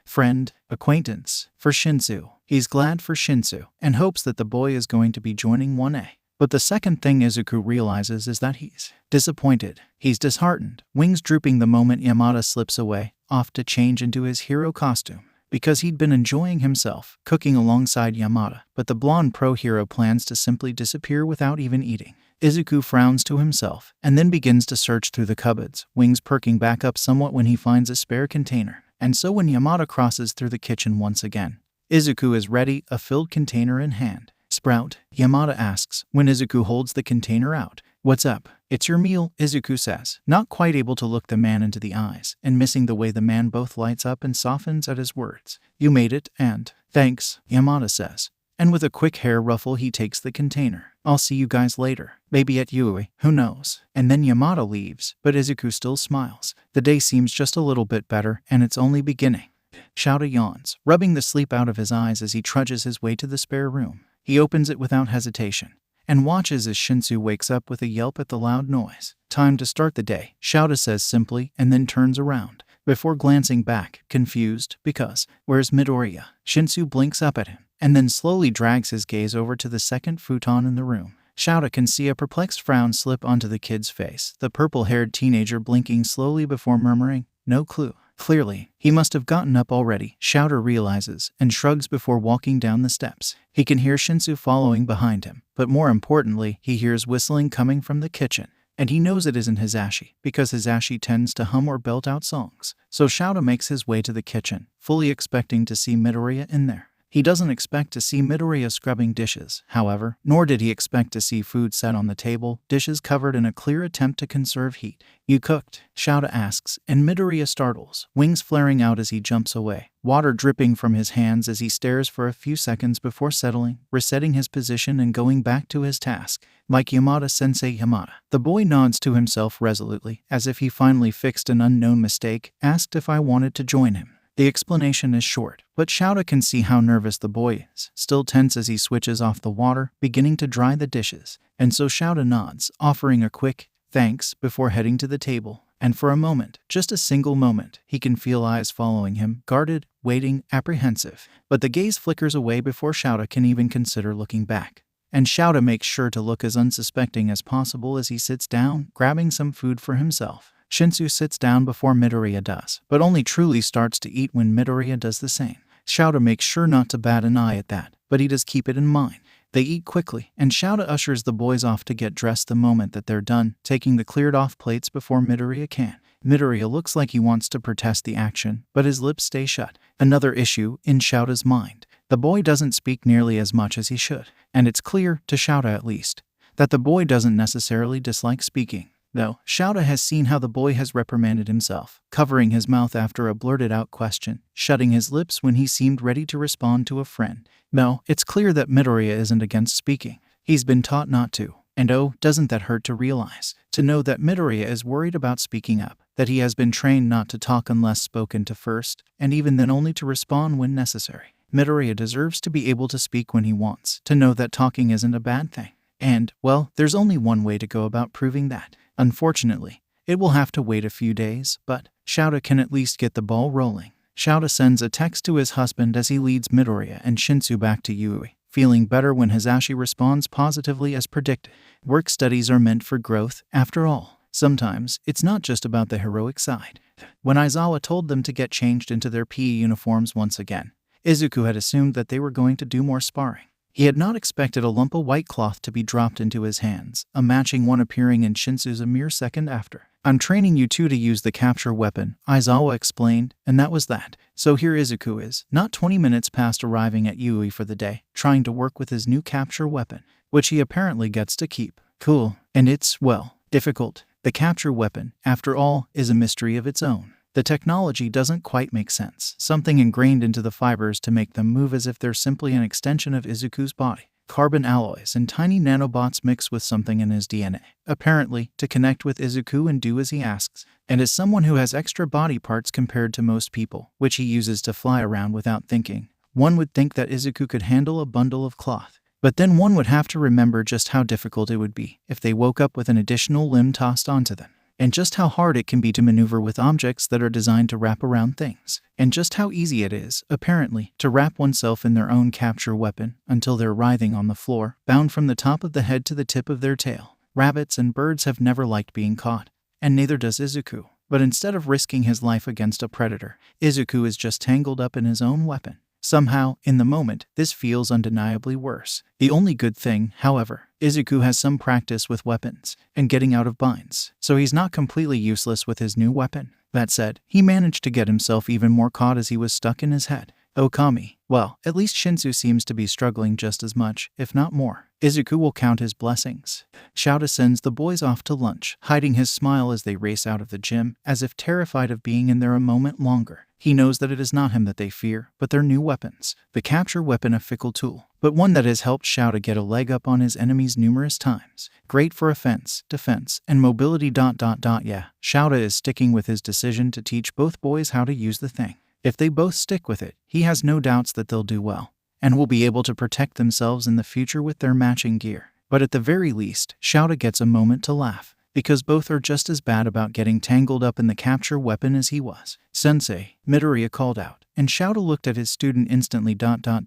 acquaintance, for Shinsu. He's glad for Shinsu, and hopes that the boy is going to be joining 1A. But the second thing Izuku realizes is that he's disappointed. He's disheartened, wings drooping the moment Yamada slips away, off to change into his hero costume. Because he'd been enjoying himself, cooking alongside Yamada, but the blonde pro-hero plans to simply disappear without even eating. Izuku frowns to himself, and then begins to search through the cupboards, wings perking back up somewhat when he finds a spare container. And so when Yamada crosses through the kitchen once again, Izuku is ready, a filled container in hand. "Sprout?" Yamada asks, when Izuku holds the container out. "What's up?" "It's your meal," Izuku says, not quite able to look the man into the eyes, and missing the way the man both lights up and softens at his words. "You made it, and..." "Thanks," Yamada says. And with a quick hair ruffle he takes the container. "I'll see you guys later. Maybe at Yui, who knows?" And then Yamada leaves, but Izuku still smiles. The day seems just a little bit better, and it's only beginning. Shouta yawns, rubbing the sleep out of his eyes as he trudges his way to the spare room. He opens it without hesitation, and watches as Shinsu wakes up with a yelp at the loud noise. "Time to start the day," Shouta says simply, and then turns around, before glancing back, confused, because, "Where's Midoriya?" Shinsu blinks up at him, and then slowly drags his gaze over to the second futon in the room. Shouta can see a perplexed frown slip onto the kid's face, the purple-haired teenager blinking slowly before murmuring, "No clue." Clearly, he must have gotten up already, Shouta realizes, and shrugs before walking down the steps. He can hear Shinsu following behind him, but more importantly, he hears whistling coming from the kitchen. And he knows it isn't Hisashi, because Hisashi tends to hum or belt out songs. So Shouta makes his way to the kitchen, fully expecting to see Midoriya in there. He doesn't expect to see Midoriya scrubbing dishes, however, nor did he expect to see food set on the table, dishes covered in a clear attempt to conserve heat. "You cooked?" Shouta asks, and Midoriya startles, wings flaring out as he jumps away, water dripping from his hands as he stares for a few seconds before settling, resetting his position and going back to his task. Like Yamada-sensei Yamada. The boy nods to himself resolutely, as if he finally fixed an unknown mistake, asked if I wanted to join him. The explanation is short, but Shouta can see how nervous the boy is, still tense as he switches off the water, beginning to dry the dishes. And so Shouta nods, offering a quick thanks before heading to the table. And for a moment, just a single moment, he can feel eyes following him, guarded, waiting, apprehensive. But the gaze flickers away before Shouta can even consider looking back. And Shouta makes sure to look as unsuspecting as possible as he sits down, grabbing some food for himself. Shinsu sits down before Midoriya does, but only truly starts to eat when Midoriya does the same. Shouta makes sure not to bat an eye at that, but he does keep it in mind. They eat quickly, and Shouta ushers the boys off to get dressed the moment that they're done, taking the cleared-off plates before Midoriya can. Midoriya looks like he wants to protest the action, but his lips stay shut. Another issue in Shouta's mind. The boy doesn't speak nearly as much as he should, and it's clear, to Shouta at least, that the boy doesn't necessarily dislike speaking. Though, Shouta has seen how the boy has reprimanded himself, covering his mouth after a blurted-out question, shutting his lips when he seemed ready to respond to a friend. No, it's clear that Midoriya isn't against speaking. He's been taught not to. And oh, doesn't that hurt to realize? To know that Midoriya is worried about speaking up, that he has been trained not to talk unless spoken to first, and even then only to respond when necessary. Midoriya deserves to be able to speak when he wants, to know that talking isn't a bad thing. And, well, there's only one way to go about proving that. Unfortunately, it will have to wait a few days, but Shouta can at least get the ball rolling. Shouta sends a text to his husband as he leads Midoriya and Shinsu back to Yui, feeling better when Hisashi responds positively as predicted. Work studies are meant for growth, after all. Sometimes, it's not just about the heroic side. When Aizawa told them to get changed into their PE uniforms once again, Izuku had assumed that they were going to do more sparring. He had not expected a lump of white cloth to be dropped into his hands, a matching one appearing in Shinsu's a mere second after. "I'm training you two to use the capture weapon," Aizawa explained, and that was that. So here Izuku is, not 20 minutes past arriving at Yui for the day, trying to work with his new capture weapon, which he apparently gets to keep. Cool. And it's, well, difficult. The capture weapon, after all, is a mystery of its own. The technology doesn't quite make sense. Something ingrained into the fibers to make them move as if they're simply an extension of Izuku's body. Carbon alloys and tiny nanobots mix with something in his DNA, apparently, to connect with Izuku and do as he asks. And as someone who has extra body parts compared to most people, which he uses to fly around without thinking, one would think that Izuku could handle a bundle of cloth. But then one would have to remember just how difficult it would be if they woke up with an additional limb tossed onto them. And just how hard it can be to maneuver with objects that are designed to wrap around things. And just how easy it is, apparently, to wrap oneself in their own capture weapon until they're writhing on the floor, bound from the top of the head to the tip of their tail. Rabbits and birds have never liked being caught, and neither does Izuku. But instead of risking his life against a predator, Izuku is just tangled up in his own weapon. Somehow, in the moment, this feels undeniably worse. The only good thing, however, Izuku has some practice with weapons and getting out of binds, so he's not completely useless with his new weapon. That said, he managed to get himself even more caught as he was stuck in his head. Okami. Well, at least Shinsu seems to be struggling just as much, if not more. Izuku will count his blessings. Shouta sends the boys off to lunch, hiding his smile as they race out of the gym, as if terrified of being in there a moment longer. He knows that it is not him that they fear, but their new weapons. The capture weapon, a fickle tool, but one that has helped Shouta get a leg up on his enemies numerous times. Great for offense, defense, and mobility. Yeah, Shouta is sticking with his decision to teach both boys how to use the thing. If they both stick with it, he has no doubts that they'll do well, and will be able to protect themselves in the future with their matching gear. But at the very least, Shouta gets a moment to laugh, because both are just as bad about getting tangled up in the capture weapon as he was. "Sensei," Midoriya called out, and Shouta looked at his student instantly.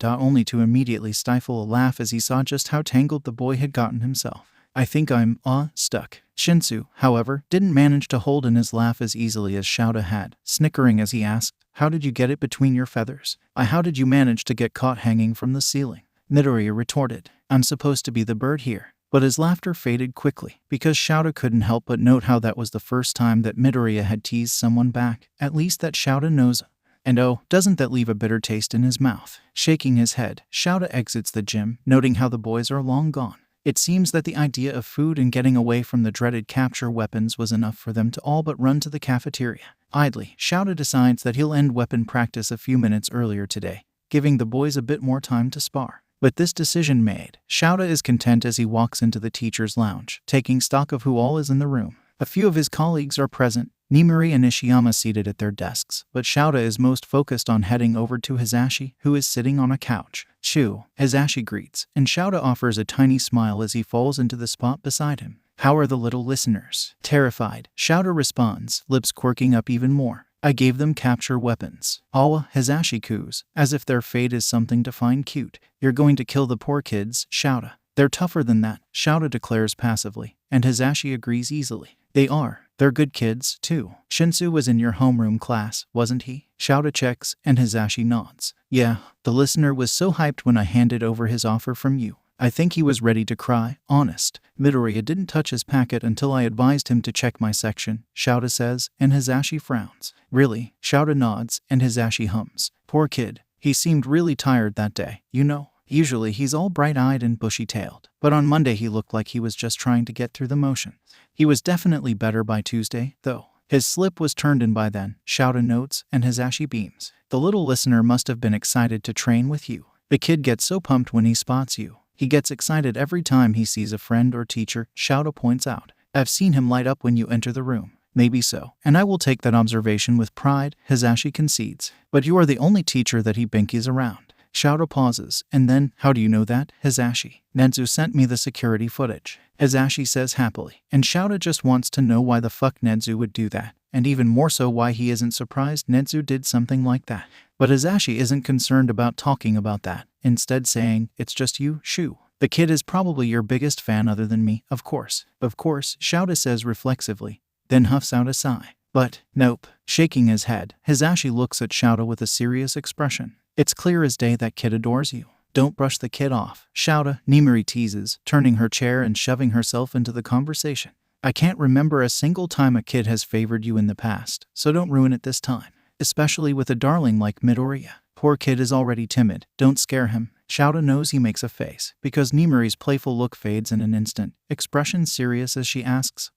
Only to immediately stifle a laugh as he saw just how tangled the boy had gotten himself. "I think I'm, stuck." Shinsu, however, didn't manage to hold in his laugh as easily as Shouta had, snickering as he asked, "How did you get it between your feathers?" "How did you manage to get caught hanging from the ceiling?" Midoriya retorted. "I'm supposed to be the bird here." But his laughter faded quickly, because Shouta couldn't help but note how that was the first time that Midoriya had teased someone back, at least that Shouta knows. And oh, doesn't that leave a bitter taste in his mouth? Shaking his head, Shouta exits the gym, noting how the boys are long gone. It seems that the idea of food and getting away from the dreaded capture weapons was enough for them to all but run to the cafeteria. Idly, Shouta decides that he'll end weapon practice a few minutes earlier today, giving the boys a bit more time to spar. With this decision made, Shouta is content as he walks into the teacher's lounge, taking stock of who all is in the room. A few of his colleagues are present, Nimuri and Ishiyama seated at their desks, but Shouta is most focused on heading over to Hisashi, who is sitting on a couch. "Shoo," Hisashi greets, and Shouta offers a tiny smile as he falls into the spot beside him. "How are the little listeners?" Terrified, Shouta responds, lips quirking up even more. "I gave them capture weapons." "Awa," Hisashi coos, as if their fate is something to find cute. "You're going to kill the poor kids, Shouta." "They're tougher than that," Shouta declares passively, and Hisashi agrees easily. "They are. They're good kids, too." "Shinsu was in your homeroom class, wasn't he?" Shouta checks, and Hisashi nods. "Yeah, the listener was so hyped when I handed over his offer from you. I think he was ready to cry, honest." "Midoriya didn't touch his packet until I advised him to check my section," Shouta says, and Hisashi frowns. "Really?" Shouta nods, and Hisashi hums. "Poor kid. He seemed really tired that day, you know. Usually he's all bright-eyed and bushy-tailed, but on Monday he looked like he was just trying to get through the motions. He was definitely better by Tuesday, though. His slip was turned in by then," Shouta notes, and Hisashi beams. "The little listener must have been excited to train with you. The kid gets so pumped when he spots you. He gets excited every time he sees a friend or teacher," Shouta points out. "I've seen him light up when you enter the room." "Maybe so, and I will take that observation with pride," Hisashi concedes. "But you are the only teacher that he binkies around." Shouta pauses, and then, "How do you know that, Hisashi?" "Nedzu sent me the security footage," Hisashi says happily, and Shouta just wants to know why the fuck Nedzu would do that, and even more so why he isn't surprised Nedzu did something like that. But Hisashi isn't concerned about talking about that. instead saying, "It's just you, Shu. The kid is probably your biggest fan other than me, of course." "Of course," Shouta says reflexively, then huffs out a sigh. "But, nope." Shaking his head, Hisashi looks at Shouta with a serious expression. "It's clear as day that kid adores you. Don't brush the kid off, Shouta," Nimari teases, turning her chair and shoving herself into the conversation. "I can't remember a single time a kid has favored you in the past, so don't ruin it this time. Especially with a darling like Midoriya. Poor kid is already timid, don't scare him." Shouta knows he makes a face, because Nimari's playful look fades in an instant, expression serious as she asks,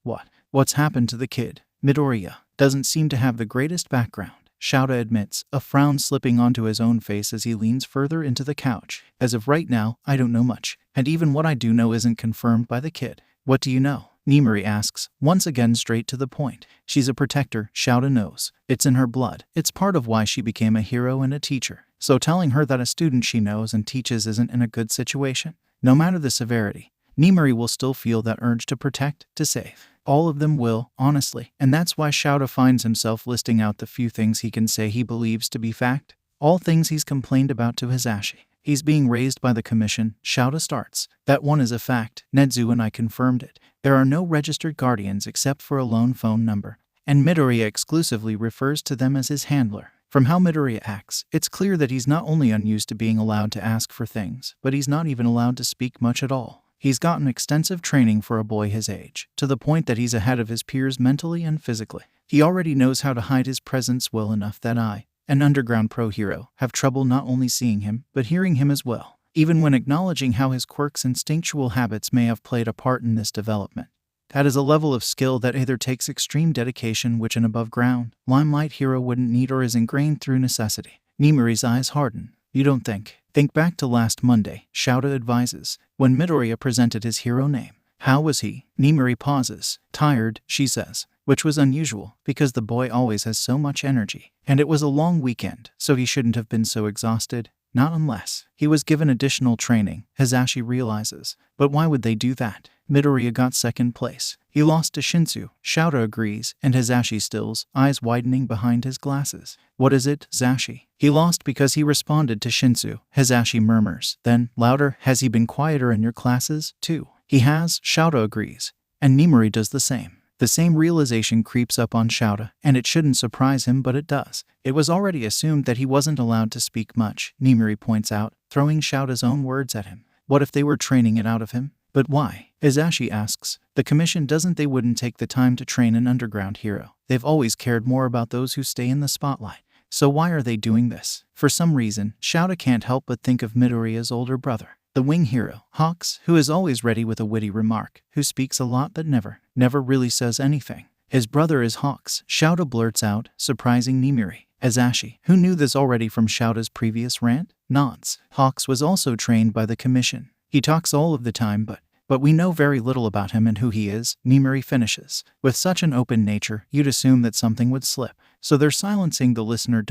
What's happened to the kid?" "Midoriya doesn't seem to have the greatest background," Shouta admits, a frown slipping onto his own face as he leans further into the couch. "As of right now, I don't know much, and even what I do know isn't confirmed by the kid." "What do you know?" Nimari asks, once again straight to the point. She's a protector, Shouta knows. It's in her blood. It's part of why she became a hero and a teacher. So telling her that a student she knows and teaches isn't in a good situation, no matter the severity, Nimari will still feel that urge to protect, to save. All of them will, honestly, and that's why Shouta finds himself listing out the few things he can say he believes to be fact. All things he's complained about to Hisashi. He's being raised by the commission, Shouta starts. "That one is a fact, Nedzu and I confirmed it. There are no registered guardians except for a lone phone number, and Midoriya exclusively refers to them as his handler. From how Midoriya acts, it's clear that he's not only unused to being allowed to ask for things, but he's not even allowed to speak much at all. He's gotten extensive training for a boy his age, to the point that he's ahead of his peers mentally and physically. He already knows how to hide his presence well enough that I, an underground pro hero, have trouble not only seeing him, but hearing him as well, even when acknowledging how his quirks' instinctual habits may have played a part in this development. That is a level of skill that either takes extreme dedication, which an above-ground, limelight hero wouldn't need, or is ingrained through necessity." Nimari's eyes harden. "You don't think?" "Think back to last Monday," Shouta advises, "when Midoriya presented his hero name. How was he?" Nimari pauses. "Tired," she says, which was unusual, because the boy always has so much energy. And it was a long weekend, so he shouldn't have been so exhausted. Not unless he was given additional training, Hisashi realizes. But why would they do that? Midoriya got second place. He lost to Shinsu, Shouta agrees, and Hisashi stills, eyes widening behind his glasses. "What is it, Zashi?" "He lost because he responded to Shinsu," Hisashi murmurs. Then, louder, "Has he been quieter in your classes, too?" "He has," Shouta agrees. And Nimari does the same. The same realization creeps up on Shouta, and it shouldn't surprise him, but it does. "It was already assumed that he wasn't allowed to speak much," Nimari points out, throwing Shouta's own words at him. "What if they were training it out of him?" "But why?" Hisashi asks. "The commission doesn't. They wouldn't take the time to train an underground hero. They've always cared more about those who stay in the spotlight. So why are they doing this?" For some reason, Shouta can't help but think of Midoriya's older brother, the wing hero, Hawks, who is always ready with a witty remark, who speaks a lot but never really says anything. "His brother is Hawks," Shouta blurts out, surprising Nimari. Hisashi, who knew this already from Shouta's previous rant, nods. "Hawks was also trained by the commission. He talks all of the time, but we know very little about him and who he is," Nimari finishes. "With such an open nature, you'd assume that something would slip. So they're silencing the listener ...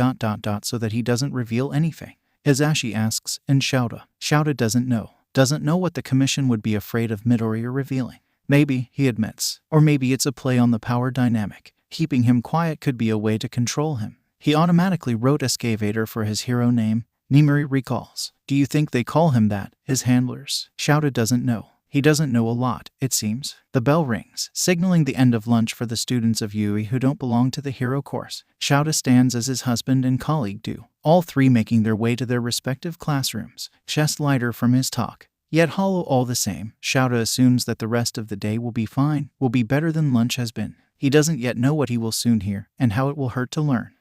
so that he doesn't reveal anything." Hisashi asks, and Shouta doesn't know what the commission would be afraid of Midoriya revealing. "Maybe," he admits. "Or maybe it's a play on the power dynamic. Keeping him quiet could be a way to control him. He automatically wrote a Skvader for his hero name," Nimari recalls. "Do you think they call him that, his handlers?" Shouta doesn't know. He doesn't know a lot, it seems. The bell rings, signaling the end of lunch for the students of Yui who don't belong to the hero course. Shouta stands as his husband and colleague do, all three making their way to their respective classrooms, chest lighter from his talk, yet hollow all the same. Shouta assumes that the rest of the day will be fine, will be better than lunch has been. He doesn't yet know what he will soon hear, and how it will hurt to learn.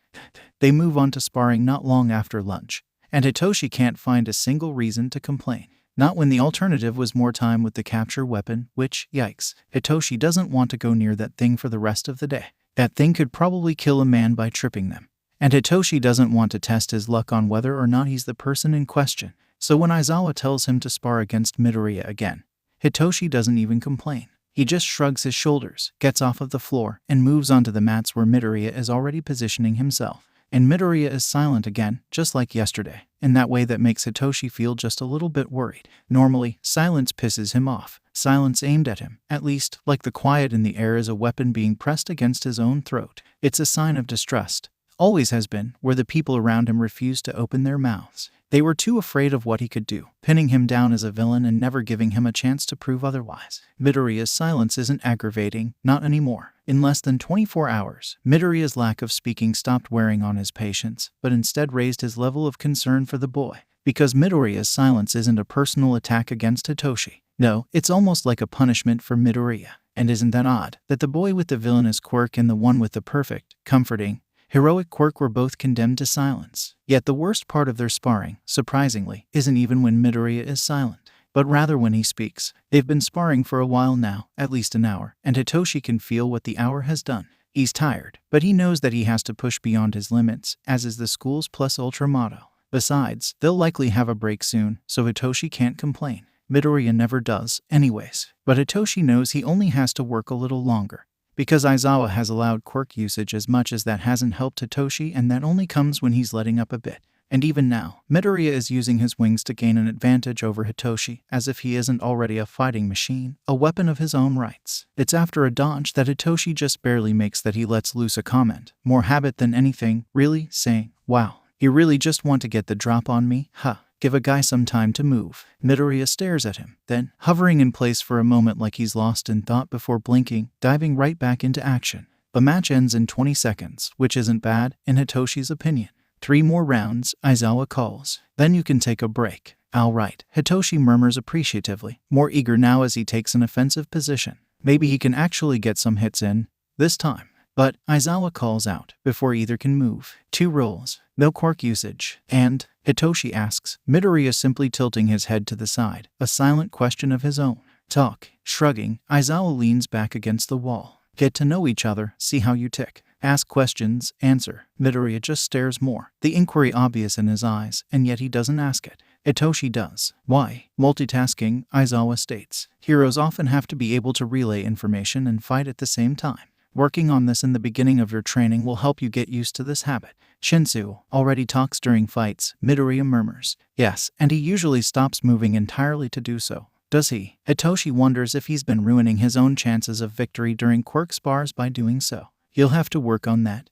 They move on to sparring not long after lunch, and Hitoshi can't find a single reason to complain. Not when the alternative was more time with the capture weapon, which, yikes, Hitoshi doesn't want to go near that thing for the rest of the day. That thing could probably kill a man by tripping them. And Hitoshi doesn't want to test his luck on whether or not he's the person in question. So when Aizawa tells him to spar against Midoriya again, Hitoshi doesn't even complain. He just shrugs his shoulders, gets off of the floor, and moves onto the mats where Midoriya is already positioning himself. And Midoriya is silent again, just like yesterday, in that way that makes Hitoshi feel just a little bit worried. Normally, silence pisses him off. Silence aimed at him, at least, like the quiet in the air is a weapon being pressed against his own throat. It's a sign of distrust. always has been, where the people around him refused to open their mouths. They were too afraid of what he could do, pinning him down as a villain and never giving him a chance to prove otherwise. Midoriya's silence isn't aggravating, not anymore. In less than 24 hours, Midoriya's lack of speaking stopped wearing on his patience, but instead raised his level of concern for the boy. Because Midoriya's silence isn't a personal attack against Hitoshi. No, it's almost like a punishment for Midoriya. And isn't that odd, that the boy with the villainous quirk and the one with the perfect, comforting, heroic quirk were both condemned to silence. Yet the worst part of their sparring, surprisingly, isn't even when Midoriya is silent, but rather when he speaks. They've been sparring for a while now, at least an hour, and Hitoshi can feel what the hour has done. He's tired, but he knows that he has to push beyond his limits, as is the school's plus ultra motto. Besides, they'll likely have a break soon, so Hitoshi can't complain. Midoriya never does, anyways. But Hitoshi knows he only has to work a little longer. Because Aizawa has allowed quirk usage as much as that hasn't helped Hitoshi, and that only comes when he's letting up a bit. And even now, Midoriya is using his wings to gain an advantage over Hitoshi, as if he isn't already a fighting machine, a weapon of his own rights. It's after a dodge that Hitoshi just barely makes that he lets loose a comment, more habit than anything, really, saying, "Wow, you really just want to get the drop on me? Huh. Give a guy some time to move." Midoriya stares at him, then, hovering in place for a moment like he's lost in thought before blinking, diving right back into action. The match ends in 20 seconds, which isn't bad, in Hitoshi's opinion. 3 more rounds, Aizawa calls. Then you can take a break. All right, Hitoshi murmurs appreciatively, more eager now as he takes an offensive position. Maybe he can actually get some hits in, this time. But, Aizawa calls out, before either can move. 2 rolls, no quirk usage, and, Hitoshi asks, Midoriya simply tilting his head to the side, a silent question of his own. Talk. Shrugging, Aizawa leans back against the wall. Get to know each other, see how you tick. Ask questions, answer. Midoriya just stares more, the inquiry obvious in his eyes, and yet he doesn't ask it. Hitoshi does. Why? Multitasking, Aizawa states. Heroes often have to be able to relay information and fight at the same time. Working on this in the beginning of your training will help you get used to this habit. Shinsu already talks during fights, Midoriya murmurs. Yes, and he usually stops moving entirely to do so. Does he? Hitoshi wonders if he's been ruining his own chances of victory during quirk spars by doing so. You'll have to work on that.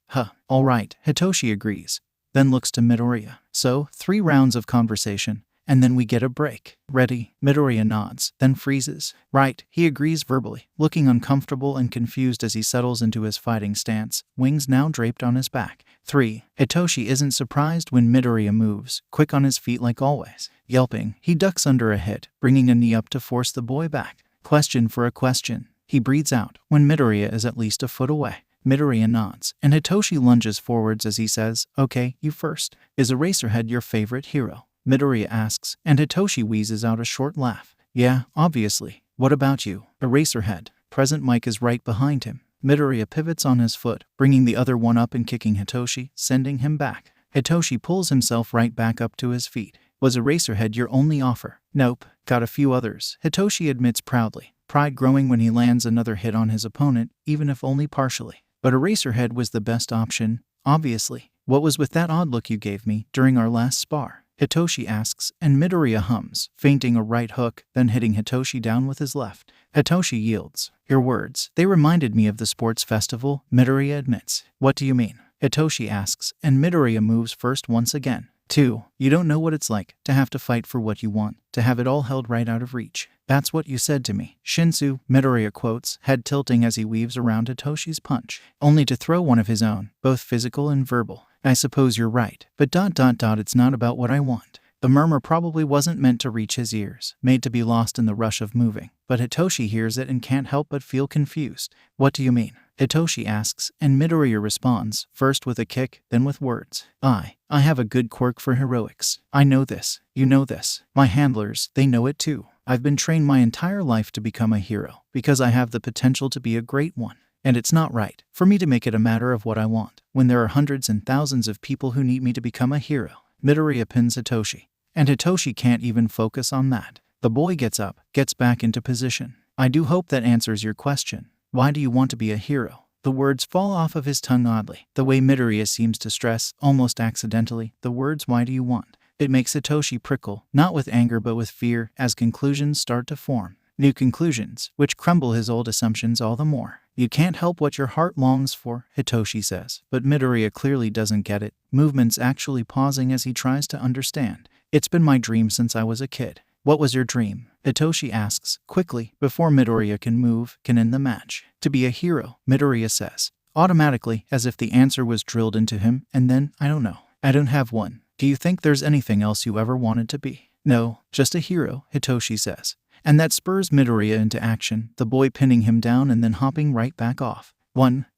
Alright, Hitoshi agrees. Then looks to Midoriya. So, 3 rounds of conversation. And then we get a break. Ready? Midoriya nods, then freezes. Right, he agrees verbally, looking uncomfortable and confused as he settles into his fighting stance, wings now draped on his back. 3. Hitoshi isn't surprised when Midoriya moves, quick on his feet like always. Yelping, he ducks under a hit, bringing a knee up to force the boy back. Question for a question. He breathes out, when Midoriya is at least a foot away. Midoriya nods, and Hitoshi lunges forwards as he says, Okay, you first. Is Eraserhead your favorite hero? Midoriya asks, and Hitoshi wheezes out a short laugh. Yeah, obviously. What about you? Eraserhead. Present Mike is right behind him. Midoriya pivots on his foot, bringing the other one up and kicking Hitoshi, sending him back. Hitoshi pulls himself right back up to his feet. Was Eraserhead your only offer? Nope. Got a few others, Hitoshi admits proudly, pride growing when he lands another hit on his opponent, even if only partially. But Eraserhead was the best option, obviously. What was with that odd look you gave me during our last spar? Hitoshi asks, and Midoriya hums, feinting a right hook, then hitting Hitoshi down with his left. Hitoshi yields. Your words, they reminded me of the sports festival, Midoriya admits. What do you mean? Hitoshi asks, and Midoriya moves first once again. 2. You don't know what it's like to have to fight for what you want, to have it all held right out of reach. That's what you said to me. Shinsu, Midoriya quotes, head tilting as he weaves around Hitoshi's punch, only to throw one of his own, both physical and verbal. I suppose you're right, but ... it's not about what I want. The murmur probably wasn't meant to reach his ears, made to be lost in the rush of moving, but Hitoshi hears it and can't help but feel confused. What do you mean? Hitoshi asks, and Midoriya responds, first with a kick, then with words. I have a good quirk for heroics. I know this. You know this. My handlers, they know it too. I've been trained my entire life to become a hero, because I have the potential to be a great one. And it's not right for me to make it a matter of what I want, when there are hundreds and thousands of people who need me to become a hero. Midoriya pins Hitoshi, and Hitoshi can't even focus on that. The boy gets up, gets back into position. I do hope that answers your question. Why do you want to be a hero? The words fall off of his tongue oddly, the way Midoriya seems to stress, almost accidentally, the words why do you want? It makes Hitoshi prickle, not with anger but with fear, as conclusions start to form. New conclusions, which crumble his old assumptions all the more. You can't help what your heart longs for, Hitoshi says. But Midoriya clearly doesn't get it, movements actually pausing as he tries to understand. It's been my dream since I was a kid. What was your dream? Hitoshi asks, quickly, before Midoriya can end the match. To be a hero, Midoriya says, automatically, as if the answer was drilled into him, and then, I don't know. I don't have one. Do you think there's anything else you ever wanted to be? No, just a hero, Hitoshi says. And that spurs Midoriya into action, the boy pinning him down and then hopping right back off.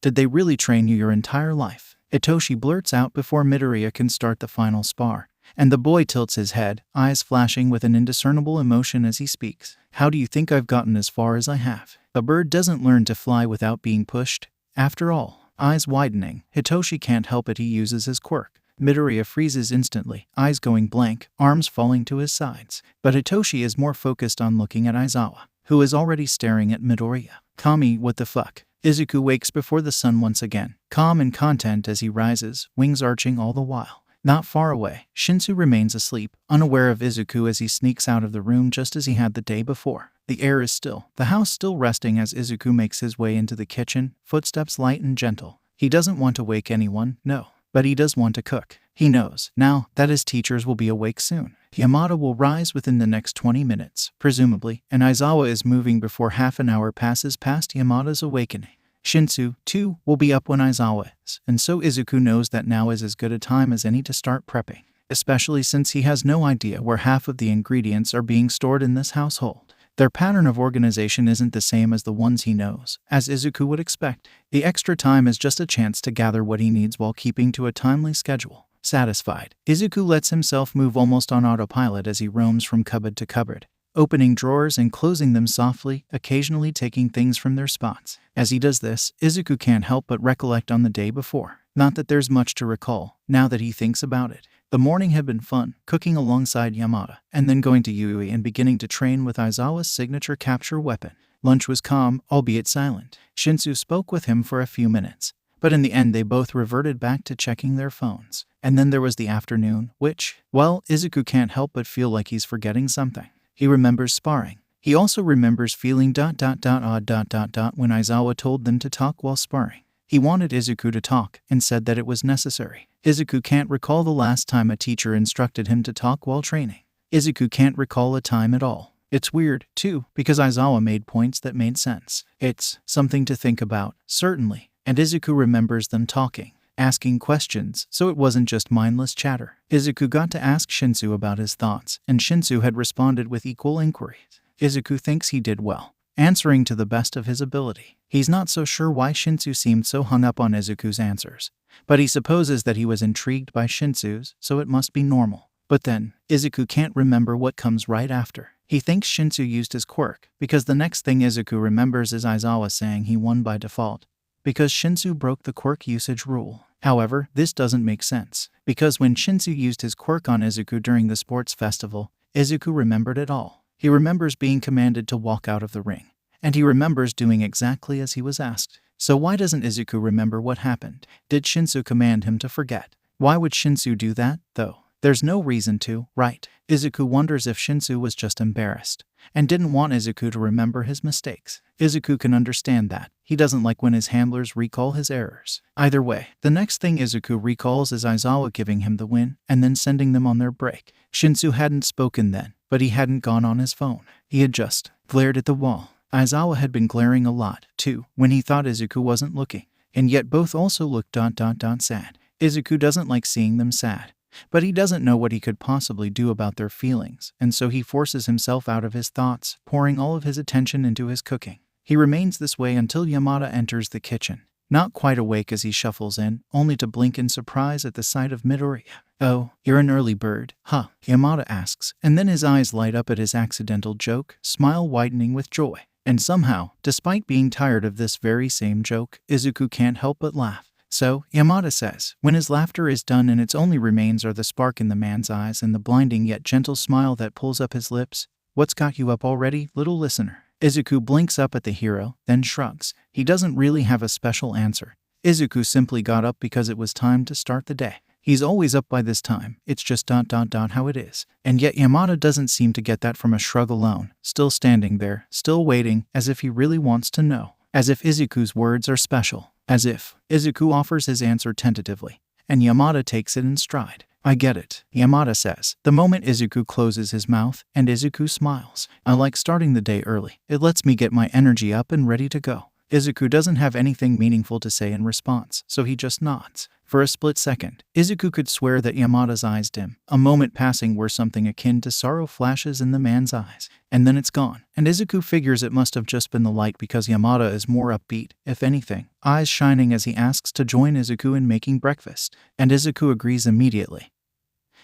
Did they really train you your entire life? Hitoshi blurts out before Midoriya can start the final spar. And the boy tilts his head, eyes flashing with an indiscernible emotion as he speaks. How do you think I've gotten as far as I have? A bird doesn't learn to fly without being pushed. After all, eyes widening, Hitoshi can't help it, he uses his quirk. Midoriya freezes instantly, eyes going blank, arms falling to his sides. But Hitoshi is more focused on looking at Aizawa, who is already staring at Midoriya. Kami, what the fuck? Izuku wakes before the sun once again, calm and content as he rises, wings arching all the while. Not far away, Shinsu remains asleep, unaware of Izuku as he sneaks out of the room just as he had the day before. The air is still, the house still resting as Izuku makes his way into the kitchen, footsteps light and gentle. He doesn't want to wake anyone, no. But he does want to cook. He knows, now, that his teachers will be awake soon. Yamada will rise within the next 20 minutes, presumably, and Aizawa is moving before half an hour passes past Yamada's awakening. Shinsu, too, will be up when Aizawa is, and so Izuku knows that now is as good a time as any to start prepping, especially since he has no idea where half of the ingredients are being stored in this household. Their pattern of organization isn't the same as the ones he knows, as Izuku would expect. The extra time is just a chance to gather what he needs while keeping to a timely schedule. Satisfied, Izuku lets himself move almost on autopilot as he roams from cupboard to cupboard, opening drawers and closing them softly, occasionally taking things from their spots. As he does this, Izuku can't help but recollect on the day before. Not that there's much to recall, now that he thinks about it. The morning had been fun, cooking alongside Yamada, and then going to Yui and beginning to train with Aizawa's signature capture weapon. Lunch was calm, albeit silent. Shinsu spoke with him for a few minutes, but in the end they both reverted back to checking their phones. And then there was the afternoon, which, well, Izuku can't help but feel like he's forgetting something. He remembers sparring. He also remembers feeling odd when Aizawa told them to talk while sparring. He wanted Izuku to talk and said that it was necessary. Izuku can't recall the last time a teacher instructed him to talk while training. Izuku can't recall a time at all. It's weird, too, because Aizawa made points that made sense. It's something to think about, certainly, and Izuku remembers them talking, asking questions, so it wasn't just mindless chatter. Izuku got to ask Shinsu about his thoughts, and Shinsu had responded with equal inquiries. Izuku thinks he did well, answering to the best of his ability. He's not so sure why Shinsu seemed so hung up on Izuku's answers, but he supposes that he was intrigued by Shinsu's, so it must be normal. But then, Izuku can't remember what comes right after. He thinks Shinsu used his quirk, because the next thing Izuku remembers is Aizawa saying he won by default, because Shinsu broke the quirk usage rule. However, this doesn't make sense, because when Shinsu used his quirk on Izuku during the sports festival, Izuku remembered it all. He remembers being commanded to walk out of the ring, and he remembers doing exactly as he was asked. So why doesn't Izuku remember what happened? Did Shinsu command him to forget? Why would Shinsu do that, though? There's no reason to, right? Izuku wonders if Shinsu was just embarrassed and didn't want Izuku to remember his mistakes. Izuku can understand that. He doesn't like when his handlers recall his errors. Either way, the next thing Izuku recalls is Aizawa giving him the win and then sending them on their break. Shinsu hadn't spoken then, but he hadn't gone on his phone. He had just glared at the wall. Aizawa had been glaring a lot, too, when he thought Izuku wasn't looking. And yet both also looked sad. Izuku doesn't like seeing them sad, but he doesn't know what he could possibly do about their feelings, and so he forces himself out of his thoughts, pouring all of his attention into his cooking. He remains this way until Yamada enters the kitchen, not quite awake as he shuffles in, only to blink in surprise at the sight of Midoriya. "Oh, you're an early bird, huh?" Yamada asks, and then his eyes light up at his accidental joke, smile widening with joy. And somehow, despite being tired of this very same joke, Izuku can't help but laugh. So, Yamada says, when his laughter is done and its only remains are the spark in the man's eyes and the blinding yet gentle smile that pulls up his lips, "What's got you up already, little listener?" Izuku blinks up at the hero, then shrugs. He doesn't really have a special answer. Izuku simply got up because it was time to start the day. He's always up by this time, it's just how it is. And yet Yamada doesn't seem to get that from a shrug alone, still standing there, still waiting, as if he really wants to know. as if Izuku's words are special, as if Izuku offers his answer tentatively, and Yamada takes it in stride. I get it, Yamada says, the moment Izuku closes his mouth, and Izuku smiles. I like starting the day early. It lets me get my energy up and ready to go. Izuku doesn't have anything meaningful to say in response, so he just nods. For a split second, Izuku could swear that Yamada's eyes dim, a moment passing where something akin to sorrow flashes in the man's eyes. And then it's gone, and Izuku figures it must have just been the light because Yamada is more upbeat, if anything, eyes shining as he asks to join Izuku in making breakfast, and Izuku agrees immediately,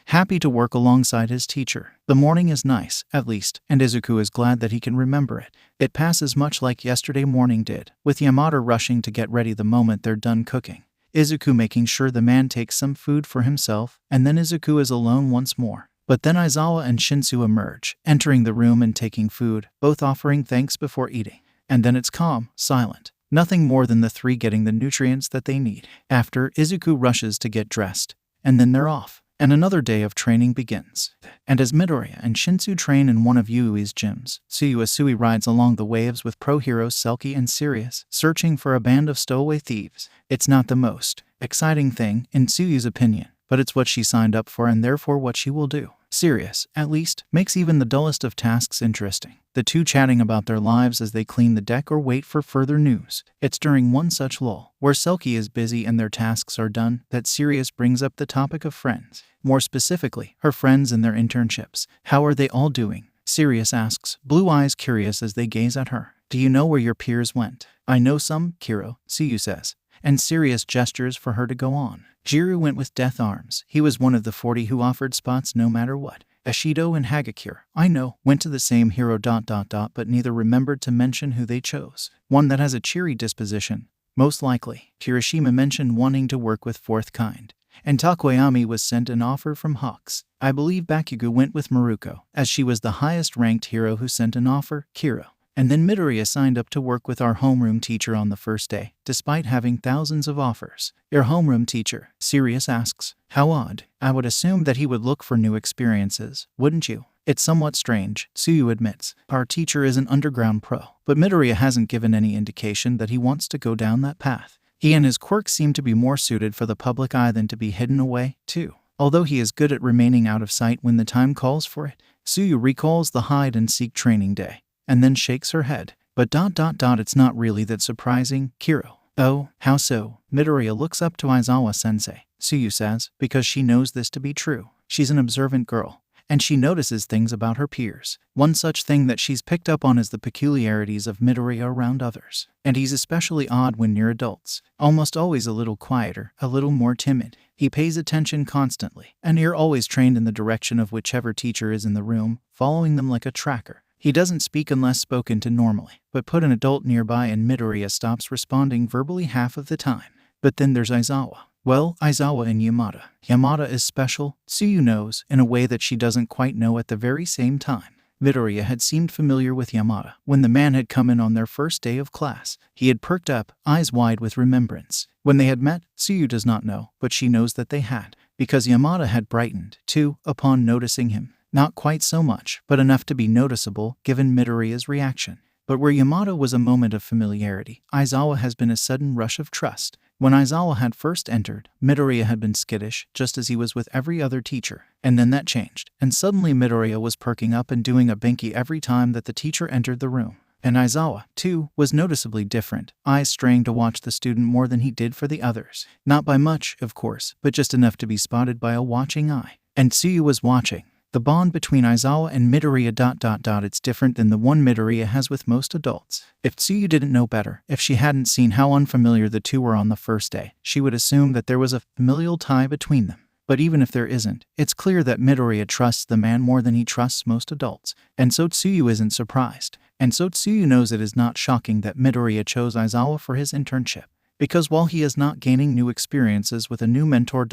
happy to work alongside his teacher. The morning is nice, at least, and Izuku is glad that he can remember it. It passes much like yesterday morning did, with Yamada rushing to get ready the moment they're done cooking, Izuku making sure the man takes some food for himself, and then Izuku is alone once more. But then Aizawa and Shinsu emerge, entering the room and taking food, both offering thanks before eating. And then it's calm, silent. Nothing more than the three getting the nutrients that they need. After, Izuku rushes to get dressed, and then they're off. And another day of training begins. And as Midoriya and Shinsu train in one of Yui's gyms, Tsuyu rides along the waves with pro heroes Selkie and Sirius, searching for a band of stowaway thieves. It's not the most exciting thing, in Tsuyu's opinion, but it's what she signed up for and therefore what she will do. Sirius, at least, makes even the dullest of tasks interesting, the two chatting about their lives as they clean the deck or wait for further news. It's during one such lull, where Selkie is busy and their tasks are done, that Sirius brings up the topic of friends. More specifically, her friends and their internships. How are they all doing? Sirius asks, blue eyes curious as they gaze at her. Do you know where your peers went? I know some, Kiro, Tsuyu says, and Sirius gestures for her to go on. Jiru went with Death Arms. He was one of the 40 who offered spots no matter what. Ashido and Hagakure, I know, went to the same hero ... but neither remembered to mention who they chose. One that has a cheery disposition. Most likely, Kirishima mentioned wanting to work with Fourth Kind. And Takoyami was sent an offer from Hawks. I believe Bakugo went with Miruko, as she was the highest-ranked hero who sent an offer, Kiro. And then Midoriya signed up to work with our homeroom teacher on the first day, despite having thousands of offers. Your homeroom teacher, Sirius asks. How odd. I would assume that he would look for new experiences, wouldn't you? It's somewhat strange, Tsuyu admits. Our teacher is an underground pro, but Midoriya hasn't given any indication that he wants to go down that path. He and his quirks seem to be more suited for the public eye than to be hidden away, too. Although he is good at remaining out of sight when the time calls for it. Tsuyu recalls the hide-and-seek training day, and then shakes her head. But ... it's not really that surprising, Kiro. Oh, how so? Midoriya looks up to Aizawa-sensei, Tsuyu says, because she knows this to be true. She's an observant girl, and she notices things about her peers. One such thing that she's picked up on is the peculiarities of Midoriya around others. And he's especially odd when near adults. Almost always a little quieter, a little more timid. He pays attention constantly, an ear always trained in the direction of whichever teacher is in the room, following them like a tracker. He doesn't speak unless spoken to normally, but put an adult nearby and Midoriya stops responding verbally half of the time. But then there's Aizawa. Well, Aizawa and Yamada. Yamada is special, Tsuyu knows, in a way that she doesn't quite know at the very same time. Midoriya had seemed familiar with Yamada when the man had come in on their first day of class. He had perked up, eyes wide with remembrance. When they had met, Tsuyu does not know, but she knows that they had, because Yamada had brightened, too, upon noticing him. Not quite so much, but enough to be noticeable, given Midoriya's reaction. But where Yamada was a moment of familiarity, Aizawa has been a sudden rush of trust. When Aizawa had first entered, Midoriya had been skittish, just as he was with every other teacher. And then that changed, and suddenly Midoriya was perking up and doing a binky every time that the teacher entered the room. And Aizawa, too, was noticeably different, eyes straying to watch the student more than he did for the others. Not by much, of course, but just enough to be spotted by a watching eye. And Tsuyu was watching. The bond between Aizawa and Midoriya ... it's different than the one Midoriya has with most adults. If Tsuyu didn't know better, if she hadn't seen how unfamiliar the two were on the first day, she would assume that there was a familial tie between them. But even if there isn't, it's clear that Midoriya trusts the man more than he trusts most adults. And so Tsuyu isn't surprised. And so Tsuyu knows it is not shocking that Midoriya chose Aizawa for his internship. Because while he is not gaining new experiences with a new mentor ...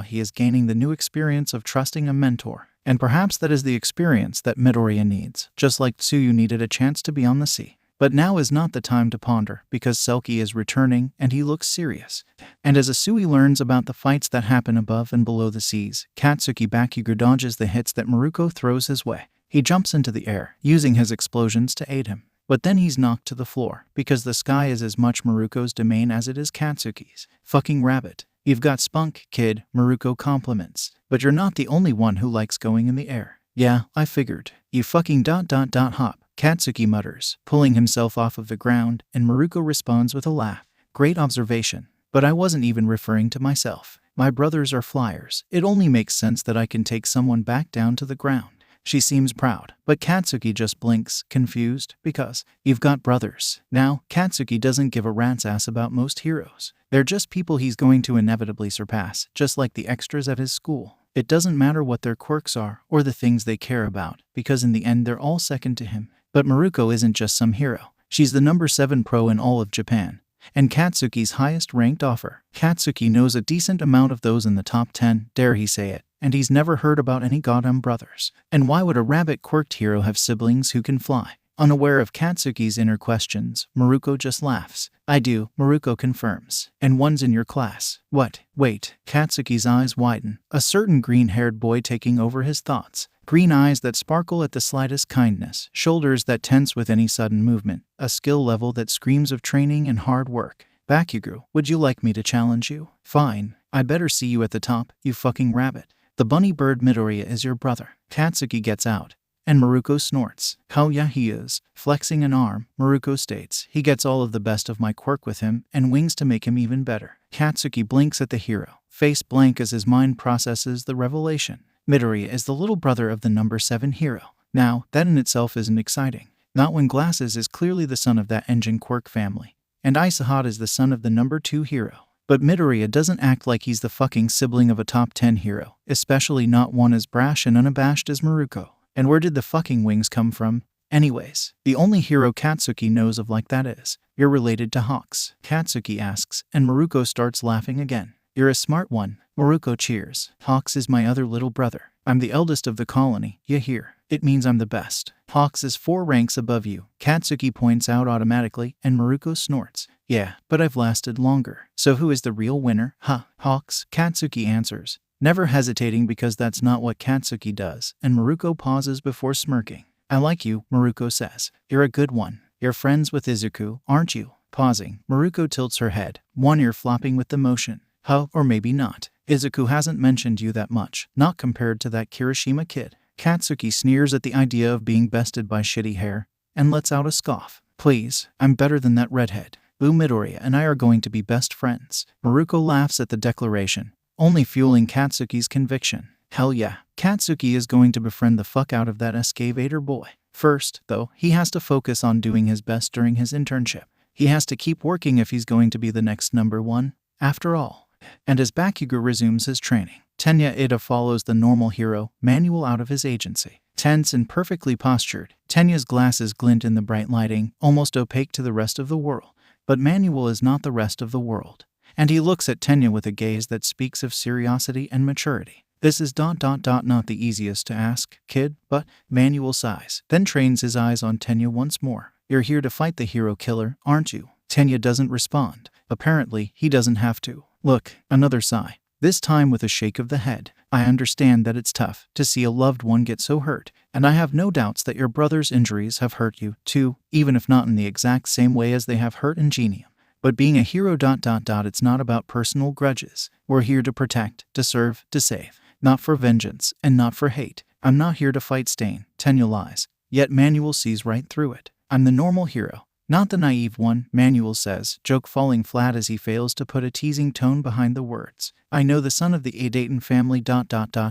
he is gaining the new experience of trusting a mentor. And perhaps that is the experience that Midoriya needs, just like Tsuyu needed a chance to be on the sea. But now is not the time to ponder, because Selkie is returning, and he looks serious. And as Asui learns about the fights that happen above and below the seas, Katsuki Bakugo dodges the hits that Miruko throws his way. He jumps into the air, using his explosions to aid him. But then he's knocked to the floor, because the sky is as much Miruko's domain as it is Katsuki's. Fucking rabbit. You've got spunk, kid, Miruko compliments. But you're not the only one who likes going in the air. Yeah, I figured. You fucking ... hop, Katsuki mutters, pulling himself off of the ground, and Miruko responds with a laugh. Great observation. But I wasn't even referring to myself. My brothers are flyers. It only makes sense that I can take someone back down to the ground. She seems proud, but Katsuki just blinks, confused, because you've got brothers. Now, Katsuki doesn't give a rat's ass about most heroes. They're just people he's going to inevitably surpass, just like the extras at his school. It doesn't matter what their quirks are, or the things they care about, because in the end they're all second to him. But Miruko isn't just some hero. She's the number 7 pro in all of Japan, and Katsuki's highest ranked offer. Katsuki knows a decent amount of those in the top 10, dare he say it, and he's never heard about any goddamn brothers. And why would a rabbit-quirked hero have siblings who can fly? Unaware of Katsuki's inner questions, Miruko just laughs. I do, Miruko confirms. And one's in your class. What? Wait. Katsuki's eyes widen, a certain green-haired boy taking over his thoughts. Green eyes that sparkle at the slightest kindness, shoulders that tense with any sudden movement, a skill level that screams of training and hard work. Bakugo, would you like me to challenge you? Fine. I better see you at the top, you fucking rabbit. The bunny bird Midoriya is your brother. Katsuki gets out, and Miruko snorts. Hell yeah, he is. Flexing an arm, Miruko states, he gets all of the best of my quirk with him, and wings to make him even better. Katsuki blinks at the hero, face blank as his mind processes the revelation. Midoriya is the little brother of the number 7 hero. Now, that in itself isn't exciting. Not when Glasses is clearly the son of that engine quirk family, and Isahata is the son of the number 2 hero. But Midoriya doesn't act like he's the fucking sibling of a top 10 hero, especially not one as brash and unabashed as Miruko. And where did the fucking wings come from? Anyways, the only hero Katsuki knows of like that is, you're related to Hawks. Katsuki asks, and Miruko starts laughing again. You're a smart one. Miruko cheers. Hawks is my other little brother. I'm the eldest of the colony, you hear? It means I'm the best. Hawks is 4 ranks above you, Katsuki points out automatically, and Miruko snorts. Yeah, but I've lasted longer. So who is the real winner? Huh, Hawks, Katsuki answers, never hesitating because that's not what Katsuki does, and Miruko pauses before smirking. I like you, Miruko says. You're a good one. You're friends with Izuku, aren't you? Pausing, Miruko tilts her head, one ear flopping with the motion. Huh, or maybe not. Izuku hasn't mentioned you that much, not compared to that Kirishima kid. Katsuki sneers at the idea of being bested by shitty hair, and lets out a scoff. Please, I'm better than that redhead. Boo, Midoriya and I are going to be best friends. Miruko laughs at the declaration, only fueling Katsuki's conviction. Hell yeah, Katsuki is going to befriend the fuck out of that Skvader boy. First, though, he has to focus on doing his best during his internship. He has to keep working if he's going to be the next number 1, after all. And as Bakugo resumes his training, Tenya Ida follows the normal hero, Manuel, out of his agency. Tense and perfectly postured, Tenya's glasses glint in the bright lighting, almost opaque to the rest of the world. But Manuel is not the rest of the world, and he looks at Tenya with a gaze that speaks of seriosity and maturity. This is ... not the easiest to ask, kid, but Manuel sighs, then trains his eyes on Tenya once more. You're here to fight the hero killer, aren't you? Tenya doesn't respond. Apparently, he doesn't have to. Look, another sigh, this time with a shake of the head. I understand that it's tough to see a loved one get so hurt, and I have no doubts that your brother's injuries have hurt you, too, even if not in the exact same way as they have hurt Ingenium. But being a hero ... it's not about personal grudges. We're here to protect, to serve, to save. Not for vengeance, and not for hate. I'm not here to fight Stain, Tenya lies. Yet Manuel sees right through it. I'm the normal hero, not the naive one, Manuel says, joke falling flat as he fails to put a teasing tone behind the words. I know the son of the Adaton family ...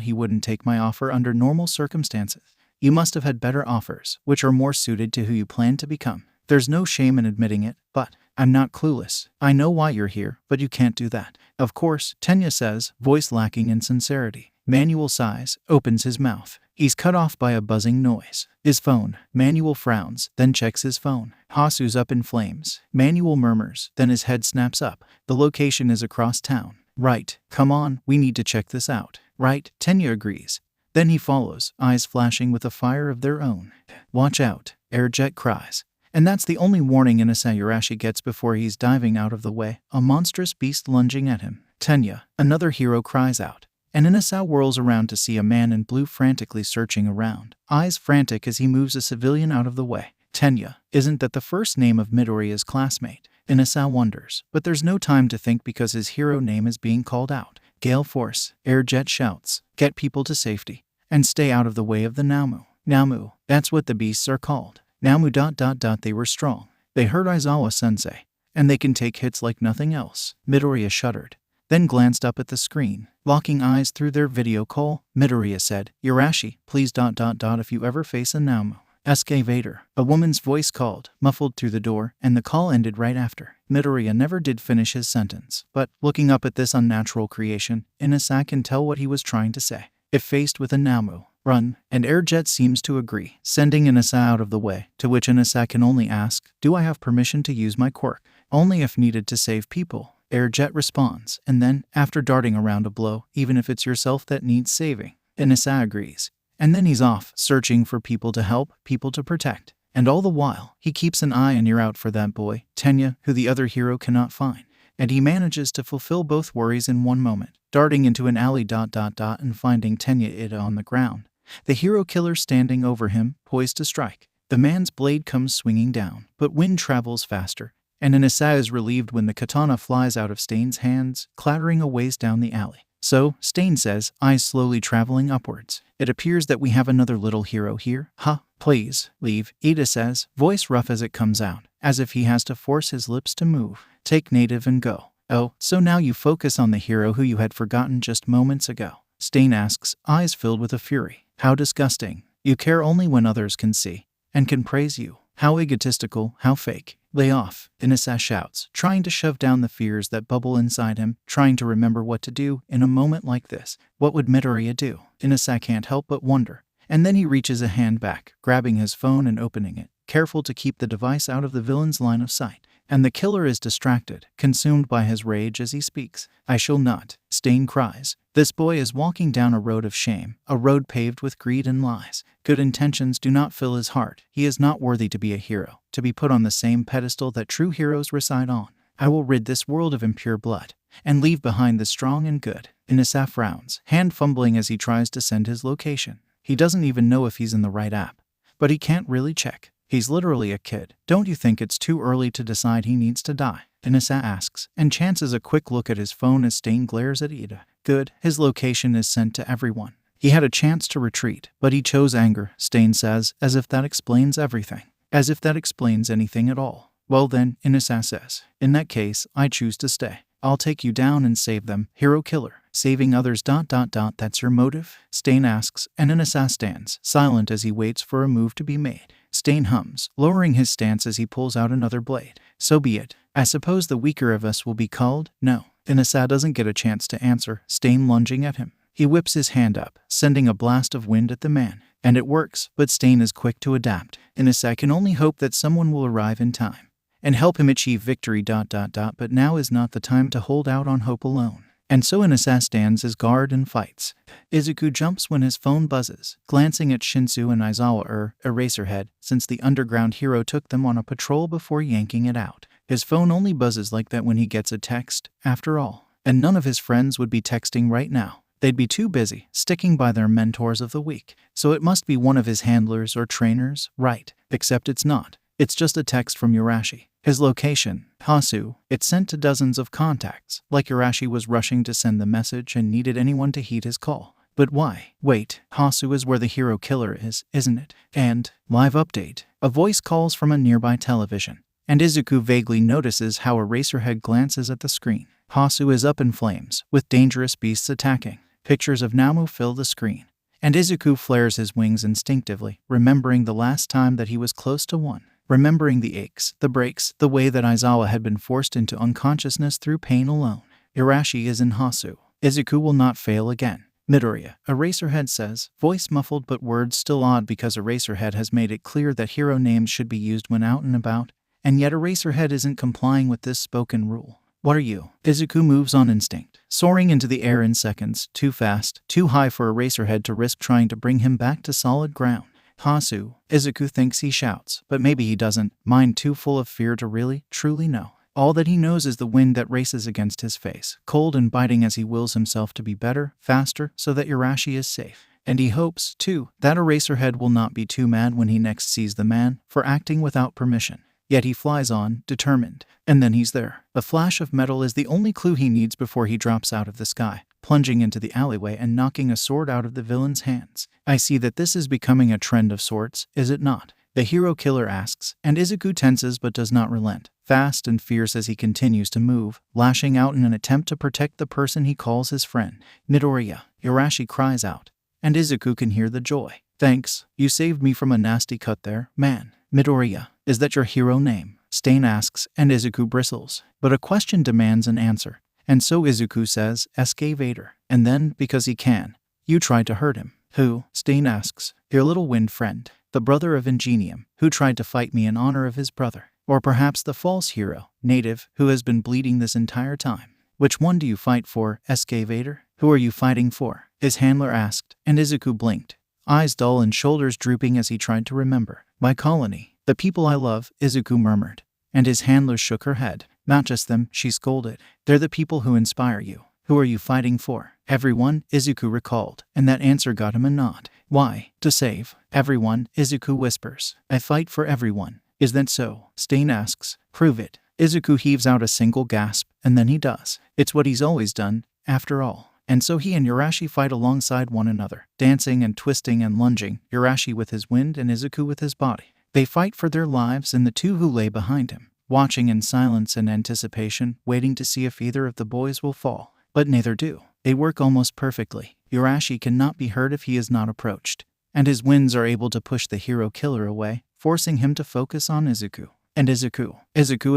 he wouldn't take my offer under normal circumstances. You must have had better offers, which are more suited to who you plan to become. There's no shame in admitting it, but I'm not clueless. I know why you're here, but you can't do that. Of course, Tenya says, voice lacking in sincerity. Manuel sighs, opens his mouth. He's cut off by a buzzing noise. His phone. Manuel frowns, then checks his phone. Hasu's up in flames. Manuel murmurs, then his head snaps up. The location is across town. Right, come on, we need to check this out. Right, Tenya agrees. Then he follows, eyes flashing with a fire of their own. Watch out, Airjet cries. And that's the only warning Inuyasha gets before he's diving out of the way, a monstrous beast lunging at him. Tenya, another hero, cries out. And Inuyasha whirls around to see a man in blue frantically searching around, eyes frantic as he moves a civilian out of the way. Tenya, isn't that the first name of Midoriya's classmate? Inasa wonders, but there's no time to think because his hero name is being called out. Gale Force, Airjet shouts, get people to safety, and stay out of the way of the Namu. Namu, that's what the beasts are called. Namu ... They were strong. They hurt Aizawa-sensei, and they can take hits like nothing else. Midoriya shuddered, then glanced up at the screen. Locking eyes through their video call, Midoriya said, Urashi, please ... if you ever face a Namu. Skvader, a woman's voice called, muffled through the door, and the call ended right after. Midoriya never did finish his sentence, but, looking up at this unnatural creation, Inasa can tell what he was trying to say. If faced with a Namu, run, and Airjet seems to agree, sending Inasa out of the way, to which Inasa can only ask, do I have permission to use my quirk? Only if needed to save people. Airjet responds, and then, after darting around a blow, even if it's yourself that needs saving, Inasa agrees. And then he's off, searching for people to help, people to protect. And all the while, he keeps an eye and ear out for that boy, Tenya, who the other hero cannot find. And he manages to fulfill both worries in one moment, darting into an alley ... and finding Tenya on the ground. The hero killer standing over him, poised to strike. The man's blade comes swinging down, but wind travels faster, and Inasa is relieved when the katana flies out of Stain's hands, clattering a ways down the alley. So, Stain says, eyes slowly traveling upwards. It appears that we have another little hero here. Huh, please, leave, Ida says, voice rough as it comes out, as if he has to force his lips to move. Take native and go. Oh, so now you focus on the hero who you had forgotten just moments ago. Stain asks, eyes filled with a fury. How disgusting. You care only when others can see, and can praise you. How egotistical, how fake. Lay off, Inasa shouts, trying to shove down the fears that bubble inside him, trying to remember what to do in a moment like this. What would Midoriya do? Inasa can't help but wonder. And then he reaches a hand back, grabbing his phone and opening it, careful to keep the device out of the villain's line of sight. And the killer is distracted, consumed by his rage as he speaks. I shall not, Stain cries. This boy is walking down a road of shame, a road paved with greed and lies. Good intentions do not fill his heart. He is not worthy to be a hero, to be put on the same pedestal that true heroes reside on. I will rid this world of impure blood, and leave behind the strong and good. Inasa frowns, hand fumbling as he tries to send his location. He doesn't even know if he's in the right app, but he can't really check. He's literally a kid. Don't you think it's too early to decide he needs to die? Inasa asks, and chances a quick look at his phone as Stain glares at Ida. Good, his location is sent to everyone. He had a chance to retreat, but he chose anger, Stain says, as if that explains everything. As if that explains anything at all. Well then, Inasa says, in that case, I choose to stay. I'll take you down and save them, hero killer. Saving others ... That's your motive? Stain asks, and Inasa stands, silent as he waits for a move to be made. Stain hums, lowering his stance as he pulls out another blade. So be it. I suppose the weaker of us will be called? No. Inasa doesn't get a chance to answer, Stain lunging at him. He whips his hand up, sending a blast of wind at the man. And it works, but Stain is quick to adapt. Inasa can only hope that someone will arrive in time and help him achieve victory ... But now is not the time to hold out on hope alone. And so Inasa stands his guard and fights. Izuku jumps when his phone buzzes, glancing at Shinsu and Aizawa Eraserhead, since the underground hero took them on a patrol before yanking it out. His phone only buzzes like that when he gets a text, after all. And none of his friends would be texting right now. They'd be too busy, sticking by their mentors of the week. So it must be one of his handlers or trainers, right? Except it's not. It's just a text from Urashi. His location, Hasu. It's sent to dozens of contacts, like Urashi was rushing to send the message and needed anyone to heed his call. But why? Wait, Hasu is where the hero killer is, isn't it? And, live update. A voice calls from a nearby television, and Izuku vaguely notices how Eraserhead glances at the screen. Hasu is up in flames, with dangerous beasts attacking. Pictures of Namu fill the screen, and Izuku flares his wings instinctively, remembering the last time that he was close to one. Remembering the aches, the breaks, the way that Aizawa had been forced into unconsciousness through pain alone. Urashi is in Hasu. Izuku will not fail again. Midoriya, Eraserhead says, voice muffled but words still odd because Eraserhead has made it clear that hero names should be used when out and about, and yet Eraserhead isn't complying with this spoken rule. What are you? Izuku moves on instinct, soaring into the air in seconds, too fast, too high for Eraserhead to risk trying to bring him back to solid ground. Hasu, Izuku thinks he shouts, but maybe he doesn't, mind too full of fear to really, truly know. All that he knows is the wind that races against his face, cold and biting as he wills himself to be better, faster, so that Urashi is safe. And he hopes, too, that Eraserhead will not be too mad when he next sees the man for acting without permission. Yet he flies on, determined. And then he's there. A flash of metal is the only clue he needs before he drops out of the sky, plunging into the alleyway and knocking a sword out of the villain's hands. I see that this is becoming a trend of sorts, is it not? The hero killer asks, and Izuku tenses but does not relent, fast and fierce as he continues to move, lashing out in an attempt to protect the person he calls his friend. Midoriya, Urashi cries out, and Izuku can hear the joy. Thanks, you saved me from a nasty cut there, man. Midoriya, is that your hero name? Stain asks, and Izuku bristles. But a question demands an answer. And so Izuku says, Skvader. And then, because he can, you tried to hurt him. Who? Stain asks. Your little wind friend. The brother of Ingenium, who tried to fight me in honor of his brother. Or perhaps the false hero, Native, who has been bleeding this entire time. Which one do you fight for, Skvader? Who are you fighting for? His handler asked, and Izuku blinked, eyes dull and shoulders drooping as he tried to remember. My colony, the people I love, Izuku murmured. And his handler shook her head. Not just them, she scolded. They're the people who inspire you. Who are you fighting for? Everyone, Izuku recalled, and that answer got him a nod. Why? To save everyone, Izuku whispers. I fight for everyone. Is that so? Stain asks. Prove it. Izuku heaves out a single gasp, and then he does. It's what he's always done, after all. And so he and Urashi fight alongside one another, dancing and twisting and lunging, Urashi with his wind and Izuku with his body. They fight for their lives and the two who lay behind him, watching in silence and anticipation, waiting to see if either of the boys will fall. But neither do. They work almost perfectly. Urashi cannot be hurt if he is not approached, and his winds are able to push the hero killer away, forcing him to focus on Izuku. And Izuku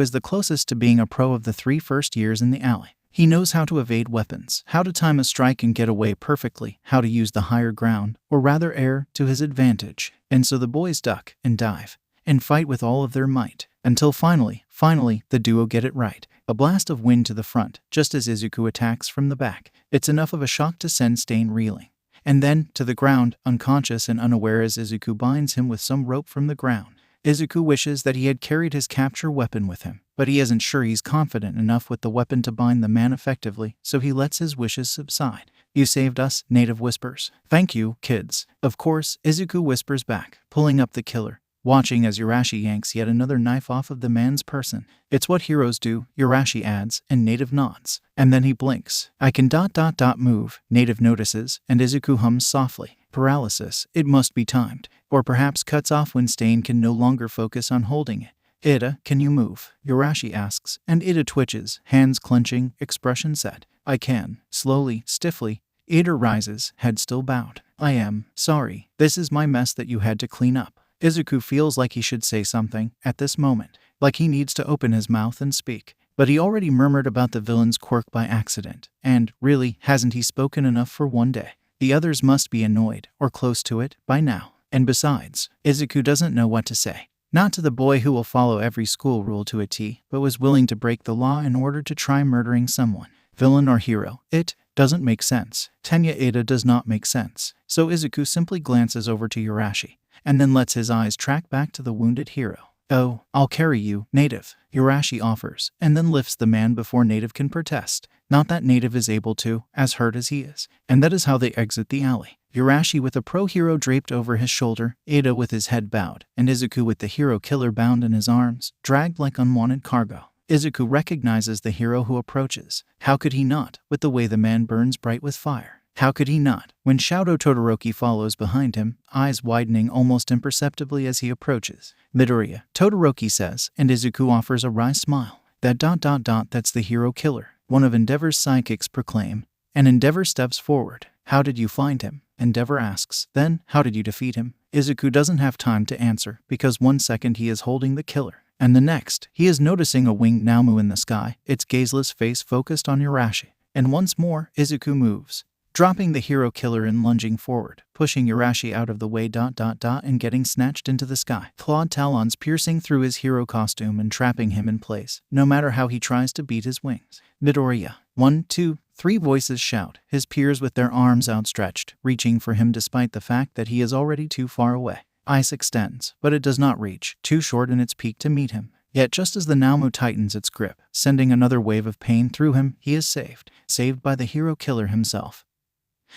is the closest to being a pro of the 3 first years in the alley. He knows how to evade weapons, how to time a strike and get away perfectly, how to use the higher ground, or rather air, to his advantage. And so the boys duck and dive and fight with all of their might, until finally, the duo get it right. A blast of wind to the front, just as Izuku attacks from the back. It's enough of a shock to send Stain reeling. And then, to the ground, unconscious and unaware as Izuku binds him with some rope from the ground. Izuku wishes that he had carried his capture weapon with him, but he isn't sure he's confident enough with the weapon to bind the man effectively, so he lets his wishes subside. You saved us, Native whispers. Thank you, kids. Of course, Izuku whispers back, pulling up the killer, watching as Urashi yanks yet another knife off of the man's person. It's what heroes do, Urashi adds, and Native nods. And then he blinks. I can ... move, Native notices, and Izuku hums softly. Paralysis, it must be timed. Or perhaps cuts off when Stain can no longer focus on holding it. Ida, can you move? Urashi asks, and Ida twitches, hands clenching, expression set. I can. Slowly, stiffly, Ida rises, head still bowed. I am sorry. This is my mess that you had to clean up. Izuku feels like he should say something, at this moment, like he needs to open his mouth and speak. But he already murmured about the villain's quirk by accident, and, really, hasn't he spoken enough for one day? The others must be annoyed, or close to it, by now. And besides, Izuku doesn't know what to say. Not to the boy who will follow every school rule to a T, but was willing to break the law in order to try murdering someone. Villain or hero, it doesn't make sense. Tenya Ada does not make sense. So Izuku simply glances over to Urashi, and then lets his eyes track back to the wounded hero. Oh, I'll carry you, Native, Urashi offers, and then lifts the man before Native can protest. Not that Native is able to, as hurt as he is. And that is how they exit the alley. Urashi with a pro-hero draped over his shoulder, Ada with his head bowed, and Izuku with the hero killer bound in his arms, dragged like unwanted cargo. Izuku recognizes the hero who approaches. How could he not, with the way the man burns bright with fire? How could he not, when Shouto Todoroki follows behind him, eyes widening almost imperceptibly as he approaches? Midoriya, Todoroki says, and Izuku offers a wry smile. That's the hero killer, one of Endeavor's sidekicks proclaim, and Endeavor steps forward. How did you find him? Endeavor asks. Then, how did you defeat him? Izuku doesn't have time to answer, because 1 second he is holding the killer, and the next, he is noticing a winged Naomu in the sky, its gazeless face focused on Urashi. And once more, Izuku moves, dropping the hero killer and lunging forward, pushing Urashi out of the way ... and getting snatched into the sky. Clawed talons piercing through his hero costume and trapping him in place, no matter how he tries to beat his wings. Midoriya. 1, 2, 3 voices shout, his peers with their arms outstretched, reaching for him despite the fact that he is already too far away. Ice extends, but it does not reach, too short in its peak to meet him. Yet just as the Naomu tightens its grip, sending another wave of pain through him, he is saved by the hero killer himself.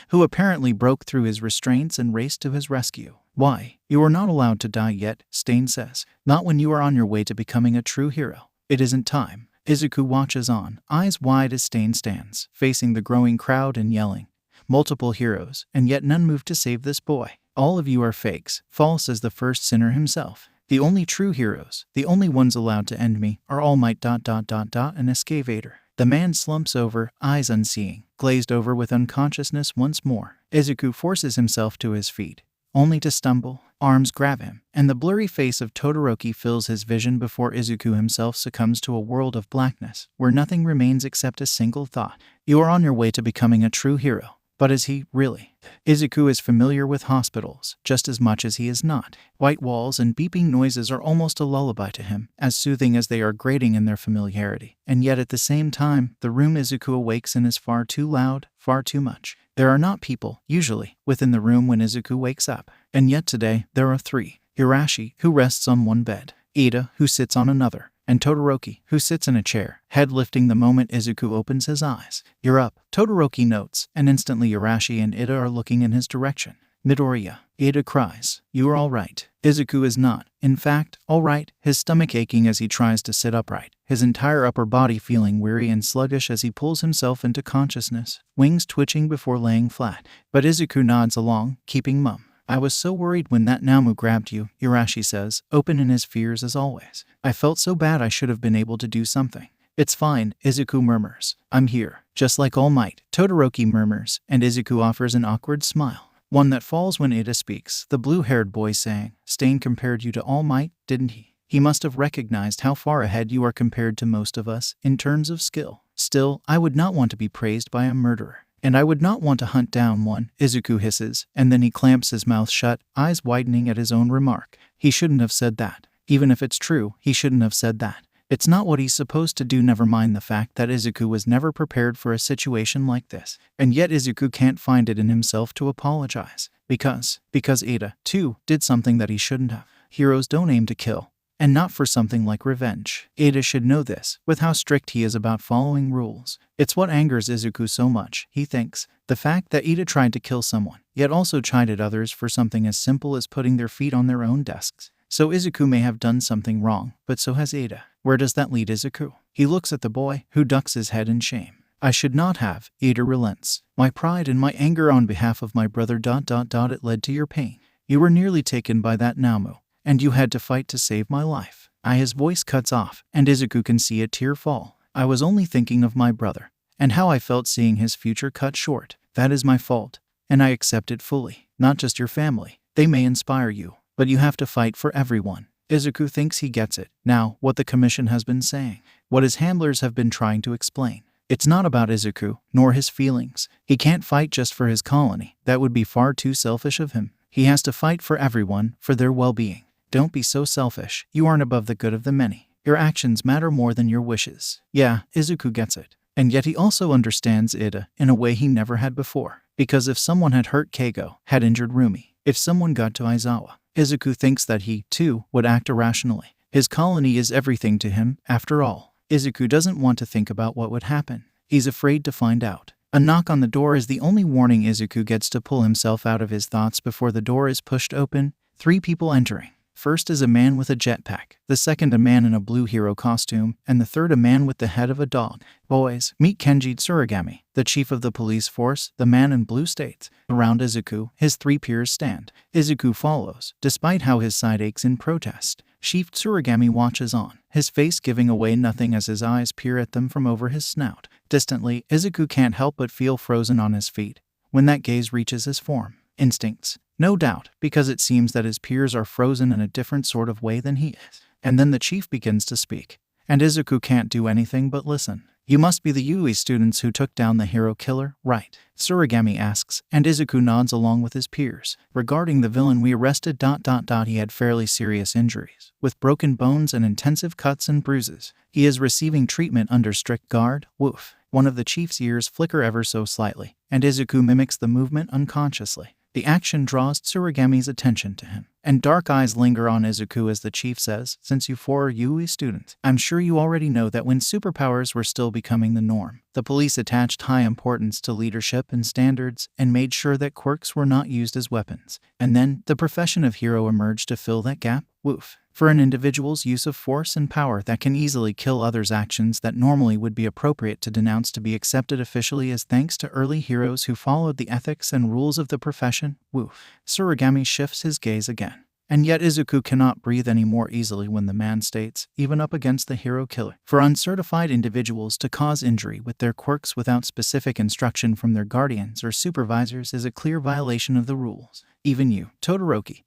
who apparently broke through his restraints and raced to his rescue. Why? You are not allowed to die yet, Stain says. Not when you are on your way to becoming a true hero. It isn't time. Izuku watches on, eyes wide as Stain stands, facing the growing crowd and yelling. Multiple heroes, and yet none move to save this boy. All of you are fakes, false as the first sinner himself. The only true heroes, the only ones allowed to end me, are All Might ... and Skvader. The man slumps over, eyes unseeing, glazed over with unconsciousness once more. Izuku forces himself to his feet, only to stumble. Arms grab him, and the blurry face of Todoroki fills his vision before Izuku himself succumbs to a world of blackness, where nothing remains except a single thought. You are on your way to becoming a true hero. But is he, really? Izuku is familiar with hospitals, just as much as he is not. White walls and beeping noises are almost a lullaby to him, as soothing as they are grating in their familiarity. And yet at the same time, the room Izuku awakes in is far too loud, far too much. There are not people, usually, within the room when Izuku wakes up. And yet today, there are three. Hirashi, who rests on one bed. Ida, who sits on another. And Todoroki, who sits in a chair, head lifting the moment Izuku opens his eyes. You're up, Todoroki notes, and instantly Hirashi and Ida are looking in his direction. Midoriya, Ida cries. You are all right. Izuku is not, in fact, all right, his stomach aching as he tries to sit upright, his entire upper body feeling weary and sluggish as he pulls himself into consciousness, wings twitching before laying flat. But Izuku nods along, keeping mum. I was so worried when that Namu grabbed you, Hirashi says, open in his fears as always. I felt so bad I should have been able to do something. It's fine, Izuku murmurs. I'm here, just like All Might, Todoroki murmurs, and Izuku offers an awkward smile. One that falls when Ida speaks, the blue-haired boy saying, Stain compared you to All Might, didn't he? He must have recognized how far ahead you are compared to most of us, in terms of skill. Still, I would not want to be praised by a murderer. And I would not want to hunt down one, Izuku hisses, and then he clamps his mouth shut, eyes widening at his own remark. He shouldn't have said that. Even if it's true, he shouldn't have said that. It's not what he's supposed to do, never mind the fact that Izuku was never prepared for a situation like this. And yet Izuku can't find it in himself to apologize. Because Ida, too, did something that he shouldn't have. Heroes don't aim to kill. And not for something like revenge. Ida should know this, with how strict he is about following rules. It's what angers Izuku so much, he thinks. The fact that Ida tried to kill someone, yet also chided others for something as simple as putting their feet on their own desks. So Izuku may have done something wrong, but so has Ida. Where does that lead Izuku? He looks at the boy, who ducks his head in shame. I should not have, Ida relents. My pride and my anger on behalf of my brother ... it led to your pain. You were nearly taken by that Namu. And you had to fight to save my life. His voice cuts off, and Izuku can see a tear fall. I was only thinking of my brother, and how I felt seeing his future cut short. That is my fault, and I accept it fully. Not just your family. They may inspire you, but you have to fight for everyone. Izuku thinks he gets it. Now, what the commission has been saying, what his handlers have been trying to explain. It's not about Izuku, nor his feelings. He can't fight just for his colony. That would be far too selfish of him. He has to fight for everyone, for their well-being. Don't be so selfish. You aren't above the good of the many. Your actions matter more than your wishes. Yeah, Izuku gets it. And yet he also understands Ida in a way he never had before. Because if someone had hurt Keigo, had injured Rumi, if someone got to Aizawa, Izuku thinks that he, too, would act irrationally. His colony is everything to him, after all. Izuku doesn't want to think about what would happen. He's afraid to find out. A knock on the door is the only warning Izuku gets to pull himself out of his thoughts before the door is pushed open. 3 people entering. First is a man with a jetpack, the second a man in a blue hero costume, and the third a man with the head of a dog. Boys, meet Kenji Tsuragami, the chief of the police force, the man in blue states. Around Izuku, his 3 peers stand. Izuku follows, despite how his side aches in protest. Chief Tsuragami watches on, his face giving away nothing as his eyes peer at them from over his snout. Distantly, Izuku can't help but feel frozen on his feet when that gaze reaches his form. Instincts. No doubt, because it seems that his peers are frozen in a different sort of way than he is. And then the chief begins to speak. And Izuku can't do anything but listen. You must be the Yui students who took down the hero killer, right? Tsuragami asks, and Izuku nods along with his peers. Regarding the villain we arrested ... he had fairly serious injuries, with broken bones and intensive cuts and bruises. He is receiving treatment under strict guard, woof. One of the chief's ears flicker ever so slightly, and Izuku mimics the movement unconsciously. The action draws Tsurugami's attention to him, and dark eyes linger on Izuku as the chief says, "Since you four are Yui students, I'm sure you already know that when superpowers were still becoming the norm, the police attached high importance to leadership and standards and made sure that quirks were not used as weapons. And then, the profession of hero emerged to fill that gap. Woof. For an individual's use of force and power that can easily kill others' actions that normally would be appropriate to denounce to be accepted officially as thanks to early heroes who followed the ethics and rules of the profession." Woof. Tsurugami shifts his gaze again. And yet Izuku cannot breathe any more easily when the man states, even up against the hero killer. For uncertified individuals to cause injury with their quirks without specific instruction from their guardians or supervisors is a clear violation of the rules. Even you, Todoroki,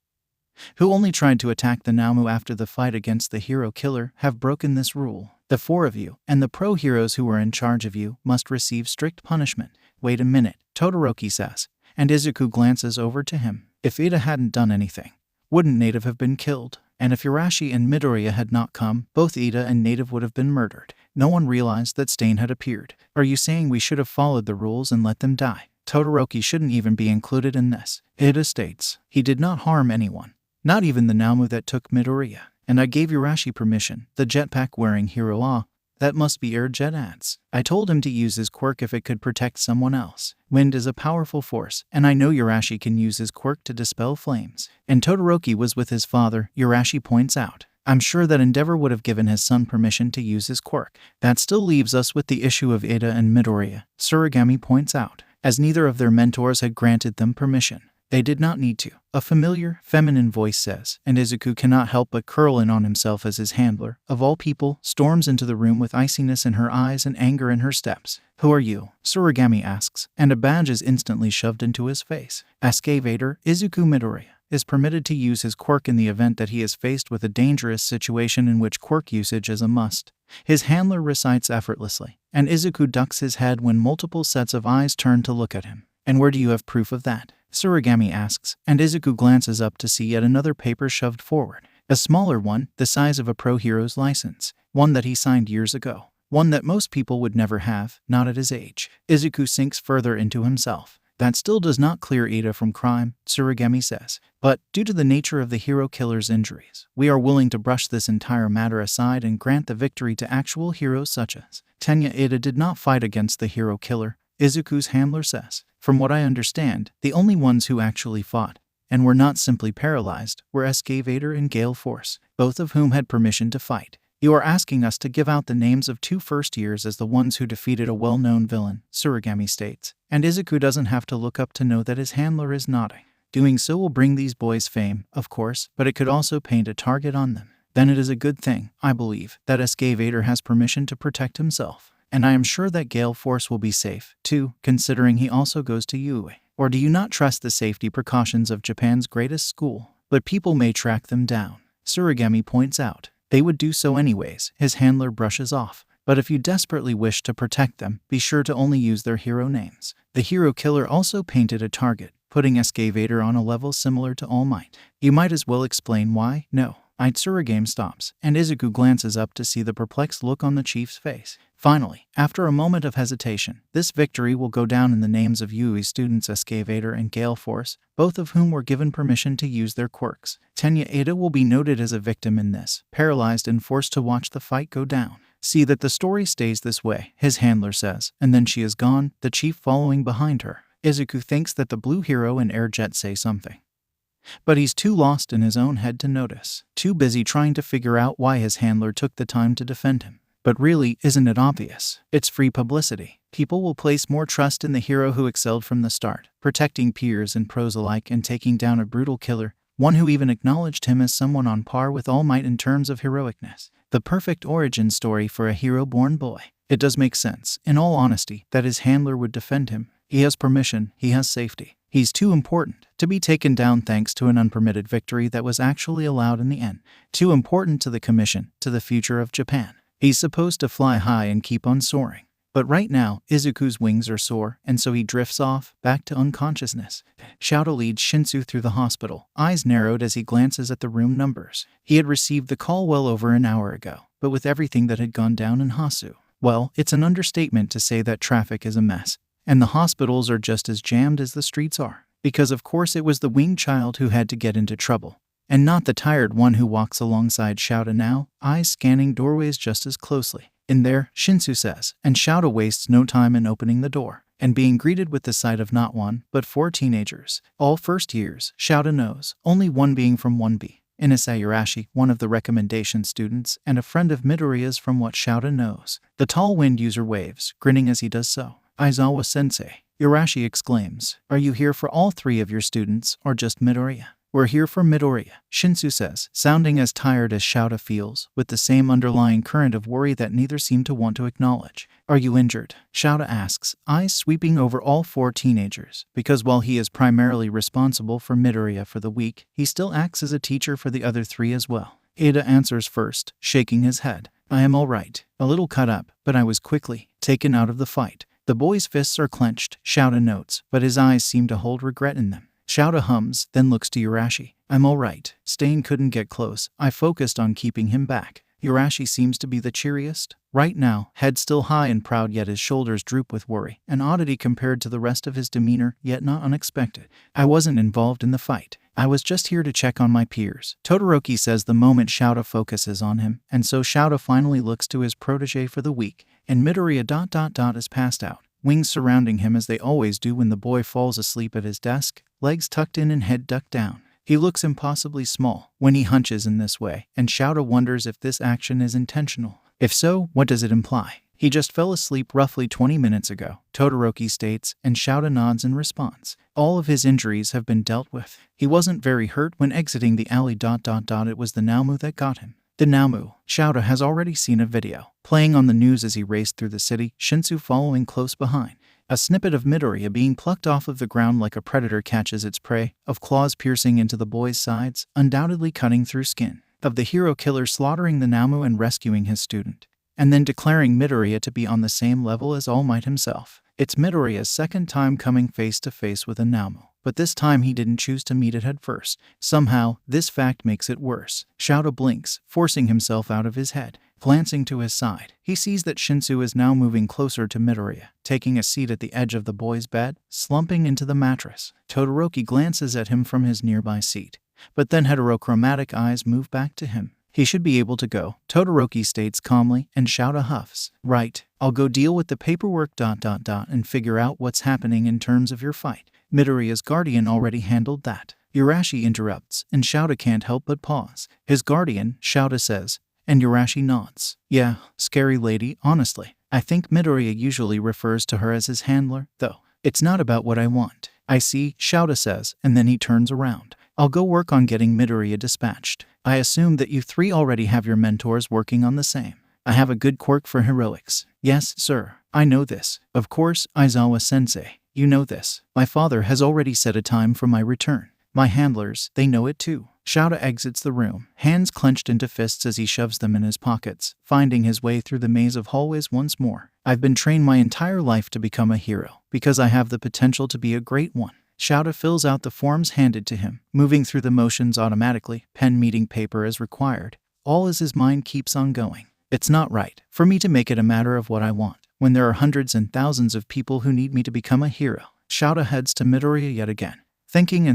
who only tried to attack the Namu after the fight against the hero killer, have broken this rule. The four of you, and the pro-heroes who are in charge of you, must receive strict punishment. Wait a minute, Todoroki says, and Izuku glances over to him. If Ida hadn't done anything, wouldn't Native have been killed? And if Urashi and Midoriya had not come, both Ida and Native would have been murdered. No one realized that Stain had appeared. Are you saying we should have followed the rules and let them die? Todoroki shouldn't even be included in this. Ida states, he did not harm anyone. Not even the Namu that took Midoriya. And I gave Urashi permission, the jetpack-wearing hero. That must be Airjet adds. I told him to use his quirk if it could protect someone else. Wind is a powerful force, and I know Urashi can use his quirk to dispel flames. And Todoroki was with his father, Urashi points out. I'm sure that Endeavor would have given his son permission to use his quirk. That still leaves us with the issue of Ida and Midoriya, Tsurugami points out, as neither of their mentors had granted them permission. They did not need to, a familiar, feminine voice says, and Izuku cannot help but curl in on himself as his handler, of all people, storms into the room with iciness in her eyes and anger in her steps. Who are you? Tsurugami asks, and a badge is instantly shoved into his face. As Skvader, Izuku Midoriya is permitted to use his quirk in the event that he is faced with a dangerous situation in which quirk usage is a must. His handler recites effortlessly, and Izuku ducks his head when multiple sets of eyes turn to look at him. And where do you have proof of that? Tsurugami asks, and Izuku glances up to see yet another paper shoved forward. A smaller one, the size of a pro-hero's license. One that he signed years ago. One that most people would never have, not at his age. Izuku sinks further into himself. That still does not clear Ida from crime, Tsurugami says. But, due to the nature of the hero killer's injuries, we are willing to brush this entire matter aside and grant the victory to actual heroes such as Tenya. Ida did not fight against the hero killer, Izuku's handler says. From what I understand, the only ones who actually fought, and were not simply paralyzed, were Skvader and Gale Force, both of whom had permission to fight. You are asking us to give out the names of 2 first years as the ones who defeated a well-known villain, Tsurugami states, and Izuku doesn't have to look up to know that his handler is nodding. Doing so will bring these boys fame, of course, but it could also paint a target on them. Then it is a good thing, I believe, that Skvader has permission to protect himself. And I am sure that Gale Force will be safe, too, considering he also goes to UA. Or do you not trust the safety precautions of Japan's greatest school? But people may track them down. Tsurugami points out. They would do so anyways, his handler brushes off. But if you desperately wish to protect them, be sure to only use their hero names. The hero killer also painted a target, putting Skvader on a level similar to All Might. You might as well explain why. No. Tsurugami stops, and Izuku glances up to see the perplexed look on the chief's face. Finally, after a moment of hesitation, this victory will go down in the names of Yui students Skvader and Gale Force, both of whom were given permission to use their quirks. Tenya Ida will be noted as a victim in this, paralyzed and forced to watch the fight go down. See that the story stays this way, his handler says, and then she is gone, the chief following behind her. Izuku thinks that the blue hero and Airjet say something. But he's too lost in his own head to notice, too busy trying to figure out why his handler took the time to defend him. But really, isn't it obvious? It's free publicity. People will place more trust in the hero who excelled from the start, protecting peers and pros alike and taking down a brutal killer, one who even acknowledged him as someone on par with All Might in terms of heroicness. The perfect origin story for a hero-born boy. It does make sense, in all honesty, that his handler would defend him. He has permission, he has safety. He's too important to be taken down thanks to an unpermitted victory that was actually allowed in the end. Too important to the commission, to the future of Japan. He's supposed to fly high and keep on soaring. But right now, Izuku's wings are sore, and so he drifts off, back to unconsciousness. Shadow leads Shinsu through the hospital, eyes narrowed as he glances at the room numbers. He had received the call well over an hour ago, but with everything that had gone down in Hasu, well, it's an understatement to say that traffic is a mess. And the hospitals are just as jammed as the streets are. because of course it was the winged child who had to get into trouble, and not the tired one who walks alongside Shouta now, eyes scanning doorways just as closely. In there, Shinsu says, and Shouta wastes no time in opening the door and being greeted with the sight of not one, but 4 teenagers, all first years, Shouta knows, only one being from 1B. Inasa Urashi, one of the recommendation students, and a friend of Midoriya's from what Shouta knows. The tall wind user waves, grinning as he does so. Aizawa-sensei, Urashi exclaims, are you here for all 3 of your students, or just Midoriya? We're here for Midoriya, Shinsu says, sounding as tired as Shouta feels, with the same underlying current of worry that neither seem to want to acknowledge. Are you injured? Shouta asks, eyes sweeping over all 4 teenagers, because while he is primarily responsible for Midoriya for the week, he still acts as a teacher for the other 3 as well. Ada answers first, shaking his head. I am all right, a little cut up, but I was quickly taken out of the fight. The boy's fists are clenched, Shouta notes, but his eyes seem to hold regret in them. Shouta hums, then looks to Urashi. I'm all right. Stain couldn't get close. I focused on keeping him back. Urashi seems to be the cheeriest. Right now, head still high and proud, yet his shoulders droop with worry. An oddity compared to the rest of his demeanor, yet not unexpected. I wasn't involved in the fight. I was just here to check on my peers, Todoroki says the moment Shouta focuses on him, and so Shouta finally looks to his protege for the week, and Midoriya is passed out. Wings surrounding him as they always do when the boy falls asleep at his desk, legs tucked in and head ducked down. He looks impossibly small when he hunches in this way, and Shouta wonders if this action is intentional. If so, what does it imply? He just fell asleep roughly 20 minutes ago, Todoroki states, and Shouta nods in response. All of his injuries have been dealt with. He wasn't very hurt when exiting the alley. It was the Naomu that got him. The Naomu. Shouta has already seen a video playing on the news as he raced through the city, Shinsu following close behind. A snippet of Midoriya being plucked off of the ground like a predator catches its prey, of claws piercing into the boy's sides, undoubtedly cutting through skin, of the hero killer slaughtering the Naomu and rescuing his student, and then declaring Midoriya to be on the same level as All Might himself. It's Midoriya's second time coming face to face with a Naomu, but this time he didn't choose to meet it head first. Somehow, this fact makes it worse. Shouta blinks, forcing himself out of his head. Glancing to his side, he sees that Shinsu is now moving closer to Midoriya, taking a seat at the edge of the boy's bed, slumping into the mattress. Todoroki glances at him from his nearby seat, but then heterochromatic eyes move back to him. He should be able to go, Todoroki states calmly, and Shouta huffs. Right, I'll go deal with the paperwork ... and figure out what's happening in terms of your fight. Midoriya's guardian already handled that. Urashi interrupts, and Shouta can't help but pause. His guardian, Shouta says, and Urashi nods. Yeah, scary lady, honestly. I think Midoriya usually refers to her as his handler, though. It's not about what I want. I see, Shouta says, and then he turns around. I'll go work on getting Midoriya dispatched. I assume that you 3 already have your mentors working on the same. I have a good quirk for heroics. Yes, sir. I know this. Of course, Aizawa-sensei. You know this. My father has already set a time for my return. My handlers, they know it too. Shouta exits the room, hands clenched into fists as he shoves them in his pockets, finding his way through the maze of hallways once more. I've been trained my entire life to become a hero, because I have the potential to be a great one. Shouta fills out the forms handed to him, moving through the motions automatically, pen meeting paper as required, all as his mind keeps on going. It's not right for me to make it a matter of what I want, when there are hundreds and thousands of people who need me to become a hero. Shouta heads to Midoriya yet again, thinking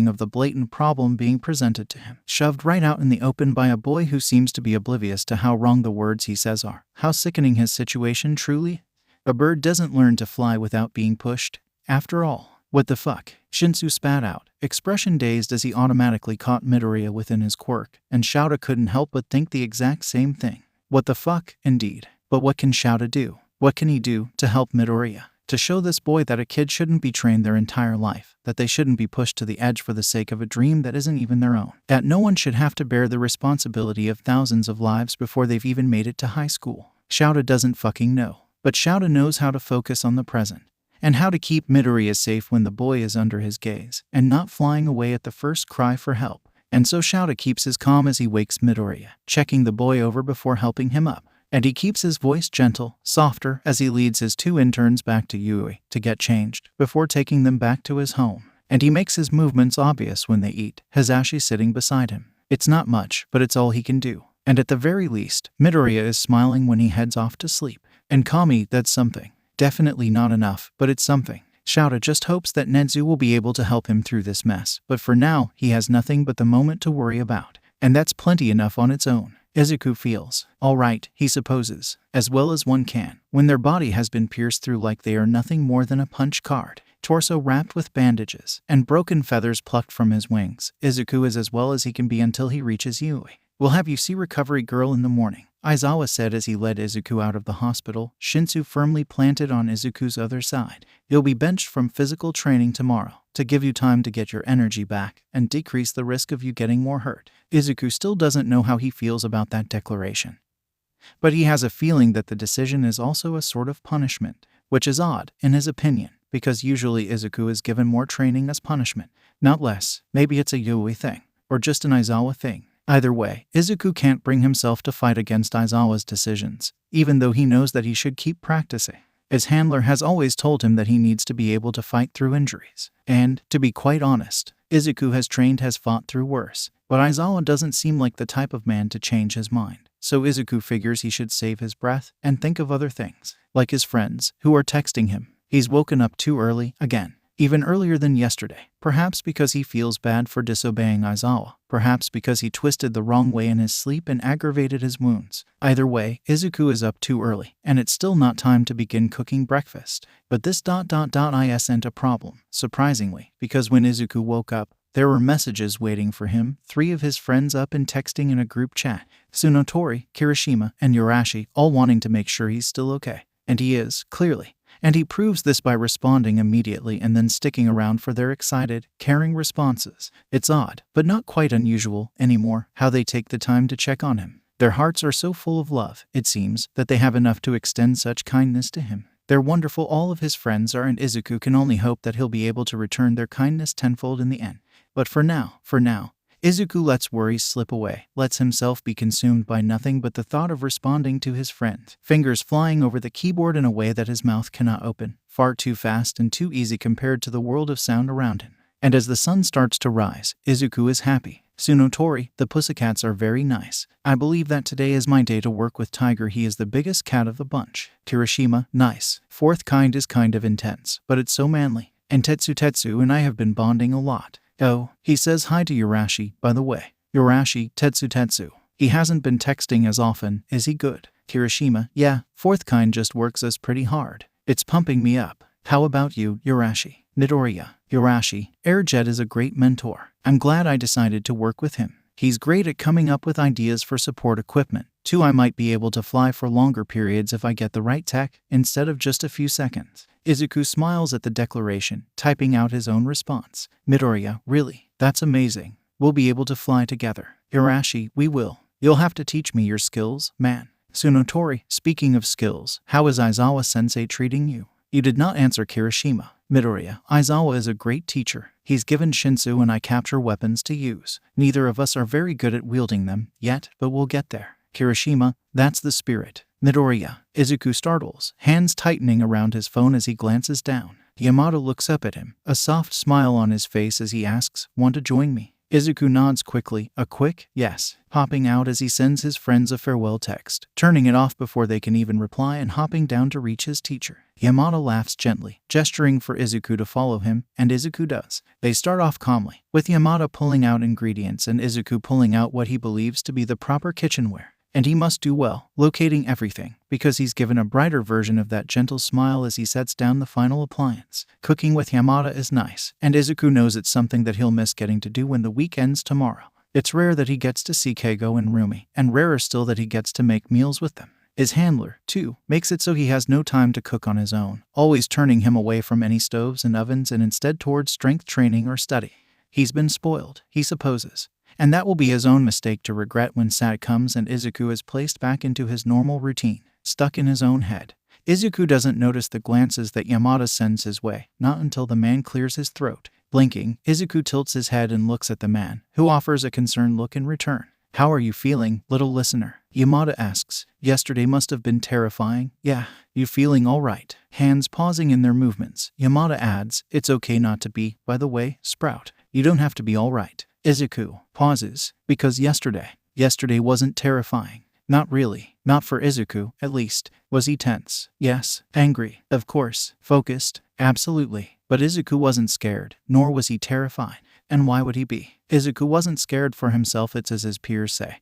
of the blatant problem being presented to him, shoved right out in the open by a boy who seems to be oblivious to how wrong the words he says are. How sickening his situation truly. A bird doesn't learn to fly without being pushed. After all, what the fuck? Shinsu spat out, expression dazed as he automatically caught Midoriya within his quirk, and Shouta couldn't help but think the exact same thing. What the fuck, indeed. But what can Shouta do? What can he do to help Midoriya? To show this boy that a kid shouldn't be trained their entire life, that they shouldn't be pushed to the edge for the sake of a dream that isn't even their own, that no one should have to bear the responsibility of thousands of lives before they've even made it to high school. Shouta doesn't fucking know. But Shouta knows how to focus on the present, and how to keep Midoriya safe when the boy is under his gaze, and not flying away at the first cry for help. And so Shouta keeps his calm as he wakes Midoriya, checking the boy over before helping him up. And he keeps his voice gentle, softer, as he leads his 2 interns back to Yui to get changed, before taking them back to his home. And he makes his movements obvious when they eat, Hazashi sitting beside him. It's not much, but it's all he can do. And at the very least, Midoriya is smiling when he heads off to sleep. And Kami, that's something. Definitely not enough, but it's something. Shouta just hopes that Nezu will be able to help him through this mess, but for now, he has nothing but the moment to worry about. And that's plenty enough on its own. Izuku feels all right, he supposes, as well as one can, when their body has been pierced through like they are nothing more than a punch card, torso wrapped with bandages, and broken feathers plucked from his wings. Izuku is as well as he can be until he reaches Yui. We'll have you see Recovery Girl in the morning, Aizawa said as he led Izuku out of the hospital, Shinsu firmly planted on Izuku's other side. You'll be benched from physical training tomorrow, to give you time to get your energy back and decrease the risk of you getting more hurt. Izuku still doesn't know how he feels about that declaration. But he has a feeling that the decision is also a sort of punishment, which is odd, in his opinion, because usually Izuku is given more training as punishment, not less. Maybe it's a Yui thing, or just an Aizawa thing. Either way, Izuku can't bring himself to fight against Aizawa's decisions, even though he knows that he should keep practicing. His handler has always told him that he needs to be able to fight through injuries. And, to be quite honest, Izuku has fought through worse, but Aizawa doesn't seem like the type of man to change his mind. So Izuku figures he should save his breath and think of other things, like his friends, who are texting him. He's woken up too early, again. Even earlier than yesterday, perhaps because he feels bad for disobeying Aizawa, perhaps because he twisted the wrong way in his sleep and aggravated his wounds. Either way, Izuku is up too early, and it's still not time to begin cooking breakfast. But this isn't a problem, surprisingly, because when Izuku woke up, there were messages waiting for him, 3 of his friends up and texting in a group chat, Tsunotori, Kirishima, and Yurashi, all wanting to make sure he's still okay. And he is, clearly. And he proves this by responding immediately and then sticking around for their excited, caring responses. It's odd, but not quite unusual anymore, how they take the time to check on him. Their hearts are so full of love, it seems, that they have enough to extend such kindness to him. They're wonderful, all of his friends are, and Izuku can only hope that he'll be able to return their kindness tenfold in the end. But for now, Izuku lets worries slip away, lets himself be consumed by nothing but the thought of responding to his friend, fingers flying over the keyboard in a way that his mouth cannot open, far too fast and too easy compared to the world of sound around him. And as the sun starts to rise, Izuku is happy. Tsunotori, the pussycats are very nice. I believe that today is my day to work with Tiger. He is the biggest cat of the bunch. Kirishima, nice. Fourth kind is kind of intense, but it's so manly. And Tetsu and I have been bonding a lot. Oh, he says hi to Yurashi, by the way. Yurashi, Tetsu. He hasn't been texting as often, is he good? Kirishima, yeah, fourth kind just works us pretty hard. It's pumping me up. How about you, Yurashi? Midoriya, Yurashi, Airjet is a great mentor. I'm glad I decided to work with him. He's great at coming up with ideas for support equipment. Too, I might be able to fly for longer periods if I get the right tech, instead of just a few seconds. Izuku smiles at the declaration, typing out his own response. Midoriya, really? That's amazing. We'll be able to fly together. Yurashi, we will. You'll have to teach me your skills, man. Tsunotori, speaking of skills, how is Aizawa-sensei treating you? You did not answer Kirishima. Midoriya, Aizawa is a great teacher. He's given Shinsu and I capture weapons to use. Neither of us are very good at wielding them yet, but we'll get there. Kirishima, that's the spirit. Midoriya, Izuku startles, hands tightening around his phone as he glances down. Yamato looks up at him, a soft smile on his face as he asks, want to join me? Izuku nods quickly, a quick yes, popping out as he sends his friends a farewell text, turning it off before they can even reply and hopping down to reach his teacher. Yamato laughs gently, gesturing for Izuku to follow him, and Izuku does. They start off calmly, with Yamato pulling out ingredients and Izuku pulling out what he believes to be the proper kitchenware. And he must do well, locating everything, because he's given a brighter version of that gentle smile as he sets down the final appliance. Cooking with Yamada is nice, and Izuku knows it's something that he'll miss getting to do when the week ends tomorrow. It's rare that he gets to see Keigo and Rumi, and rarer still that he gets to make meals with them. His handler, too, makes it so he has no time to cook on his own, always turning him away from any stoves and ovens and instead towards strength training or study. He's been spoiled, he supposes. And that will be his own mistake to regret when Sat comes and Izuku is placed back into his normal routine, stuck in his own head. Izuku doesn't notice the glances that Yamada sends his way, not until the man clears his throat. Blinking, Izuku tilts his head and looks at the man, who offers a concerned look in return. How are you feeling, little listener? Yamada asks. Yesterday must have been terrifying. Yeah, you feeling all right? Hands pausing in their movements, Yamada adds, it's okay not to be, by the way, Sprout. You don't have to be all right. Izuku pauses, because yesterday wasn't terrifying. Not really, not for Izuku, at least. Was he tense? Yes. Angry? Of course. Focused? Absolutely. But Izuku wasn't scared, nor was he terrified. And why would he be? Izuku wasn't scared for himself, it's as his peers say.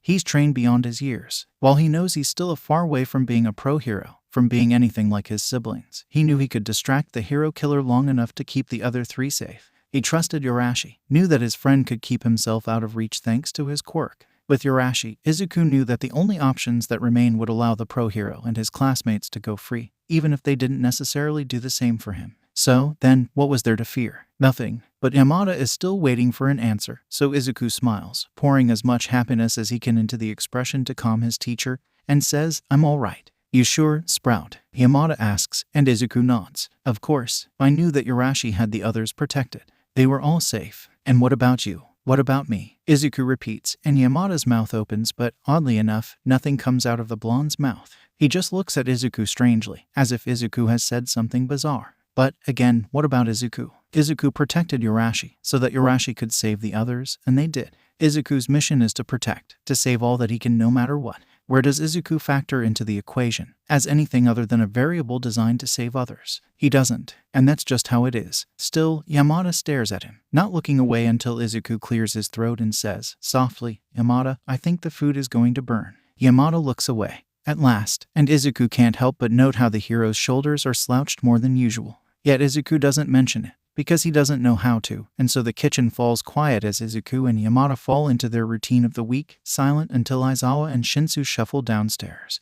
He's trained beyond his years. While he knows he's still a far way from being a pro hero, from being anything like his siblings, he knew he could distract the hero killer long enough to keep the other three safe. He trusted Urashi, knew that his friend could keep himself out of reach thanks to his quirk. With Urashi, Izuku knew that the only options that remain would allow the pro hero and his classmates to go free, even if they didn't necessarily do the same for him. So, then, what was there to fear? Nothing. But Yamada is still waiting for an answer, so Izuku smiles, pouring as much happiness as he can into the expression to calm his teacher, and says, "I'm all right." "You sure, Sprout?" Yamada asks, and Izuku nods. "Of course. I knew that Urashi had the others protected. They were all safe. And what about you? What about me?" Izuku repeats, and Yamada's mouth opens, but, oddly enough, nothing comes out of the blonde's mouth. He just looks at Izuku strangely, as if Izuku has said something bizarre. But, again, what about Izuku? Izuku protected Urashi, so that Urashi could save the others, and they did. Izuku's mission is to protect, to save all that he can no matter what. Where does Izuku factor into the equation, as anything other than a variable designed to save others? He doesn't, and that's just how it is. Still, Yamada stares at him, not looking away until Izuku clears his throat and says, softly, "Yamada, I think the food is going to burn." Yamada looks away, at last, and Izuku can't help but note how the hero's shoulders are slouched more than usual. Yet Izuku doesn't mention it, because he doesn't know how to, and so the kitchen falls quiet as Izuku and Yamada fall into their routine of the week, silent until Aizawa and Shinsu shuffle downstairs.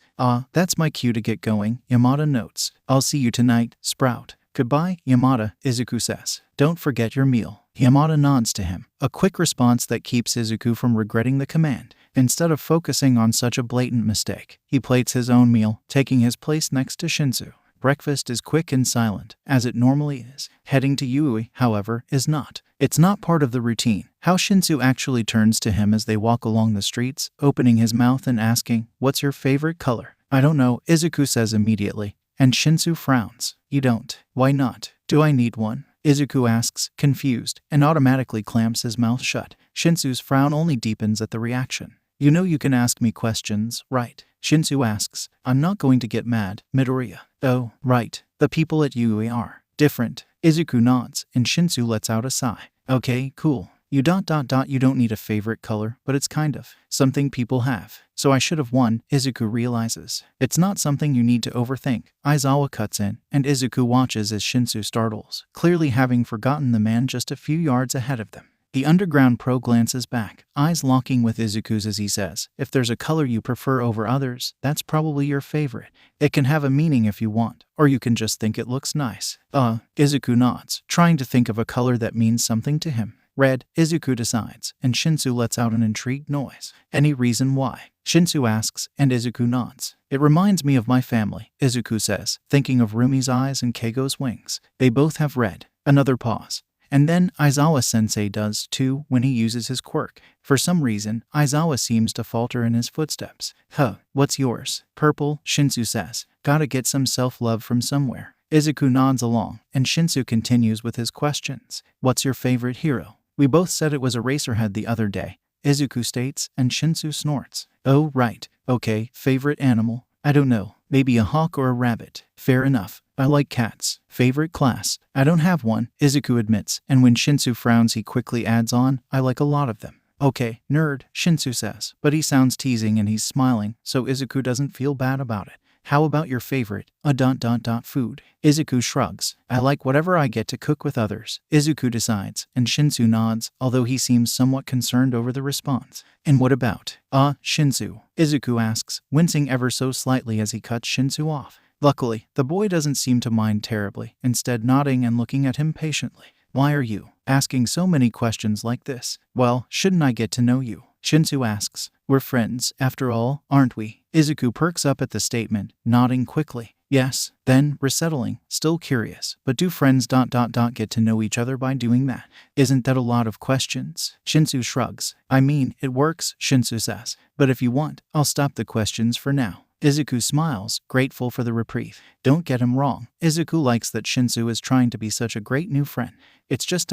That's my cue to get going, Yamada notes. "I'll see you tonight, Sprout." "Goodbye, Yamada," Izuku says. "Don't forget your meal." Yamada nods to him, a quick response that keeps Izuku from regretting the command. Instead of focusing on such a blatant mistake, he plates his own meal, taking his place next to Shinsu. Breakfast is quick and silent, as it normally is. Heading to Yui, however, is not. It's not part of the routine. How Shinsu actually turns to him as they walk along the streets, opening his mouth and asking, "What's your favorite color?" "I don't know," Izuku says immediately, and Shinsu frowns. "You don't? Why not?" "Do I need one?" Izuku asks, confused, and automatically clamps his mouth shut. Shinsu's frown only deepens at the reaction. "You know you can ask me questions, right?" Shinsu asks. "I'm not going to get mad, Midoriya." "Oh, right. The people at Yui are different." Izuku nods, and Shinsu lets out a sigh. "Okay, cool. You don't need a favorite color, but it's kind of something people have. So I should have won," Izuku realizes. "It's not something you need to overthink." Aizawa cuts in, and Izuku watches as Shinsu startles, clearly having forgotten the man just a few yards ahead of them. The underground pro glances back, eyes locking with Izuku's as he says, "If there's a color you prefer over others, that's probably your favorite. It can have a meaning if you want, or you can just think it looks nice." Izuku nods, trying to think of a color that means something to him. "Red," Izuku decides, and Shinsu lets out an intrigued noise. "Any reason why?" Shinsu asks, and Izuku nods. "It reminds me of my family," Izuku says, thinking of Rumi's eyes and Keigo's wings. "They both have red." Another pause. And then Aizawa-sensei does too when he uses his quirk. For some reason, Aizawa seems to falter in his footsteps. What's yours?" "Purple," Shinsu says. "Gotta get some self-love from somewhere." Izuku nods along, and Shinsu continues with his questions. "What's your favorite hero?" "We both said it was Eraserhead the other day," Izuku states, and Shinsu snorts. "Oh, right. Okay, favorite animal?" "I don't know. Maybe a hawk or a rabbit." "Fair enough. I like cats." "Favorite class?" "I don't have one," Izuku admits, and when Shinsu frowns he quickly adds on, "I like a lot of them." "Okay, nerd," Shinsu says, but he sounds teasing and he's smiling, so Izuku doesn't feel bad about it. "How about your favorite, food?" Izuku shrugs. "I like whatever I get to cook with others," Izuku decides, and Shinsu nods, although he seems somewhat concerned over the response. "And what about, Shinsu?" Izuku asks, wincing ever so slightly as he cuts Shinsu off. Luckily, the boy doesn't seem to mind terribly, instead nodding and looking at him patiently. "Why are you asking so many questions like this?" "Well, shouldn't I get to know you?" Shinsu asks. "We're friends, after all, aren't we?" Izuku perks up at the statement, nodding quickly. "Yes." Then, resettling, still curious, "But do friends get to know each other by doing that?" "Isn't that a lot of questions?" Shinsu shrugs. "I mean, it works," Shinsu says. "But if you want, I'll stop the questions for now." Izuku smiles, grateful for the reprieve. Don't get him wrong. Izuku likes that Shinsu is trying to be such a great new friend. It's just ...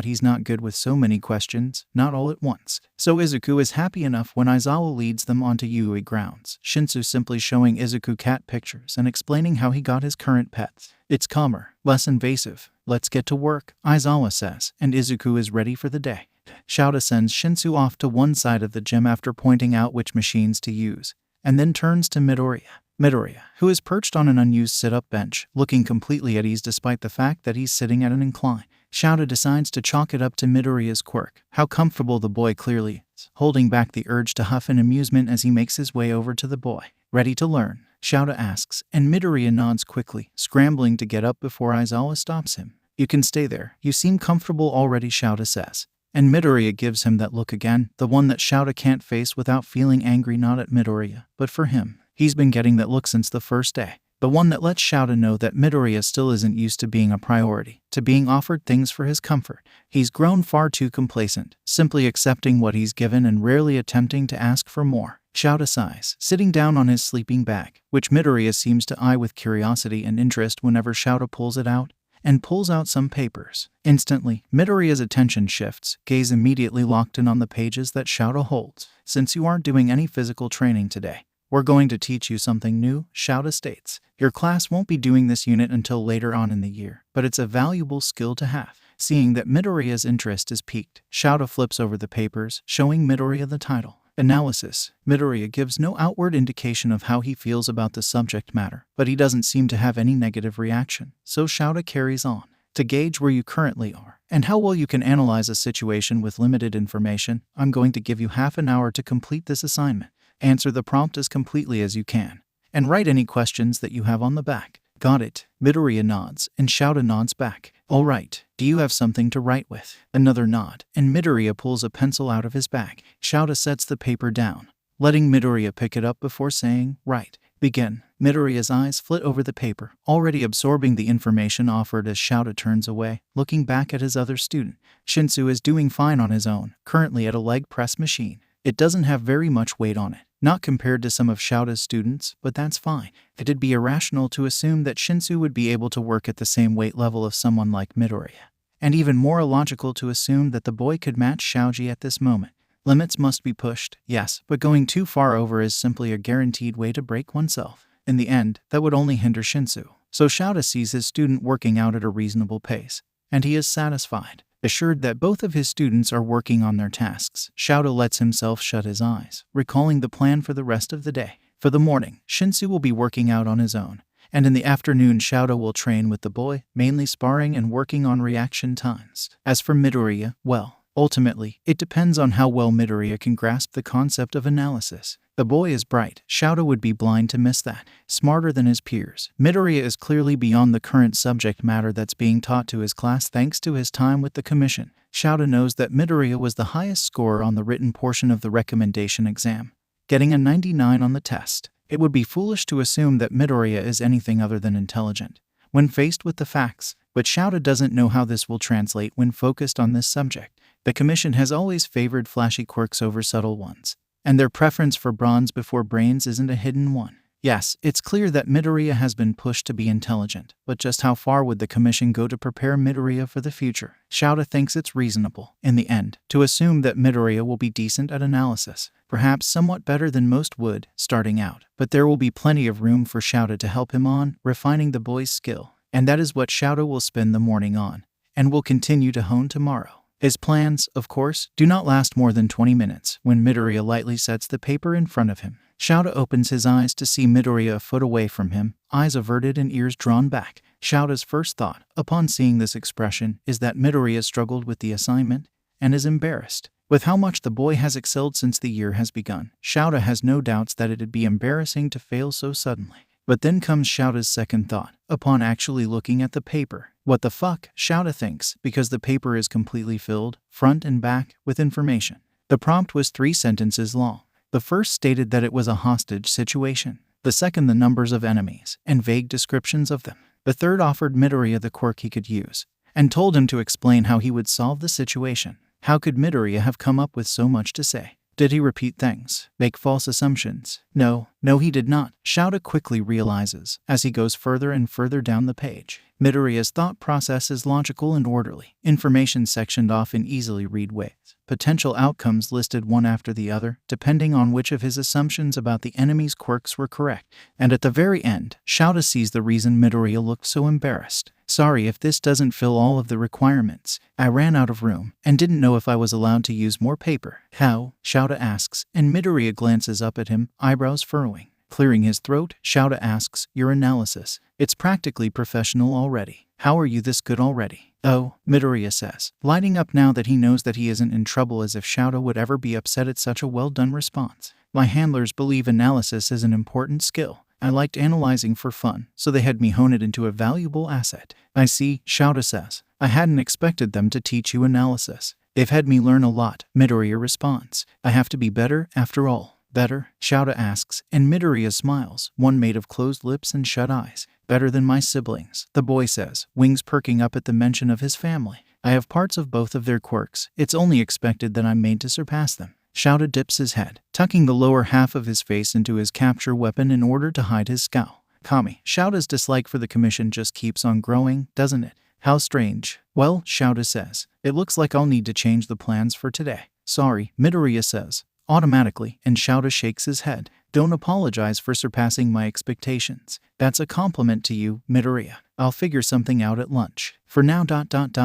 he's not good with so many questions, not all at once. So Izuku is happy enough when Aizawa leads them onto Yui grounds. Shinsu simply showing Izuku cat pictures and explaining how he got his current pets. It's calmer, less invasive. Let's get to work, Aizawa says, and Izuku is ready for the day. Shouta sends Shinsu off to one side of the gym after pointing out which machines to use, and then turns to Midoriya, who is perched on an unused sit-up bench, looking completely at ease despite the fact that he's sitting at an incline. Shouta decides to chalk it up to Midoriya's quirk, how comfortable the boy clearly is, holding back the urge to huff in amusement as he makes his way over to the boy. Ready to learn? Shouta asks, and Midoriya nods quickly, scrambling to get up before Aizawa stops him. You can stay there, you seem comfortable already, Shouta says. And Midoriya gives him that look again, the one that Shouta can't face without feeling angry, not at Midoriya, but for him. He's been getting that look since the first day. The one that lets Shouta know that Midoriya still isn't used to being a priority, to being offered things for his comfort. He's grown far too complacent, simply accepting what he's given and rarely attempting to ask for more. Shouta sighs, sitting down on his sleeping bag, which Midoriya seems to eye with curiosity and interest whenever Shouta pulls it out, and pulls out some papers. Instantly, Midoriya's attention shifts, gaze immediately locked in on the pages that Shouta holds. Since you aren't doing any physical training today, we're going to teach you something new, Shouta states. Your class won't be doing this unit until later on in the year, but it's a valuable skill to have. Seeing that Midoriya's interest is piqued, Shouta flips over the papers, showing Midoriya the title. Analysis. Midoriya gives no outward indication of how he feels about the subject matter, but he doesn't seem to have any negative reaction, so Shouta carries on. To gauge where you currently are, and how well you can analyze a situation with limited information, I'm going to give you half an hour to complete this assignment. Answer the prompt as completely as you can, and write any questions that you have on the back. Got it. Midoriya nods, and Shouta nods back. All right, do you have something to write with? Another nod, and Midoriya pulls a pencil out of his bag. Shouta sets the paper down, letting Midoriya pick it up before saying, right, begin. Midoriya's eyes flit over the paper, already absorbing the information offered as Shouta turns away, looking back at his other student. Shinsu is doing fine on his own, currently at a leg press machine. It doesn't have very much weight on it, not compared to some of Shouta's students, but that's fine. It'd be irrational to assume that Shinsu would be able to work at the same weight level of someone like Midoriya. And even more illogical to assume that the boy could match Shoji at this moment. Limits must be pushed, yes, but going too far over is simply a guaranteed way to break oneself. In the end, that would only hinder Shinsu. So Shouta sees his student working out at a reasonable pace, and he is satisfied. Assured that both of his students are working on their tasks, Shouta lets himself shut his eyes, recalling the plan for the rest of the day. For the morning, Shinsu will be working out on his own, and in the afternoon Shouta will train with the boy, mainly sparring and working on reaction times. As for Midoriya, well, ultimately, it depends on how well Midoriya can grasp the concept of analysis. The boy is bright, Shouta would be blind to miss that. Smarter than his peers, Midoriya is clearly beyond the current subject matter that's being taught to his class thanks to his time with the commission. Shouta knows that Midoriya was the highest scorer on the written portion of the recommendation exam, getting a 99 on the test. It would be foolish to assume that Midoriya is anything other than intelligent when faced with the facts, but Shouta doesn't know how this will translate when focused on this subject. The commission has always favored flashy quirks over subtle ones, and their preference for bronze before brains isn't a hidden one. Yes, it's clear that Midoriya has been pushed to be intelligent, but just how far would the commission go to prepare Midoriya for the future? Shouta thinks it's reasonable, in the end, to assume that Midoriya will be decent at analysis, perhaps somewhat better than most would, starting out. But there will be plenty of room for Shouta to help him on, refining the boy's skill. And that is what Shouta will spend the morning on, and will continue to hone tomorrow. His plans, of course, do not last more than 20 minutes when Midoriya lightly sets the paper in front of him. Shouta opens his eyes to see Midoriya a foot away from him, eyes averted and ears drawn back. Shouta's first thought, upon seeing this expression, is that Midoriya struggled with the assignment and is embarrassed. With how much the boy has excelled since the year has begun, Shouta has no doubts that it'd be embarrassing to fail so suddenly. But then comes Shouta's second thought, upon actually looking at the paper. What the fuck, Shouta thinks, because the paper is completely filled, front and back, with information. The prompt was 3 sentences long. The first stated that it was a hostage situation. The second the numbers of enemies, and vague descriptions of them. The third offered Midoriya the quirk he could use, and told him to explain how he would solve the situation. How could Midoriya have come up with so much to say? Did he repeat things? Make false assumptions? No, No, he did not, Shouta quickly realizes as he goes further and further down the page. Midoriya's thought process is logical and orderly, information sectioned off in easily read ways, potential outcomes listed one after the other, depending on which of his assumptions about the enemy's quirks were correct. And at the very end, Shouta sees the reason Midoriya looked so embarrassed. Sorry if this doesn't fill all of the requirements. I ran out of room and didn't know if I was allowed to use more paper. How? Shouta asks, and Midoriya glances up at him, eyebrows furrowing. Clearing his throat, Shouta asks, your analysis. It's practically professional already. How are you this good already? Oh, Midoriya says, lighting up now that he knows that he isn't in trouble, as if Shouta would ever be upset at such a well-done response. My handlers believe analysis is an important skill. I liked analyzing for fun, so they had me hone it into a valuable asset. I see, Shouta says. I hadn't expected them to teach you analysis. They've had me learn a lot, Midoriya responds. I have to be better, after all. Better? Shouta asks, and Midoriya smiles, one made of closed lips and shut eyes. Better than my siblings, the boy says, wings perking up at the mention of his family. I have parts of both of their quirks. It's only expected that I'm made to surpass them. Shouta dips his head, tucking the lower half of his face into his capture weapon in order to hide his scowl. Kami, Shouta's dislike for the commission just keeps on growing, doesn't it? How strange. Well, Shouta says, it looks like I'll need to change the plans for today. Sorry, Midoriya says, automatically, and Shouta shakes his head. Don't apologize for surpassing my expectations. That's a compliment to you, Midoriya. I'll figure something out at lunch. For now,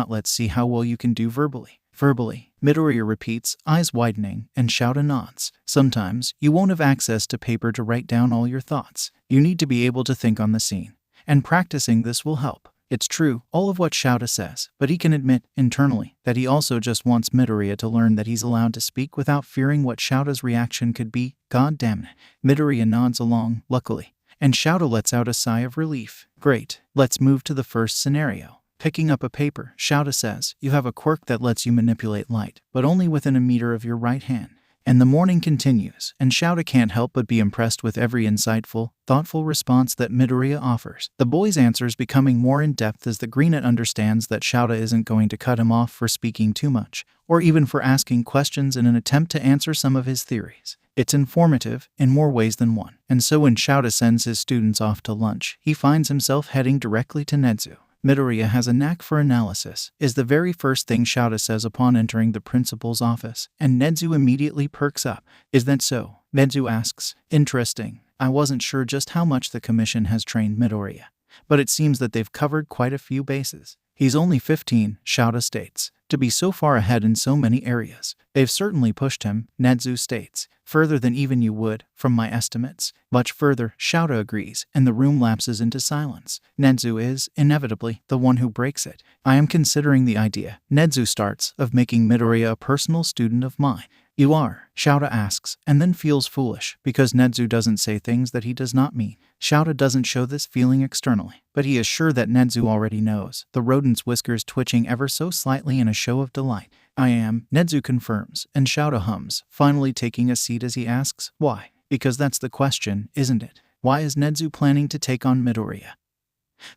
let's see how well you can do verbally. Verbally, Midoriya repeats, eyes widening, and Shouta nods. Sometimes, you won't have access to paper to write down all your thoughts. You need to be able to think on the scene. And practicing this will help. It's true, all of what Shouta says, but he can admit, internally, that he also just wants Midoriya to learn that he's allowed to speak without fearing what Shouta's reaction could be. God damn it. Midoriya nods along, luckily, and Shouta lets out a sigh of relief. Great, let's move to the first scenario. Picking up a paper, Shouta says, you have a quirk that lets you manipulate light, but only within a meter of your right hand. And the morning continues, and Shouta can't help but be impressed with every insightful, thoughtful response that Midoriya offers. The boy's answers becoming more in-depth as the greenet understands that Shouta isn't going to cut him off for speaking too much, or even for asking questions in an attempt to answer some of his theories. It's informative, in more ways than one. And so when Shouta sends his students off to lunch, he finds himself heading directly to Nezu. Midoriya has a knack for analysis, is the very first thing Shouta says upon entering the principal's office, and Nezu immediately perks up. Is that so? Nezu asks. Interesting. I wasn't sure just how much the commission has trained Midoriya, but it seems that they've covered quite a few bases. He's only 15, Shouta states, to be so far ahead in so many areas. They've certainly pushed him, Nezu states, further than even you would, from my estimates. Much further, Shouta agrees, and the room lapses into silence. Nezu is, inevitably, the one who breaks it. I am considering the idea, Nezu starts, of making Midoriya a personal student of mine. You are? Shouta asks, and then feels foolish, because Nezu doesn't say things that he does not mean. Shouta doesn't show this feeling externally, but he is sure that Nezu already knows, the rodent's whiskers twitching ever so slightly in a show of delight. I am, Nezu confirms, and Shouta hums, finally taking a seat as he asks, why? Because that's the question, isn't it? Why is Nezu planning to take on Midoriya,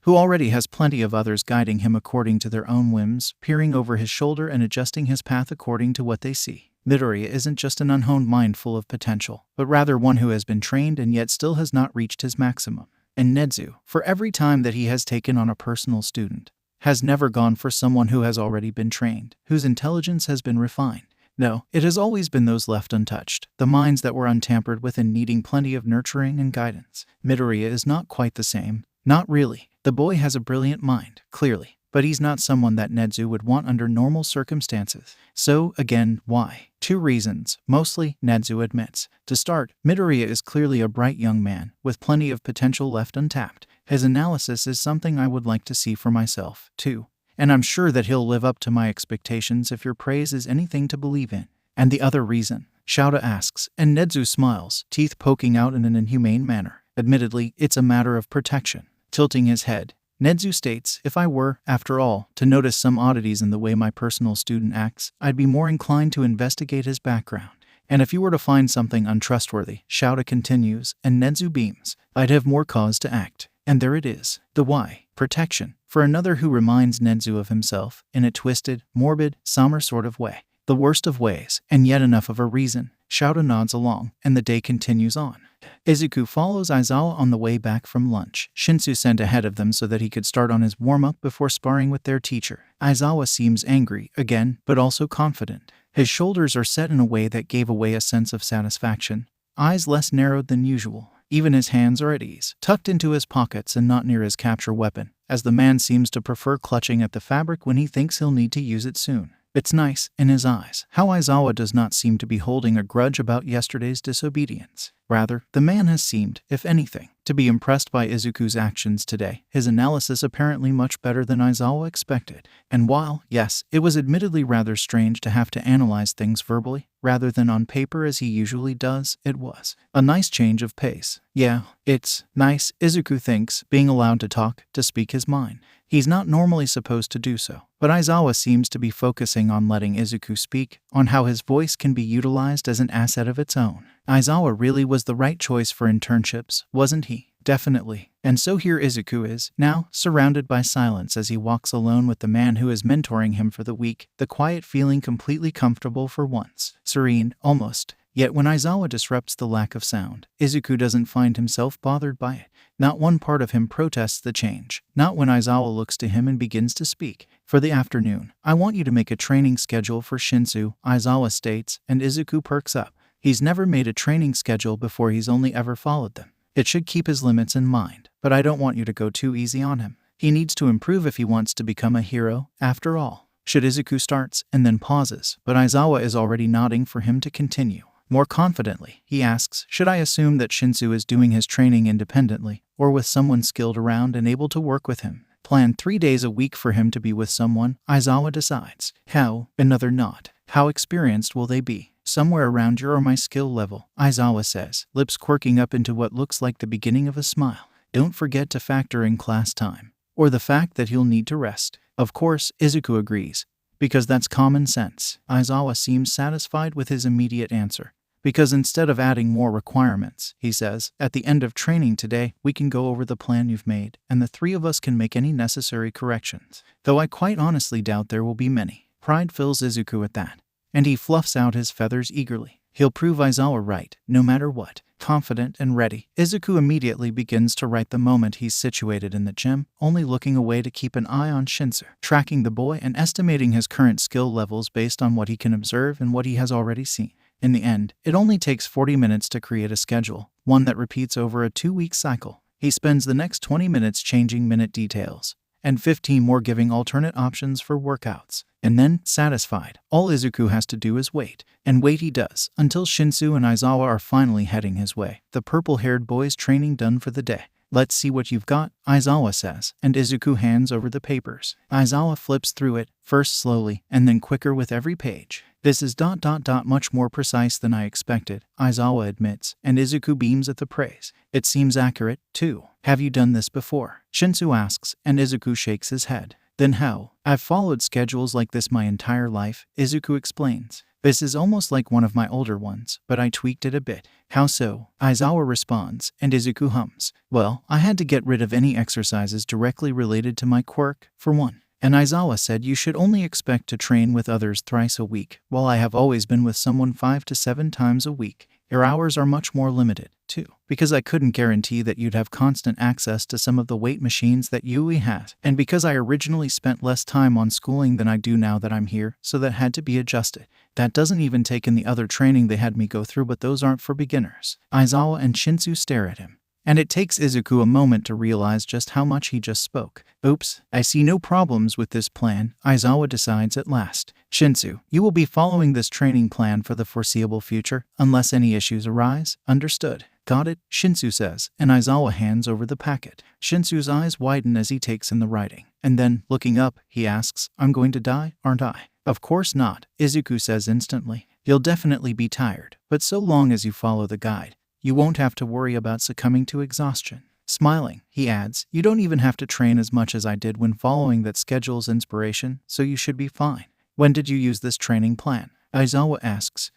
who already has plenty of others guiding him according to their own whims, peering over his shoulder and adjusting his path according to what they see? Midoriya isn't just an unhoned mind full of potential, but rather one who has been trained and yet still has not reached his maximum. And Nezu, for every time that he has taken on a personal student, has never gone for someone who has already been trained, whose intelligence has been refined. No, it has always been those left untouched, the minds that were untampered with and needing plenty of nurturing and guidance. Midoriya is not quite the same. Not really. The boy has a brilliant mind, clearly, but he's not someone that Nezu would want under normal circumstances. So, again, why? 2 reasons, mostly, Nezu admits. To start, Midoriya is clearly a bright young man, with plenty of potential left untapped. His analysis is something I would like to see for myself, too. And I'm sure that he'll live up to my expectations if your praise is anything to believe in. And the other reason? Shouta asks, and Nezu smiles, teeth poking out in an inhumane manner. Admittedly, it's a matter of protection. Tilting his head, Nezu states, if I were, after all, to notice some oddities in the way my personal student acts, I'd be more inclined to investigate his background. And if you were to find something untrustworthy, Shouta continues, and Nezu beams, I'd have more cause to act. And there it is. The why? Protection. For another who reminds Nezu of himself, in a twisted, morbid, somber sort of way. The worst of ways, and yet enough of a reason. Shouta nods along, and the day continues on. Izuku follows Aizawa on the way back from lunch. Shinsu sent ahead of them so that he could start on his warm-up before sparring with their teacher. Aizawa seems angry, again, but also confident. His shoulders are set in a way that gave away a sense of satisfaction. Eyes less narrowed than usual. Even his hands are at ease, tucked into his pockets and not near his capture weapon, as the man seems to prefer clutching at the fabric when he thinks he'll need to use it soon. It's nice, in his eyes, how Aizawa does not seem to be holding a grudge about yesterday's disobedience. Rather, the man has seemed, if anything, to be impressed by Izuku's actions today, his analysis apparently much better than Aizawa expected. And while, yes, it was admittedly rather strange to have to analyze things verbally, rather than on paper as he usually does, it was a nice change of pace. Yeah, it's nice, Izuku thinks, being allowed to talk, to speak his mind. He's not normally supposed to do so, but Aizawa seems to be focusing on letting Izuku speak, on how his voice can be utilized as an asset of its own. Aizawa really was the right choice for internships, wasn't he? Definitely. And so here Izuku is, now, surrounded by silence as he walks alone with the man who is mentoring him for the week, the quiet feeling completely comfortable for once. Serene, almost. Yet when Aizawa disrupts the lack of sound, Izuku doesn't find himself bothered by it. Not one part of him protests the change. Not when Aizawa looks to him and begins to speak. For the afternoon, I want you to make a training schedule for Shinsu, Aizawa states, and Izuku perks up. He's never made a training schedule before, he's only ever followed them. It should keep his limits in mind, but I don't want you to go too easy on him. He needs to improve if he wants to become a hero, after all. Should Izuku starts, and then pauses, but Aizawa is already nodding for him to continue. More confidently, he asks, should I assume that Shinsu is doing his training independently, or with someone skilled around and able to work with him? Plan 3 days a week for him to be with someone, Aizawa decides. How? Another nod. How experienced will they be? Somewhere around your or my skill level, Aizawa says, lips quirking up into what looks like the beginning of a smile. Don't forget to factor in class time, or the fact that he'll need to rest. Of course, Izuku agrees. Because that's common sense. Aizawa seems satisfied with his immediate answer. Because instead of adding more requirements, he says, at the end of training today, we can go over the plan you've made, and the three of us can make any necessary corrections. Though I quite honestly doubt there will be many. Pride fills Izuku at that, and he fluffs out his feathers eagerly. He'll prove Aizawa right, no matter what. Confident and ready, Izuku immediately begins to write the moment he's situated in the gym, only looking away to keep an eye on Shinsu, tracking the boy and estimating his current skill levels based on what he can observe and what he has already seen. In the end, it only takes 40 minutes to create a schedule, one that repeats over a 2-week cycle. He spends the next 20 minutes changing minute details, and 15 more giving alternate options for workouts. And then, satisfied, all Izuku has to do is wait. And wait he does, until Shinsu and Aizawa are finally heading his way, the purple-haired boy's training done for the day. Let's see what you've got, Aizawa says, and Izuku hands over the papers. Aizawa flips through it, first slowly, and then quicker with every page. This is ... much more precise than I expected, Aizawa admits, and Izuku beams at the praise. It seems accurate, too. Have you done this before? Shinsu asks, and Izuku shakes his head. Then how? I've followed schedules like this my entire life, Izuku explains. This is almost like one of my older ones, but I tweaked it a bit. How so? Aizawa responds, and Izuku hums. Well, I had to get rid of any exercises directly related to my quirk, for one. And Aizawa said you should only expect to train with others thrice a week, while I have always been with someone 5 to 7 times a week. Your hours are much more limited, too, because I couldn't guarantee that you'd have constant access to some of the weight machines that Yui has, and because I originally spent less time on schooling than I do now that I'm here, so that had to be adjusted. That doesn't even take in the other training they had me go through, but those aren't for beginners. Aizawa and Shinsu stare at him. And it takes Izuku a moment to realize just how much he just spoke. Oops, I see no problems with this plan, Aizawa decides at last. Shinsu, you will be following this training plan for the foreseeable future, unless any issues arise. Understood. Got it, Shinsu says, and Aizawa hands over the packet. Shinsu's eyes widen as he takes in the writing. And then, looking up, he asks, I'm going to die, aren't I? Of course not, Izuku says instantly. You'll definitely be tired, but so long as you follow the guide, you won't have to worry about succumbing to exhaustion. Smiling, he adds, you don't even have to train as much as I did when following that schedule's inspiration, so you should be fine. When did you use this training plan? Aizawa asks.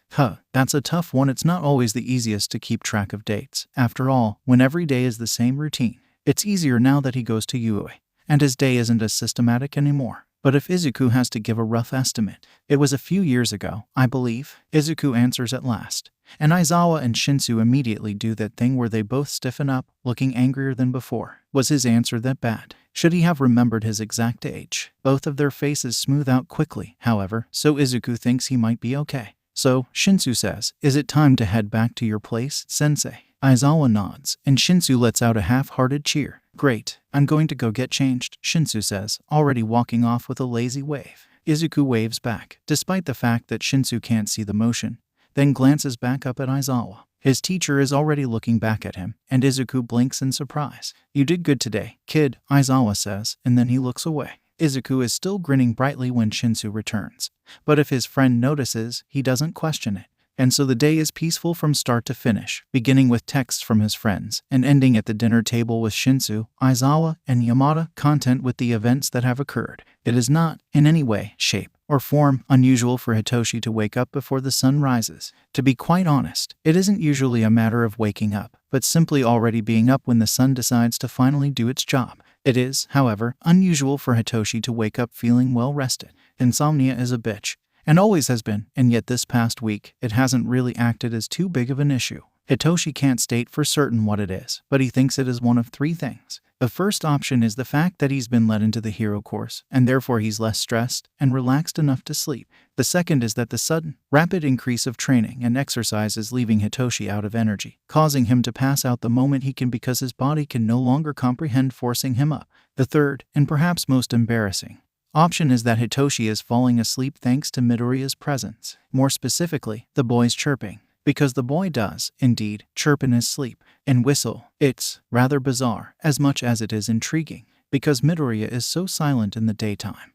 That's a tough one. It's not always the easiest to keep track of dates. After all, when every day is the same routine. It's easier now that he goes to Yui, and his day isn't as systematic anymore. But if Izuku has to give a rough estimate, it was a few years ago, I believe, Izuku answers at last. And Aizawa and Shinsu immediately do that thing where they both stiffen up, looking angrier than before. Was his answer that bad? Should he have remembered his exact age? Both of their faces smooth out quickly, however, so Izuku thinks he might be okay. So, Shinsu says, "Is it time to head back to your place, sensei?" Aizawa nods, and Shinsu lets out a half-hearted cheer. "Great, I'm going to go get changed," Shinsu says, already walking off with a lazy wave. Izuku waves back, despite the fact that Shinsu can't see the motion, then glances back up at Aizawa. His teacher is already looking back at him, and Izuku blinks in surprise. "You did good today, kid," Aizawa says, and then he looks away. Izuku is still grinning brightly when Shinsu returns, but if his friend notices, he doesn't question it. And so the day is peaceful from start to finish, beginning with texts from his friends, and ending at the dinner table with Shinsu, Aizawa, and Yamada, content with the events that have occurred. It is not, in any way, shape, or form, unusual for Hitoshi to wake up before the sun rises. To be quite honest, it isn't usually a matter of waking up, but simply already being up when the sun decides to finally do its job. It is, however, unusual for Hitoshi to wake up feeling well rested. Insomnia is a bitch, and always has been, and yet this past week, it hasn't really acted as too big of an issue. Hitoshi can't state for certain what it is, but he thinks it is one of three things. The first option is the fact that he's been let into the hero course, and therefore he's less stressed and relaxed enough to sleep. The second is that the sudden, rapid increase of training and exercise is leaving Hitoshi out of energy, causing him to pass out the moment he can because his body can no longer comprehend forcing him up. The third, and perhaps most embarrassing, option is that Hitoshi is falling asleep thanks to Midoriya's presence. More specifically, the boy's chirping. Because the boy does, indeed, chirp in his sleep and whistle. It's rather bizarre, as much as it is intriguing, because Midoriya is so silent in the daytime.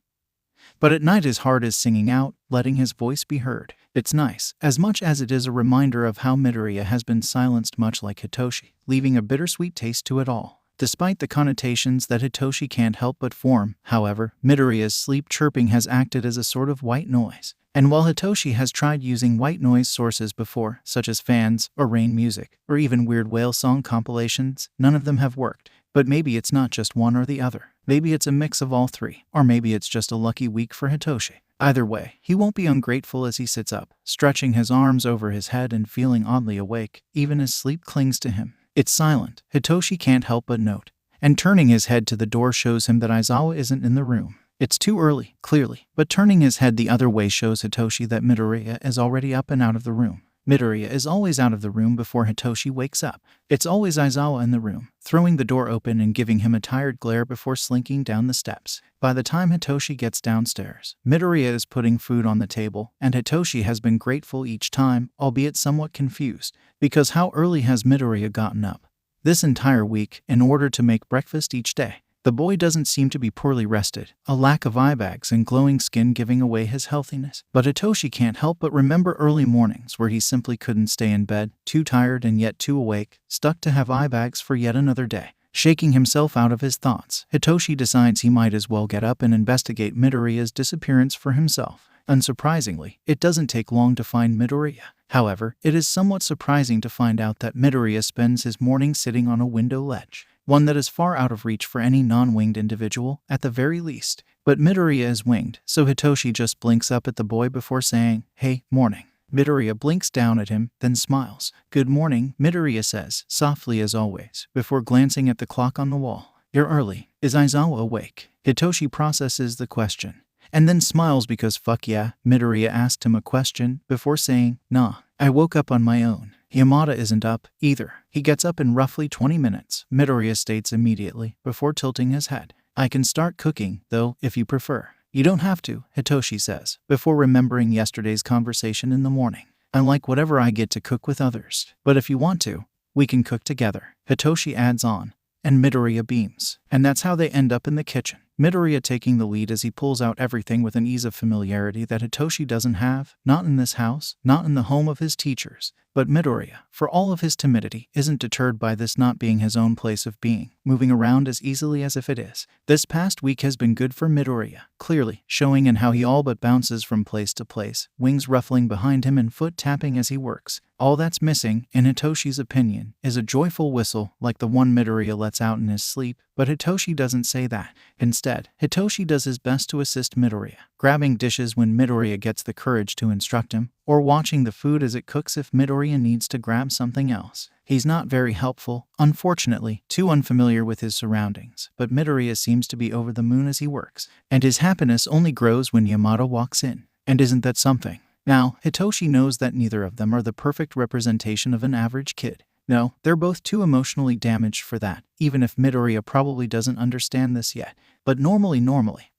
But at night his heart is singing out, letting his voice be heard. It's nice, as much as it is a reminder of how Midoriya has been silenced much like Hitoshi, leaving a bittersweet taste to it all. Despite the connotations that Hitoshi can't help but form, however, Midoriya's sleep chirping has acted as a sort of white noise. And while Hitoshi has tried using white noise sources before, such as fans, or rain music, or even weird whale song compilations, none of them have worked. But maybe it's not just one or the other. Maybe it's a mix of all three, or maybe it's just a lucky week for Hitoshi. Either way, he won't be ungrateful as he sits up, stretching his arms over his head and feeling oddly awake, even as sleep clings to him. It's silent, Hitoshi can't help but note, and turning his head to the door shows him that Aizawa isn't in the room. It's too early, clearly, but turning his head the other way shows Hitoshi that Midoriya is already up and out of the room. Midoriya is always out of the room before Hitoshi wakes up. It's always Aizawa in the room, throwing the door open and giving him a tired glare before slinking down the steps. By the time Hitoshi gets downstairs, Midoriya is putting food on the table, and Hitoshi has been grateful each time, albeit somewhat confused, because how early has Midoriya gotten up this entire week in order to make breakfast each day? The boy doesn't seem to be poorly rested, a lack of eye bags and glowing skin giving away his healthiness. But Hitoshi can't help but remember early mornings where he simply couldn't stay in bed, too tired and yet too awake, stuck to have eye bags for yet another day. Shaking himself out of his thoughts, Hitoshi decides he might as well get up and investigate Midoriya's disappearance for himself. Unsurprisingly, it doesn't take long to find Midoriya. However, it is somewhat surprising to find out that Midoriya spends his morning sitting on a window ledge, one that is far out of reach for any non-winged individual, at the very least. But Midoriya is winged, so Hitoshi just blinks up at the boy before saying, "Hey, morning." Midoriya blinks down at him, then smiles. "Good morning," Midoriya says, softly as always, before glancing at the clock on the wall. "You're early. Is Aizawa awake?" Hitoshi processes the question, and then smiles because fuck yeah, Midoriya asked him a question, before saying, "Nah, I woke up on my own." Yamada isn't up, either. He gets up in roughly 20 minutes, Midoriya states immediately, before tilting his head. "I can start cooking, though, if you prefer." "You don't have to," Hitoshi says, before remembering yesterday's conversation in the morning. "I like whatever I get to cook with others. But if you want to, we can cook together," Hitoshi adds on, and Midoriya beams. And that's how they end up in the kitchen. Midoriya taking the lead as he pulls out everything with an ease of familiarity that Hitoshi doesn't have, not in this house, not in the home of his teachers. But Midoriya, for all of his timidity, isn't deterred by this not being his own place of being, moving around as easily as if it is. This past week has been good for Midoriya, clearly, showing in how he all but bounces from place to place, wings ruffling behind him and foot tapping as he works. All that's missing, in Hitoshi's opinion, is a joyful whistle like the one Midoriya lets out in his sleep, But Hitoshi doesn't say that. Instead, Hitoshi does his best to assist Midoriya, grabbing dishes when Midoriya gets the courage to instruct him, or watching the food as it cooks if Midoriya needs to grab something else. He's not very helpful, unfortunately, too unfamiliar with his surroundings, but Midoriya seems to be over the moon as he works, and his happiness only grows when Yamada walks in. And isn't that something? Now, Hitoshi knows that neither of them are the perfect representation of an average kid. No, they're both too emotionally damaged for that, even if Midoriya probably doesn't understand this yet. But normally,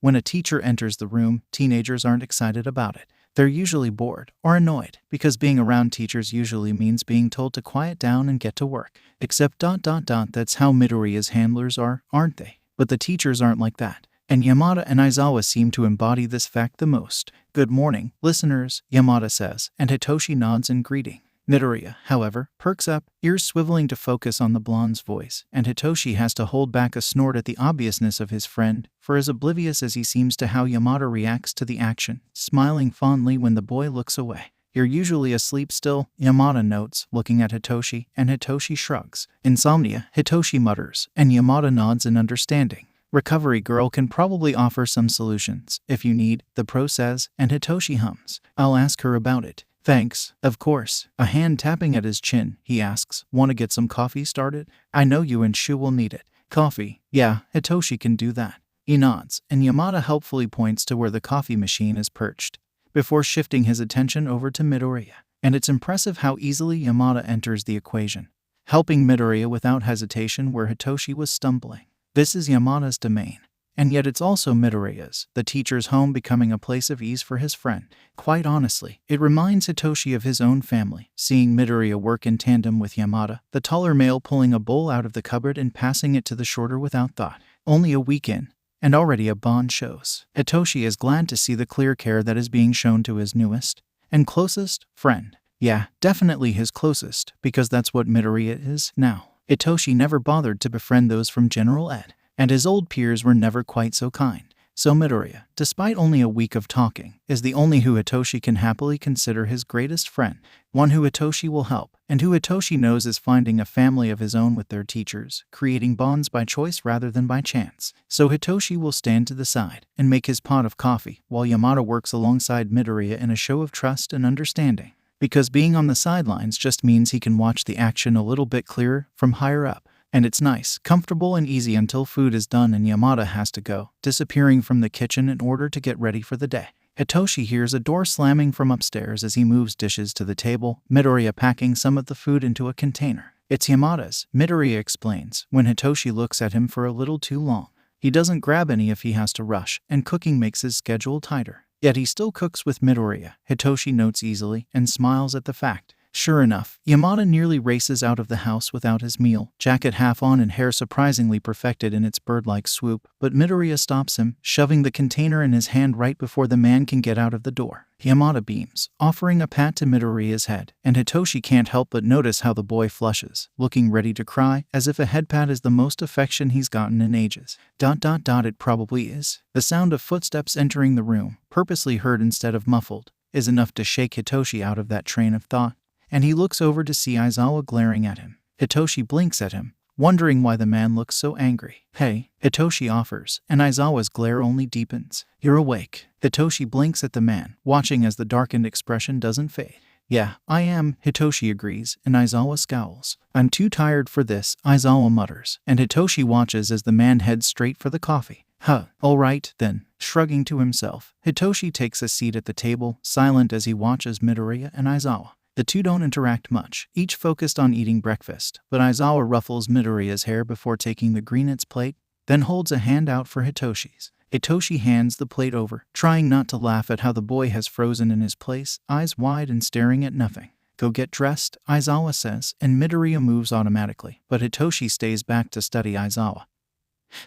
when a teacher enters the room, teenagers aren't excited about it. They're usually bored or annoyed, because being around teachers usually means being told to quiet down and get to work. Except ... that's how Midoriya's handlers are, aren't they? But the teachers aren't like that. And Yamada and Aizawa seem to embody this fact the most. "Good morning, listeners," Yamada says, and Hitoshi nods in greeting. Midoriya, however, perks up, ears swiveling to focus on the blonde's voice, and Hitoshi has to hold back a snort at the obviousness of his friend, for as oblivious as he seems to how Yamada reacts to the action, smiling fondly when the boy looks away. "You're usually asleep still," Yamada notes, looking at Hitoshi, and Hitoshi shrugs. "Insomnia," Hitoshi mutters, and Yamada nods in understanding. "Recovery girl can probably offer some solutions, if you need," the pro says, and Hitoshi hums. "I'll ask her about it." "Thanks, of course." A hand tapping at his chin, he asks, "Want to get some coffee started? I know you and Shu will need it." "Coffee? Yeah, Hitoshi can do that." He nods, and Yamada helpfully points to where the coffee machine is perched, before shifting his attention over to Midoriya. And it's impressive how easily Yamada enters the equation, helping Midoriya without hesitation where Hitoshi was stumbling. This is Yamada's domain. And yet it's also Midoriya's, the teacher's home becoming a place of ease for his friend. Quite honestly, it reminds Hitoshi of his own family, seeing Midoriya work in tandem with Yamada, the taller male pulling a bowl out of the cupboard and passing it to the shorter without thought. Only a week in, and already a bond shows. Hitoshi is glad to see the clear care that is being shown to his newest and closest friend. Yeah, definitely his closest, because that's what Midoriya is now. Hitoshi never bothered to befriend those from General Ed, and his old peers were never quite so kind. So Midoriya, despite only a week of talking, is the only who Hitoshi can happily consider his greatest friend, one who Hitoshi will help, and who Hitoshi knows is finding a family of his own with their teachers, creating bonds by choice rather than by chance. So Hitoshi will stand to the side and make his pot of coffee, while Yamada works alongside Midoriya in a show of trust and understanding. Because being on the sidelines just means he can watch the action a little bit clearer from higher up. And it's nice, comfortable, and easy until food is done and Yamada has to go, disappearing from the kitchen in order to get ready for the day. Hitoshi hears a door slamming from upstairs as he moves dishes to the table, Midoriya packing some of the food into a container. "It's Yamada's," Midoriya explains, when Hitoshi looks at him for a little too long. He doesn't grab any if he has to rush, and cooking makes his schedule tighter. Yet he still cooks with Midoriya, Hitoshi notes easily, and smiles at the fact. Sure enough, Yamada nearly races out of the house without his meal, jacket half on and hair surprisingly perfected in its bird-like swoop, but Midoriya stops him, shoving the container in his hand right before the man can get out of the door. Yamada beams, offering a pat to Midoriya's head, and Hitoshi can't help but notice how the boy flushes, looking ready to cry, as if a head pat is the most affection he's gotten in ages. ... It probably is. The sound of footsteps entering the room, purposely heard instead of muffled, is enough to shake Hitoshi out of that train of thought, and he looks over to see Aizawa glaring at him. Hitoshi blinks at him, wondering why the man looks so angry. "Hey," Hitoshi offers, and Aizawa's glare only deepens. "You're awake." Hitoshi blinks at the man, watching as the darkened expression doesn't fade. "Yeah, I am," Hitoshi agrees, and Aizawa scowls. "I'm too tired for this," Aizawa mutters, and Hitoshi watches as the man heads straight for the coffee. "Huh, all right, then." Shrugging to himself, Hitoshi takes a seat at the table, silent as he watches Midoriya and Aizawa. The two don't interact much, each focused on eating breakfast, but Aizawa ruffles Midoriya's hair before taking the greenets plate, then holds a hand out for Hitoshi's. Hitoshi hands the plate over, trying not to laugh at how the boy has frozen in his place, eyes wide and staring at nothing. "Go get dressed," Aizawa says, and Midoriya moves automatically, but Hitoshi stays back to study Aizawa,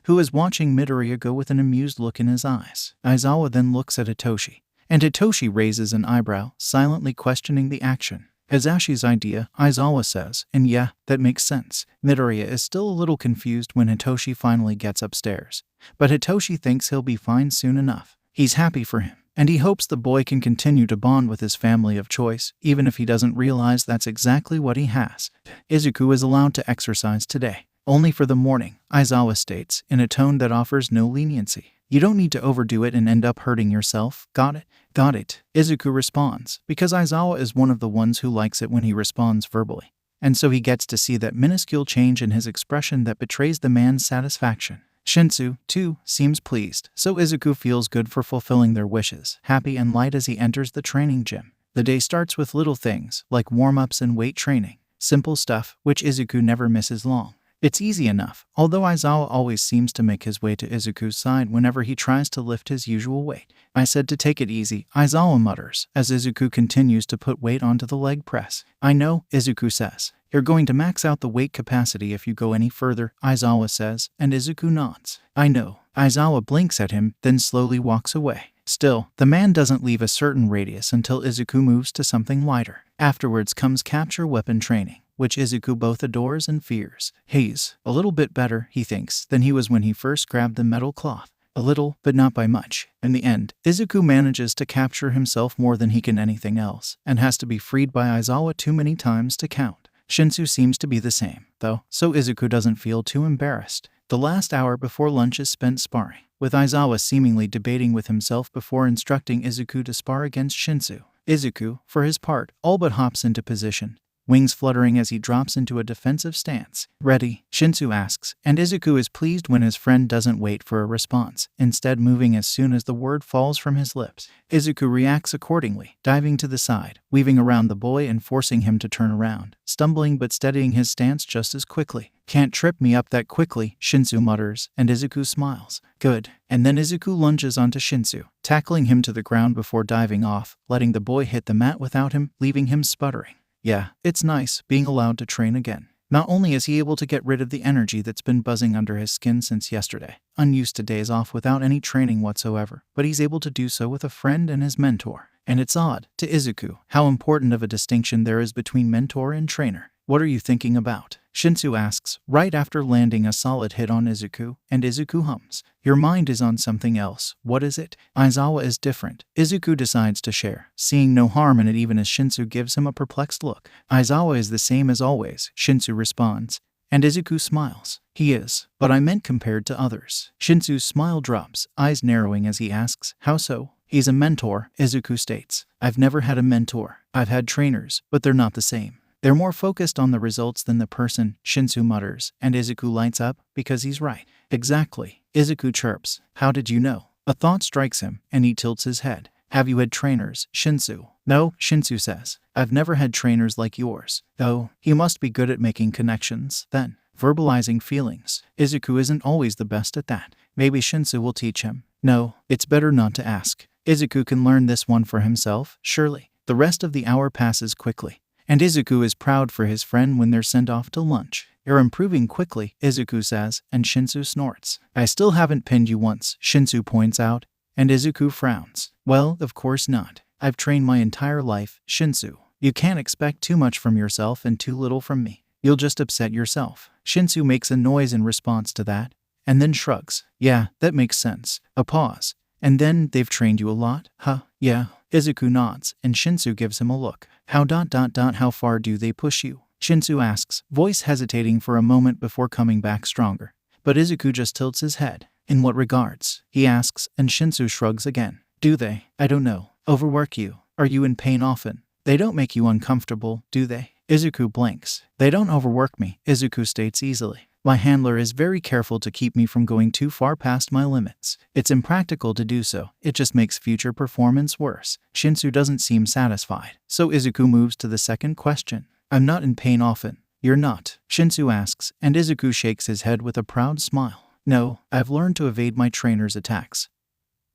who is watching Midoriya go with an amused look in his eyes. Aizawa then looks at Hitoshi, and Hitoshi raises an eyebrow, silently questioning the action. "Hazashi's idea," Aizawa says, and yeah, that makes sense. Midoriya is still a little confused when Hitoshi finally gets upstairs, but Hitoshi thinks he'll be fine soon enough. He's happy for him, and he hopes the boy can continue to bond with his family of choice, even if he doesn't realize that's exactly what he has. Izuku is allowed to exercise today. Only for the morning, Aizawa states, in a tone that offers no leniency. You don't need to overdo it and end up hurting yourself, got it? Got it, Izuku responds, because Aizawa is one of the ones who likes it when he responds verbally. And so he gets to see that minuscule change in his expression that betrays the man's satisfaction. Shinsu, too, seems pleased, so Izuku feels good for fulfilling their wishes, happy and light as he enters the training gym. The day starts with little things, like warm-ups and weight training. Simple stuff, which Izuku never misses long. It's easy enough, although Aizawa always seems to make his way to Izuku's side whenever he tries to lift his usual weight. I said to take it easy, Aizawa mutters, as Izuku continues to put weight onto the leg press. I know, Izuku says. You're going to max out the weight capacity if you go any further, Aizawa says, and Izuku nods. I know. Aizawa blinks at him, then slowly walks away. Still, the man doesn't leave a certain radius until Izuku moves to something lighter. Afterwards comes capture weapon training, which Izuku both adores and fears. He's a little bit better, he thinks, than he was when he first grabbed the metal cloth. A little, but not by much. In the end, Izuku manages to capture himself more than he can anything else, and has to be freed by Aizawa too many times to count. Shinsu seems to be the same, though, so Izuku doesn't feel too embarrassed. The last hour before lunch is spent sparring, with Aizawa seemingly debating with himself before instructing Izuku to spar against Shinsu. Izuku, for his part, all but hops into position, wings fluttering as he drops into a defensive stance. Ready? Shinsu asks, and Izuku is pleased when his friend doesn't wait for a response, instead moving as soon as the word falls from his lips. Izuku reacts accordingly, diving to the side, weaving around the boy and forcing him to turn around, stumbling but steadying his stance just as quickly. Can't trip me up that quickly, Shinsu mutters, and Izuku smiles. Good. And then Izuku lunges onto Shinsu, tackling him to the ground before diving off, letting the boy hit the mat without him, leaving him sputtering. Yeah, it's nice being allowed to train again. Not only is he able to get rid of the energy that's been buzzing under his skin since yesterday, unused to days off without any training whatsoever, but he's able to do so with a friend and his mentor. And it's odd, to Izuku, how important of a distinction there is between mentor and trainer. What are you thinking about? Shinsu asks, right after landing a solid hit on Izuku, and Izuku hums. Your mind is on something else. What is it? Aizawa is different. Izuku decides to share, seeing no harm in it even as Shinsu gives him a perplexed look. Aizawa is the same as always, Shinsu responds, and Izuku smiles. He is, but I meant compared to others. Shinsu's smile drops, eyes narrowing as he asks, how so? He's a mentor, Izuku states. I've never had a mentor. I've had trainers, but they're not the same. They're more focused on the results than the person, Shinsu mutters, and Izuku lights up, because he's right. Exactly. Izuku chirps. How did you know? A thought strikes him, and he tilts his head. Have you had trainers, Shinsu? No, Shinsu says. I've never had trainers like yours. Oh, he must be good at making connections, then. Verbalizing feelings. Izuku isn't always the best at that. Maybe Shinsu will teach him. No, it's better not to ask. Izuku can learn this one for himself, surely. The rest of the hour passes quickly, and Izuku is proud for his friend when they're sent off to lunch. You're improving quickly, Izuku says, and Shinsu snorts. I still haven't pinned you once, Shinsu points out, and Izuku frowns. Well, of course not. I've trained my entire life, Shinsu. You can't expect too much from yourself and too little from me. You'll just upset yourself. Shinsu makes a noise in response to that, and then shrugs. Yeah, that makes sense. A pause. And then, they've trained you a lot? Huh? Yeah. Izuku nods, and Shinsu gives him a look. How far do they push you? Shinsu asks, voice hesitating for a moment before coming back stronger. But Izuku just tilts his head. In what regards? He asks, and Shinsu shrugs again. Do they? I don't know. Overwork you? Are you in pain often? They don't make you uncomfortable, do they? Izuku blinks. They don't overwork me, Izuku states easily. My handler is very careful to keep me from going too far past my limits. It's impractical to do so. It just makes future performance worse. Shinsu doesn't seem satisfied, so Izuku moves to the second question. I'm not in pain often. You're not? Shinsu asks, and Izuku shakes his head with a proud smile. No, I've learned to evade my trainer's attacks,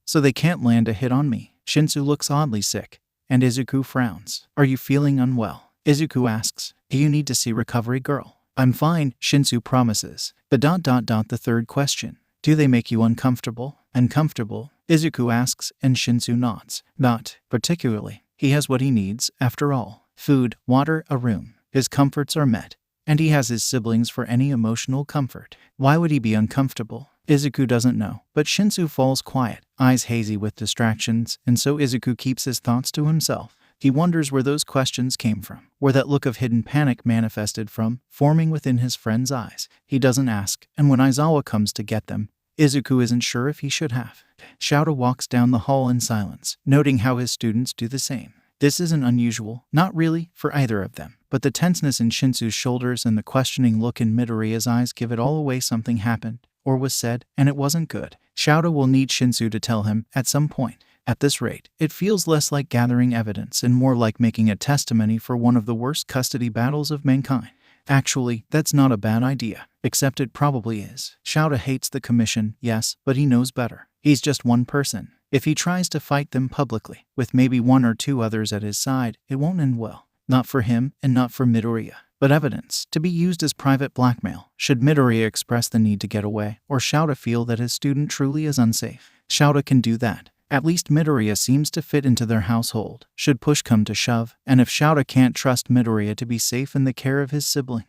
so they can't land a hit on me. Shinsu looks oddly sick, and Izuku frowns. Are you feeling unwell? Izuku asks. Do you need to see recovery girl? I'm fine, Shinsu promises. The third question. Do they make you uncomfortable? Uncomfortable? Izuku asks, and Shinsu nods. Not particularly. He has what he needs, after all. Food, water, a room. His comforts are met. And he has his siblings for any emotional comfort. Why would he be uncomfortable? Izuku doesn't know, but Shinsu falls quiet, eyes hazy with distractions, and so Izuku keeps his thoughts to himself. He wonders where those questions came from, where that look of hidden panic manifested from, forming within his friend's eyes. He doesn't ask, and when Aizawa comes to get them, Izuku isn't sure if he should have. Shouta walks down the hall in silence, noting how his students do the same. This isn't unusual, not really, for either of them, but the tenseness in Shinsu's shoulders and the questioning look in Midoriya's eyes give it all away. Something happened, or was said, and it wasn't good. Shouta will need Shinsu to tell him, at some point. At this rate, it feels less like gathering evidence and more like making a testimony for one of the worst custody battles of mankind. Actually, that's not a bad idea, except it probably is. Shouta hates the commission, yes, but he knows better. He's just one person. If he tries to fight them publicly, with maybe one or two others at his side, it won't end well. Not for him, and not for Midoriya. But evidence, to be used as private blackmail, should Midoriya express the need to get away, or Shouta feel that his student truly is unsafe. Shouta can do that. At least Midoriya seems to fit into their household, should push come to shove, and if Shouta can't trust Midoriya to be safe in the care of his sibling.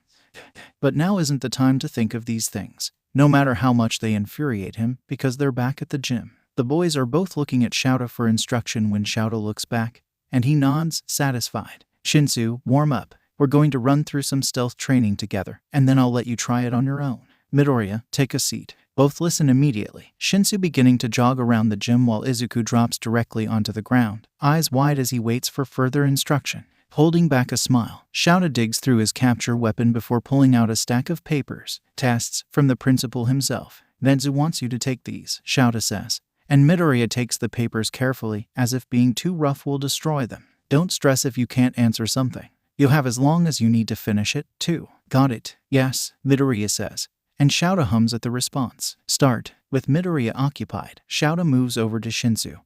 But now isn't the time to think of these things, no matter how much they infuriate him, because they're back at the gym. The boys are both looking at Shouta for instruction when Shouta looks back, and he nods, satisfied. Shinsu, warm up. We're going to run through some stealth training together, and then I'll let you try it on your own. Midoriya, take a seat. Both listen immediately, Shinsu beginning to jog around the gym while Izuku drops directly onto the ground, eyes wide as he waits for further instruction. Holding back a smile, Shouta digs through his capture weapon before pulling out a stack of papers. Tests, from the principal himself. Nenzu wants you to take these, Shouta says. And Midoriya takes the papers carefully, as if being too rough will destroy them. Don't stress if you can't answer something. You'll have as long as you need to finish it, too. Got it? Yes, Midoriya says. And Shouta hums at the response. Start. With Midoriya occupied, Shouta moves over to Shinsu,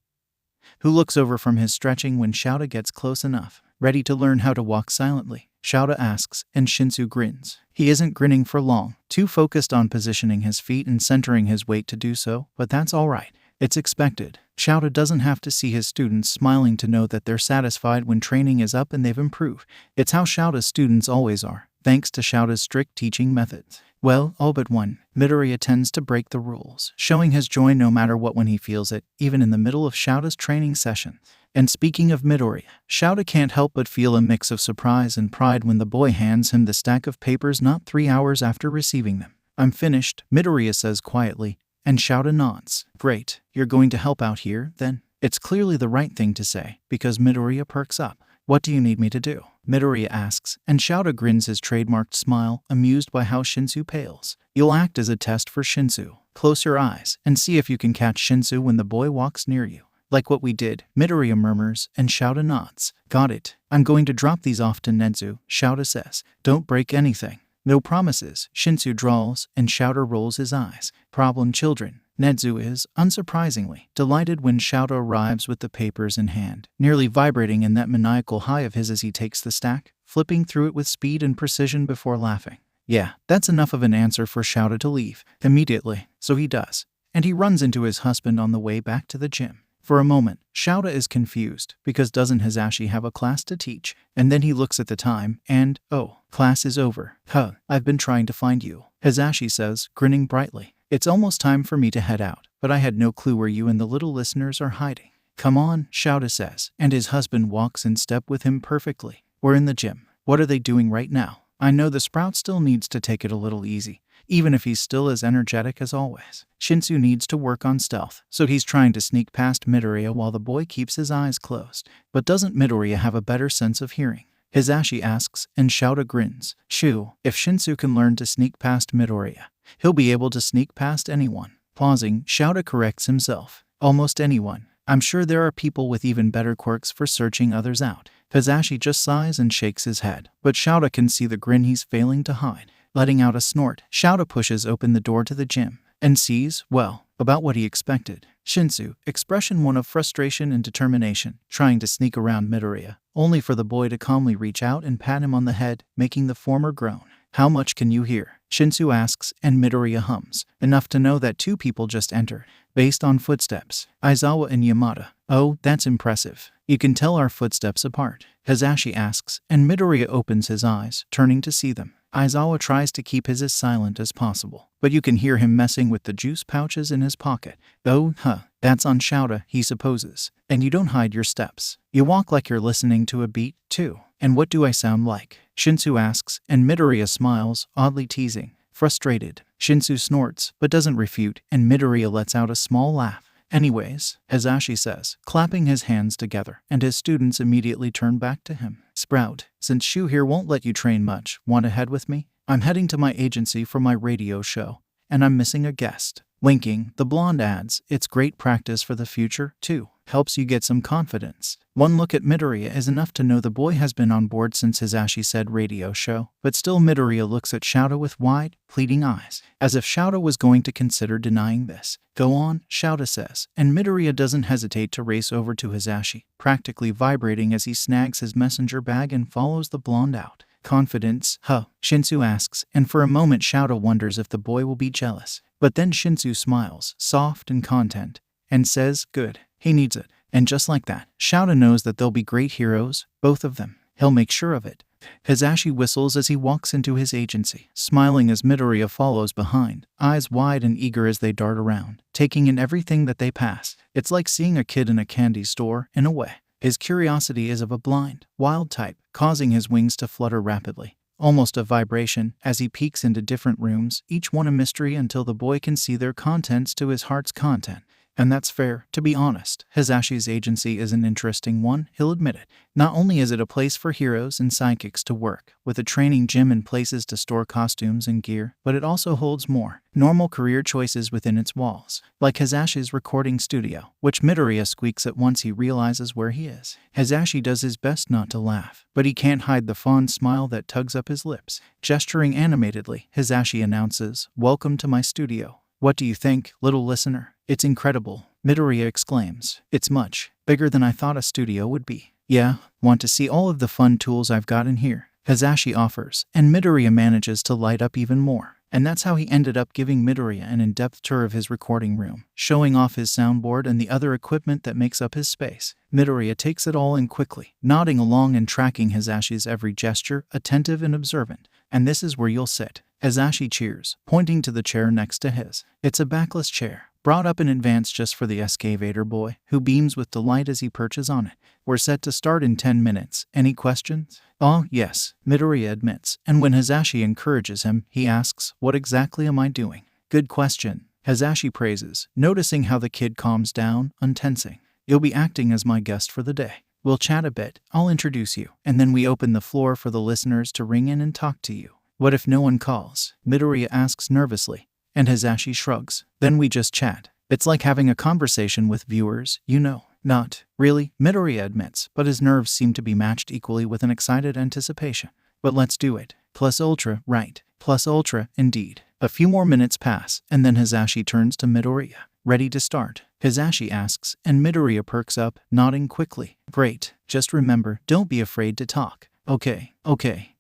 who looks over from his stretching when Shouta gets close enough. Ready to learn how to walk silently? Shouta asks, and Shinsu grins. He isn't grinning for long, too focused on positioning his feet and centering his weight to do so, but that's alright. It's expected. Shouta doesn't have to see his students smiling to know that they're satisfied when training is up and they've improved. It's how Shouta's students always are, thanks to Shouta's strict teaching methods. Well, all but one. Midoriya tends to break the rules, showing his joy no matter what when he feels it, even in the middle of Shouta's training session. And speaking of Midoriya, Shouta can't help but feel a mix of surprise and pride when the boy hands him the stack of papers not 3 hours after receiving them. I'm finished, Midoriya says quietly, and Shouta nods. Great, you're going to help out here, then? It's clearly the right thing to say, because Midoriya perks up. What do you need me to do? Midoriya asks, and Shouta grins his trademarked smile, amused by how Shinsu pales. You'll act as a test for Shinsu. Close your eyes, and see if you can catch Shinsu when the boy walks near you. Like what we did, Midoriya murmurs, and Shouta nods. Got it. I'm going to drop these off to Nenzu, Shouta says. Don't break anything. No promises, Shinsu drawls, and Shouta rolls his eyes. Problem children. Nenzu is, unsurprisingly, delighted when Shouta arrives with the papers in hand, nearly vibrating in that maniacal high of his as he takes the stack, flipping through it with speed and precision before laughing. Yeah, that's enough of an answer for Shouta to leave immediately, so he does, and he runs into his husband on the way back to the gym. For a moment, Shouta is confused, because doesn't Hisashi have a class to teach? And then he looks at the time, and, oh, class is over. Huh, I've been trying to find you, Hisashi says, grinning brightly. It's almost time for me to head out, but I had no clue where you and the little listeners are hiding. Come on, Shouta says, and his husband walks in step with him perfectly. We're in the gym. What are they doing right now? I know the Sprout still needs to take it a little easy, even if he's still as energetic as always. Shinsu needs to work on stealth, so he's trying to sneak past Midoriya while the boy keeps his eyes closed. But doesn't Midoriya have a better sense of hearing? Hisashi asks, and Shouta grins. Shoo, if Shinsu can learn to sneak past Midoriya, he'll be able to sneak past anyone. Pausing, Shouta corrects himself. Almost anyone. I'm sure there are people with even better quirks for searching others out. Hisashi just sighs and shakes his head, but Shouta can see the grin he's failing to hide. Letting out a snort, Shouta pushes open the door to the gym, and sees, well, about what he expected. Shinsu, expression one of frustration and determination, trying to sneak around Midoriya, only for the boy to calmly reach out and pat him on the head, making the former groan. How much can you hear? Shinsu asks, and Midoriya hums. Enough to know that 2 people just entered, based on footsteps. Aizawa and Yamada. Oh, that's impressive. You can tell our footsteps apart. Hisashi asks, and Midoriya opens his eyes, turning to see them. Aizawa tries to keep his as silent as possible, but you can hear him messing with the juice pouches in his pocket. Oh, huh. That's on Shouta, he supposes. And you don't hide your steps. You walk like you're listening to a beat, too. And what do I sound like? Shinsu asks, and Midoriya smiles, oddly teasing. Frustrated, Shinsu snorts, but doesn't refute, and Midoriya lets out a small laugh. Anyways, Hazashi says, clapping his hands together, and his students immediately turn back to him. Sprout, since Shu here won't let you train much, want to head with me? I'm heading to my agency for my radio show, and I'm missing a guest. Winking, the blonde adds, it's great practice for the future, too. Helps you get some confidence. One look at Midoriya is enough to know the boy has been on board since Hazashi said radio show, but still Midoriya looks at Shouta with wide, pleading eyes, as if Shouta was going to consider denying this. Go on, Shouta says, and Midoriya doesn't hesitate to race over to Hazashi, practically vibrating as he snags his messenger bag and follows the blonde out. Confidence, huh? Shinsu asks, and for a moment Shouta wonders if the boy will be jealous. But then Shinsu smiles, soft and content, and says, good, he needs it. And just like that, Shouta knows that they'll be great heroes, both of them. He'll make sure of it. Hazashi whistles as he walks into his agency, smiling as Midoriya follows behind, eyes wide and eager as they dart around, taking in everything that they pass. It's like seeing a kid in a candy store, in a way. His curiosity is of a blind, wild type, causing his wings to flutter rapidly. Almost a vibration, as he peeks into different rooms, each one a mystery until the boy can see their contents to his heart's content. And that's fair, to be honest. Hazashi's agency is an interesting one, he'll admit it. Not only is it a place for heroes and sidekicks to work, with a training gym and places to store costumes and gear, but it also holds more normal career choices within its walls, like Hazashi's recording studio, which Midoriya squeaks at once he realizes where he is. Hazashi does his best not to laugh, but he can't hide the fond smile that tugs up his lips. Gesturing animatedly, Hazashi announces, "Welcome to my studio. What do you think, little listener? It's incredible," Midoriya exclaims. "It's much bigger than I thought a studio would be." "Yeah, want to see all of the fun tools I've got in here?" Hazashi offers, and Midoriya manages to light up even more. And that's how he ended up giving Midoriya an in-depth tour of his recording room, showing off his soundboard and the other equipment that makes up his space. Midoriya takes it all in quickly, nodding along and tracking Hazashi's every gesture, attentive and observant. "And this is where you'll sit." Hazashi cheers, pointing to the chair next to his. It's a backless chair, brought up in advance just for the Skvader boy, who beams with delight as he perches on it. "We're set to start in 10 minutes. Any questions?" "Oh, yes," Midoriya admits, and when Hazashi encourages him, he asks, "What exactly am I doing?" "Good question," Hazashi praises, noticing how the kid calms down, untensing. "You'll be acting as my guest for the day. We'll chat a bit, I'll introduce you, and then we open the floor for the listeners to ring in and talk to you." "What if no one calls?" Midoriya asks nervously, and Hazashi shrugs. "Then we just chat. It's like having a conversation with viewers, you know." "Not really," Midoriya admits, but his nerves seem to be matched equally with an excited anticipation. "But let's do it. Plus ultra, right? Plus ultra, indeed." A few more minutes pass, and then Hazashi turns to Midoriya. "Ready to start?" Hazashi asks, and Midoriya perks up, nodding quickly. "Great. Just remember, don't be afraid to talk." Okay,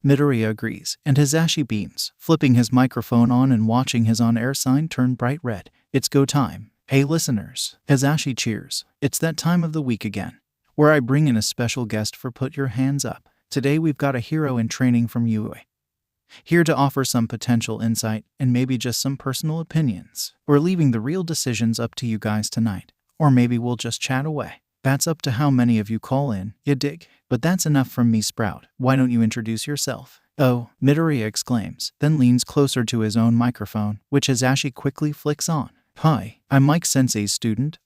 Midoriya agrees, and Hazashi beams, flipping his microphone on and watching his on-air sign turn bright red. "It's go time. Hey listeners," Hazashi cheers. "It's that time of the week again, where I bring in a special guest for Put Your Hands Up. Today we've got a hero in training from UA, here to offer some potential insight and maybe just some personal opinions. We're leaving the real decisions up to you guys tonight, or maybe we'll just chat away. That's up to how many of you call in, you dig? But that's enough from me, Sprout. Why don't you introduce yourself?" "Oh," Midoriya exclaims, then leans closer to his own microphone, which Hazashi quickly flicks on. "Hi, I'm Mike Sensei's student.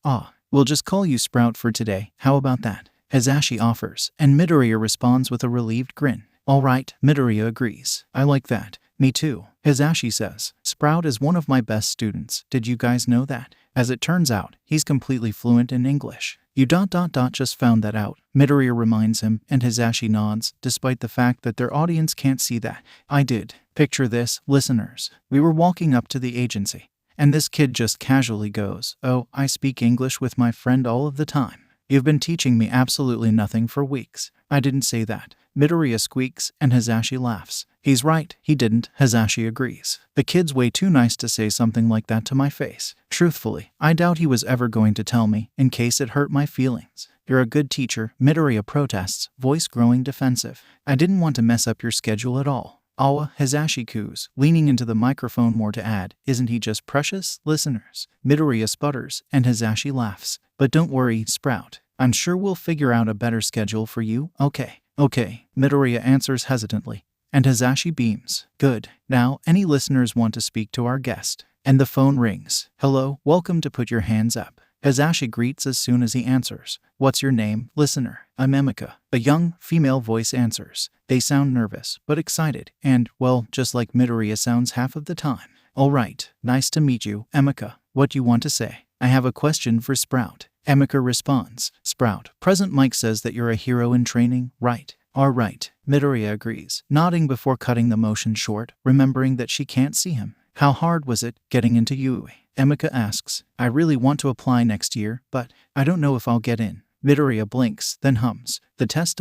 We'll just call you Sprout for today. How about that?" Hazashi offers, and Midoriya responds with a relieved grin. "All right," Midoriya agrees. "I like that." "Me too," Hazashi says. "Sprout is one of my best students. Did you guys know that? As it turns out, he's completely fluent in English." "You just found that out," Midoriya reminds him, and Hazashi nods, despite the fact that their audience can't see that. "I did. Picture this, listeners. We were walking up to the agency, and this kid just casually goes, 'Oh, I speak English with my friend all of the time. You've been teaching me absolutely nothing for weeks.'" "I didn't say that," Midoriya squeaks, and Hazashi laughs. "He's right, he didn't," Hazashi agrees. "The kid's way too nice to say something like that to my face. Truthfully, I doubt he was ever going to tell me, in case it hurt my feelings." "You're a good teacher," Midoriya protests, voice growing defensive. "I didn't want to mess up your schedule at all." Awa, Hisashi coos, leaning into the microphone more to add, isn't he just precious, listeners? Midoriya sputters, and Hisashi laughs. But don't worry, Sprout. I'm sure we'll figure out a better schedule for you. Okay, Midoriya answers hesitantly. And Hisashi beams. Good. Now, any listeners want to speak to our guest? And the phone rings. Hello, welcome to Put Your Hands Up. Hisashi greets as soon as he answers. What's your name, listener? I'm Emika. A young, female voice answers. They sound nervous, but excited, and, well, just like Midoriya sounds half of the time. All right, nice to meet you, Emika. What do you want to say? I have a question for Sprout. Emika responds. Sprout, Present Mike says that you're a hero in training, right? All right, Midoriya agrees, nodding before cutting the motion short, remembering that she can't see him. How hard was it, getting into UE? Emika asks. I really want to apply next year, but I don't know if I'll get in. Midoriya blinks, then hums. The test ...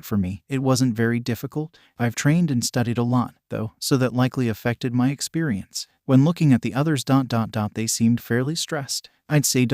For me, it wasn't very difficult. I've trained and studied a lot, though, so that likely affected my experience. When looking at the others ... They seemed fairly stressed. I'd say ...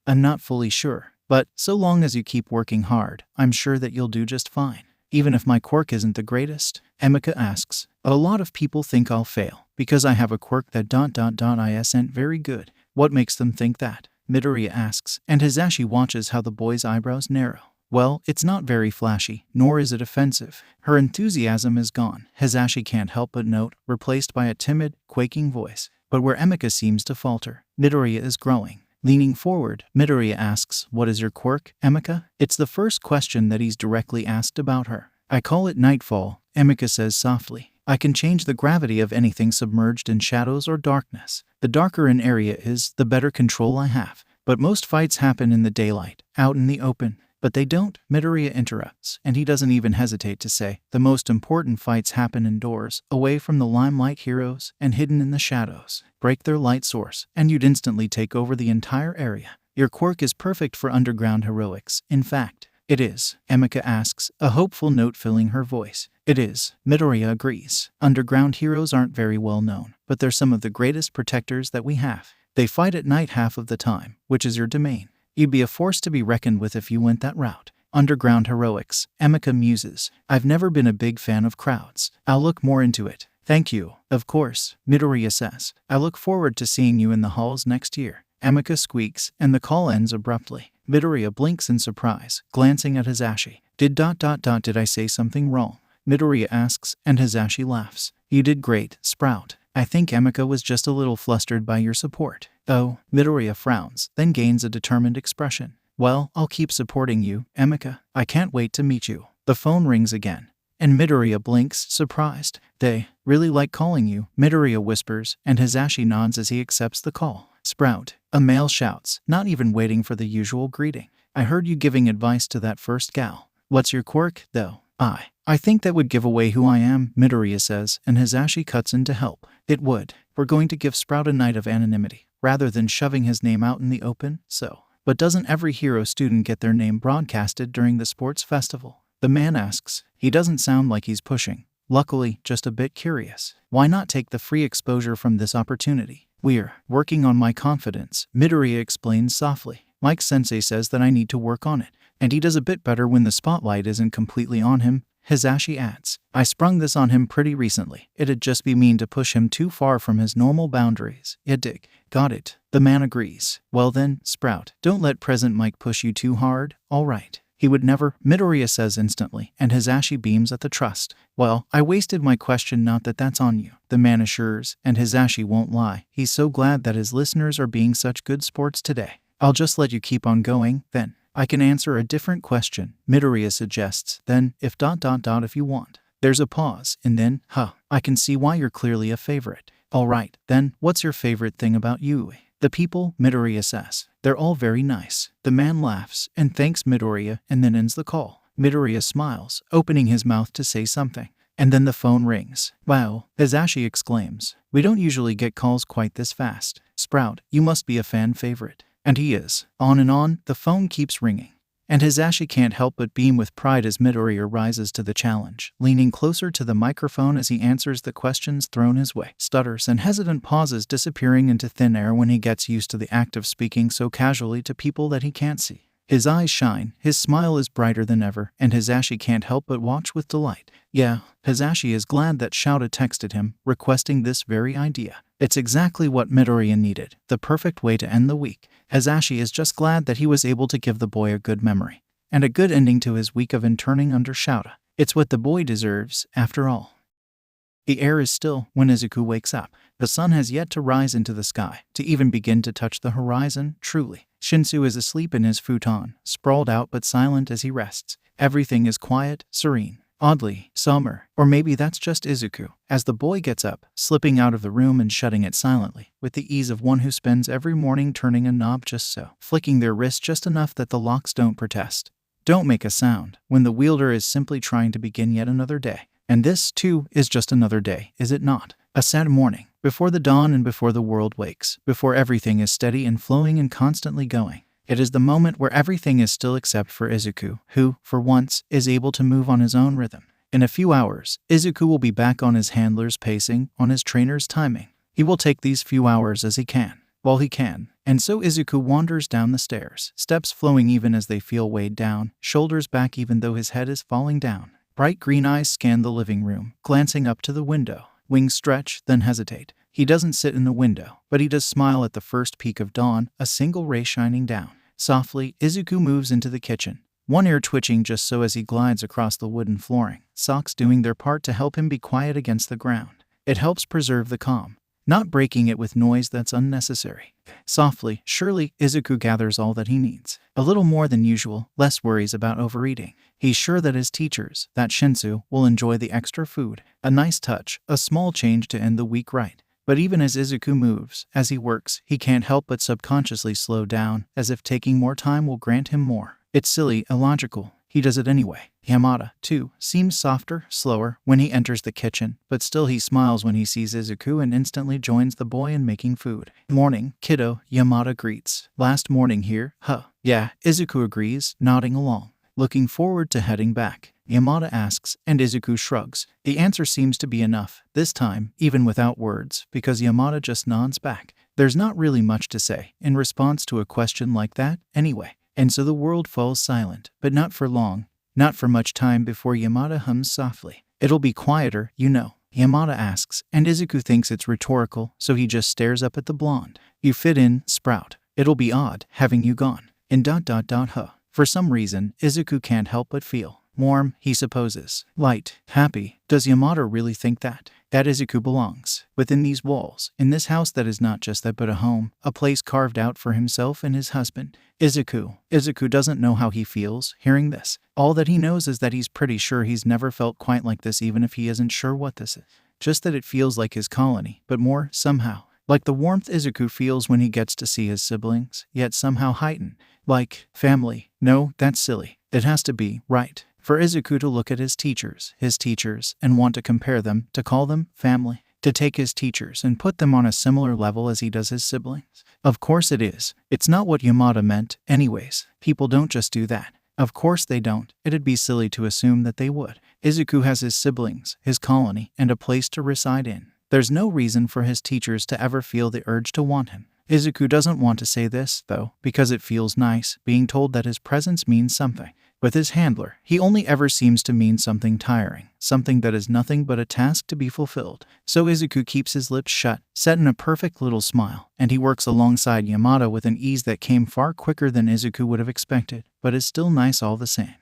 I'm not fully sure. But, so long as you keep working hard, I'm sure that you'll do just fine. Even if my quirk isn't the greatest? Emika asks. A lot of people think I'll fail, because I have a quirk that ... isn't very good. What makes them think that? Midoriya asks, and Hisashi watches how the boy's eyebrows narrow. Well, it's not very flashy, nor is it offensive. Her enthusiasm is gone, Hisashi can't help but note, replaced by a timid, quaking voice. But where Emika seems to falter, Midoriya is growing. Leaning forward, Midoriya asks, what is your quirk, Emika? It's the first question that he's directly asked about her. I call it Nightfall, Emika says softly. I can change the gravity of anything submerged in shadows or darkness. The darker an area is, the better control I have. But most fights happen in the daylight, out in the open. But they don't, Midoriya interrupts, and he doesn't even hesitate to say, the most important fights happen indoors, away from the limelight heroes, and hidden in the shadows. Break their light source, and you'd instantly take over the entire area. Your quirk is perfect for underground heroics. In fact, it is, Emika asks, a hopeful note filling her voice. It is, Midoriya agrees. Underground heroes aren't very well known, but they're some of the greatest protectors that we have. They fight at night half of the time, which is your domain. You'd be a force to be reckoned with if you went that route. Underground heroics, Emika muses. I've never been a big fan of crowds. I'll look more into it. Thank you. Of course, Midoriya says. I look forward to seeing you in the halls next year. Emika squeaks, and the call ends abruptly. Midoriya blinks in surprise, glancing at Hisashi. Did I say something wrong? Midoriya asks, and Hisashi laughs. You did great, Sprout. I think Emika was just a little flustered by your support. Oh, Midoriya frowns, then gains a determined expression. Well, I'll keep supporting you, Emika. I can't wait to meet you. The phone rings again. And Midoriya blinks, surprised. They really like calling you, Midoriya whispers, and Hisashi nods as he accepts the call. Sprout, a male shouts, not even waiting for the usual greeting. I heard you giving advice to that first gal. What's your quirk, though? I think that would give away who I am, Midoriya says, and Hisashi cuts in to help. It would. We're going to give Sprout a night of anonymity, rather than shoving his name out in the open, so. But doesn't every hero student get their name broadcasted during the sports festival? The man asks. He doesn't sound like he's pushing. Luckily, just a bit curious. Why not take the free exposure from this opportunity? We're working on my confidence, Midoriya explains softly. Mike Sensei says that I need to work on it, and he does a bit better when the spotlight isn't completely on him, Hisashi adds. I sprung this on him pretty recently. It'd just be mean to push him too far from his normal boundaries. You dig? Got it. The man agrees. Well then, Sprout, don't let Present Mike push you too hard, all right? He would never, Midoriya says instantly, and Hisashi beams at the trust. Well, I wasted my question, not that that's on you, the man assures, and Hisashi won't lie. He's so glad that his listeners are being such good sports today. I'll just let you keep on going, then. I can answer a different question, Midoriya suggests, then, if ... if you want. There's a pause, and then, I can see why you're clearly a favorite. All right, then, what's your favorite thing about you? The people, Midoriya says. They're all very nice. The man laughs, and thanks Midoriya, and then ends the call. Midoriya smiles, opening his mouth to say something. And then the phone rings. Wow, Hisashi exclaims. We don't usually get calls quite this fast. Sprout, you must be a fan favorite. And he is. On and on, the phone keeps ringing. And Hisashi can't help but beam with pride as Midoriya rises to the challenge, leaning closer to the microphone as he answers the questions thrown his way, stutters and hesitant pauses, disappearing into thin air when he gets used to the act of speaking so casually to people that he can't see. His eyes shine, his smile is brighter than ever, and Hisashi can't help but watch with delight. Yeah, Hisashi is glad that Shouta texted him, requesting this very idea. It's exactly what Midoriya needed, the perfect way to end the week. Hisashi is just glad that he was able to give the boy a good memory, and a good ending to his week of interning under Shouta. It's what the boy deserves, after all. The air is still when Izuku wakes up. The sun has yet to rise into the sky, to even begin to touch the horizon, truly. Shinsu is asleep in his futon, sprawled out but silent as he rests. Everything is quiet, serene. Oddly, somber. Or maybe that's just Izuku. As the boy gets up, slipping out of the room and shutting it silently, with the ease of one who spends every morning turning a knob just so, flicking their wrist just enough that the locks don't protest, don't make a sound, when the wielder is simply trying to begin yet another day. And this, too, is just another day, is it not? A sad morning, before the dawn and before the world wakes, before everything is steady and flowing and constantly going. It is the moment where everything is still except for Izuku, who, for once, is able to move on his own rhythm. In a few hours, Izuku will be back on his handler's pacing, on his trainer's timing. He will take these few hours as he can, while he can. And so Izuku wanders down the stairs, steps flowing even as they feel weighed down, shoulders back even though his head is falling down. Bright green eyes scan the living room, glancing up to the window. Wings stretch, then hesitate. He doesn't sit in the window, but he does smile at the first peak of dawn, a single ray shining down. Softly, Izuku moves into the kitchen, one ear twitching just so as he glides across the wooden flooring, socks doing their part to help him be quiet against the ground. It helps preserve the calm, not breaking it with noise that's unnecessary. Softly, surely, Izuku gathers all that he needs. A little more than usual, less worries about overeating. He's sure that his teachers, that Shinsu, will enjoy the extra food. A nice touch, a small change to end the week right. But even as Izuku moves, as he works, he can't help but subconsciously slow down, as if taking more time will grant him more. It's silly, illogical. He does it anyway. Yamada, too, seems softer, slower, when he enters the kitchen, but still he smiles when he sees Izuku and instantly joins the boy in making food. Morning, kiddo, Yamada greets. Last morning here, huh? Yeah, Izuku agrees, nodding along. Looking forward to heading back, Yamada asks, and Izuku shrugs. The answer seems to be enough, this time, even without words, because Yamada just nods back. There's not really much to say, in response to a question like that, anyway. And so the world falls silent, but not for long, not for much time before Yamada hums softly. It'll be quieter, you know, Yamada asks, and Izuku thinks it's rhetorical, so he just stares up at the blonde. You fit in, Sprout. It'll be odd, having you gone. And huh. For some reason, Izuku can't help but feel warm, he supposes. Light, happy. Does Yamada really think that? That Izuku belongs within these walls, in this house that is not just that but a home, a place carved out for himself and his husband. Izuku doesn't know how he feels, hearing this. All that he knows is that he's pretty sure he's never felt quite like this, even if he isn't sure what this is. Just that it feels like his colony, but more, somehow, like the warmth Izuku feels when he gets to see his siblings, yet somehow heightened. Like family. No, that's silly. It has to be, right, for Izuku to look at his teachers, and want to compare them, to call them family, to take his teachers and put them on a similar level as he does his siblings. Of course it is. It's not what Yamada meant, anyways. People don't just do that. Of course they don't. It'd be silly to assume that they would. Izuku has his siblings, his colony, and a place to reside in. There's no reason for his teachers to ever feel the urge to want him. Izuku doesn't want to say this, though, because it feels nice, being told that his presence means something. With his handler, he only ever seems to mean something tiring, something that is nothing but a task to be fulfilled. So Izuku keeps his lips shut, set in a perfect little smile, and he works alongside Yamada with an ease that came far quicker than Izuku would have expected, but is still nice all the same.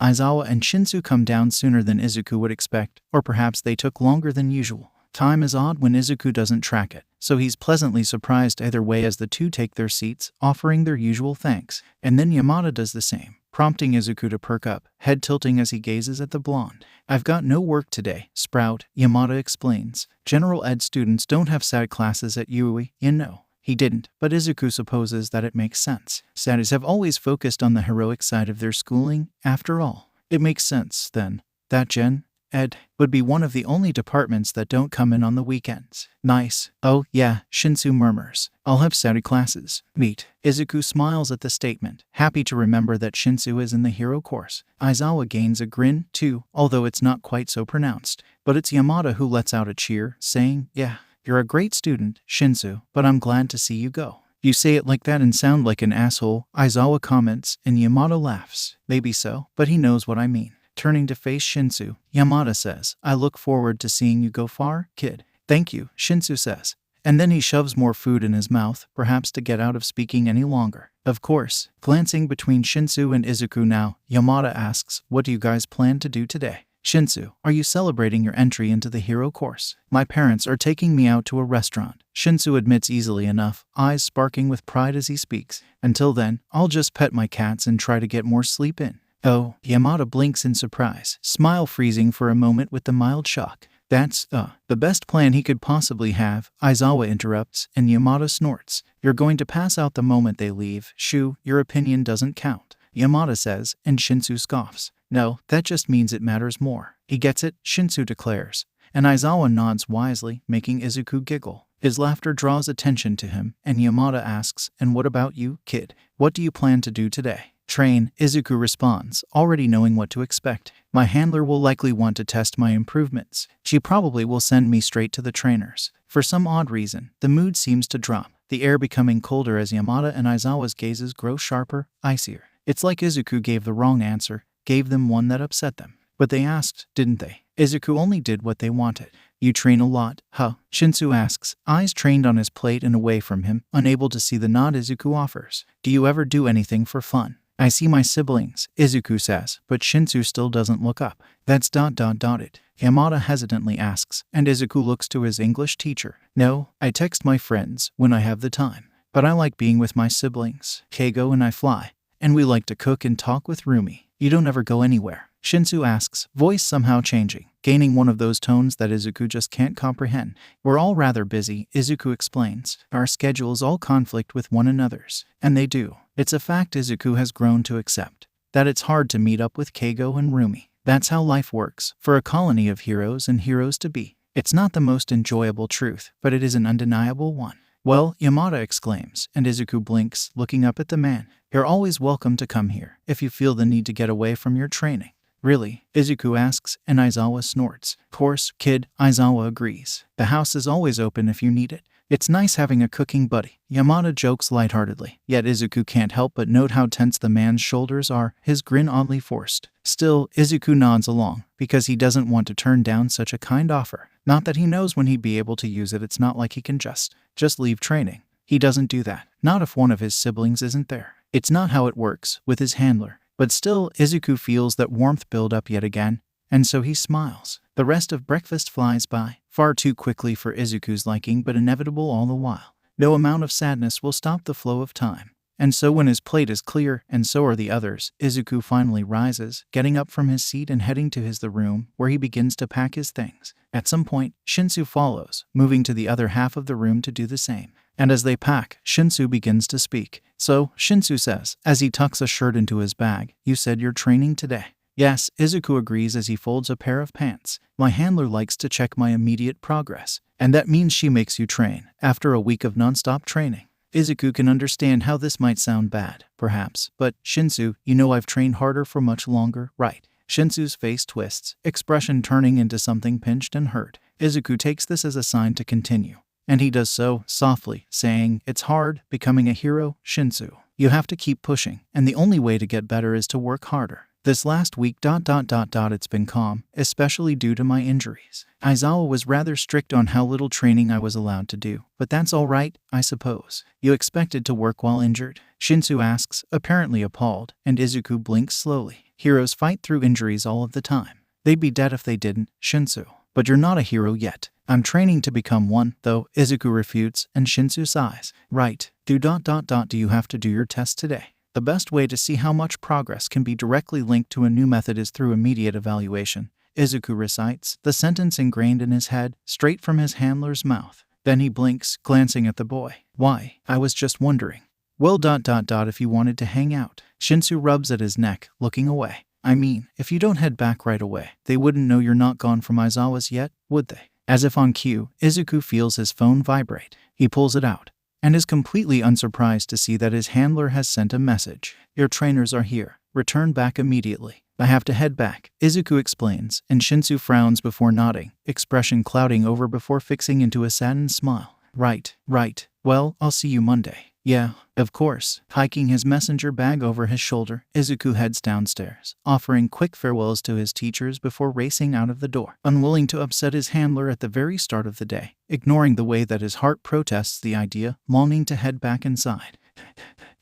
Aizawa and Shinsu come down sooner than Izuku would expect, or perhaps they took longer than usual. Time is odd when Izuku doesn't track it, so he's pleasantly surprised either way as the two take their seats, offering their usual thanks. And then Yamada does the same, prompting Izuku to perk up, head tilting as he gazes at the blonde. I've got no work today, Sprout, Yamada explains. General ed students don't have SAT classes at Yui, you know. He didn't, but Izuku supposes that it makes sense. SATs have always focused on the heroic side of their schooling, after all. It makes sense, then, that Gen Ed would be one of the only departments that don't come in on the weekends. Nice. Oh, yeah, Shinsu murmurs. I'll have Saturday classes. Neat. Izuku smiles at the statement, happy to remember that Shinsu is in the hero course. Aizawa gains a grin, too, although it's not quite so pronounced. But it's Yamada who lets out a cheer, saying, yeah, you're a great student, Shinsu, but I'm glad to see you go. You say it like that and sound like an asshole, Aizawa comments, and Yamada laughs. Maybe so, but he knows what I mean. Turning to face Shinsu, Yamada says, I look forward to seeing you go far, kid. Thank you, Shinsu says. And then he shoves more food in his mouth, perhaps to get out of speaking any longer. Of course, glancing between Shinsu and Izuku now, Yamada asks, what do you guys plan to do today? Shinsu, are you celebrating your entry into the hero course? My parents are taking me out to a restaurant. Shinsu admits easily enough, eyes sparking with pride as he speaks. Until then, I'll just pet my cats and try to get more sleep in. Oh, Yamada blinks in surprise, smile freezing for a moment with the mild shock. That's, the best plan he could possibly have, Aizawa interrupts, and Yamada snorts. You're going to pass out the moment they leave. Shoo, your opinion doesn't count, Yamada says, and Shinsu scoffs. No, that just means it matters more. He gets it, Shinsu declares, and Aizawa nods wisely, making Izuku giggle. His laughter draws attention to him, and Yamada asks, and what about you, kid? What do you plan to do today? Train, Izuku responds, already knowing what to expect. My handler will likely want to test my improvements. She probably will send me straight to the trainers. For some odd reason, the mood seems to drop, the air becoming colder as Yamada and Aizawa's gazes grow sharper, icier. It's like Izuku gave the wrong answer, gave them one that upset them. But they asked, didn't they? Izuku only did what they wanted. You train a lot, huh? Shinsu asks, eyes trained on his plate and away from him, unable to see the nod Izuku offers. Do you ever do anything for fun? I see my siblings, Izuku says, but Shinsu still doesn't look up. That's ... Yamada hesitantly asks, and Izuku looks to his English teacher. No, I text my friends when I have the time. But I like being with my siblings. Keigo and I fly. And we like to cook and talk with Rumi. You don't ever go anywhere? Shinsu asks, voice somehow changing, gaining one of those tones that Izuku just can't comprehend. We're all rather busy, Izuku explains. Our schedules all conflict with one another's. And they do. It's a fact Izuku has grown to accept. That it's hard to meet up with Keigo and Rumi. That's how life works, for a colony of heroes and heroes to be. It's not the most enjoyable truth, but it is an undeniable one. Well, Yamada exclaims, and Izuku blinks, looking up at the man. You're always welcome to come here, if you feel the need to get away from your training. Really? Izuku asks, and Aizawa snorts. Course, kid, Aizawa agrees. The house is always open if you need it. It's nice having a cooking buddy, Yamada jokes lightheartedly. Yet Izuku can't help but note how tense the man's shoulders are, his grin oddly forced. Still, Izuku nods along, because he doesn't want to turn down such a kind offer. Not that he knows when he'd be able to use it, it's not like he can just leave training. He doesn't do that, not if one of his siblings isn't there. It's not how it works, with his handler. But still, Izuku feels that warmth build up yet again, and so he smiles. The rest of breakfast flies by, far too quickly for Izuku's liking but inevitable all the while. No amount of sadness will stop the flow of time. And so when his plate is clear, and so are the others, Izuku finally rises, getting up from his seat and heading to the room, where he begins to pack his things. At some point, Shinsu follows, moving to the other half of the room to do the same. And as they pack, Shinsu begins to speak. So, Shinsu says, as he tucks a shirt into his bag, you said you're training today. Yes, Izuku agrees as he folds a pair of pants. My handler likes to check my immediate progress. And that means she makes you train, after a week of nonstop training. Izuku can understand how this might sound bad, perhaps, but, Shinsu, you know I've trained harder for much longer, right? Shinsu's face twists, expression turning into something pinched and hurt. Izuku takes this as a sign to continue. And he does so, softly, saying, it's hard, becoming a hero, Shinsu. You have to keep pushing, and the only way to get better is to work harder. This last week ... it's been calm, especially due to my injuries. Aizawa was rather strict on how little training I was allowed to do, but that's all right, I suppose. You expected to work while injured? Shinsu asks, apparently appalled, and Izuku blinks slowly. Heroes fight through injuries all of the time. They'd be dead if they didn't, Shinsu. But you're not a hero yet. I'm training to become one, though, Izuku refutes, and Shinsu sighs. Right. Do you have to do your test today? The best way to see how much progress can be directly linked to a new method is through immediate evaluation. Izuku recites, the sentence ingrained in his head, straight from his handler's mouth. Then he blinks, glancing at the boy. Why? I was just wondering. Well ... if you wanted to hang out. Shinsu rubs at his neck, looking away. I mean, if you don't head back right away, they wouldn't know you're not gone from Aizawa's yet, would they? As if on cue, Izuku feels his phone vibrate. He pulls it out, and is completely unsurprised to see that his handler has sent a message. Your trainers are here. Return back immediately. I have to head back, Izuku explains, and Shinsu frowns before nodding, expression clouding over before fixing into a saddened smile. Right. Well, I'll see you Monday. Yeah, of course. Hiking his messenger bag over his shoulder, Izuku heads downstairs, offering quick farewells to his teachers before racing out of the door, unwilling to upset his handler at the very start of the day, ignoring the way that his heart protests the idea, longing to head back inside.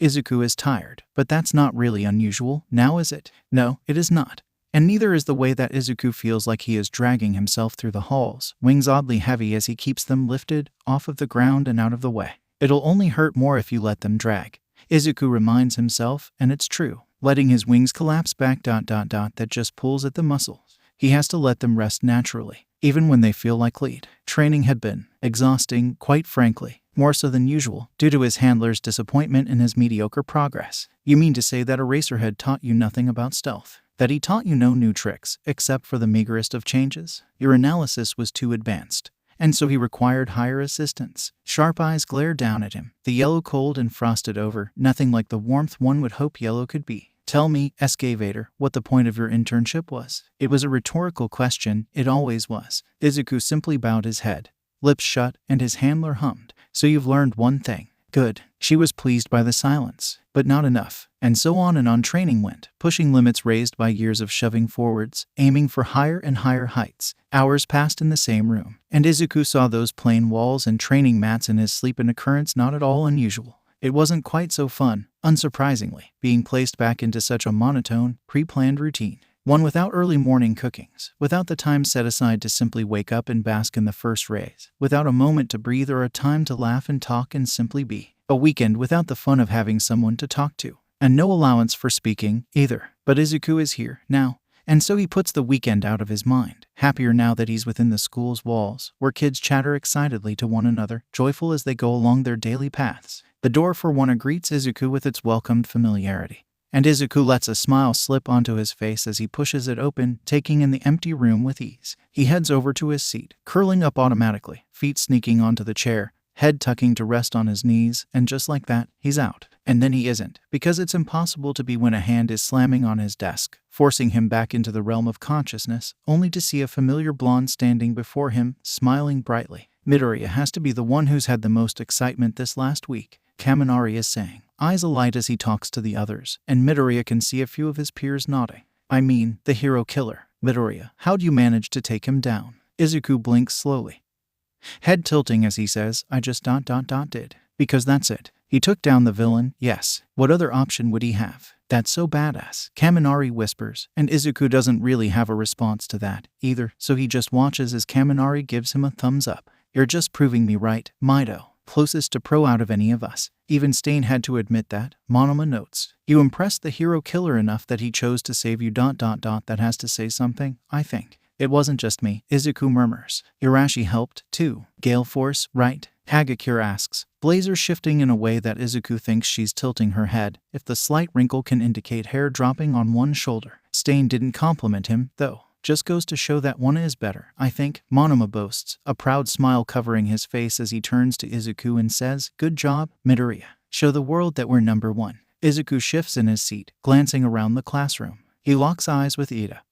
Izuku is tired, but that's not really unusual, now is it? No, it is not. And neither is the way that Izuku feels like he is dragging himself through the halls, wings oddly heavy as he keeps them lifted, off of the ground and out of the way. It'll only hurt more if you let them drag. Izuku reminds himself, and it's true, letting his wings collapse back ... that just pulls at the muscles. He has to let them rest naturally, even when they feel like lead. Training had been exhausting, quite frankly, more so than usual, due to his handler's disappointment in his mediocre progress. You mean to say that Eraserhead taught you nothing about stealth? That he taught you no new tricks, except for the meagerest of changes? Your analysis was too advanced, and so he required higher assistance. Sharp eyes glared down at him, the yellow cold and frosted over, nothing like the warmth one would hope yellow could be. Tell me, Skvader, what the point of your internship was. It was a rhetorical question, it always was. Izuku simply bowed his head, lips shut, and his handler hummed. So you've learned one thing. Good. She was pleased by the silence, but not enough. And so on training went, pushing limits raised by years of shoving forwards, aiming for higher and higher heights. Hours passed in the same room, and Izuku saw those plain walls and training mats in his sleep, an occurrence not at all unusual. It wasn't quite so fun, unsurprisingly, being placed back into such a monotone, pre-planned routine. One without early morning cookings, without the time set aside to simply wake up and bask in the first rays, without a moment to breathe or a time to laugh and talk and simply be. A weekend without the fun of having someone to talk to. And no allowance for speaking, either. But Izuku is here, now. And so he puts the weekend out of his mind, happier now that he's within the school's walls, where kids chatter excitedly to one another, joyful as they go along their daily paths. The door for one greets Izuku with its welcomed familiarity. And Izuku lets a smile slip onto his face as he pushes it open, taking in the empty room with ease. He heads over to his seat, curling up automatically, feet sneaking onto the chair, head tucking to rest on his knees, and just like that, he's out. And then he isn't, because it's impossible to be when a hand is slamming on his desk, forcing him back into the realm of consciousness, only to see a familiar blonde standing before him, smiling brightly. Midoriya has to be the one who's had the most excitement this last week, Kaminari is saying, eyes alight as he talks to the others, and Midoriya can see a few of his peers nodding. I mean, the hero killer. Midoriya, how'd you manage to take him down? Izuku blinks slowly, head tilting as he says, I just ... did. Because that's it. He took down the villain, yes. What other option would he have? That's so badass, Kaminari whispers, and Izuku doesn't really have a response to that, either, so he just watches as Kaminari gives him a thumbs up. You're just proving me right, Mido. Closest to pro out of any of us. Even Stain had to admit that, Monoma notes. You impressed the hero killer enough that he chose to save you ... That has to say something, I think. It wasn't just me, Izuku murmurs. Irashi helped, too. Gale Force, right? Hagakure asks, blazer shifting in a way that Izuku thinks she's tilting her head, if the slight wrinkle can indicate hair dropping on one shoulder. Stain didn't compliment him, though. Just goes to show that one is better, I think, Monoma boasts, a proud smile covering his face as he turns to Izuku and says, good job, Midoriya. Show the world that we're number one. Izuku shifts in his seat, glancing around the classroom. He locks eyes with Ida,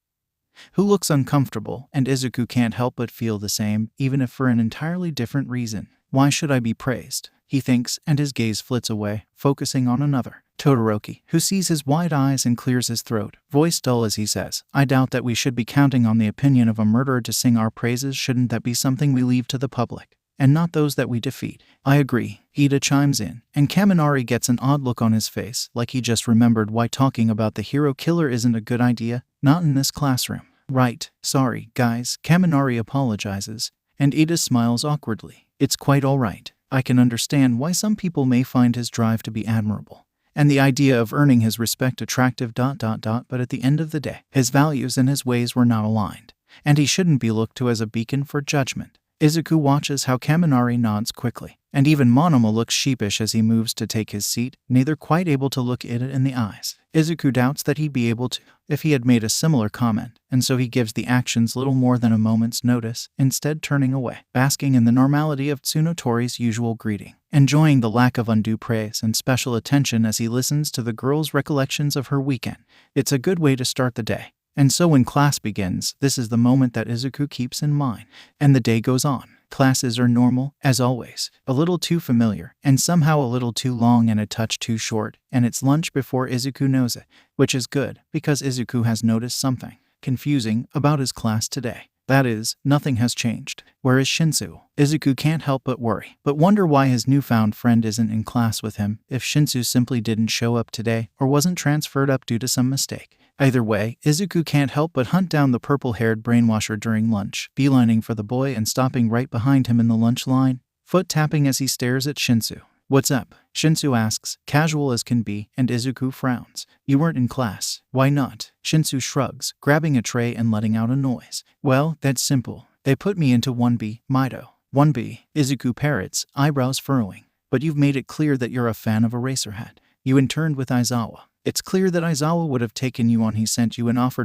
who looks uncomfortable, and Izuku can't help but feel the same, even if for an entirely different reason. Why should I be praised? He thinks, and his gaze flits away, focusing on another. Todoroki, who sees his wide eyes and clears his throat, voice dull as he says, I doubt that we should be counting on the opinion of a murderer to sing our praises. Shouldn't that be something we leave to the public, and not those that we defeat? I agree, Ida chimes in, and Kaminari gets an odd look on his face, like he just remembered why talking about the hero killer isn't a good idea, not in this classroom. Right, sorry, guys, Kaminari apologizes, and Ida smiles awkwardly. It's quite all right. I can understand why some people may find his drive to be admirable, and the idea of earning his respect attractive ... But at the end of the day, his values and his ways were not aligned, and he shouldn't be looked to as a beacon for judgment. Izuku watches how Kaminari nods quickly, and even Monoma looks sheepish as he moves to take his seat, neither quite able to look Ida in the eyes. Izuku doubts that he'd be able to, if he had made a similar comment, and so he gives the actions little more than a moment's notice, instead turning away, basking in the normality of Tsunotori's usual greeting, enjoying the lack of undue praise and special attention as he listens to the girl's recollections of her weekend. It's a good way to start the day. And so when class begins, this is the moment that Izuku keeps in mind. And the day goes on. Classes are normal, as always, a little too familiar, and somehow a little too long and a touch too short, and it's lunch before Izuku knows it, which is good, because Izuku has noticed something confusing about his class today. That is, nothing has changed. Where is Shinsu? Izuku can't help but worry, but wonder why his newfound friend isn't in class with him, if Shinsu simply didn't show up today, or wasn't transferred up due to some mistake. Either way, Izuku can't help but hunt down the purple-haired brainwasher during lunch, beelining for the boy and stopping right behind him in the lunch line, foot-tapping as he stares at Shinsu. "What's up?" Shinsu asks, casual as can be, and Izuku frowns. "You weren't in class." "Why not?" Shinsu shrugs, grabbing a tray and letting out a noise. "Well, that's simple. They put me into 1B, Mido." 1B, Izuku parrots, eyebrows furrowing. "But you've made it clear that you're a fan of Eraserhead. You interned with Aizawa. It's clear that Aizawa would have taken you on. He sent you an offer.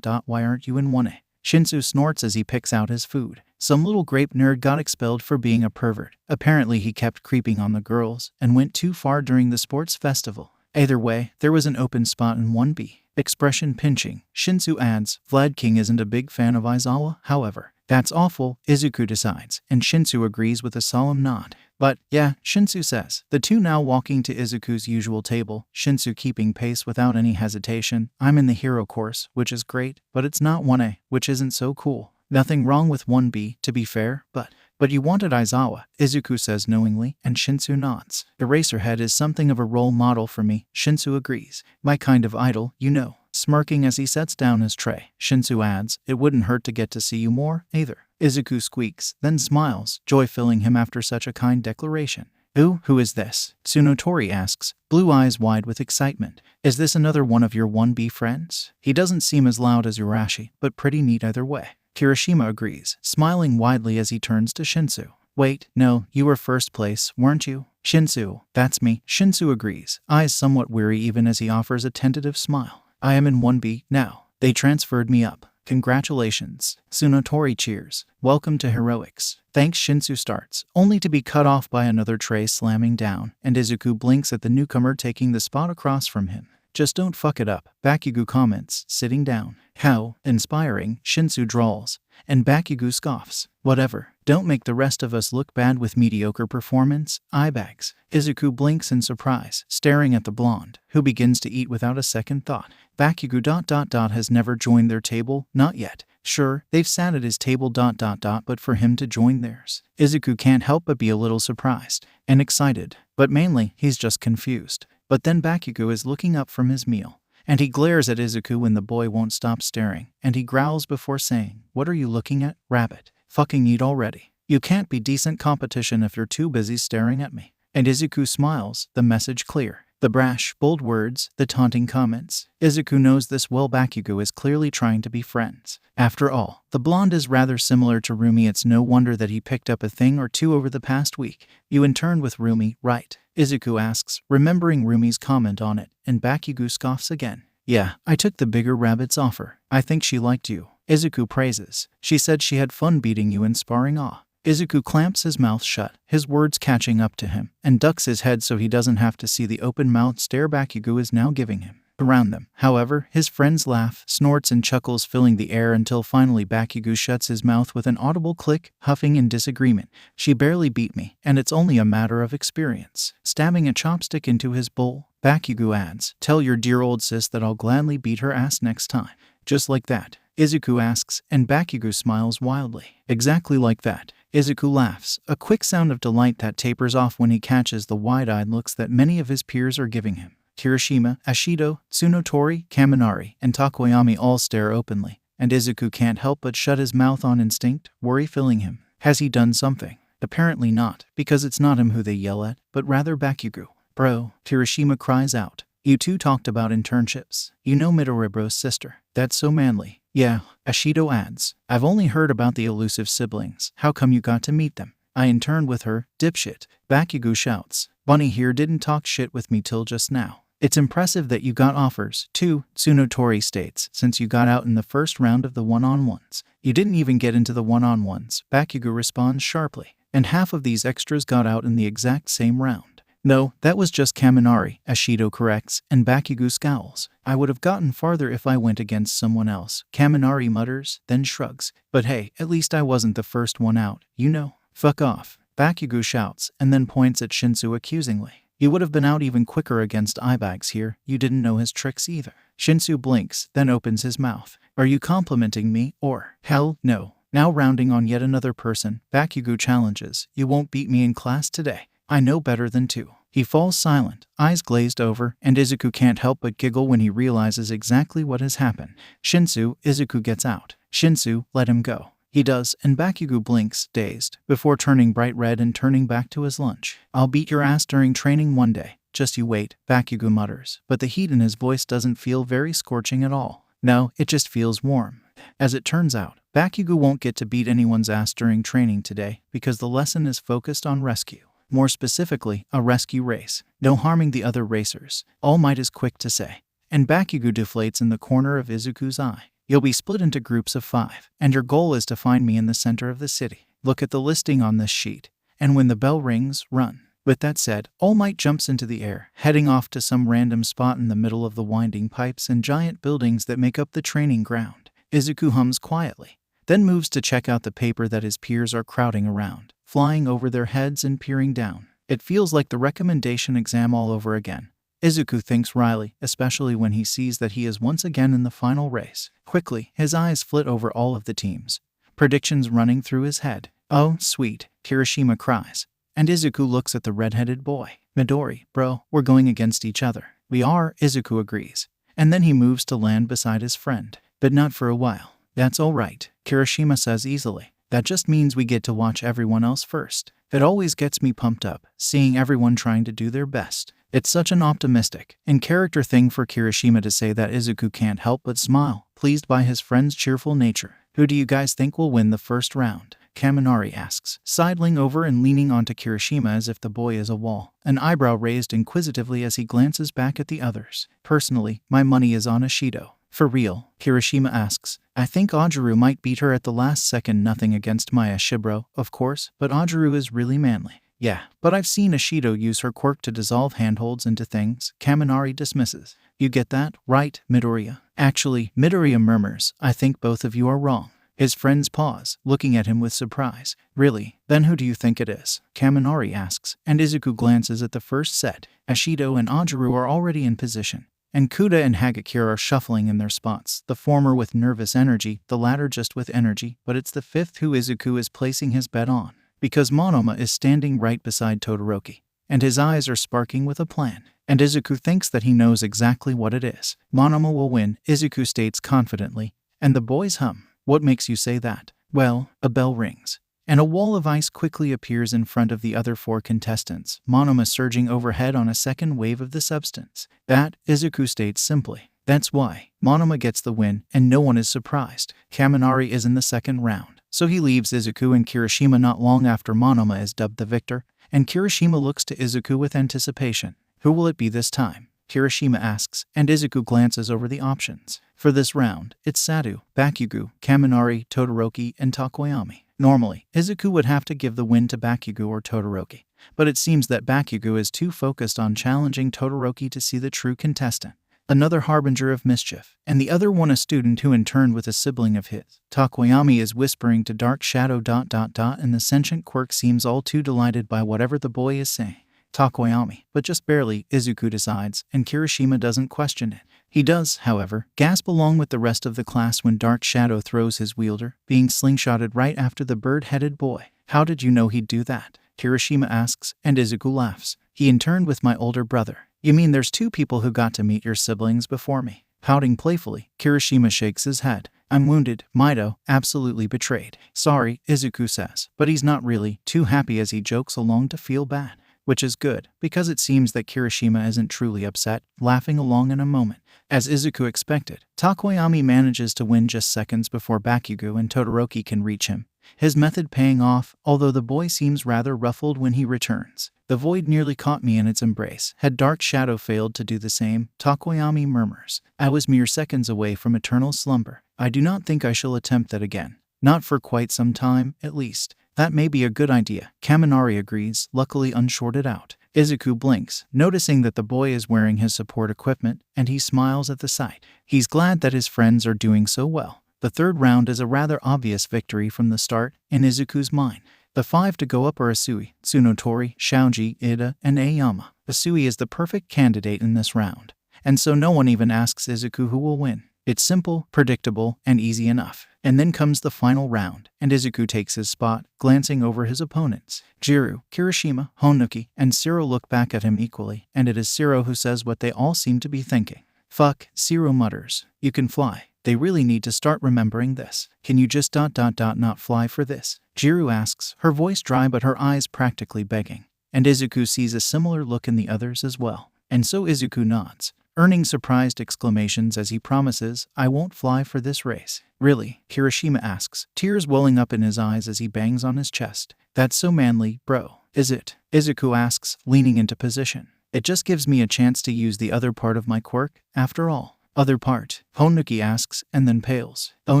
Why aren't you in 1A? Shinsu snorts as he picks out his food. Some little grape nerd got expelled for being a pervert. Apparently he kept creeping on the girls and went too far during the sports festival. Either way, there was an open spot in 1B. Expression pinching. Shinsu adds, Vlad King isn't a big fan of Aizawa, however. That's awful, Izuku decides, and Shinsu agrees with a solemn nod. But, yeah, Shinsu says. The two now walking to Izuku's usual table, Shinsu keeping pace without any hesitation. "I'm in the hero course, which is great, but it's not 1A, which isn't so cool. Nothing wrong with 1B, to be fair, but you wanted Aizawa," Izuku says knowingly, and Shinsu nods. "Eraserhead is something of a role model for me," Shinsu agrees. "My kind of idol, you know." Smirking as he sets down his tray, Shinsu adds, "It wouldn't hurt to get to see you more, either." Izuku squeaks, then smiles, joy filling him after such a kind declaration. "Ooh, who is this?" Tsunotori asks, blue eyes wide with excitement. "Is this another one of your 1B friends? He doesn't seem as loud as Urashi, but pretty neat either way." Kirishima agrees, smiling widely as he turns to Shinsu. "Wait, no, you were first place, weren't you?" "Shinsu, that's me." Shinsu agrees, eyes somewhat weary even as he offers a tentative smile. "I am in 1B now. They transferred me up. Congratulations." Tsunotori cheers. "Welcome to heroics." Thanks, Shinsu starts, only to be cut off by another tray slamming down, and Izuku blinks at the newcomer taking the spot across from him. "Just don't fuck it up," Bakugo comments, sitting down. "How inspiring," Shinsu drawls, and Bakugo scoffs. "Whatever, don't make the rest of us look bad with mediocre performance, eyebags." Izuku blinks in surprise, staring at the blonde, who begins to eat without a second thought. Bakugo has never joined their table, not yet. Sure, they've sat at his table but for him to join theirs. Izuku can't help but be a little surprised and excited, but mainly, he's just confused. But then Bakugo is looking up from his meal, and he glares at Izuku when the boy won't stop staring, and he growls before saying, "What are you looking at, rabbit? Fucking eat already. You can't be decent competition if you're too busy staring at me." And Izuku smiles, the message clear. The brash, bold words, the taunting comments. Izuku knows this well. Bakugo is clearly trying to be friends. After all, the blonde is rather similar to Rumi. It's no wonder that he picked up a thing or two over the past week. "You interned with Rumi, right?" Izuku asks, remembering Rumi's comment on it, and Bakugo scoffs again. "Yeah, I took the bigger rabbit's offer. I think she liked you." Izuku praises. "She said she had fun beating you in sparring." Izuku clamps his mouth shut, his words catching up to him, and ducks his head so he doesn't have to see the open-mouthed stare Bakugo is now giving him. Around them, however, his friends laugh, snorts and chuckles filling the air until finally Bakugo shuts his mouth with an audible click, huffing in disagreement. "She barely beat me, and it's only a matter of experience." Stabbing a chopstick into his bowl, Bakugo adds, "Tell your dear old sis that I'll gladly beat her ass next time." "Just like that?" Izuku asks, and Bakugo smiles wildly. "Exactly like that." Izuku laughs, a quick sound of delight that tapers off when he catches the wide-eyed looks that many of his peers are giving him. Kirishima, Ashido, Tsunotori, Kaminari, and Takoyami all stare openly, and Izuku can't help but shut his mouth on instinct, worry filling him. Has he done something? Apparently not, because it's not him who they yell at, but rather Bakugo. "Bro," Kirishima cries out. "You two talked about internships. You know Midoriya's sister. That's so manly." "Yeah," Ashido adds. "I've only heard about the elusive siblings. How come you got to meet them?" "I interned with her, dipshit," Bakugo shouts. "Bunny here didn't talk shit with me till just now." "It's impressive that you got offers, too," Tsunotori states, "since you got out in the first round of the one-on-ones." "You didn't even get into the one-on-ones," Bakugo responds sharply. "And half of these extras got out in the exact same round." "No, that was just Kaminari," Ashido corrects, and Bakugo scowls. "I would have gotten farther if I went against someone else," Kaminari mutters, then shrugs. "But hey, at least I wasn't the first one out, you know." Fuck off, Bakugo shouts and then points at Shinsu accusingly. You would have been out even quicker against eyebags here, you didn't know his tricks either. Shinsu blinks, then opens his mouth. Are you complimenting me, or? Hell no. Now rounding on yet another person, Bakugo challenges, you won't beat me in class today. I know better than to. He falls silent, eyes glazed over, and Izuku can't help but giggle when he realizes exactly what has happened. Shinsu, Izuku gets out. Shinsu, let him go. He does, and Bakugo blinks, dazed, before turning bright red and turning back to his lunch. I'll beat your ass during training one day. Just you wait, Bakugo mutters, but the heat in his voice doesn't feel very scorching at all. No, it just feels warm. As it turns out, Bakugo won't get to beat anyone's ass during training today because the lesson is focused on rescue. More specifically, a rescue race. No harming the other racers, All Might is quick to say. And Bakugo deflates in the corner of Izuku's eye. You'll be split into groups of 5, and your goal is to find me in the center of the city. Look at the listing on this sheet, and when the bell rings, run. With that said, All Might jumps into the air, heading off to some random spot in the middle of the winding pipes and giant buildings that make up the training ground. Izuku hums quietly, then moves to check out the paper that his peers are crowding around, flying over their heads and peering down. It feels like the recommendation exam all over again. Izuku thinks wryly, especially when he sees that he is once again in the final race. Quickly, his eyes flit over all of the teams, predictions running through his head. Oh, sweet, Kirishima cries. And Izuku looks at the red-headed boy. Midori, bro, we're going against each other. We are, Izuku agrees. And then he moves to land beside his friend. But not for a while. That's all right, Kirishima says easily. That just means we get to watch everyone else first. It always gets me pumped up, seeing everyone trying to do their best. It's such an optimistic and character thing for Kirishima to say that Izuku can't help but smile, pleased by his friend's cheerful nature. Who do you guys think will win the first round? Kaminari asks, sidling over and leaning onto Kirishima as if the boy is a wall, an eyebrow raised inquisitively as he glances back at the others. Personally, my money is on Ashido. For real? Kirishima asks. I think Ajaru might beat her at the last second. Nothing against Maya Shibro, of course, but Ajaru is really manly. Yeah, but I've seen Ashido use her quirk to dissolve handholds into things, Kaminari dismisses. You get that, right, Midoriya? Actually, Midoriya murmurs, I think both of you are wrong. His friends pause, looking at him with surprise. Really? Then who do you think it is? Kaminari asks, and Izuku glances at the first set. Ashido and Ajaru are already in position, and Kuda and Hagakure are shuffling in their spots, the former with nervous energy, the latter just with energy, but it's the fifth who Izuku is placing his bet on, because Monoma is standing right beside Todoroki, and his eyes are sparking with a plan. And Izuku thinks that he knows exactly what it is. Monoma will win, Izuku states confidently, and the boys hum. What makes you say that? Well, a bell rings, and a wall of ice quickly appears in front of the other 4 contestants, Monoma surging overhead on a second wave of the substance. That, Izuku states simply. That's why Monoma gets the win, and no one is surprised. Kaminari is in the second round, so he leaves Izuku and Kirishima not long after Monoma is dubbed the victor, and Kirishima looks to Izuku with anticipation. Who will it be this time? Kirishima asks, and Izuku glances over the options. For this round, it's Sadu, Bakugo, Kaminari, Todoroki, and Takoyami. Normally, Izuku would have to give the win to Bakugo or Todoroki, but it seems that Bakugo is too focused on challenging Todoroki to see the true contestant, another harbinger of mischief, and the other one a student who interned with a sibling of his. Takoyami is whispering to Dark Shadow ... and the sentient quirk seems all too delighted by whatever the boy is saying. Takoyami, but just barely, Izuku decides, and Kirishima doesn't question it. He does, however, gasp along with the rest of the class when Dark Shadow throws his wielder, being slingshotted right after the bird-headed boy. How did you know he'd do that? Kirishima asks, and Izuku laughs. He interned with my older brother. You mean there's 2 people who got to meet your siblings before me? Pouting playfully, Kirishima shakes his head. I'm wounded, Mido, absolutely betrayed. Sorry, Izuku says, but he's not really, too happy as he jokes along to feel bad. Which is good, because it seems that Kirishima isn't truly upset, laughing along in a moment. As Izuku expected, Takoyami manages to win just seconds before Bakugo and Todoroki can reach him, his method paying off, although the boy seems rather ruffled when he returns. The void nearly caught me in its embrace. Had Dark Shadow failed to do the same, Takoyami murmurs. I was mere seconds away from eternal slumber. I do not think I shall attempt that again. Not for quite some time, at least. That may be a good idea, Kaminari agrees, luckily unshorted out. Izuku blinks, noticing that the boy is wearing his support equipment, and he smiles at the sight. He's glad that his friends are doing so well. The third round is a rather obvious victory from the start, in Izuku's mind. The 5 to go up are Asui, Tsunotori, Shaoji, Ida, and Aoyama. Asui is the perfect candidate in this round, and so no one even asks Izuku who will win. It's simple, predictable, and easy enough. And then comes the final round, and Izuku takes his spot, glancing over his opponents. Jiru, Kirishima, Honuki, and Siro look back at him equally, and it is Siro who says what they all seem to be thinking. Fuck, Siro mutters. You can fly. They really need to start remembering this. Can you just not fly for this? Jiru asks, her voice dry but her eyes practically begging. And Izuku sees a similar look in the others as well. And so Izuku nods, earning surprised exclamations as he promises, I won't fly for this race. Really? Kirishima asks, tears welling up in his eyes as he bangs on his chest. That's so manly, bro. Is it? Izuku asks, leaning into position. It just gives me a chance to use the other part of my quirk, after all. Other part? Honuki asks, and then pales. Oh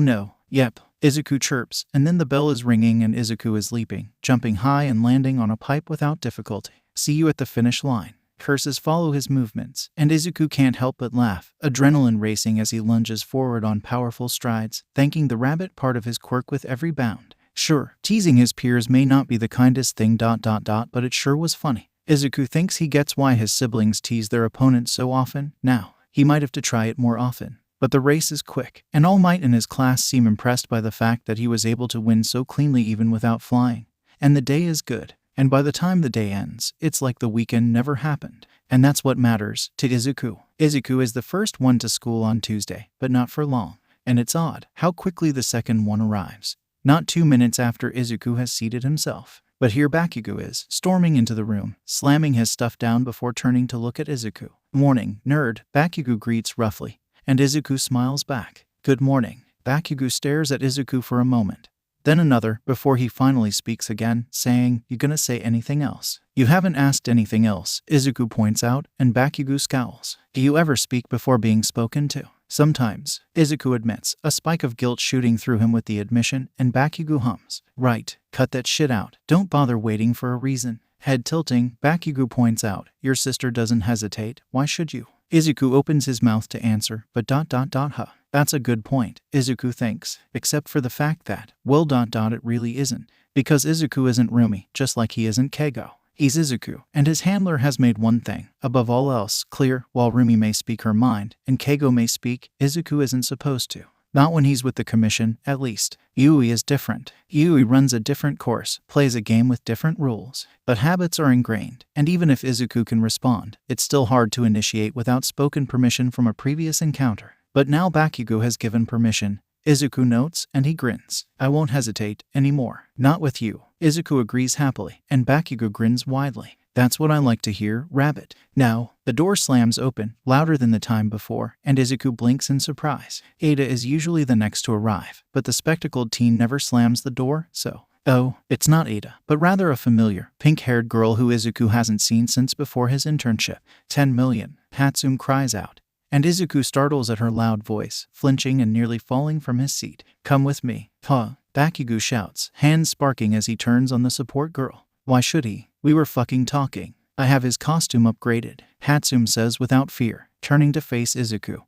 no. Yep. Izuku chirps, and then the bell is ringing and Izuku is leaping, jumping high and landing on a pipe without difficulty. See you at the finish line. Curses follow his movements, and Izuku can't help but laugh, adrenaline racing as he lunges forward on powerful strides, thanking the rabbit part of his quirk with every bound. Sure, teasing his peers may not be the kindest thing ... but it sure was funny. Izuku thinks he gets why his siblings tease their opponents so often. Now, he might have to try it more often. But the race is quick, and All Might in his class seem impressed by the fact that he was able to win so cleanly even without flying. And the day is good. And by the time the day ends, it's like the weekend never happened. And that's what matters to Izuku. Izuku is the first one to school on Tuesday, but not for long. And it's odd how quickly the second one arrives. Not 2 minutes after Izuku has seated himself. But here Bakugo is, storming into the room, slamming his stuff down before turning to look at Izuku. Morning, nerd, Bakugo greets roughly, and Izuku smiles back. Good morning. Bakugo stares at Izuku for a moment. Then another, before he finally speaks again, saying, You gonna say anything else? You haven't asked anything else, Izuku points out, and Bakugo scowls. Do you ever speak before being spoken to? Sometimes, Izuku admits, a spike of guilt shooting through him with the admission, and Bakugo hums. Right, cut that shit out. Don't bother waiting for a reason. Head tilting, Bakugo points out, your sister doesn't hesitate, why should you? Izuku opens his mouth to answer, but ... huh. That's a good point, Izuku thinks, except for the fact that, well ... it really isn't. Because Izuku isn't Rumi, just like he isn't Keigo. He's Izuku, and his handler has made one thing, above all else, clear. While Rumi may speak her mind, and Keigo may speak, Izuku isn't supposed to. Not when he's with the commission, at least. Yui is different. Yui runs a different course, plays a game with different rules. But habits are ingrained, and even if Izuku can respond, it's still hard to initiate without spoken permission from a previous encounter. But now Bakugo has given permission. Izuku notes, and he grins. I won't hesitate anymore. Not with you. Izuku agrees happily, and Bakugo grins widely. That's what I like to hear, rabbit. Now, the door slams open, louder than the time before, and Izuku blinks in surprise. Ada is usually the next to arrive, but the spectacled teen never slams the door, so... Oh, it's not Ada, but rather a familiar, pink-haired girl who Izuku hasn't seen since before his internship. 10 million, Hatsune cries out. And Izuku startles at her loud voice, flinching and nearly falling from his seat. Come with me. Huh? Bakugo shouts, hands sparking as he turns on the support girl. Why should he? We were fucking talking. I have his costume upgraded, Hatsune says without fear, turning to face Izuku.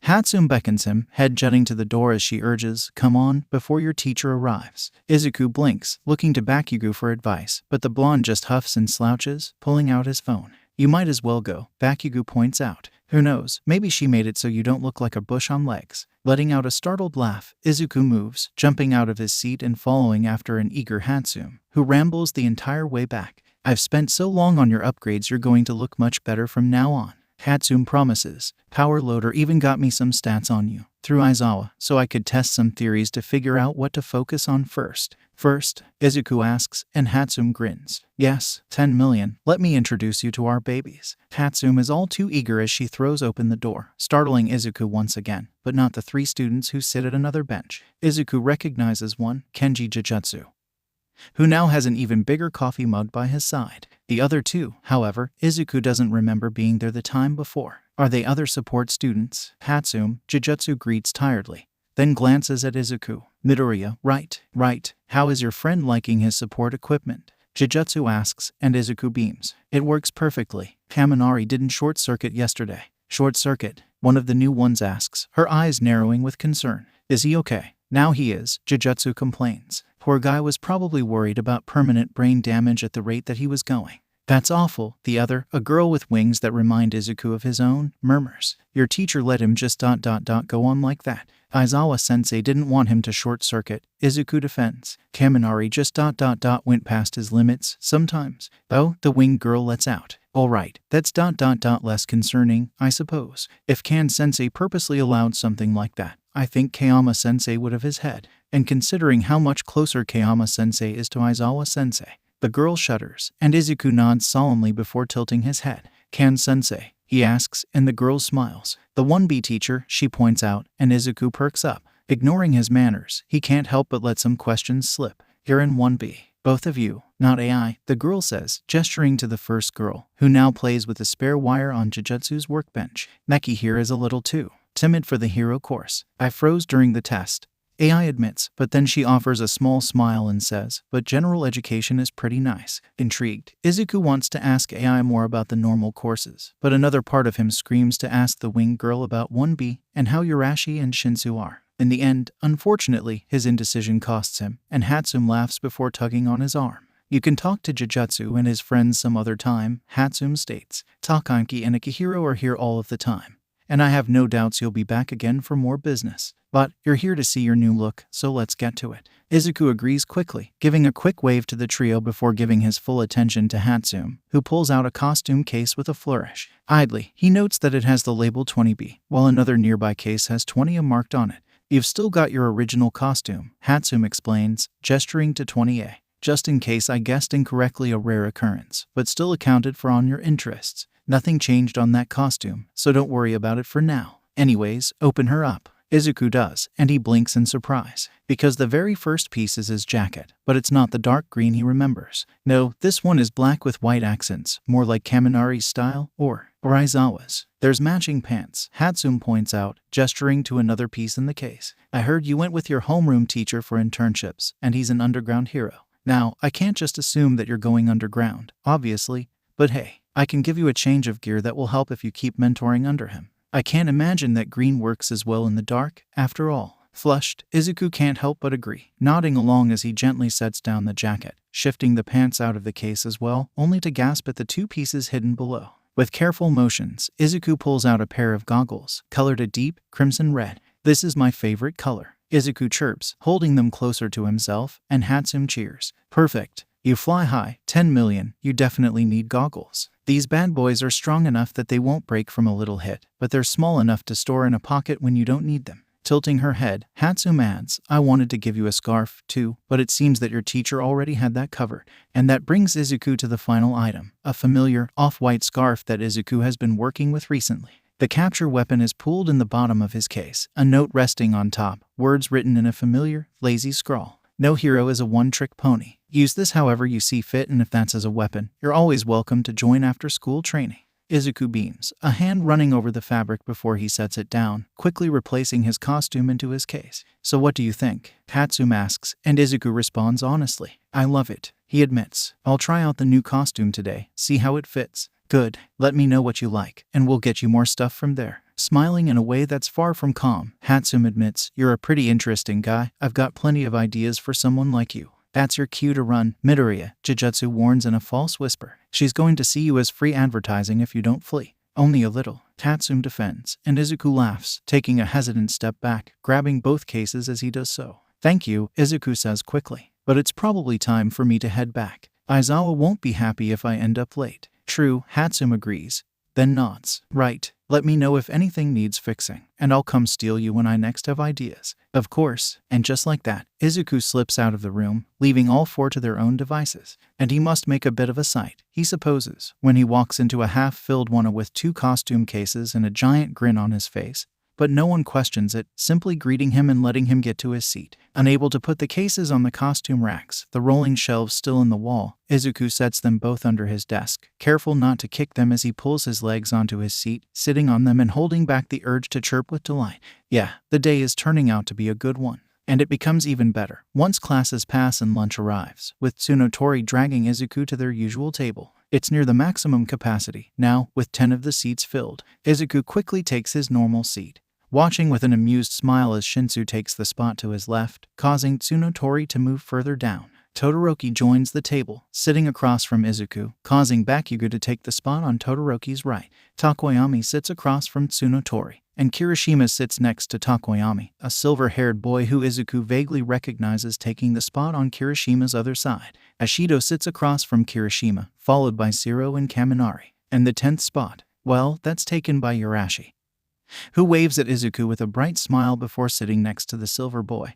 Hatsune beckons him, head jutting to the door as she urges, come on, before your teacher arrives. Izuku blinks, looking to Bakugo for advice, but the blonde just huffs and slouches, pulling out his phone. You might as well go, Bakugo points out. Who knows, maybe she made it so you don't look like a bush on legs. Letting out a startled laugh, Izuku moves, jumping out of his seat and following after an eager Hatsune, who rambles the entire way back. I've spent so long on your upgrades you're going to look much better from now on. Hatsune promises. Power Loader even got me some stats on you, through Aizawa, so I could test some theories to figure out what to focus on first. First, Izuku asks, and Hatsune grins. Yes, 10 million. Let me introduce you to our babies. Hatsune is all too eager as she throws open the door, startling Izuku once again, but not the 3 students who sit at another bench. Izuku recognizes one, Kenji Jujutsu, who now has an even bigger coffee mug by his side. The other 2, however, Izuku doesn't remember being there the time before. Are they other support students? Hatsune, Jujutsu greets tiredly, then glances at Izuku. Midoriya, right. How is your friend liking his support equipment? Jujutsu asks, and Izuku beams. It works perfectly. Kaminari didn't short-circuit yesterday. Short-circuit? One of the new ones asks, her eyes narrowing with concern. Is he okay? Now he is, Jujutsu complains. Poor guy was probably worried about permanent brain damage at the rate that he was going. That's awful, the other, a girl with wings that remind Izuku of his own, murmurs. Your teacher let him just go on like that. Aizawa-sensei didn't want him to short-circuit, Izuku defends. Kaminari just went past his limits, sometimes. Oh, the winged girl lets out. Alright, that's less concerning, I suppose. If Kan-sensei purposely allowed something like that, I think Kayama-sensei would have his head. And considering how much closer Kayama-sensei is to Aizawa-sensei, the girl shudders, and Izuku nods solemnly before tilting his head. Kan-sensei, he asks, and the girl smiles. The 1B teacher, she points out, and Izuku perks up. Ignoring his manners, he can't help but let some questions slip. You're in 1B. Both of you, not AI, the girl says, gesturing to the first girl, who now plays with a spare wire on Jujutsu's workbench. Neki here is a little too timid for the hero course. I froze during the test, AI admits, but then she offers a small smile and says, but general education is pretty nice. Intrigued, Izuku wants to ask AI more about the normal courses, but another part of him screams to ask the winged girl about 1B and how Yurashi and Shinsu are. In the end, unfortunately, his indecision costs him, and Hatsum laughs before tugging on his arm. You can talk to Jujutsu and his friends some other time, Hatsum states. Takanki and Akihiro are here all of the time, and I have no doubts you'll be back again for more business. But you're here to see your new look, so let's get to it. Izuku agrees quickly, giving a quick wave to the trio before giving his full attention to Hatsum, who pulls out a costume case with a flourish. Idly, he notes that it has the label 20B, while another nearby case has 20A marked on it. You've still got your original costume, Hatsum explains, gesturing to 20A. Just in case I guessed incorrectly, a rare occurrence, but still accounted for on your interests. Nothing changed on that costume, so don't worry about it for now. Anyways, open her up. Izuku does, and he blinks in surprise, because the very first piece is his jacket, but it's not the dark green he remembers. No, this one is black with white accents, more like Kaminari's style, or Aizawa's. There's matching pants, Hatsum points out, gesturing to another piece in the case. I heard you went with your homeroom teacher for internships, and he's an underground hero. Now, I can't just assume that you're going underground, obviously, but hey, I can give you a change of gear that will help if you keep mentoring under him. I can't imagine that green works as well in the dark, after all. Flushed, Izuku can't help but agree, nodding along as he gently sets down the jacket, shifting the pants out of the case as well, only to gasp at the two pieces hidden below. With careful motions, Izuku pulls out a pair of goggles, colored a deep crimson red. This is my favorite color, Izuku chirps, holding them closer to himself, and Hatsum cheers. Perfect. You fly high, 10 million, you definitely need goggles. These bad boys are strong enough that they won't break from a little hit, but they're small enough to store in a pocket when you don't need them. Tilting her head, Hatsum adds, I wanted to give you a scarf, too, but it seems that your teacher already had that covered. And that brings Izuku to the final item, a familiar, off-white scarf that Izuku has been working with recently. The capture weapon is pulled in the bottom of his case, a note resting on top, words written in a familiar, lazy scrawl. No hero is a one-trick pony. Use this however you see fit, and if that's as a weapon, you're always welcome to join after-school training. Izuku beams, a hand running over the fabric before he sets it down, quickly replacing his costume into his case. So what do you think? Hatsum asks, and Izuku responds honestly. I love it, he admits. I'll try out the new costume today, see how it fits. Good, let me know what you like, and we'll get you more stuff from there. Smiling in a way that's far from calm, Hatsum admits, you're a pretty interesting guy. I've got plenty of ideas for someone like you. That's your cue to run, Midoriya, Jujutsu warns in a false whisper. She's going to see you as free advertising if you don't flee. Only a little, Hatsum defends, and Izuku laughs, taking a hesitant step back, grabbing both cases as he does so. Thank you, Izuku says quickly, but it's probably time for me to head back. Aizawa won't be happy if I end up late. True, Hatsum agrees, then nods. Right, let me know if anything needs fixing, and I'll come steal you when I next have ideas. Of course, and just like that, Izuku slips out of the room, leaving all four to their own devices. And he must make a bit of a sight, he supposes, when he walks into a half-filled one with two costume cases and a giant grin on his face. But no one questions it, simply greeting him and letting him get to his seat. Unable to put the cases on the costume racks, the rolling shelves still in the wall, Izuku sets them both under his desk, careful not to kick them as he pulls his legs onto his seat, sitting on them and holding back the urge to chirp with delight. Yeah, the day is turning out to be a good one. And it becomes even better once classes pass and lunch arrives, with Tsunotori dragging Izuku to their usual table. It's near the maximum capacity, now, with 10 of the seats filled. Izuku quickly takes his normal seat. watching with an amused smile as Shinsu takes the spot to his left, causing Tsunotori to move further down. Todoroki joins the table, sitting across from Izuku, causing Bakugo to take the spot on Todoroki's right. Takoyami sits across from Tsunotori, and Kirishima sits next to Takoyami, a silver-haired boy who Izuku vaguely recognizes taking the spot on Kirishima's other side. Ashido sits across from Kirishima, followed by Shiro and Kaminari. And the 10th spot, well, that's taken by Urashi, who waves at Izuku with a bright smile before sitting next to the silver boy,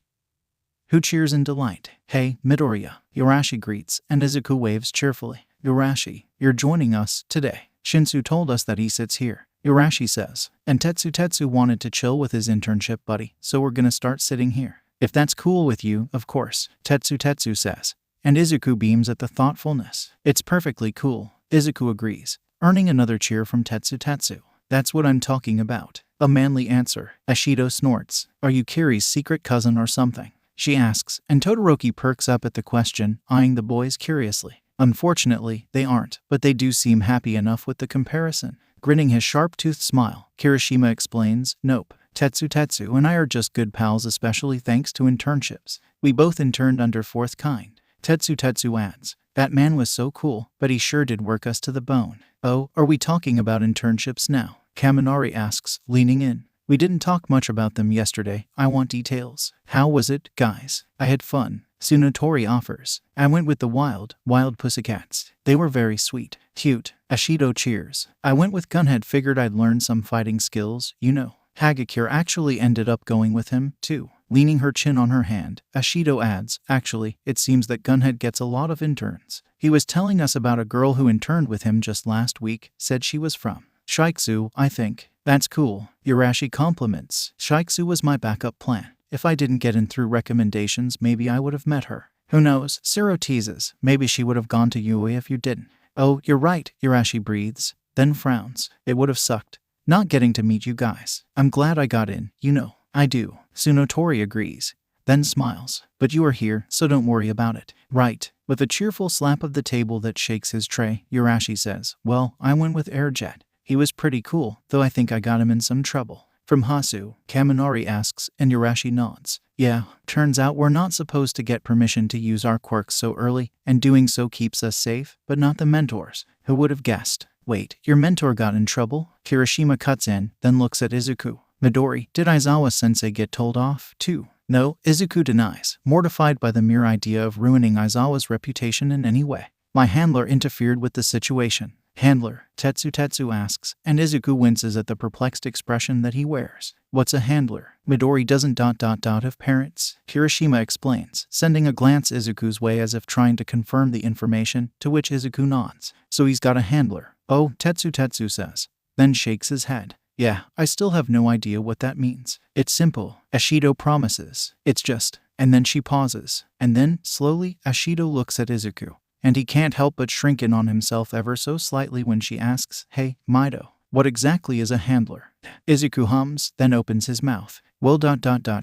who cheers in delight. "Hey, Midoriya," Urashi greets, and Izuku waves cheerfully. "Urashi, you're joining us today. Shinsu told us that he sits here," Urashi says. "And Tetsu wanted to chill with his internship buddy, so we're gonna start sitting here. If that's cool with you, of course," Tetsu says. And Izuku beams at the thoughtfulness. "It's perfectly cool," Izuku agrees, earning another cheer from Tetsu. "That's what I'm talking about." A manly answer. Ashido snorts. "Are you Kiri's secret cousin or something?" she asks, and Todoroki perks up at the question, eyeing the boys curiously. Unfortunately, they aren't, but they do seem happy enough with the comparison. Grinning his sharp-toothed smile, Kirishima explains, "Nope. Tetsu and I are just good pals, especially thanks to internships. We both interned under fourth kind." Tetsu adds, "That man was so cool, but he sure did work us to the bone." "Oh, are we talking about internships now?" Kaminari asks, leaning in. "We didn't talk much about them yesterday. I want details." "How was it, guys?" "I had fun," Tsunotori offers. "I went with the wild pussycats. They were very sweet." "Cute," Ashido cheers. "I went with Gunhead, figured I'd learn some fighting skills, you know." Hagakure actually ended up going with him, too. Leaning her chin on her hand, Ashido adds, "Actually, it seems that Gunhead gets a lot of interns. He was telling us about a girl who interned with him just last week, said she was from Shiksu, I think." "That's cool," Urashi compliments. "Shiksu was my backup plan. If I didn't get in through recommendations, maybe I would have met her." "Who knows?" Shiro teases. "Maybe she would have gone to Yui if you didn't." "Oh, you're right," Urashi breathes, then frowns. "It would have sucked not getting to meet you guys. I'm glad I got in, you know." "I do," Tsunotori agrees, then smiles. "But you are here, so don't worry about it." "Right." With a cheerful slap of the table that shakes his tray, Urashi says, "Well, I went with Airjet. He was pretty cool, though I think I got him in some trouble." "From Hasu?" Kaminari asks, and Urashi nods. "Yeah, turns out we're not supposed to get permission to use our quirks so early, and doing so keeps us safe, but not the mentors. Who would have guessed?" "Wait, your mentor got in trouble?" Kirishima cuts in, then looks at Izuku. "Midori, did Aizawa-sensei get told off, too?" "No," Izuku denies, mortified by the mere idea of ruining Aizawa's reputation in any way. "My handler interfered with the situation." "Handler?" Tetsu asks, and Izuku winces at the perplexed expression that he wears. "What's a handler?" "Midori doesn't have parents," Kirishima explains, sending a glance Izuku's way as if trying to confirm the information, to which Izuku nods. "So he's got a handler." "Oh," Tetsu says, then shakes his head. "Yeah, I still have no idea what that means." "It's simple," Ashido promises. "It's just..." And then she pauses. And then, slowly, Ashido looks at Izuku, and he can't help but shrink in on himself ever so slightly when she asks, "Hey, Mido, what exactly is a handler?" Izuku hums, then opens his mouth. "Well,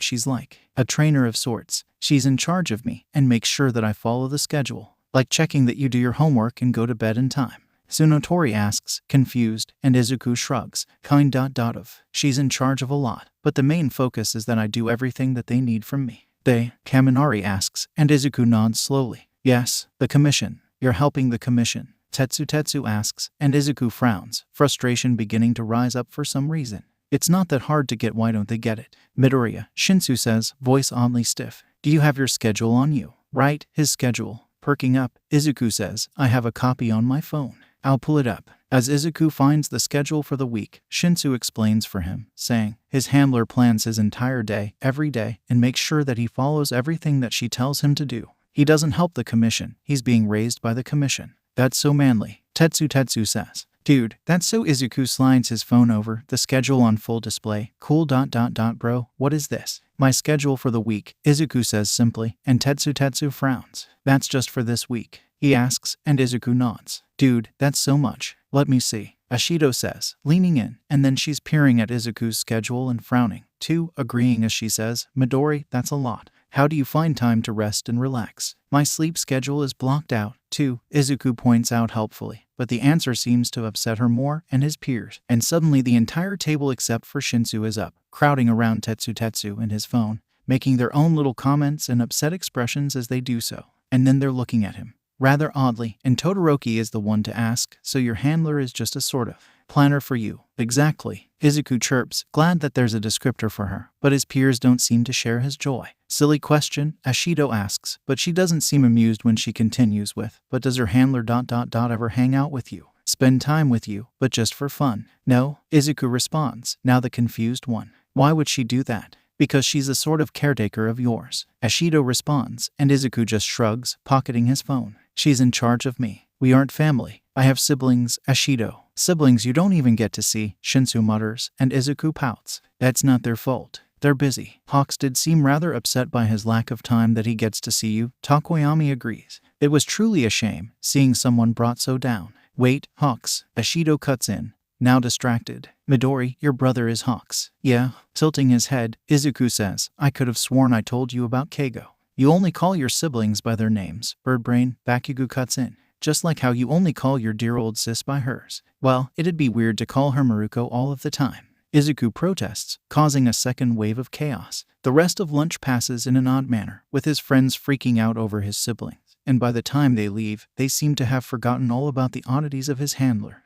she's like a trainer of sorts. She's in charge of me, and makes sure that I follow the schedule. Like checking that you do your homework and go to bed in time." Tsunotori asks, confused, and Izuku shrugs. "Kind of. She's in charge of a lot, but the main focus is that I do everything that they need from me." "They?" Kaminari asks, and Izuku nods slowly. "Yes, the commission. You're helping the commission." Tetsu asks, and Izuku frowns, frustration beginning to rise up for some reason. "It's not that hard to get, why don't they get it?" "Midoriya," Shinsu says, voice oddly stiff. "Do you have your schedule on you?" "Right, his schedule." Perking up, Izuku says, "I have a copy on my phone. I'll pull it up." As Izuku finds the schedule for the week, Shinsu explains for him, saying, "His handler plans his entire day, every day, and makes sure that he follows everything that she tells him to do. He doesn't help the commission, he's being raised by the commission." "That's so manly," Tetsu says. "Dude, that's so." Izuku slides his phone over, the schedule on full display. "Cool. Bro, what is this?" "My schedule for the week," Izuku says simply, and Tetsu frowns. "That's just for this week?" he asks, and Izuku nods. "Dude, that's so much. Let me see," Ashido says, leaning in, and then she's peering at Izuku's schedule and frowning, too, agreeing as she says, "Midori, that's a lot. How do you find time to rest and relax?" "My sleep schedule is blocked out, too," Izuku points out helpfully. but the answer seems to upset her more and his peers. And suddenly the entire table except for Shinsu is up, crowding around Tetsu and his phone, making their own little comments and upset expressions as they do so. And then they're looking at him rather oddly, and Todoroki is the one to ask, so your handler is just a sort of planner for you. Exactly, Izuku chirps, glad that there's a descriptor for her, but his peers don't seem to share his joy. Silly question, Ashido asks, but she doesn't seem amused when she continues with, but does her handler ... ever hang out with you? Spend time with you, but just for fun? No, Izuku responds, now the confused one. Why would she do that? Because she's a sort of caretaker of yours. Ashido responds, and Izuku just shrugs, pocketing his phone. She's in charge of me. We aren't family. I have siblings, Ashido. Siblings you don't even get to see, Shinsu mutters, and Izuku pouts. That's not their fault. They're busy. Hawks did seem rather upset by his lack of time that he gets to see you. Takoyami agrees. It was truly a shame, seeing someone brought so down. Wait, Hawks. Ashido cuts in, now distracted. Midori, your brother is Hawks. Yeah. Tilting his head, Izuku says, I could have sworn I told you about Keigo. You only call your siblings by their names. Birdbrain, Bakugo cuts in. Just like how you only call your dear old sis by hers. Well, it'd be weird to call her Miruko all of the time. Izuku protests, causing a second wave of chaos. The rest of lunch passes in an odd manner, with his friends freaking out over his siblings, and by the time they leave, they seem to have forgotten all about the oddities of his handler.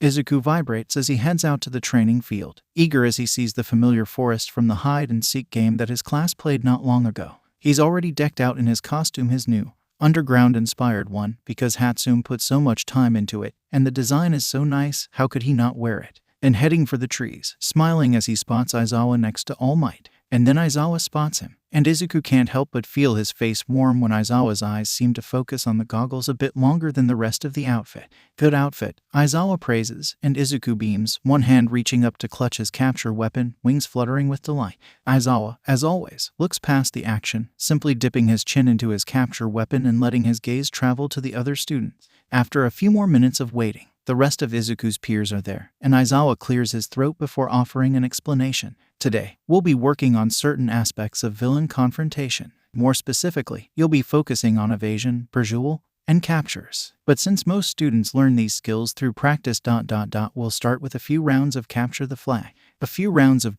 Izuku vibrates as he heads out to the training field, eager as he sees the familiar forest from the hide-and-seek game that his class played not long ago. He's already decked out in his costume, his new, underground-inspired one, because Hatsune put so much time into it, and the design is so nice, how could he not wear it? And heading for the trees, smiling as he spots Aizawa next to All Might. And then Aizawa spots him, and Izuku can't help but feel his face warm when Aizawa's eyes seem to focus on the goggles a bit longer than the rest of the outfit. Good outfit, Aizawa praises, and Izuku beams, one hand reaching up to clutch his capture weapon, wings fluttering with delight. Aizawa, as always, looks past the action, simply dipping his chin into his capture weapon and letting his gaze travel to the other students. After a few more minutes of waiting, the rest of Izuku's peers are there, and Aizawa clears his throat before offering an explanation. Today, we'll be working on certain aspects of villain confrontation. More specifically, you'll be focusing on evasion, pursuit, and captures. But since most students learn these skills through practice ... we'll start with a few rounds of capture the flag. A few rounds of ...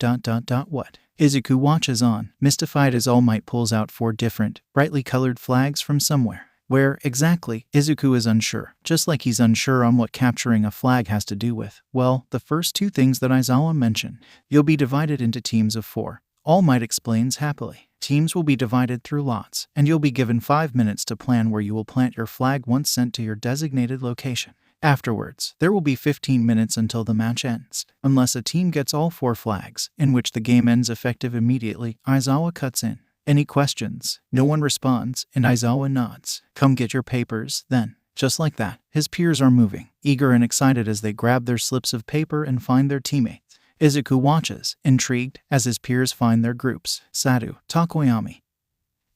what? Izuku watches on, mystified as All Might pulls out 4 different, brightly colored flags from somewhere. Where, exactly, Izuku is unsure, just like he's unsure on what capturing a flag has to do with, well, the first 2 things that Aizawa mentioned. You'll be divided into teams of 4. All Might explains happily. Teams will be divided through lots, and you'll be given 5 minutes to plan where you will plant your flag once sent to your designated location. Afterwards, there will be 15 minutes until the match ends, unless a team gets all 4 flags, in which the game ends effective immediately. Aizawa cuts in. Any questions? No one responds, and Aizawa nods. Come get your papers, then. Just like that, his peers are moving, eager and excited as they grab their slips of paper and find their teammates. Izuku watches, intrigued, as his peers find their groups. Sadu, Takoyami,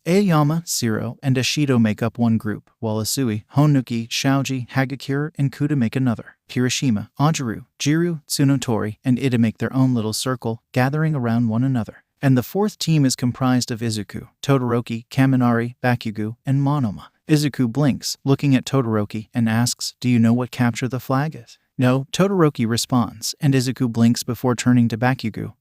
Aoyama, Shiro, and Ashido make up one group, while Asui, Honuki, Shaoji, Hagakure, and Kuda make another. Kirishima, Ajiru, Jiru, Tsunotori, and Ida make their own little circle, gathering around one another. And the 4th team is comprised of Izuku, Todoroki, Kaminari, Bakugo, and Monoma. Izuku blinks, looking at Todoroki, and asks, do you know what capture the flag is? No, Todoroki responds, and Izuku blinks before turning to Bakugo.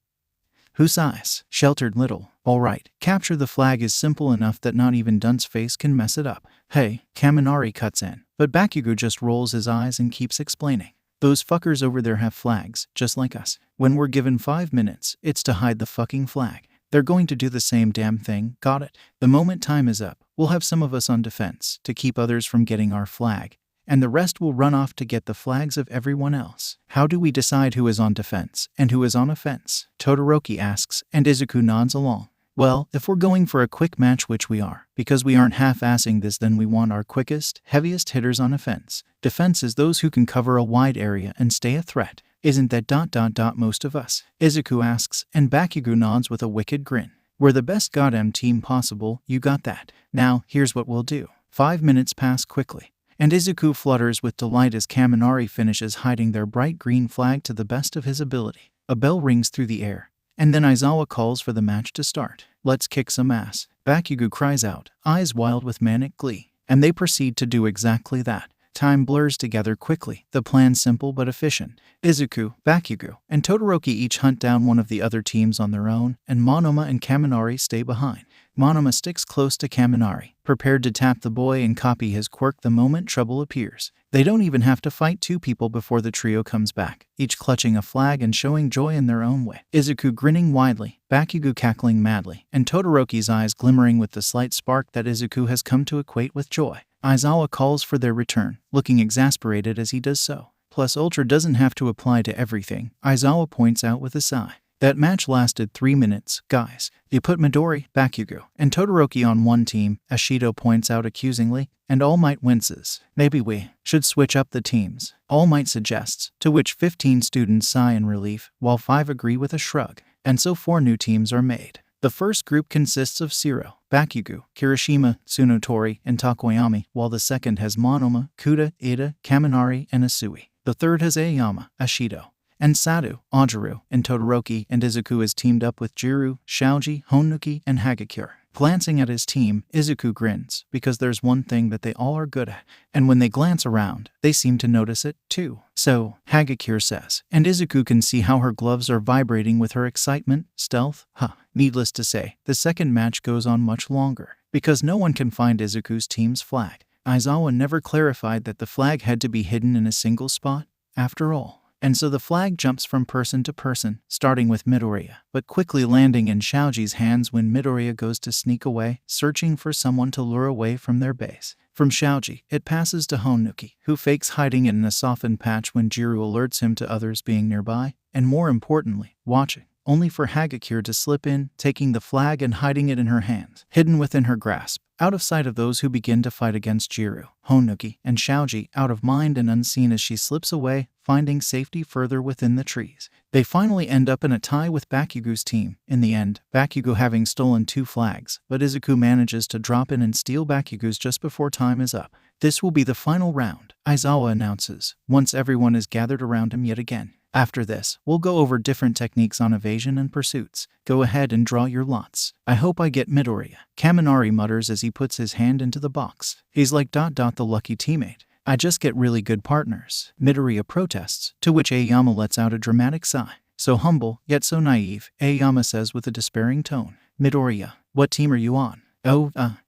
Who sighs? Sheltered little. All right, capture the flag is simple enough that not even Dunceface can mess it up. Hey, Kaminari cuts in, but Bakugo just rolls his eyes and keeps explaining. Those fuckers over there have flags, just like us. When we're given 5 minutes, it's to hide the fucking flag. They're going to do the same damn thing, got it? The moment time is up, we'll have some of us on defense, to keep others from getting our flag, and the rest will run off to get the flags of everyone else. How do we decide who is on defense, and who is on offense? Todoroki asks, and Izuku nods along. Well, if we're going for a quick match, which we are, because we aren't half-assing this, then we want our quickest, heaviest hitters on offense. Defense is those who can cover a wide area and stay a threat. Isn't that ... most of us? Izuku asks, and Bakugo nods with a wicked grin. We're the best goddamn team possible, you got that. Now, here's what we'll do. 5 minutes pass quickly, and Izuku flutters with delight as Kaminari finishes hiding their bright green flag to the best of his ability. A bell rings through the air, and then Aizawa calls for the match to start. Let's kick some ass. Bakugo cries out, eyes wild with manic glee, and they proceed to do exactly that. Time blurs together quickly, the plan simple but efficient. Izuku, Bakugo, and Todoroki each hunt down one of the other teams on their own, and Monoma and Kaminari stay behind. Monoma sticks close to Kaminari, prepared to tap the boy and copy his quirk the moment trouble appears. They don't even have to fight two people before the trio comes back, each clutching a flag and showing joy in their own way. Izuku grinning widely, Bakugo cackling madly, and Todoroki's eyes glimmering with the slight spark that Izuku has come to equate with joy. Aizawa calls for their return, looking exasperated as he does so. Plus Ultra doesn't have to apply to everything, Aizawa points out with a sigh. That match lasted 3 minutes, guys. You put Midori, Bakugo, and Todoroki on one team, Ashido points out accusingly, and All Might winces. Maybe we should switch up the teams, All Might suggests, to which 15 students sigh in relief, while 5 agree with a shrug. And so 4 new teams are made. The first group consists of Shiro, Bakugo, Kirishima, Tsunotori, and Takoyami, while the second has Monoma, Kuda, Ida, Kaminari, and Asui. The third has Aoyama, Ashido, and Sadu, Ajaru, and Todoroki, and Izuku is teamed up with Jiru, Shaoji, Honuki, and Hagakure. Glancing at his team, Izuku grins, because there's one thing that they all are good at, and when they glance around, they seem to notice it, too. So, Hagakure says, and Izuku can see how her gloves are vibrating with her excitement, stealth, Needless to say, the second match goes on much longer, because no one can find Izuku's team's flag. Aizawa never clarified that the flag had to be hidden in a single spot, after all. And so the flag jumps from person to person, starting with Midoriya, but quickly landing in Shaoji's hands when Midoriya goes to sneak away, searching for someone to lure away from their base. From Shaoji, it passes to Honuki, who fakes hiding it in a softened patch when Jiru alerts him to others being nearby, and more importantly, watching, only for Hagakure to slip in, taking the flag and hiding it in her hands, hidden within her grasp, out of sight of those who begin to fight against Jiru, Honuki, and Shaoji, out of mind and unseen as she slips away, finding safety further within the trees. They finally end up in a tie with Bakugo's team. In the end, Bakugo having stolen 2 flags, but Izuku manages to drop in and steal Bakugo's just before time is up. This will be the final round, Aizawa announces, once everyone is gathered around him yet again. After this, we'll go over different techniques on evasion and pursuits. Go ahead and draw your lots. I hope I get Midoriya, Kaminari mutters as he puts his hand into the box. He's like ... the lucky teammate. I just get really good partners. Midoriya protests, to which Aoyama lets out a dramatic sigh. So humble, yet so naive, Aoyama says with a despairing tone. Midoriya, what team are you on?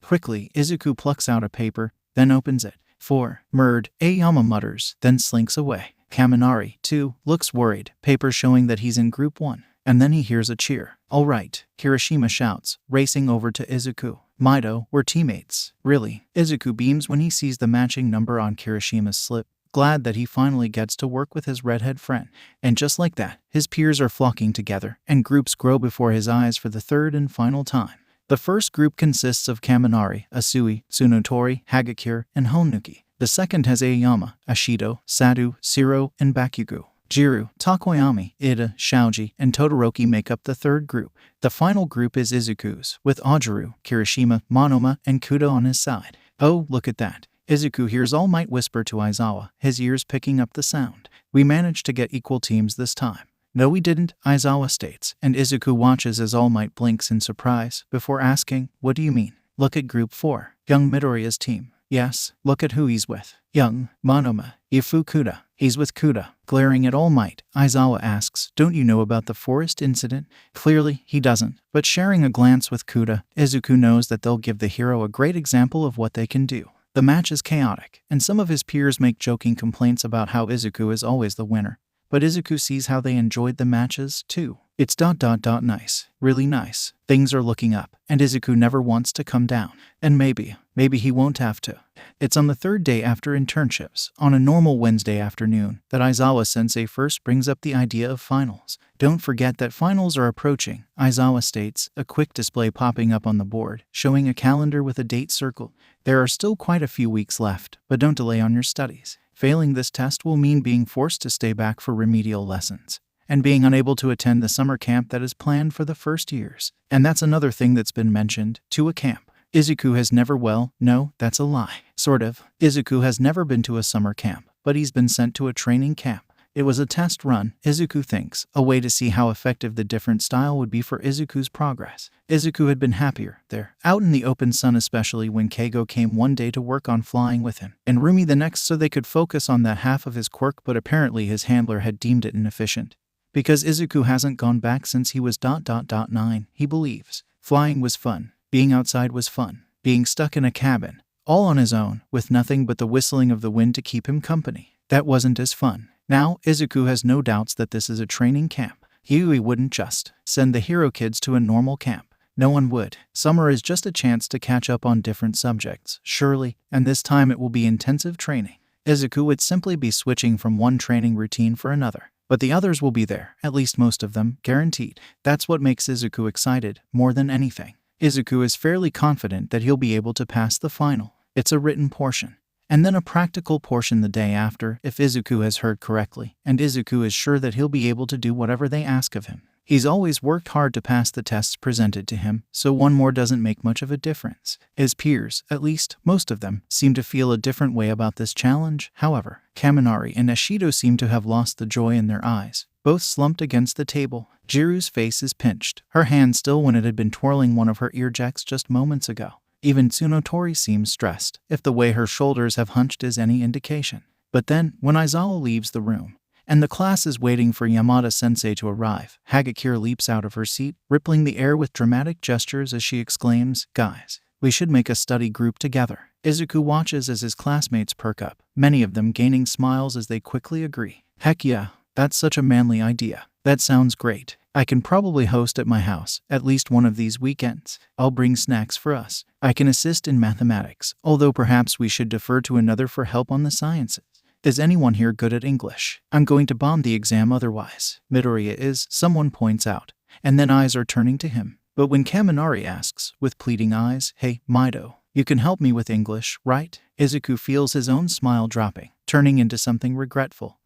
Quickly, Izuku plucks out a paper, then opens it. 4. Murd, Aoyama mutters, then slinks away. Kaminari, too, looks worried, paper showing that he's in Group 1. And then he hears a cheer. All right, Kirishima shouts, racing over to Izuku. Mido, we're teammates. Really? Izuku beams when he sees the matching number on Kirishima's slip, glad that he finally gets to work with his redhead friend. And just like that, his peers are flocking together, and groups grow before his eyes for the third and final time. The first group consists of Kaminari, Asui, Tsunotori, Hagakure, and Honuki. The second has Aoyama, Ashido, Sadu, Shiro, and Bakugo. Jiru, Takoyami, Ida, Shaoji, and Todoroki make up the third group. The final group is Izuku's, with Ajaru, Kirishima, Monoma, and Kuda on his side. Oh, look at that. Izuku hears All Might whisper to Aizawa, his ears picking up the sound. We managed to get equal teams this time. No, we didn't, Aizawa states, and Izuku watches as All Might blinks in surprise, before asking, what do you mean? Look at Group 4, young Midoriya's team. Yes, look at who he's with. Young Monoma, Ifu Kuda. He's with Kuda. Glaring at All Might, Aizawa asks, don't you know about the forest incident? Clearly, he doesn't, but sharing a glance with Kuda, Izuku knows that they'll give the hero a great example of what they can do. The match is chaotic, and some of his peers make joking complaints about how Izuku is always the winner. But Izuku sees how they enjoyed the matches, too. It's ... nice. Really nice. Things are looking up, and Izuku never wants to come down. And maybe he won't have to. It's on the third day after internships, on a normal Wednesday afternoon, that Aizawa-sensei first brings up the idea of finals. Don't forget that finals are approaching, Aizawa states, a quick display popping up on the board, showing a calendar with a date circled. There are still quite a few weeks left, but don't delay on your studies. Failing this test will mean being forced to stay back for remedial lessons, and being unable to attend the summer camp that is planned for the first years. And that's another thing that's been mentioned, to a camp. Izuku has never no, that's a lie. Sort of. Izuku has never been to a summer camp, but he's been sent to a training camp. It was a test run, Izuku thinks, a way to see how effective the different style would be for Izuku's progress. Izuku had been happier there, out in the open sun, especially when Keigo came one day to work on flying with him, and Rumi the next, so they could focus on that half of his quirk, but apparently his handler had deemed it inefficient. Because Izuku hasn't gone back since he was ... 9, he believes. Flying was fun, being outside was fun, being stuck in a cabin, all on his own, with nothing but the whistling of the wind to keep him company, that wasn't as fun. Now, Izuku has no doubts that this is a training camp. He wouldn't just send the hero kids to a normal camp. No one would. Summer is just a chance to catch up on different subjects, surely, and this time it will be intensive training. Izuku would simply be switching from one training routine for another. But the others will be there, at least most of them, guaranteed. That's what makes Izuku excited, more than anything. Izuku is fairly confident that he'll be able to pass the final. It's a written portion, and then a practical portion the day after, if Izuku has heard correctly, and Izuku is sure that he'll be able to do whatever they ask of him. He's always worked hard to pass the tests presented to him, so one more doesn't make much of a difference. His peers, at least most of them, seem to feel a different way about this challenge. However, Kaminari and Ashido seem to have lost the joy in their eyes, both slumped against the table. Jiru's face is pinched, her hand still when it had been twirling one of her earjacks just moments ago. Even Tsunotori seems stressed, if the way her shoulders have hunched is any indication. But then, when Aizawa leaves the room, and the class is waiting for Yamada-sensei to arrive, Hagakure leaps out of her seat, rippling the air with dramatic gestures as she exclaims, "Guys, we should make a study group together." Izuku watches as his classmates perk up, many of them gaining smiles as they quickly agree. "Heck yeah, that's such a manly idea. That sounds great. I can probably host at my house, at least one of these weekends. I'll bring snacks for us. I can assist in mathematics, although perhaps we should defer to another for help on the sciences. Is anyone here good at English? I'm going to bomb the exam otherwise." Midoriya is, someone points out, and then eyes are turning to him. But when Kaminari asks, with pleading eyes, "Hey, Mido, you can help me with English, right?" Izuku feels his own smile dropping, turning into something regretful.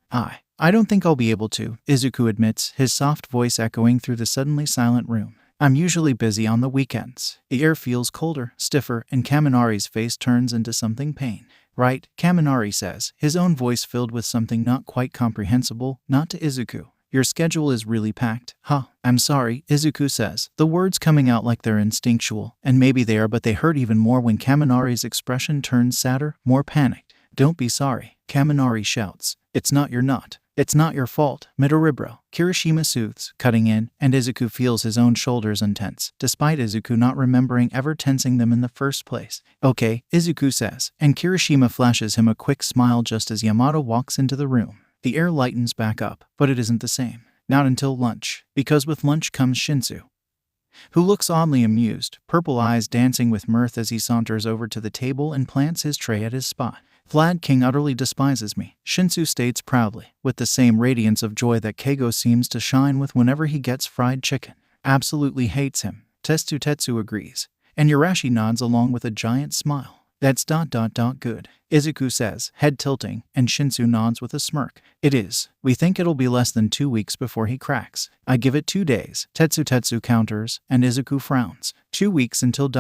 I don't think I'll be able to," Izuku admits, his soft voice echoing through the suddenly silent room. "I'm usually busy on the weekends." The air feels colder, stiffer, and Kaminari's face turns into something pain. "Right," Kaminari says, his own voice filled with something not quite comprehensible, not to Izuku. "Your schedule is really packed." "Huh, I'm sorry," Izuku says, the words coming out like they're instinctual, and maybe they are, but they hurt even more when Kaminari's expression turns sadder, more panicked. "Don't be sorry," Kaminari shouts. It's not your fault, Midoribro," Kirishima soothes, cutting in, and Izuku feels his own shoulders untense, despite Izuku not remembering ever tensing them in the first place. "Okay," Izuku says, and Kirishima flashes him a quick smile just as Yamada walks into the room. The air lightens back up, but it isn't the same. Not until lunch, because with lunch comes Shinsu, who looks oddly amused, purple eyes dancing with mirth as he saunters over to the table and plants his tray at his spot. "Vlad King utterly despises me," Shinsu states proudly, with the same radiance of joy that Keigo seems to shine with whenever he gets fried chicken. "Absolutely hates him," Tetsu agrees, and Yurashi nods along with a giant smile. "That's ... good," Izuku says, head tilting, and Shinsu nods with a smirk. "It is. We think it'll be less than 2 weeks before he cracks." "I give it 2 days," Tetsu counters, and Izuku frowns. 2 weeks until ...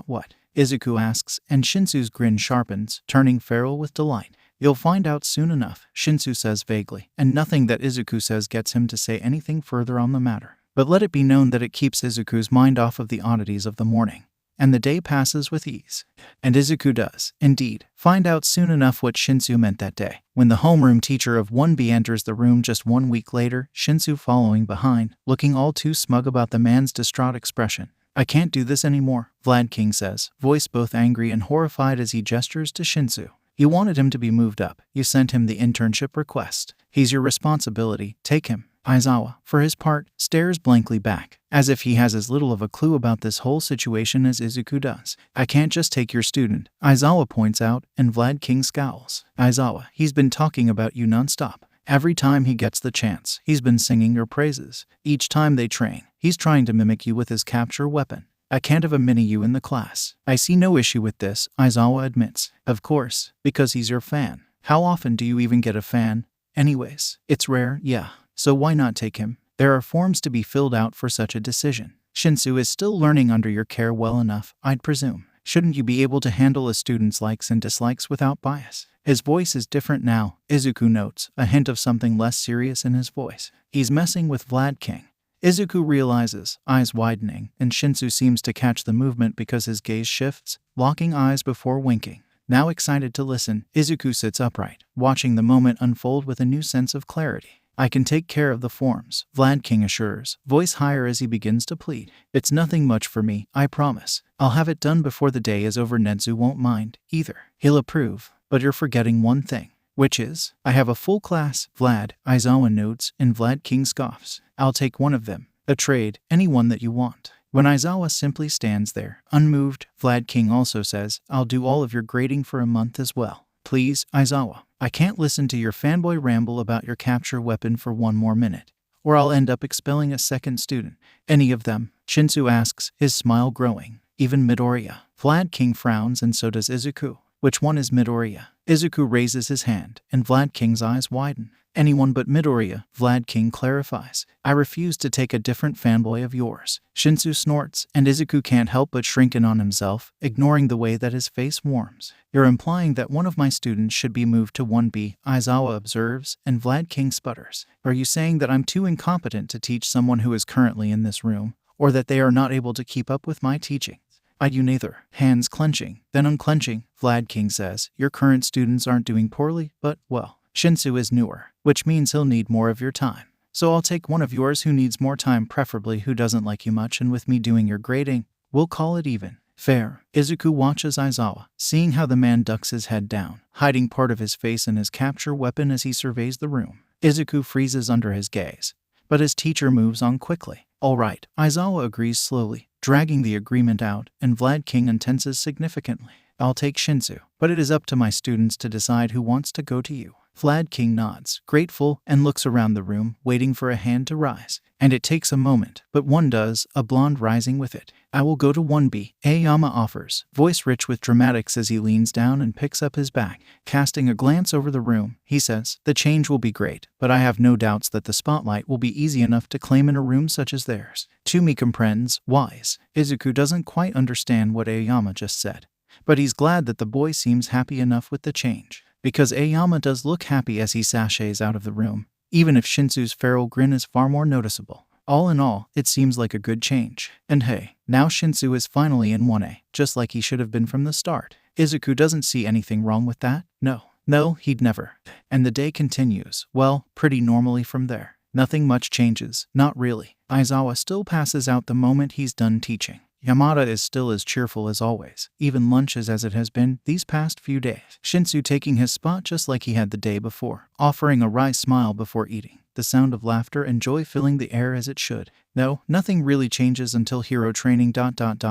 what? Izuku asks, and Shinsu's grin sharpens, turning feral with delight. "You'll find out soon enough," Shinsu says vaguely, and nothing that Izuku says gets him to say anything further on the matter. But let it be known that it keeps Izuku's mind off of the oddities of the morning, and the day passes with ease. And Izuku does, indeed, find out soon enough what Shinsu meant that day. When the homeroom teacher of 1B enters the room just 1 week later, Shinsu following behind, looking all too smug about the man's distraught expression. "I can't do this anymore," Vlad King says, voice both angry and horrified as he gestures to Shinsu. "You wanted him to be moved up. You sent him the internship request. He's your responsibility. Take him." Aizawa, for his part, stares blankly back, as if he has as little of a clue about this whole situation as Izuku does. "I can't just take your student," Aizawa points out, and Vlad King scowls. "Aizawa, he's been talking about you nonstop. Every time he gets the chance, he's been singing your praises. Each time they train, he's trying to mimic you with his capture weapon. I can't have a mini you in the class." "I see no issue with this," Aizawa admits. "Of course, because he's your fan. How often do you even get a fan? Anyways, it's rare, yeah. So why not take him? There are forms to be filled out for such a decision. Shinsu is still learning under your care well enough, I'd presume." Shouldn't you be able to handle a student's likes and dislikes without bias? His voice is different now, Izuku notes, a hint of something less serious in his voice. He's messing with Vlad King. Izuku realizes, eyes widening, and Shinsu seems to catch the movement because his gaze shifts, locking eyes before winking. Now excited to listen, Izuku sits upright, watching the moment unfold with a new sense of clarity. I can take care of the forms, Vlad King assures, voice higher as he begins to plead. It's nothing much for me, I promise. I'll have it done before the day is over. Netsu won't mind, either. He'll approve, but you're forgetting one thing. Which is, I have a full class, Vlad, Aizawa notes, and Vlad King scoffs. I'll take one of them. A trade, anyone that you want. When Aizawa simply stands there, unmoved, Vlad King also says, I'll do all of your grading for a month as well. Please, Aizawa, I can't listen to your fanboy ramble about your capture weapon for one more minute, or I'll end up expelling a second student. Any of them? Shinsu asks, his smile growing. Even Midoriya. Vlad King frowns and so does Izuku. Which one is Midoriya? Izuku raises his hand, and Vlad King's eyes widen. Anyone but Midoriya, Vlad King clarifies. I refuse to take a different fanboy of yours. Shinsu snorts, and Izuku can't help but shrink in on himself, ignoring the way that his face warms. You're implying that one of my students should be moved to 1B, Aizawa observes, and Vlad King sputters. Are you saying that I'm too incompetent to teach someone who is currently in this room, or that they are not able to keep up with my teaching? I do neither. Hands clenching, then unclenching, Vlad King says, your current students aren't doing poorly, but, well, Shinsu is newer, which means he'll need more of your time. So I'll take one of yours who needs more time, preferably who doesn't like you much, and with me doing your grading, we'll call it even. Fair. Izuku watches Aizawa, seeing how the man ducks his head down, hiding part of his face in his capture weapon as he surveys the room. Izuku freezes under his gaze, but his teacher moves on quickly. All right, Aizawa agrees slowly, dragging the agreement out, and Vlad King intenses significantly. I'll take Shinsu, but it is up to my students to decide who wants to go to you. Vlad King nods, grateful, and looks around the room, waiting for a hand to rise. And it takes a moment, but one does, a blonde rising with it. I will go to 1B, Aoyama offers, voice rich with dramatics as he leans down and picks up his bag. Casting a glance over the room, he says, the change will be great, but I have no doubts that the spotlight will be easy enough to claim in a room such as theirs. Tumi comprehends, wise. Izuku doesn't quite understand what Aoyama just said, but he's glad that the boy seems happy enough with the change. Because Aoyama does look happy as he sashays out of the room, even if Shinsu's feral grin is far more noticeable. All in all, it seems like a good change. And hey, now Shinsu is finally in 1A, just like he should have been from the start. Izuku doesn't see anything wrong with that. No, he'd never. And the day continues, well, pretty normally from there. Nothing much changes, not really. Aizawa still passes out the moment he's done teaching. Yamada is still as cheerful as always, even lunch is as it has been these past few days. Shinsu taking his spot just like he had the day before, offering a wry smile before eating, the sound of laughter and joy filling the air as it should. No, nothing really changes until hero training ...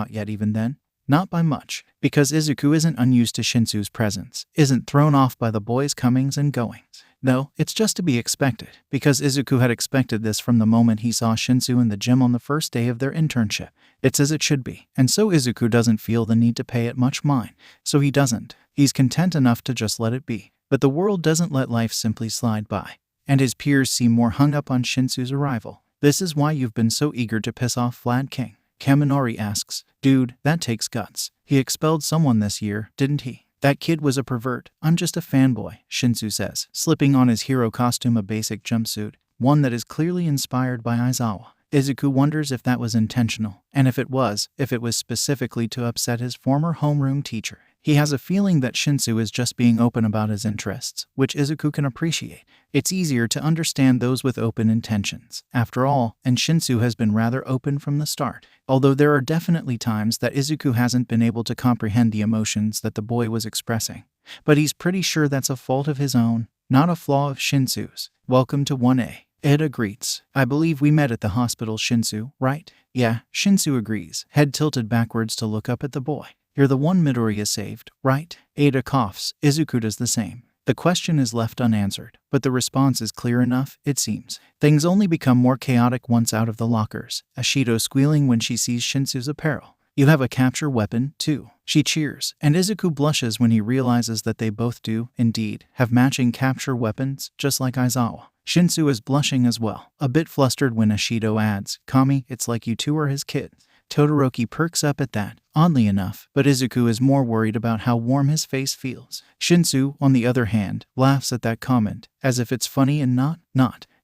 Yet even then, not by much, because Izuku isn't unused to Shinsu's presence, isn't thrown off by the boy's comings and goings. No, it's just to be expected, because Izuku had expected this from the moment he saw Shinsu in the gym on the first day of their internship. It's as it should be, and so Izuku doesn't feel the need to pay it much mind. So he doesn't. He's content enough to just let it be. But the world doesn't let life simply slide by, and his peers seem more hung up on Shinsu's arrival. This is why you've been so eager to piss off Vlad King. Kaminari asks, dude, that takes guts. He expelled someone this year, didn't he? That kid was a pervert. I'm just a fanboy, Shinsu says, slipping on his hero costume, a basic jumpsuit, one that is clearly inspired by Aizawa. Izuku wonders if that was intentional, and if it was specifically to upset his former homeroom teacher. He has a feeling that Shinsu is just being open about his interests, which Izuku can appreciate. It's easier to understand those with open intentions, after all, and Shinsu has been rather open from the start. Although there are definitely times that Izuku hasn't been able to comprehend the emotions that the boy was expressing. But he's pretty sure that's a fault of his own, not a flaw of Shinsu's. Welcome to 1A. Eda greets. I believe we met at the hospital, Shinsu, right? Yeah, Shinsu agrees, head tilted backwards to look up at the boy. You're the one Midoriya saved, right? Eda coughs. Izuku does the same. The question is left unanswered, but the response is clear enough, it seems. Things only become more chaotic once out of the lockers, Ashido squealing when she sees Shinsu's apparel. You have a capture weapon, too. She cheers, and Izuku blushes when he realizes that they both do, indeed, have matching capture weapons, just like Aizawa. Shinsu is blushing as well, a bit flustered when Ashido adds, Kami, it's like you two are his kids. Todoroki perks up at that, oddly enough, but Izuku is more worried about how warm his face feels. Shinsu, on the other hand, laughs at that comment, as if it's funny and not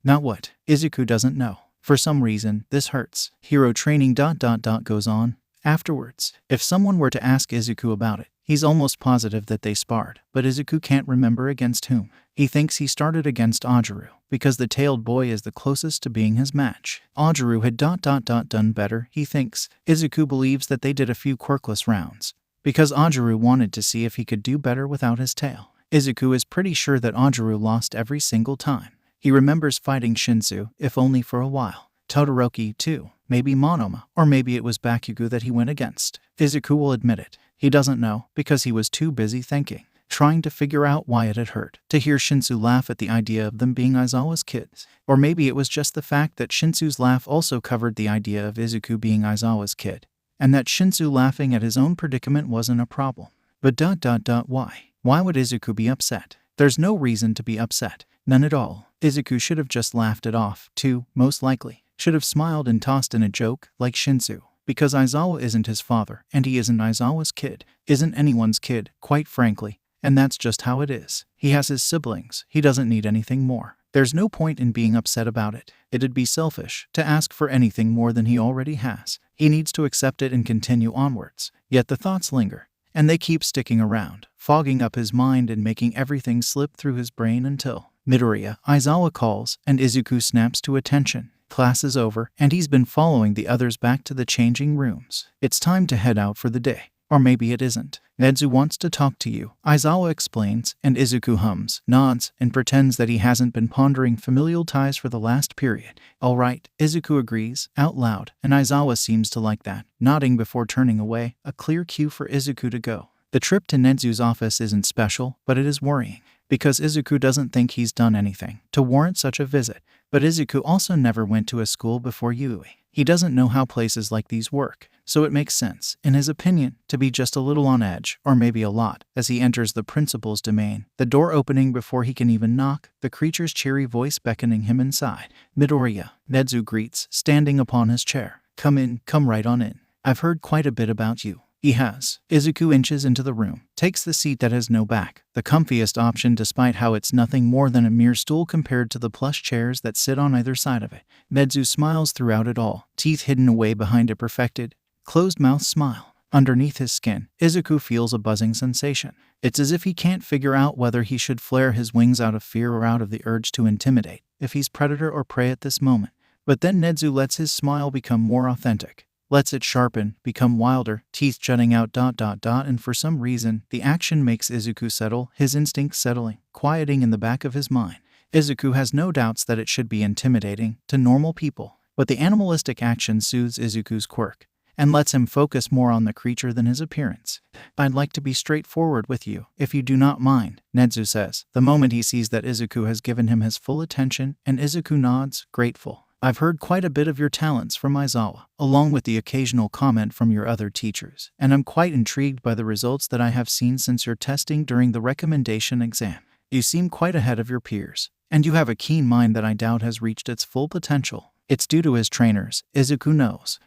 what. Izuku doesn't know. For some reason, this hurts. Hero training ... goes on. Afterwards, if someone were to ask Izuku about it, he's almost positive that they sparred, but Izuku can't remember against whom. He thinks he started against Ajaru, because the tailed boy is the closest to being his match. Ajaru had ... done better, he thinks. Izuku believes that they did a few quirkless rounds, because Ajaru wanted to see if he could do better without his tail. Izuku is pretty sure that Ajaru lost every single time. He remembers fighting Shinsu, if only for a while. Todoroki, too. Maybe Monoma, or maybe it was Bakugo that he went against. Izuku will admit it. He doesn't know, because he was too busy thinking, trying to figure out why it had hurt to hear Shinsu laugh at the idea of them being Aizawa's kids. Or maybe it was just the fact that Shinsu's laugh also covered the idea of Izuku being Aizawa's kid, and that Shinsu laughing at his own predicament wasn't a problem. But ... why? Why would Izuku be upset? There's no reason to be upset. None at all. Izuku should have just laughed it off, too, most likely. Should have smiled and tossed in a joke, like Shinsu. Because Aizawa isn't his father, and he isn't Aizawa's kid. Isn't anyone's kid, quite frankly. And that's just how it is. He has his siblings. He doesn't need anything more. There's no point in being upset about it. It'd be selfish to ask for anything more than he already has. He needs to accept it and continue onwards. Yet the thoughts linger, and they keep sticking around, fogging up his mind and making everything slip through his brain until Midoriya, Aizawa calls, and Izuku snaps to attention. Class is over, and he's been following the others back to the changing rooms. It's time to head out for the day. Or maybe it isn't. Nedzu wants to talk to you, Aizawa explains, and Izuku hums, nods, and pretends that he hasn't been pondering familial ties for the last period. All right, Izuku agrees, out loud, and Aizawa seems to like that, nodding before turning away, a clear cue for Izuku to go. The trip to Nedzu's office isn't special, but it is worrying, because Izuku doesn't think he's done anything to warrant such a visit. But Izuku also never went to a school before Yui. He doesn't know how places like these work, so it makes sense, in his opinion, to be just a little on edge, or maybe a lot, as he enters the principal's domain, the door opening before he can even knock, the creature's cheery voice beckoning him inside. Midoriya, Nedzu greets, standing upon his chair. Come in, come right on in. I've heard quite a bit about you. He has. Izuku inches into the room, takes the seat that has no back, the comfiest option despite how it's nothing more than a mere stool compared to the plush chairs that sit on either side of it. Nedzu smiles throughout it all, teeth hidden away behind a perfected, closed-mouth smile. Underneath his skin, Izuku feels a buzzing sensation. It's as if he can't figure out whether he should flare his wings out of fear or out of the urge to intimidate, if he's predator or prey at this moment. But then Nedzu lets his smile become more authentic. Lets it sharpen, become wilder, teeth jutting out ... and for some reason, the action makes Izuku settle, his instincts settling, quieting in the back of his mind. Izuku has no doubts that it should be intimidating to normal people, but the animalistic action soothes Izuku's quirk, and lets him focus more on the creature than his appearance. I'd like to be straightforward with you, if you do not mind, Nedzu says, the moment he sees that Izuku has given him his full attention, and Izuku nods, grateful. I've heard quite a bit of your talents from Aizawa, along with the occasional comment from your other teachers, and I'm quite intrigued by the results that I have seen since your testing during the recommendation exam. You seem quite ahead of your peers, and you have a keen mind that I doubt has reached its full potential. It's due to his trainers, Izuku knows.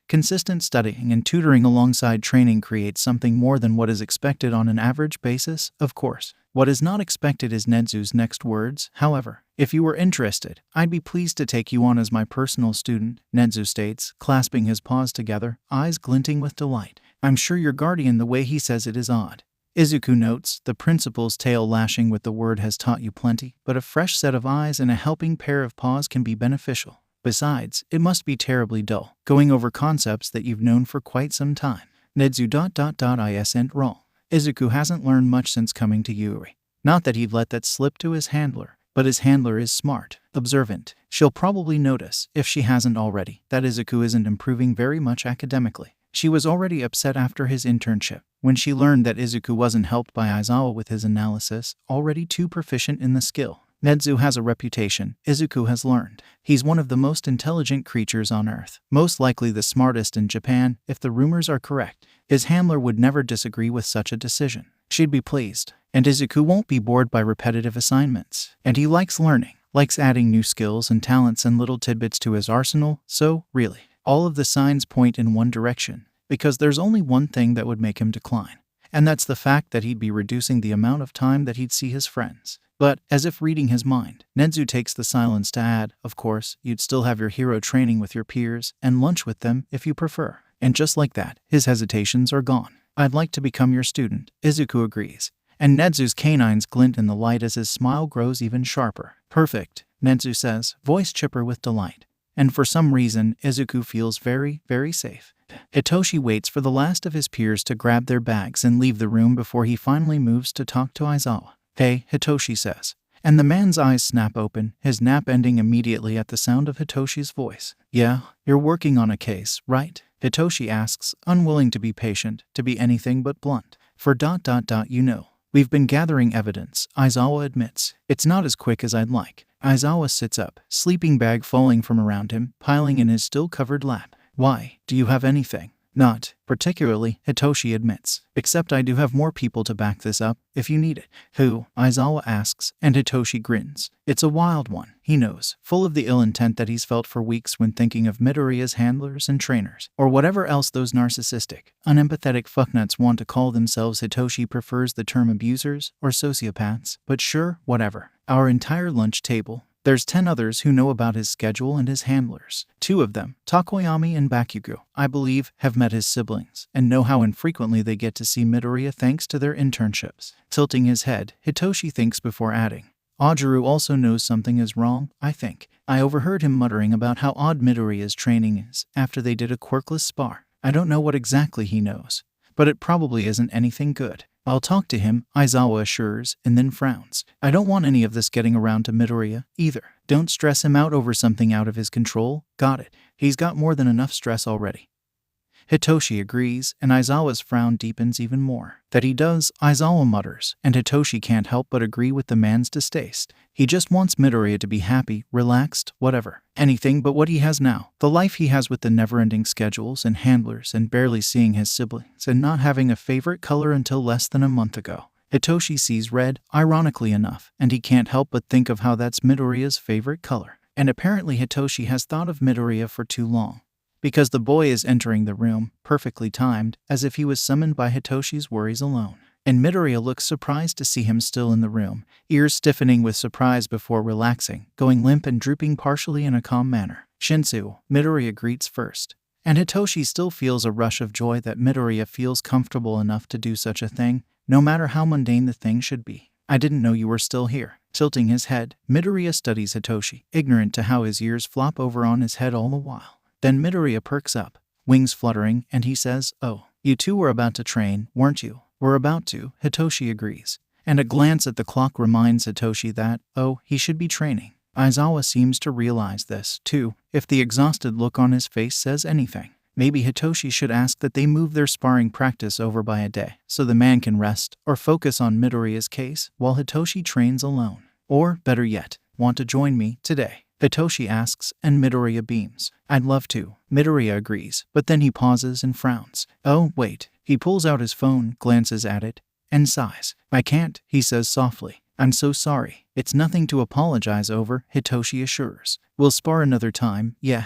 Consistent studying and tutoring alongside training creates something more than what is expected on an average basis, of course. What is not expected is Nedzu's next words, however. If you were interested, I'd be pleased to take you on as my personal student, Nedzu states, clasping his paws together, eyes glinting with delight. I'm sure your guardian, the way he says it is odd. Izuku notes, the principal's tail lashing with the word has taught you plenty, but a fresh set of eyes and a helping pair of paws can be beneficial. Besides, it must be terribly dull, going over concepts that you've known for quite some time. Nedzu ... isn't wrong. Izuku hasn't learned much since coming to Yuri. Not that he'd let that slip to his handler, but his handler is smart, observant. She'll probably notice, if she hasn't already, that Izuku isn't improving very much academically. She was already upset after his internship, when she learned that Izuku wasn't helped by Aizawa with his analysis, already too proficient in the skill. Nedzu has a reputation, Izuku has learned. He's one of the most intelligent creatures on Earth, most likely the smartest in Japan, if the rumors are correct. His handler would never disagree with such a decision. She'd be pleased. And Izuku won't be bored by repetitive assignments. And he likes learning, likes adding new skills and talents and little tidbits to his arsenal, so, really, All of the signs point in one direction, because there's only one thing that would make him decline. And that's the fact that he'd be reducing the amount of time that he'd see his friends. But, as if reading his mind, Nezu takes the silence to add, of course, you'd still have your hero training with your peers and lunch with them if you prefer. And just like that, his hesitations are gone. I'd like to become your student, Izuku agrees. And Nezu's canines glint in the light as his smile grows even sharper. Perfect, Nezu says, voice chipper with delight. And for some reason, Izuku feels very, very safe. Hitoshi waits for the last of his peers to grab their bags and leave the room before he finally moves to talk to Aizawa. Hey, Hitoshi says. And the man's eyes snap open, his nap ending immediately at the sound of Hitoshi's voice. Yeah, you're working on a case, right? Hitoshi asks, unwilling to be patient, to be anything but blunt. For ... you know. We've been gathering evidence, Aizawa admits. It's not as quick as I'd like. Aizawa sits up, sleeping bag falling from around him, piling in his still-covered lap. Why, do you have anything? Not particularly, Hitoshi admits. Except I do have more people to back this up, if you need it. Who? Aizawa asks, and Hitoshi grins. It's a wild one, he knows, full of the ill intent that he's felt for weeks when thinking of Midoriya's handlers and trainers, or whatever else those narcissistic, unempathetic fucknuts want to call themselves. Hitoshi prefers the term abusers or sociopaths, but sure, whatever. Our entire lunch table. There's 10 others who know about his schedule and his handlers. 2 of them, Takoyami and Bakugo, I believe, have met his siblings, and know how infrequently they get to see Midoriya thanks to their internships. Tilting his head, Hitoshi thinks before adding. Ajaru also knows something is wrong, I think. I overheard him muttering about how odd Midoriya's training is, after they did a quirkless spar. I don't know what exactly he knows, but it probably isn't anything good. I'll talk to him, Aizawa assures, and then frowns. I don't want any of this getting around to Midoriya, either. Don't stress him out over something out of his control, got it. He's got more than enough stress already. Hitoshi agrees, and Aizawa's frown deepens even more. That he does, Aizawa mutters, and Hitoshi can't help but agree with the man's distaste. He just wants Midoriya to be happy, relaxed, whatever. Anything but what he has now. The life he has with the never-ending schedules and handlers and barely seeing his siblings and not having a favorite color until less than a month ago. Hitoshi sees red, ironically enough, and he can't help but think of how that's Midoriya's favorite color. And apparently Hitoshi has thought of Midoriya for too long. Because the boy is entering the room, perfectly timed, as if he was summoned by Hitoshi's worries alone. And Midoriya looks surprised to see him still in the room, ears stiffening with surprise before relaxing, going limp and drooping partially in a calm manner. Shinsu, Midoriya greets first. And Hitoshi still feels a rush of joy that Midoriya feels comfortable enough to do such a thing, no matter how mundane the thing should be. I didn't know you were still here. Tilting his head, Midoriya studies Hitoshi, ignorant to how his ears flop over on his head all the while. Then Midoriya perks up, wings fluttering, and he says, oh, you two were about to train, weren't you? We're about to, Hitoshi agrees. And a glance at the clock reminds Hitoshi that, oh, he should be training. Aizawa seems to realize this, too, if the exhausted look on his face says anything. Maybe Hitoshi should ask that they move their sparring practice over by a day, so the man can rest or focus on Midoriya's case while Hitoshi trains alone. Or, better yet, want to join me today? Hitoshi asks, and Midoriya beams. I'd love to. Midoriya agrees, but then he pauses and frowns. Oh, wait. He pulls out his phone, glances at it, and sighs. I can't, he says softly. I'm so sorry. It's nothing to apologize over, Hitoshi assures. We'll spar another time, yeah.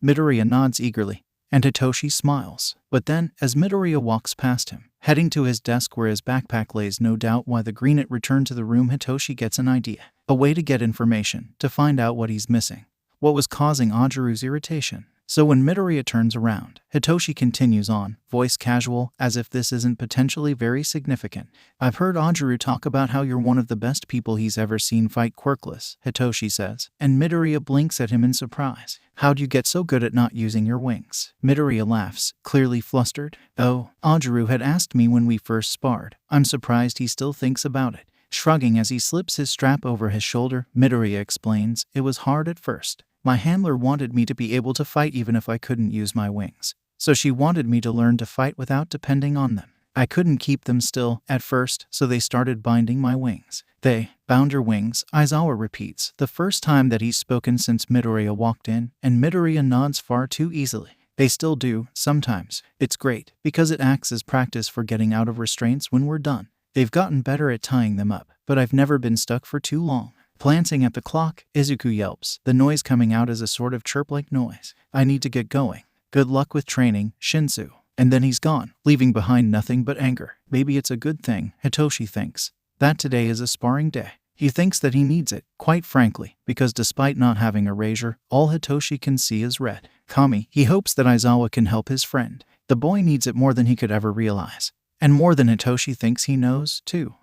Midoriya nods eagerly, and Hitoshi smiles. But then, as Midoriya walks past him, heading to his desk where his backpack lays, no doubt why the greenet returned to the room, Hitoshi gets an idea. A way to get information, to find out what he's missing. What was causing Ajaru's irritation. So when Midoriya turns around, Hitoshi continues on, voice casual, as if this isn't potentially very significant. I've heard Ajaru talk about how you're one of the best people he's ever seen fight quirkless, Hitoshi says, and Midoriya blinks at him in surprise. How'd you get so good at not using your wings? Midoriya laughs, clearly flustered. Oh, Ajaru had asked me when we first sparred. I'm surprised he still thinks about it. Shrugging as he slips his strap over his shoulder, Midoriya explains, it was hard at first. My handler wanted me to be able to fight even if I couldn't use my wings. So she wanted me to learn to fight without depending on them. I couldn't keep them still at first, so they started binding my wings. They bound your wings, Aizawa repeats, the first time that he's spoken since Midoriya walked in, and Midoriya nods far too easily. They still do, sometimes. It's great, because it acts as practice for getting out of restraints when we're done. They've gotten better at tying them up, but I've never been stuck for too long. Glancing at the clock, Izuku yelps. The noise coming out is a sort of chirp-like noise. I need to get going. Good luck with training, Shinsu. And then he's gone, leaving behind nothing but anger. Maybe it's a good thing, Hitoshi thinks, that today is a sparring day. He thinks that he needs it, quite frankly, because despite not having a razor, all Hitoshi can see is red. Kami, he hopes that Aizawa can help his friend. The boy needs it more than he could ever realize. And more than Hitoshi thinks he knows, too.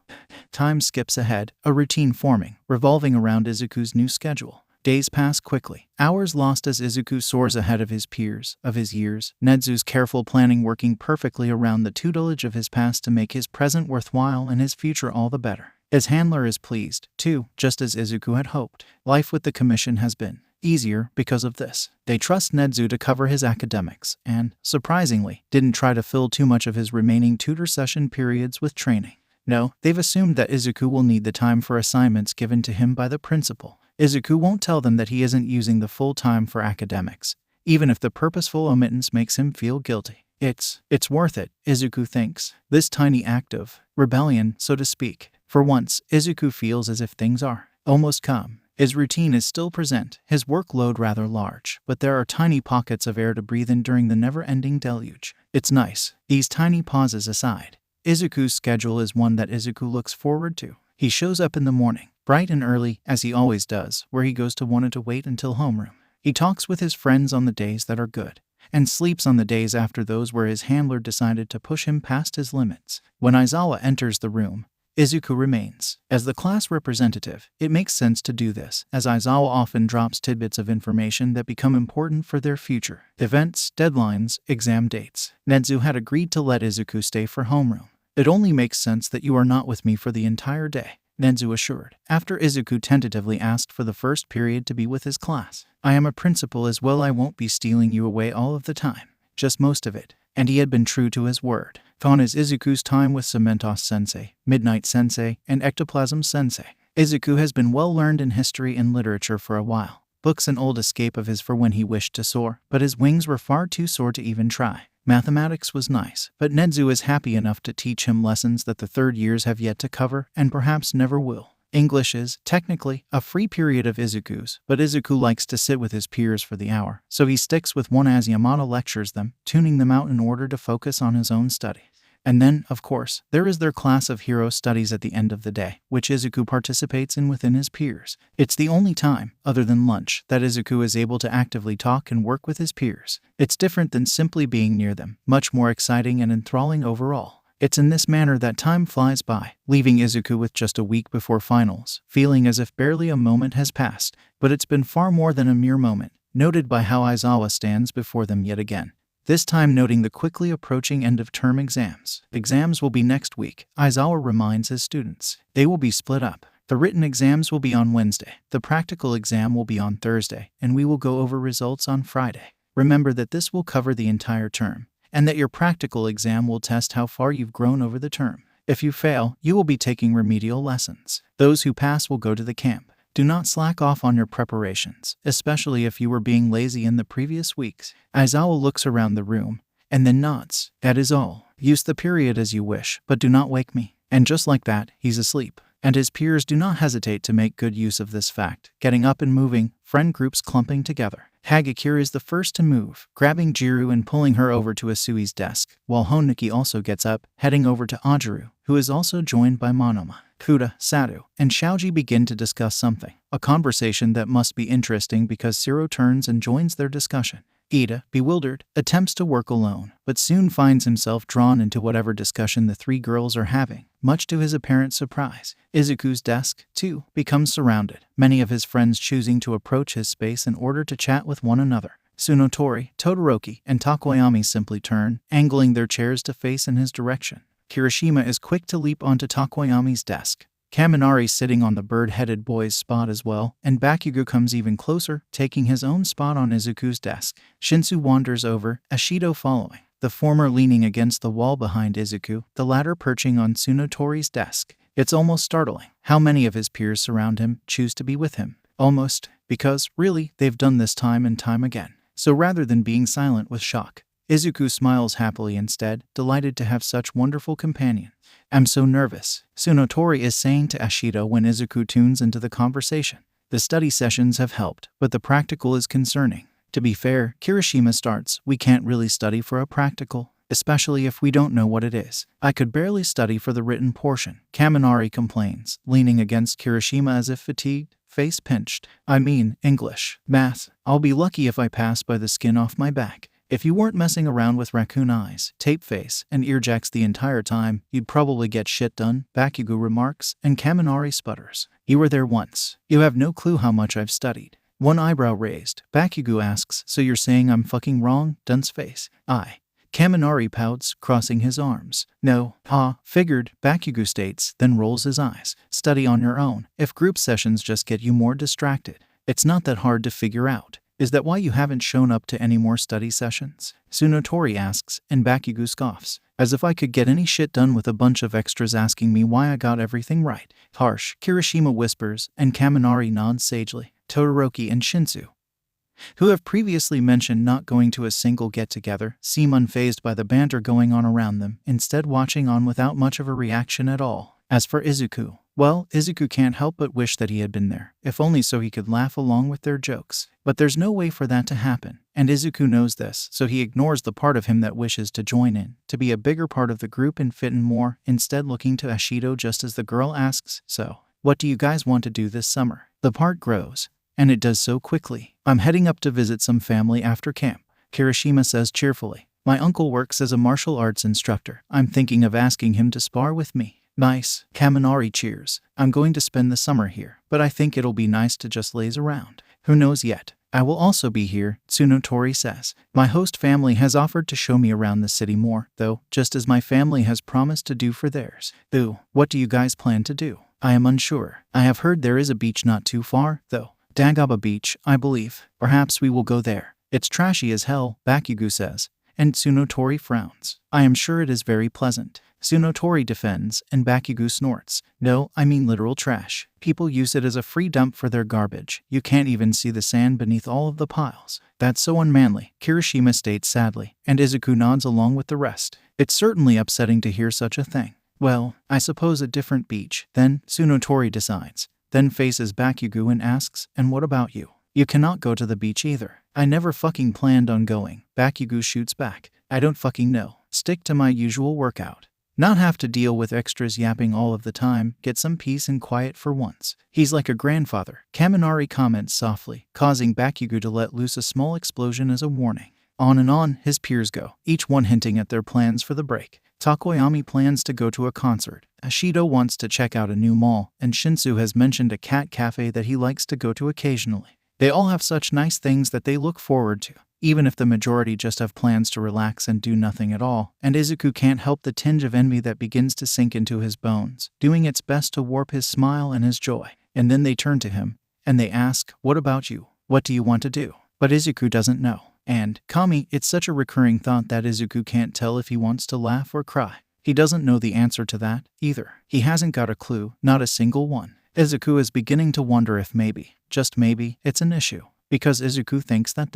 Time skips ahead, a routine forming, revolving around Izuku's new schedule. Days pass quickly, hours lost as Izuku soars ahead of his peers, of his years, Nezu's careful planning working perfectly around the tutelage of his past to make his present worthwhile and his future all the better. His handler is pleased, too, just as Izuku had hoped. Life with the commission has been easier because of this. They trust Nezu to cover his academics and, surprisingly, didn't try to fill too much of his remaining tutor session periods with training. No, they've assumed that Izuku will need the time for assignments given to him by the principal. Izuku won't tell them that he isn't using the full time for academics, even if the purposeful omittance makes him feel guilty. It's worth it, Izuku thinks. This tiny act of rebellion, so to speak. For once, Izuku feels as if things are almost calm. His routine is still present, his workload rather large, but there are tiny pockets of air to breathe in during the never-ending deluge. It's nice. These tiny pauses aside, Izuku's schedule is one that Izuku looks forward to. He shows up in the morning, bright and early, as he always does, where he goes to wanted to wait until homeroom. He talks with his friends on the days that are good, and sleeps on the days after those where his handler decided to push him past his limits. When Aizawa enters the room, Izuku remains. As the class representative, it makes sense to do this, as Aizawa often drops tidbits of information that become important for their future. Events, deadlines, exam dates. Nezu had agreed to let Izuku stay for homeroom. It only makes sense that you are not with me for the entire day, Nezu assured, after Izuku tentatively asked for the first period to be with his class. I am a principal as well, I won't be stealing you away all of the time, just most of it. And he had been true to his word. Gone is Izuku's time with Cementos-sensei, Midnight-sensei, and Ectoplasm-sensei. Izuku has been well learned in history and literature for a while. Books an old escape of his for when he wished to soar, but his wings were far too sore to even try. Mathematics was nice, but Nezu is happy enough to teach him lessons that the third years have yet to cover and perhaps never will. English is, technically, a free period of Izuku's, but Izuku likes to sit with his peers for the hour, so he sticks with one as Yamada lectures them, tuning them out in order to focus on his own study. And then, of course, there is their class of hero studies at the end of the day, which Izuku participates in within his peers. It's the only time, other than lunch, that Izuku is able to actively talk and work with his peers. It's different than simply being near them, much more exciting and enthralling overall. It's in this manner that time flies by, leaving Izuku with just a week before finals, feeling as if barely a moment has passed, but it's been far more than a mere moment, noted by how Aizawa stands before them yet again. This time noting the quickly approaching end-of-term exams. Exams will be next week, Aizawa reminds his students. They will be split up. The written exams will be on Wednesday, the practical exam will be on Thursday, and we will go over results on Friday. Remember that this will cover the entire term, and that your practical exam will test how far you've grown over the term. If you fail, you will be taking remedial lessons. Those who pass will go to the camp. Do not slack off on your preparations, especially if you were being lazy in the previous weeks. Aizawa looks around the room, and then nods. That is all. Use the period as you wish, but do not wake me. And just like that, he's asleep. And his peers do not hesitate to make good use of this fact, getting up and moving, friend groups clumping together. Hagakure is the first to move, grabbing Jiru and pulling her over to Asui's desk, while Honuki also gets up, heading over to Ajiru, who is also joined by Monoma. Kuda, Sado, and Shaoji begin to discuss something, a conversation that must be interesting because Siro turns and joins their discussion. Ida, bewildered, attempts to work alone, but soon finds himself drawn into whatever discussion the three girls are having, much to his apparent surprise. Izuku's desk, too, becomes surrounded, many of his friends choosing to approach his space in order to chat with one another. Tsunotori, Todoroki, and Takoyami simply turn, angling their chairs to face in his direction. Kirishima is quick to leap onto Takoyami's desk. Kaminari sitting on the bird-headed boy's spot as well, and Bakugo comes even closer, taking his own spot on Izuku's desk. Shinsu wanders over, Ashido following, the former leaning against the wall behind Izuku, the latter perching on Tsunotori's desk. It's almost startling how many of his peers surround him, choose to be with him. Almost, because, really, they've done this time and time again. So rather than being silent with shock, Izuku smiles happily instead, delighted to have such wonderful companion. I'm so nervous, Tsunotori is saying to Ashido when Izuku tunes into the conversation. The study sessions have helped, but the practical is concerning. To be fair, Kirishima starts, we can't really study for a practical, especially if we don't know what it is. I could barely study for the written portion, Kaminari complains, leaning against Kirishima as if fatigued, face pinched. I mean, English, math, I'll be lucky if I pass by the skin off my back. If you weren't messing around with raccoon eyes, tape face, and earjacks the entire time, you'd probably get shit done, Bakugo remarks, and Kaminari sputters. You were there once. You have no clue how much I've studied. One eyebrow raised, Bakugo asks, so you're saying I'm fucking wrong? Dunce face. Kaminari pouts, crossing his arms. No, figured, Bakugo states, then rolls his eyes. Study on your own. If group sessions just get you more distracted, it's not that hard to figure out. Is that why you haven't shown up to any more study sessions? Tsunotori asks, and Bakugo scoffs. As if I could get any shit done with a bunch of extras asking me why I got everything right. Harsh, Kirishima whispers, and Kaminari nods sagely. Todoroki and Shinsu, who have previously mentioned not going to a single get-together, seem unfazed by the banter going on around them, instead watching on without much of a reaction at all. As for Izuku, well, Izuku can't help but wish that he had been there, if only so he could laugh along with their jokes. But there's no way for that to happen, and Izuku knows this, so he ignores the part of him that wishes to join in, to be a bigger part of the group and fit in more, instead looking to Ashido just as the girl asks, so, what do you guys want to do this summer? The part grows, and it does so quickly. I'm heading up to visit some family after camp, Kirishima says cheerfully. My uncle works as a martial arts instructor. I'm thinking of asking him to spar with me. Nice, Kaminari cheers. I'm going to spend the summer here, but I think it'll be nice to just laze around. Who knows yet? I will also be here, Tsunotori says. My host family has offered to show me around the city more, though, just as my family has promised to do for theirs. Ooh, what do you guys plan to do? I am unsure. I have heard there is a beach not too far, though. Dagaba Beach, I believe. Perhaps we will go there. It's trashy as hell, Bakugo says, and Tsunotori frowns. I am sure it is very pleasant. Tsunotori defends, and Bakugo snorts. No, I mean literal trash. People use it as a free dump for their garbage. You can't even see the sand beneath all of the piles. That's so unmanly, Kirishima states sadly, and Izuku nods along with the rest. It's certainly upsetting to hear such a thing. Well, I suppose a different beach, then, Tsunotori decides. Then faces Bakugo and asks, and what about you? You cannot go to the beach either. I never fucking planned on going, Bakugo shoots back. I don't fucking know. Stick to my usual workout. Not have to deal with extras yapping all of the time, get some peace and quiet for once. He's like a grandfather, Kaminari comments softly, causing Bakugo to let loose a small explosion as a warning. On his peers go, each one hinting at their plans for the break. Takoyami plans to go to a concert. Ashido wants to check out a new mall, and Shinsu has mentioned a cat cafe that he likes to go to occasionally. They all have such nice things that they look forward to, even if the majority just have plans to relax and do nothing at all, and Izuku can't help the tinge of envy that begins to sink into his bones, doing its best to warp his smile and his joy. And then they turn to him, and they ask, what about you? What do you want to do? But Izuku doesn't know. And, Kami, it's such a recurring thought that Izuku can't tell if he wants to laugh or cry. He doesn't know the answer to that, either. He hasn't got a clue, not a single one. Izuku is beginning to wonder if maybe, just maybe, it's an issue. Because Izuku thinks that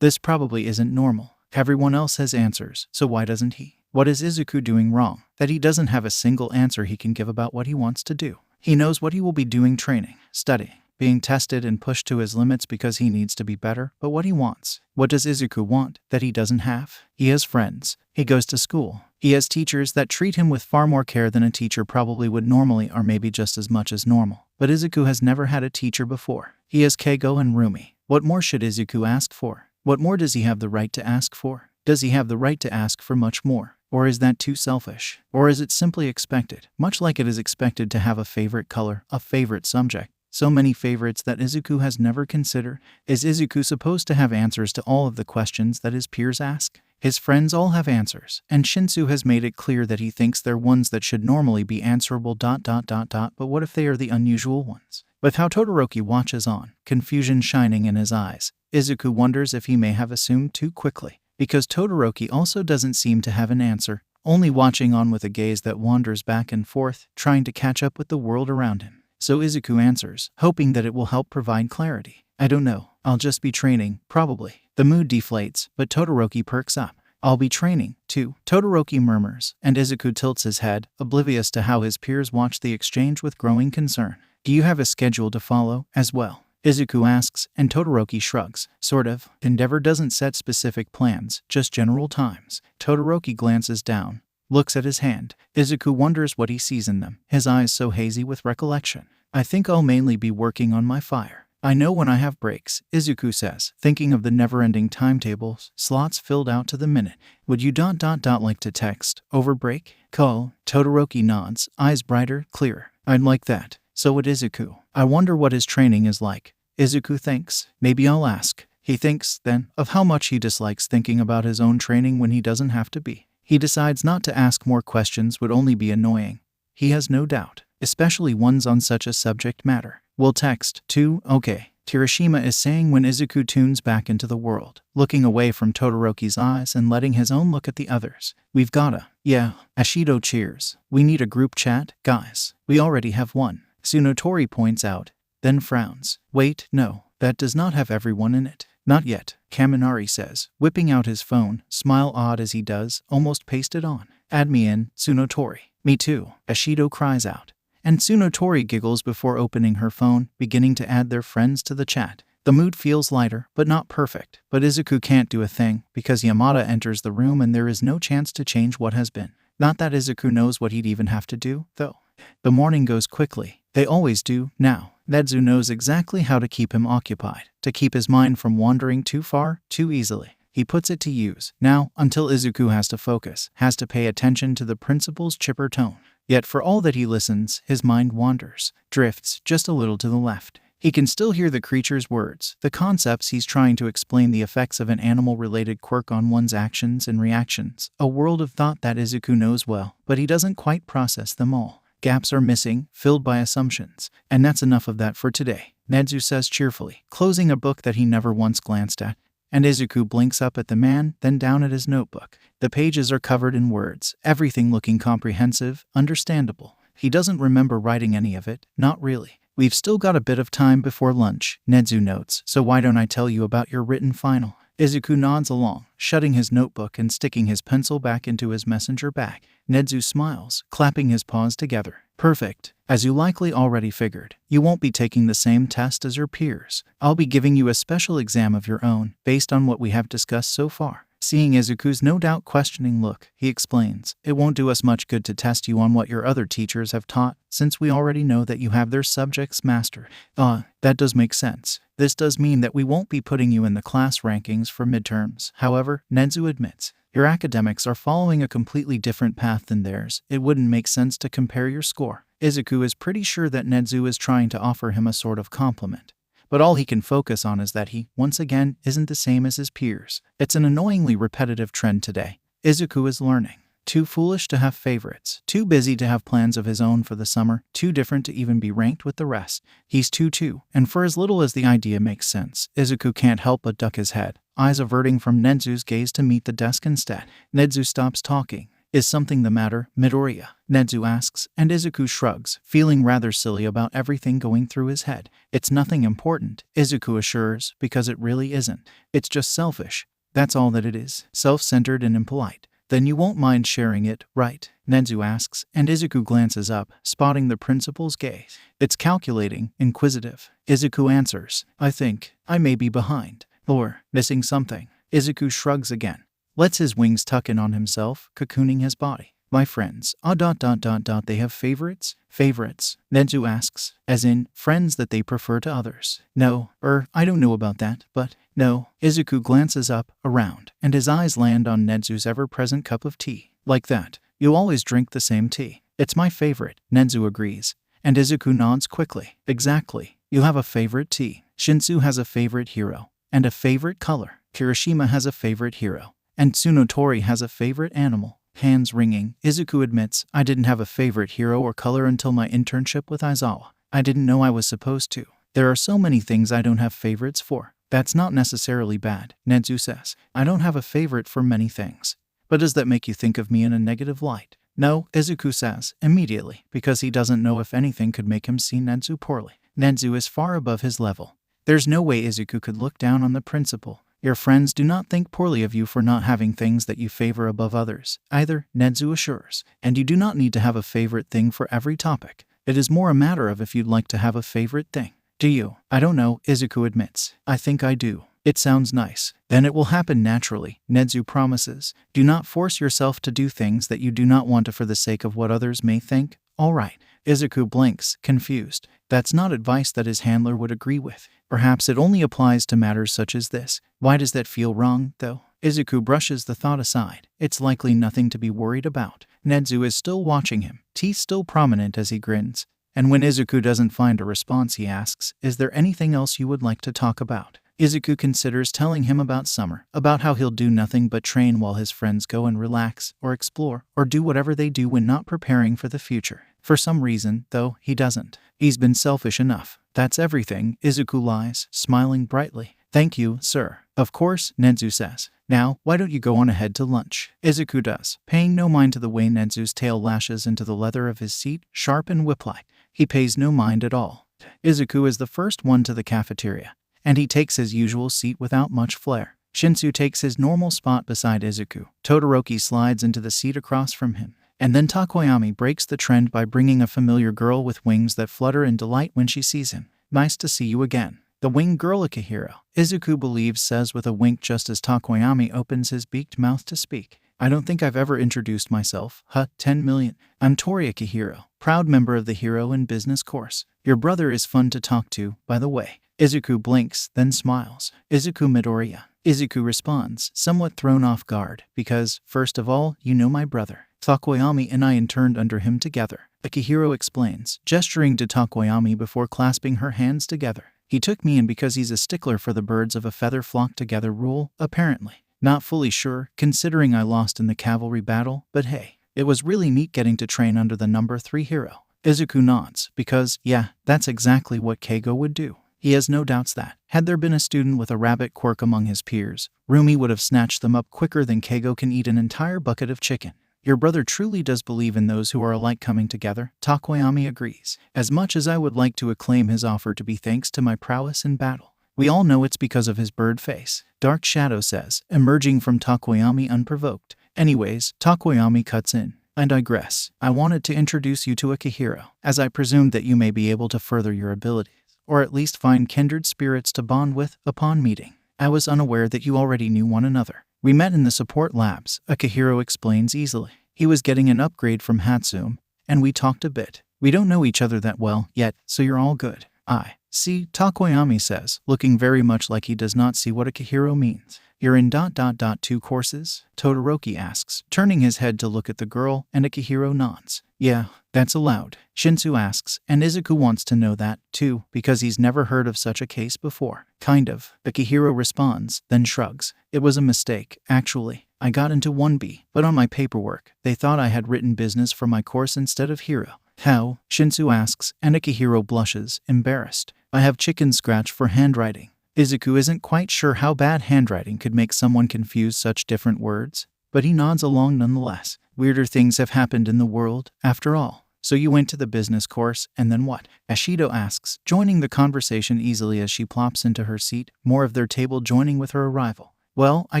this probably isn't normal. Everyone else has answers, so why doesn't he? What is Izuku doing wrong, that he doesn't have a single answer he can give about what he wants to do? He knows what he will be doing: training, studying, being tested and pushed to his limits because he needs to be better, but what he wants. What does Izuku want that he doesn't have? He has friends. He goes to school. He has teachers that treat him with far more care than a teacher probably would normally, or maybe just as much as normal. But Izuku has never had a teacher before. He has Keigo and Rumi. What more should Izuku ask for? What more does he have the right to ask for? Does he have the right to ask for much more? Or is that too selfish? Or is it simply expected? Much like it is expected to have a favorite color, a favorite subject. So many favorites that Izuku has never considered. Is Izuku supposed to have answers to all of the questions that his peers ask? His friends all have answers, and Shinsu has made it clear that he thinks they're ones that should normally be answerable ... But what if they are the unusual ones? With how Todoroki watches on, confusion shining in his eyes, Izuku wonders if he may have assumed too quickly, because Todoroki also doesn't seem to have an answer, only watching on with a gaze that wanders back and forth, trying to catch up with the world around him. So Izuku answers, hoping that it will help provide clarity. I don't know, I'll just be training, probably. The mood deflates, but Todoroki perks up. I'll be training, too, Todoroki murmurs, and Izuku tilts his head, oblivious to how his peers watch the exchange with growing concern. Do you have a schedule to follow, as well? Izuku asks, and Todoroki shrugs. Sort of. Endeavor doesn't set specific plans, just general times. Todoroki glances down, looks at his hand. Izuku wonders what he sees in them, his eyes so hazy with recollection. I think I'll mainly be working on my fire. I know when I have breaks, Izuku says, thinking of the never-ending timetables, slots filled out to the minute. Would you like to text, over break? Call. Todoroki nods, eyes brighter, clearer. I'd like that. So would Izuku. I wonder what his training is like. Izuku thinks. Maybe I'll ask. He thinks, then, of how much he dislikes thinking about his own training when he doesn't have to be. He decides not to ask more questions would only be annoying. He has no doubt, especially ones on such a subject matter. We'll text, too, okay. Kirishima is saying when Izuku tunes back into the world, looking away from Todoroki's eyes and letting his own look at the others. We've gotta. Yeah. Ashido cheers. We need a group chat, guys. We already have one. Tsunotori points out, then frowns. Wait, no, that does not have everyone in it. Not yet, Kaminari says, whipping out his phone, smile odd as he does, almost pasted on. Add me in, Tsunotori. Me too, Ashido cries out. And Tsunotori giggles before opening her phone, beginning to add their friends to the chat. The mood feels lighter, but not perfect. But Izuku can't do a thing, because Yamada enters the room and there is no chance to change what has been. Not that Izuku knows what he'd even have to do, though. The morning goes quickly. They always do, now. Nedzu knows exactly how to keep him occupied, to keep his mind from wandering too far, too easily. He puts it to use, now, until Izuku has to focus, has to pay attention to the principal's chipper tone. Yet for all that he listens, his mind wanders, drifts just a little to the left. He can still hear the creature's words, the concepts he's trying to explain, the effects of an animal-related quirk on one's actions and reactions. A world of thought that Izuku knows well, but he doesn't quite process them all. Gaps are missing, filled by assumptions. And that's enough of that for today, Nedzu says cheerfully, closing a book that he never once glanced at. And Izuku blinks up at the man, then down at his notebook. The pages are covered in words, everything looking comprehensive, understandable. He doesn't remember writing any of it, not really. We've still got a bit of time before lunch, Nedzu notes, so why don't I tell you about your written final? Izuku nods along, shutting his notebook and sticking his pencil back into his messenger bag. Nedzu smiles, clapping his paws together. Perfect. As you likely already figured, you won't be taking the same test as your peers. I'll be giving you a special exam of your own, based on what we have discussed so far. Seeing Izuku's no doubt questioning look, he explains, it won't do us much good to test you on what your other teachers have taught, since we already know that you have their subjects mastered. That does make sense. This does mean that we won't be putting you in the class rankings for midterms. However, Nedzu admits, your academics are following a completely different path than theirs. It wouldn't make sense to compare your score. Izuku is pretty sure that Nedzu is trying to offer him a sort of compliment. But all he can focus on is that he, once again, isn't the same as his peers. It's an annoyingly repetitive trend today. Izuku is learning. Too foolish to have favorites. Too busy to have plans of his own for the summer. Too different to even be ranked with the rest. He's too. And for as little as the idea makes sense, Izuku can't help but duck his head, eyes averting from Nedzu's gaze to meet the desk instead. Nedzu stops talking. Is something the matter, Midoriya? Nedzu asks, and Izuku shrugs, feeling rather silly about everything going through his head. It's nothing important, Izuku assures, because it really isn't. It's just selfish. That's all that it is. Self-centered and impolite. Then you won't mind sharing it, right? Nedzu asks, and Izuku glances up, spotting the principal's gaze. It's calculating, inquisitive. Izuku answers, I think I may be behind. Or missing something. Izuku shrugs again. Lets his wings tuck in on himself, cocooning his body. My friends, they have favorites? Favorites? Nedzu asks, as in, friends that they prefer to others. No, I don't know about that, but, no. Izuku glances up, around, and his eyes land on Nedzu's ever-present cup of tea. Like that. You always drink the same tea. It's my favorite, Nedzu agrees. And Izuku nods quickly. Exactly. You have a favorite tea. Shinsu has a favorite hero. And a favorite color. Kirishima has a favorite hero. And Tsunotori has a favorite animal. Hands wringing, Izuku admits, I didn't have a favorite hero or color until my internship with Aizawa. I didn't know I was supposed to. There are so many things I don't have favorites for. That's not necessarily bad, Nedzu says. I don't have a favorite for many things. But does that make you think of me in a negative light? No, Izuku says, immediately, because he doesn't know if anything could make him see Nedzu poorly. Nedzu is far above his level. There's no way Izuku could look down on the principal. Your friends do not think poorly of you for not having things that you favor above others, either, Nezu assures. And you do not need to have a favorite thing for every topic. It is more a matter of if you'd like to have a favorite thing. Do you? I don't know, Izuku admits. I think I do. It sounds nice. Then it will happen naturally, Nezu promises. Do not force yourself to do things that you do not want to for the sake of what others may think. All right. Izuku blinks, confused. That's not advice that his handler would agree with. Perhaps it only applies to matters such as this. Why does that feel wrong, though? Izuku brushes the thought aside. It's likely nothing to be worried about. Nezu is still watching him, teeth still prominent as he grins. And when Izuku doesn't find a response, he asks, "Is there anything else you would like to talk about?" Izuku considers telling him about summer, about how he'll do nothing but train while his friends go and relax, or explore, or do whatever they do when not preparing for the future. For some reason, though, he doesn't. He's been selfish enough. That's everything, Izuku lies, smiling brightly. Thank you, sir. Of course, Nezu says. Now, why don't you go on ahead to lunch? Izuku does, paying no mind to the way Nezu's tail lashes into the leather of his seat, sharp and whip-like. He pays no mind at all. Izuku is the first one to the cafeteria, and he takes his usual seat without much flair. Shinsu takes his normal spot beside Izuku. Todoroki slides into the seat across from him. And then Takoyami breaks the trend by bringing a familiar girl with wings that flutter in delight when she sees him. Nice to see you again. The winged girl Akihiro, Izuku believes, says with a wink just as Takoyami opens his beaked mouth to speak. I don't think I've ever introduced myself. 10 million. I'm Tori Akihiro, proud member of the Hero and Business course. Your brother is fun to talk to, by the way. Izuku blinks, then smiles. Izuku Midoriya. Izuku responds, somewhat thrown off guard, because, first of all, you know my brother. Takoyami and I interned under him together. Akihiro explains, gesturing to Takoyami before clasping her hands together. He took me in because he's a stickler for the birds of a feather flock together rule, apparently. Not fully sure, considering I lost in the cavalry battle, but hey, it was really neat getting to train under the number 3 hero. Izuku nods, because, yeah, that's exactly what Keigo would do. He has no doubts that, had there been a student with a rabbit quirk among his peers, Rumi would have snatched them up quicker than Keigo can eat an entire bucket of chicken. Your brother truly does believe in those who are alike coming together, Takoyami agrees. As much as I would like to acclaim his offer to be thanks to my prowess in battle, we all know it's because of his bird face, Dark Shadow says, emerging from Takoyami unprovoked. Anyways, Takoyami cuts in. I digress. I wanted to introduce you to Akihiro, as I presumed that you may be able to further your abilities, or at least find kindred spirits to bond with upon meeting. I was unaware that you already knew one another. We met in the support labs, Akihiro explains easily. He was getting an upgrade from Hatsume, and we talked a bit. We don't know each other that well yet, so you're all good. I see, Takoyami says, looking very much like he does not see what Akihiro means. You're in ... 2 courses? Todoroki asks, turning his head to look at the girl, and Akihiro nods. Yeah, that's allowed. Shinsu asks, and Izuku wants to know that, too, because he's never heard of such a case before. Kind of. Akihiro responds, then shrugs. It was a mistake, actually. I got into 1B, but on my paperwork, they thought I had written business for my course instead of hero. How? Shinsu asks, and Akihiro blushes, embarrassed. I have chicken scratch for handwriting. Izuku isn't quite sure how bad handwriting could make someone confuse such different words, but he nods along nonetheless. Weirder things have happened in the world, after all. So you went to the business course, and then what? Ashido asks, joining the conversation easily as she plops into her seat, more of their table joining with her arrival. Well, I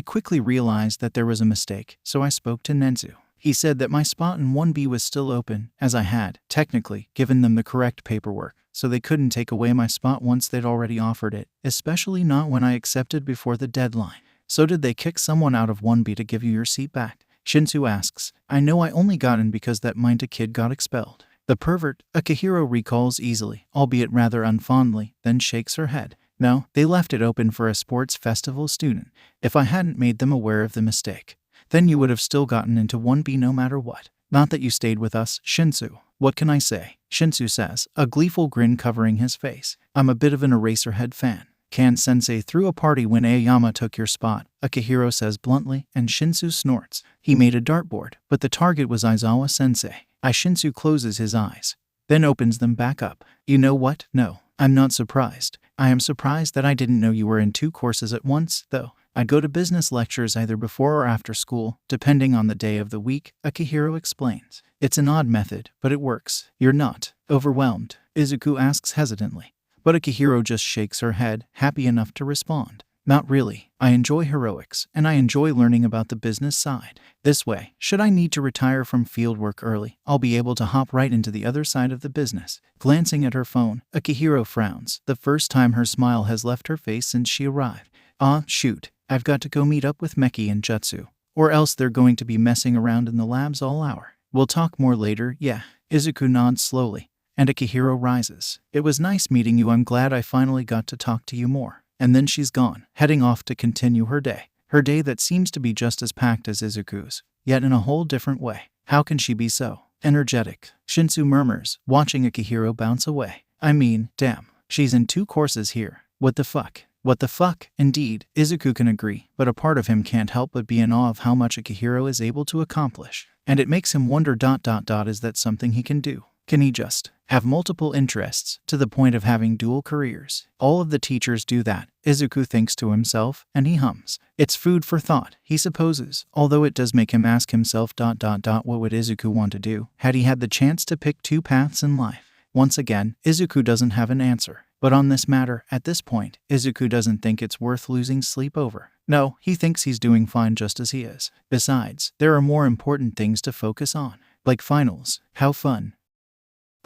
quickly realized that there was a mistake, so I spoke to Nezu. He said that my spot in 1B was still open, as I had, technically, given them the correct paperwork, so they couldn't take away my spot once they'd already offered it, especially not when I accepted before the deadline. So did they kick someone out of 1B to give you your seat back? Shinsu asks, I know I only got in because that Minta kid got expelled. The pervert, Akihiro recalls easily, albeit rather unfondly, then shakes her head. No, they left it open for a sports festival student. If I hadn't made them aware of the mistake, then you would have still gotten into 1B no matter what. Not that you stayed with us, Shinsu. What can I say? Shinsu says, a gleeful grin covering his face. I'm a bit of an Eraserhead fan. Kan-sensei threw a party when Aoyama took your spot, Akihiro says bluntly, and Shinsu snorts. He made a dartboard, but the target was Aizawa-sensei. Shinsu closes his eyes, then opens them back up. You know what? No, I'm not surprised. I am surprised that I didn't know you were in 2 courses at once, though. I'd go to business lectures either before or after school, depending on the day of the week, Akihiro explains. It's an odd method, but it works. You're not overwhelmed? Izuku asks hesitantly. But Akihiro just shakes her head, happy enough to respond. Not really. I enjoy heroics, and I enjoy learning about the business side. This way, should I need to retire from fieldwork early, I'll be able to hop right into the other side of the business. Glancing at her phone, Akihiro frowns, the first time her smile has left her face since she arrived. Ah, shoot. I've got to go meet up with Meki and Jutsu. Or else they're going to be messing around in the labs all hour. We'll talk more later, yeah. Izuku nods slowly, and Akihiro rises. It was nice meeting you. I'm glad I finally got to talk to you more. And then she's gone, heading off to continue her day. Her day that seems to be just as packed as Izuku's, yet in a whole different way. How can she be so energetic? Shinsu murmurs, watching Akihiro bounce away. I mean, damn, she's in 2 courses here. What the fuck? What the fuck? Indeed, Izuku can agree, but a part of him can't help but be in awe of how much Akihiro is able to accomplish. And it makes him wonder ... Is that something he can do? Can he just have multiple interests to the point of having dual careers? All of the teachers do that, Izuku thinks to himself, and he hums. It's food for thought, he supposes, although it does make him ask himself ... What would Izuku want to do had he had the chance to pick 2 paths in life? Once again, Izuku doesn't have an answer. But on this matter, at this point, Izuku doesn't think it's worth losing sleep over. No, he thinks he's doing fine just as he is. Besides, there are more important things to focus on, like finals. How fun.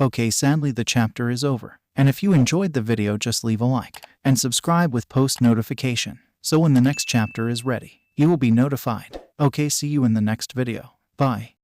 Okay, sadly the chapter is over. And if you enjoyed the video, just leave a like and subscribe with post notification, so when the next chapter is ready, you will be notified. Okay, see you in the next video. Bye.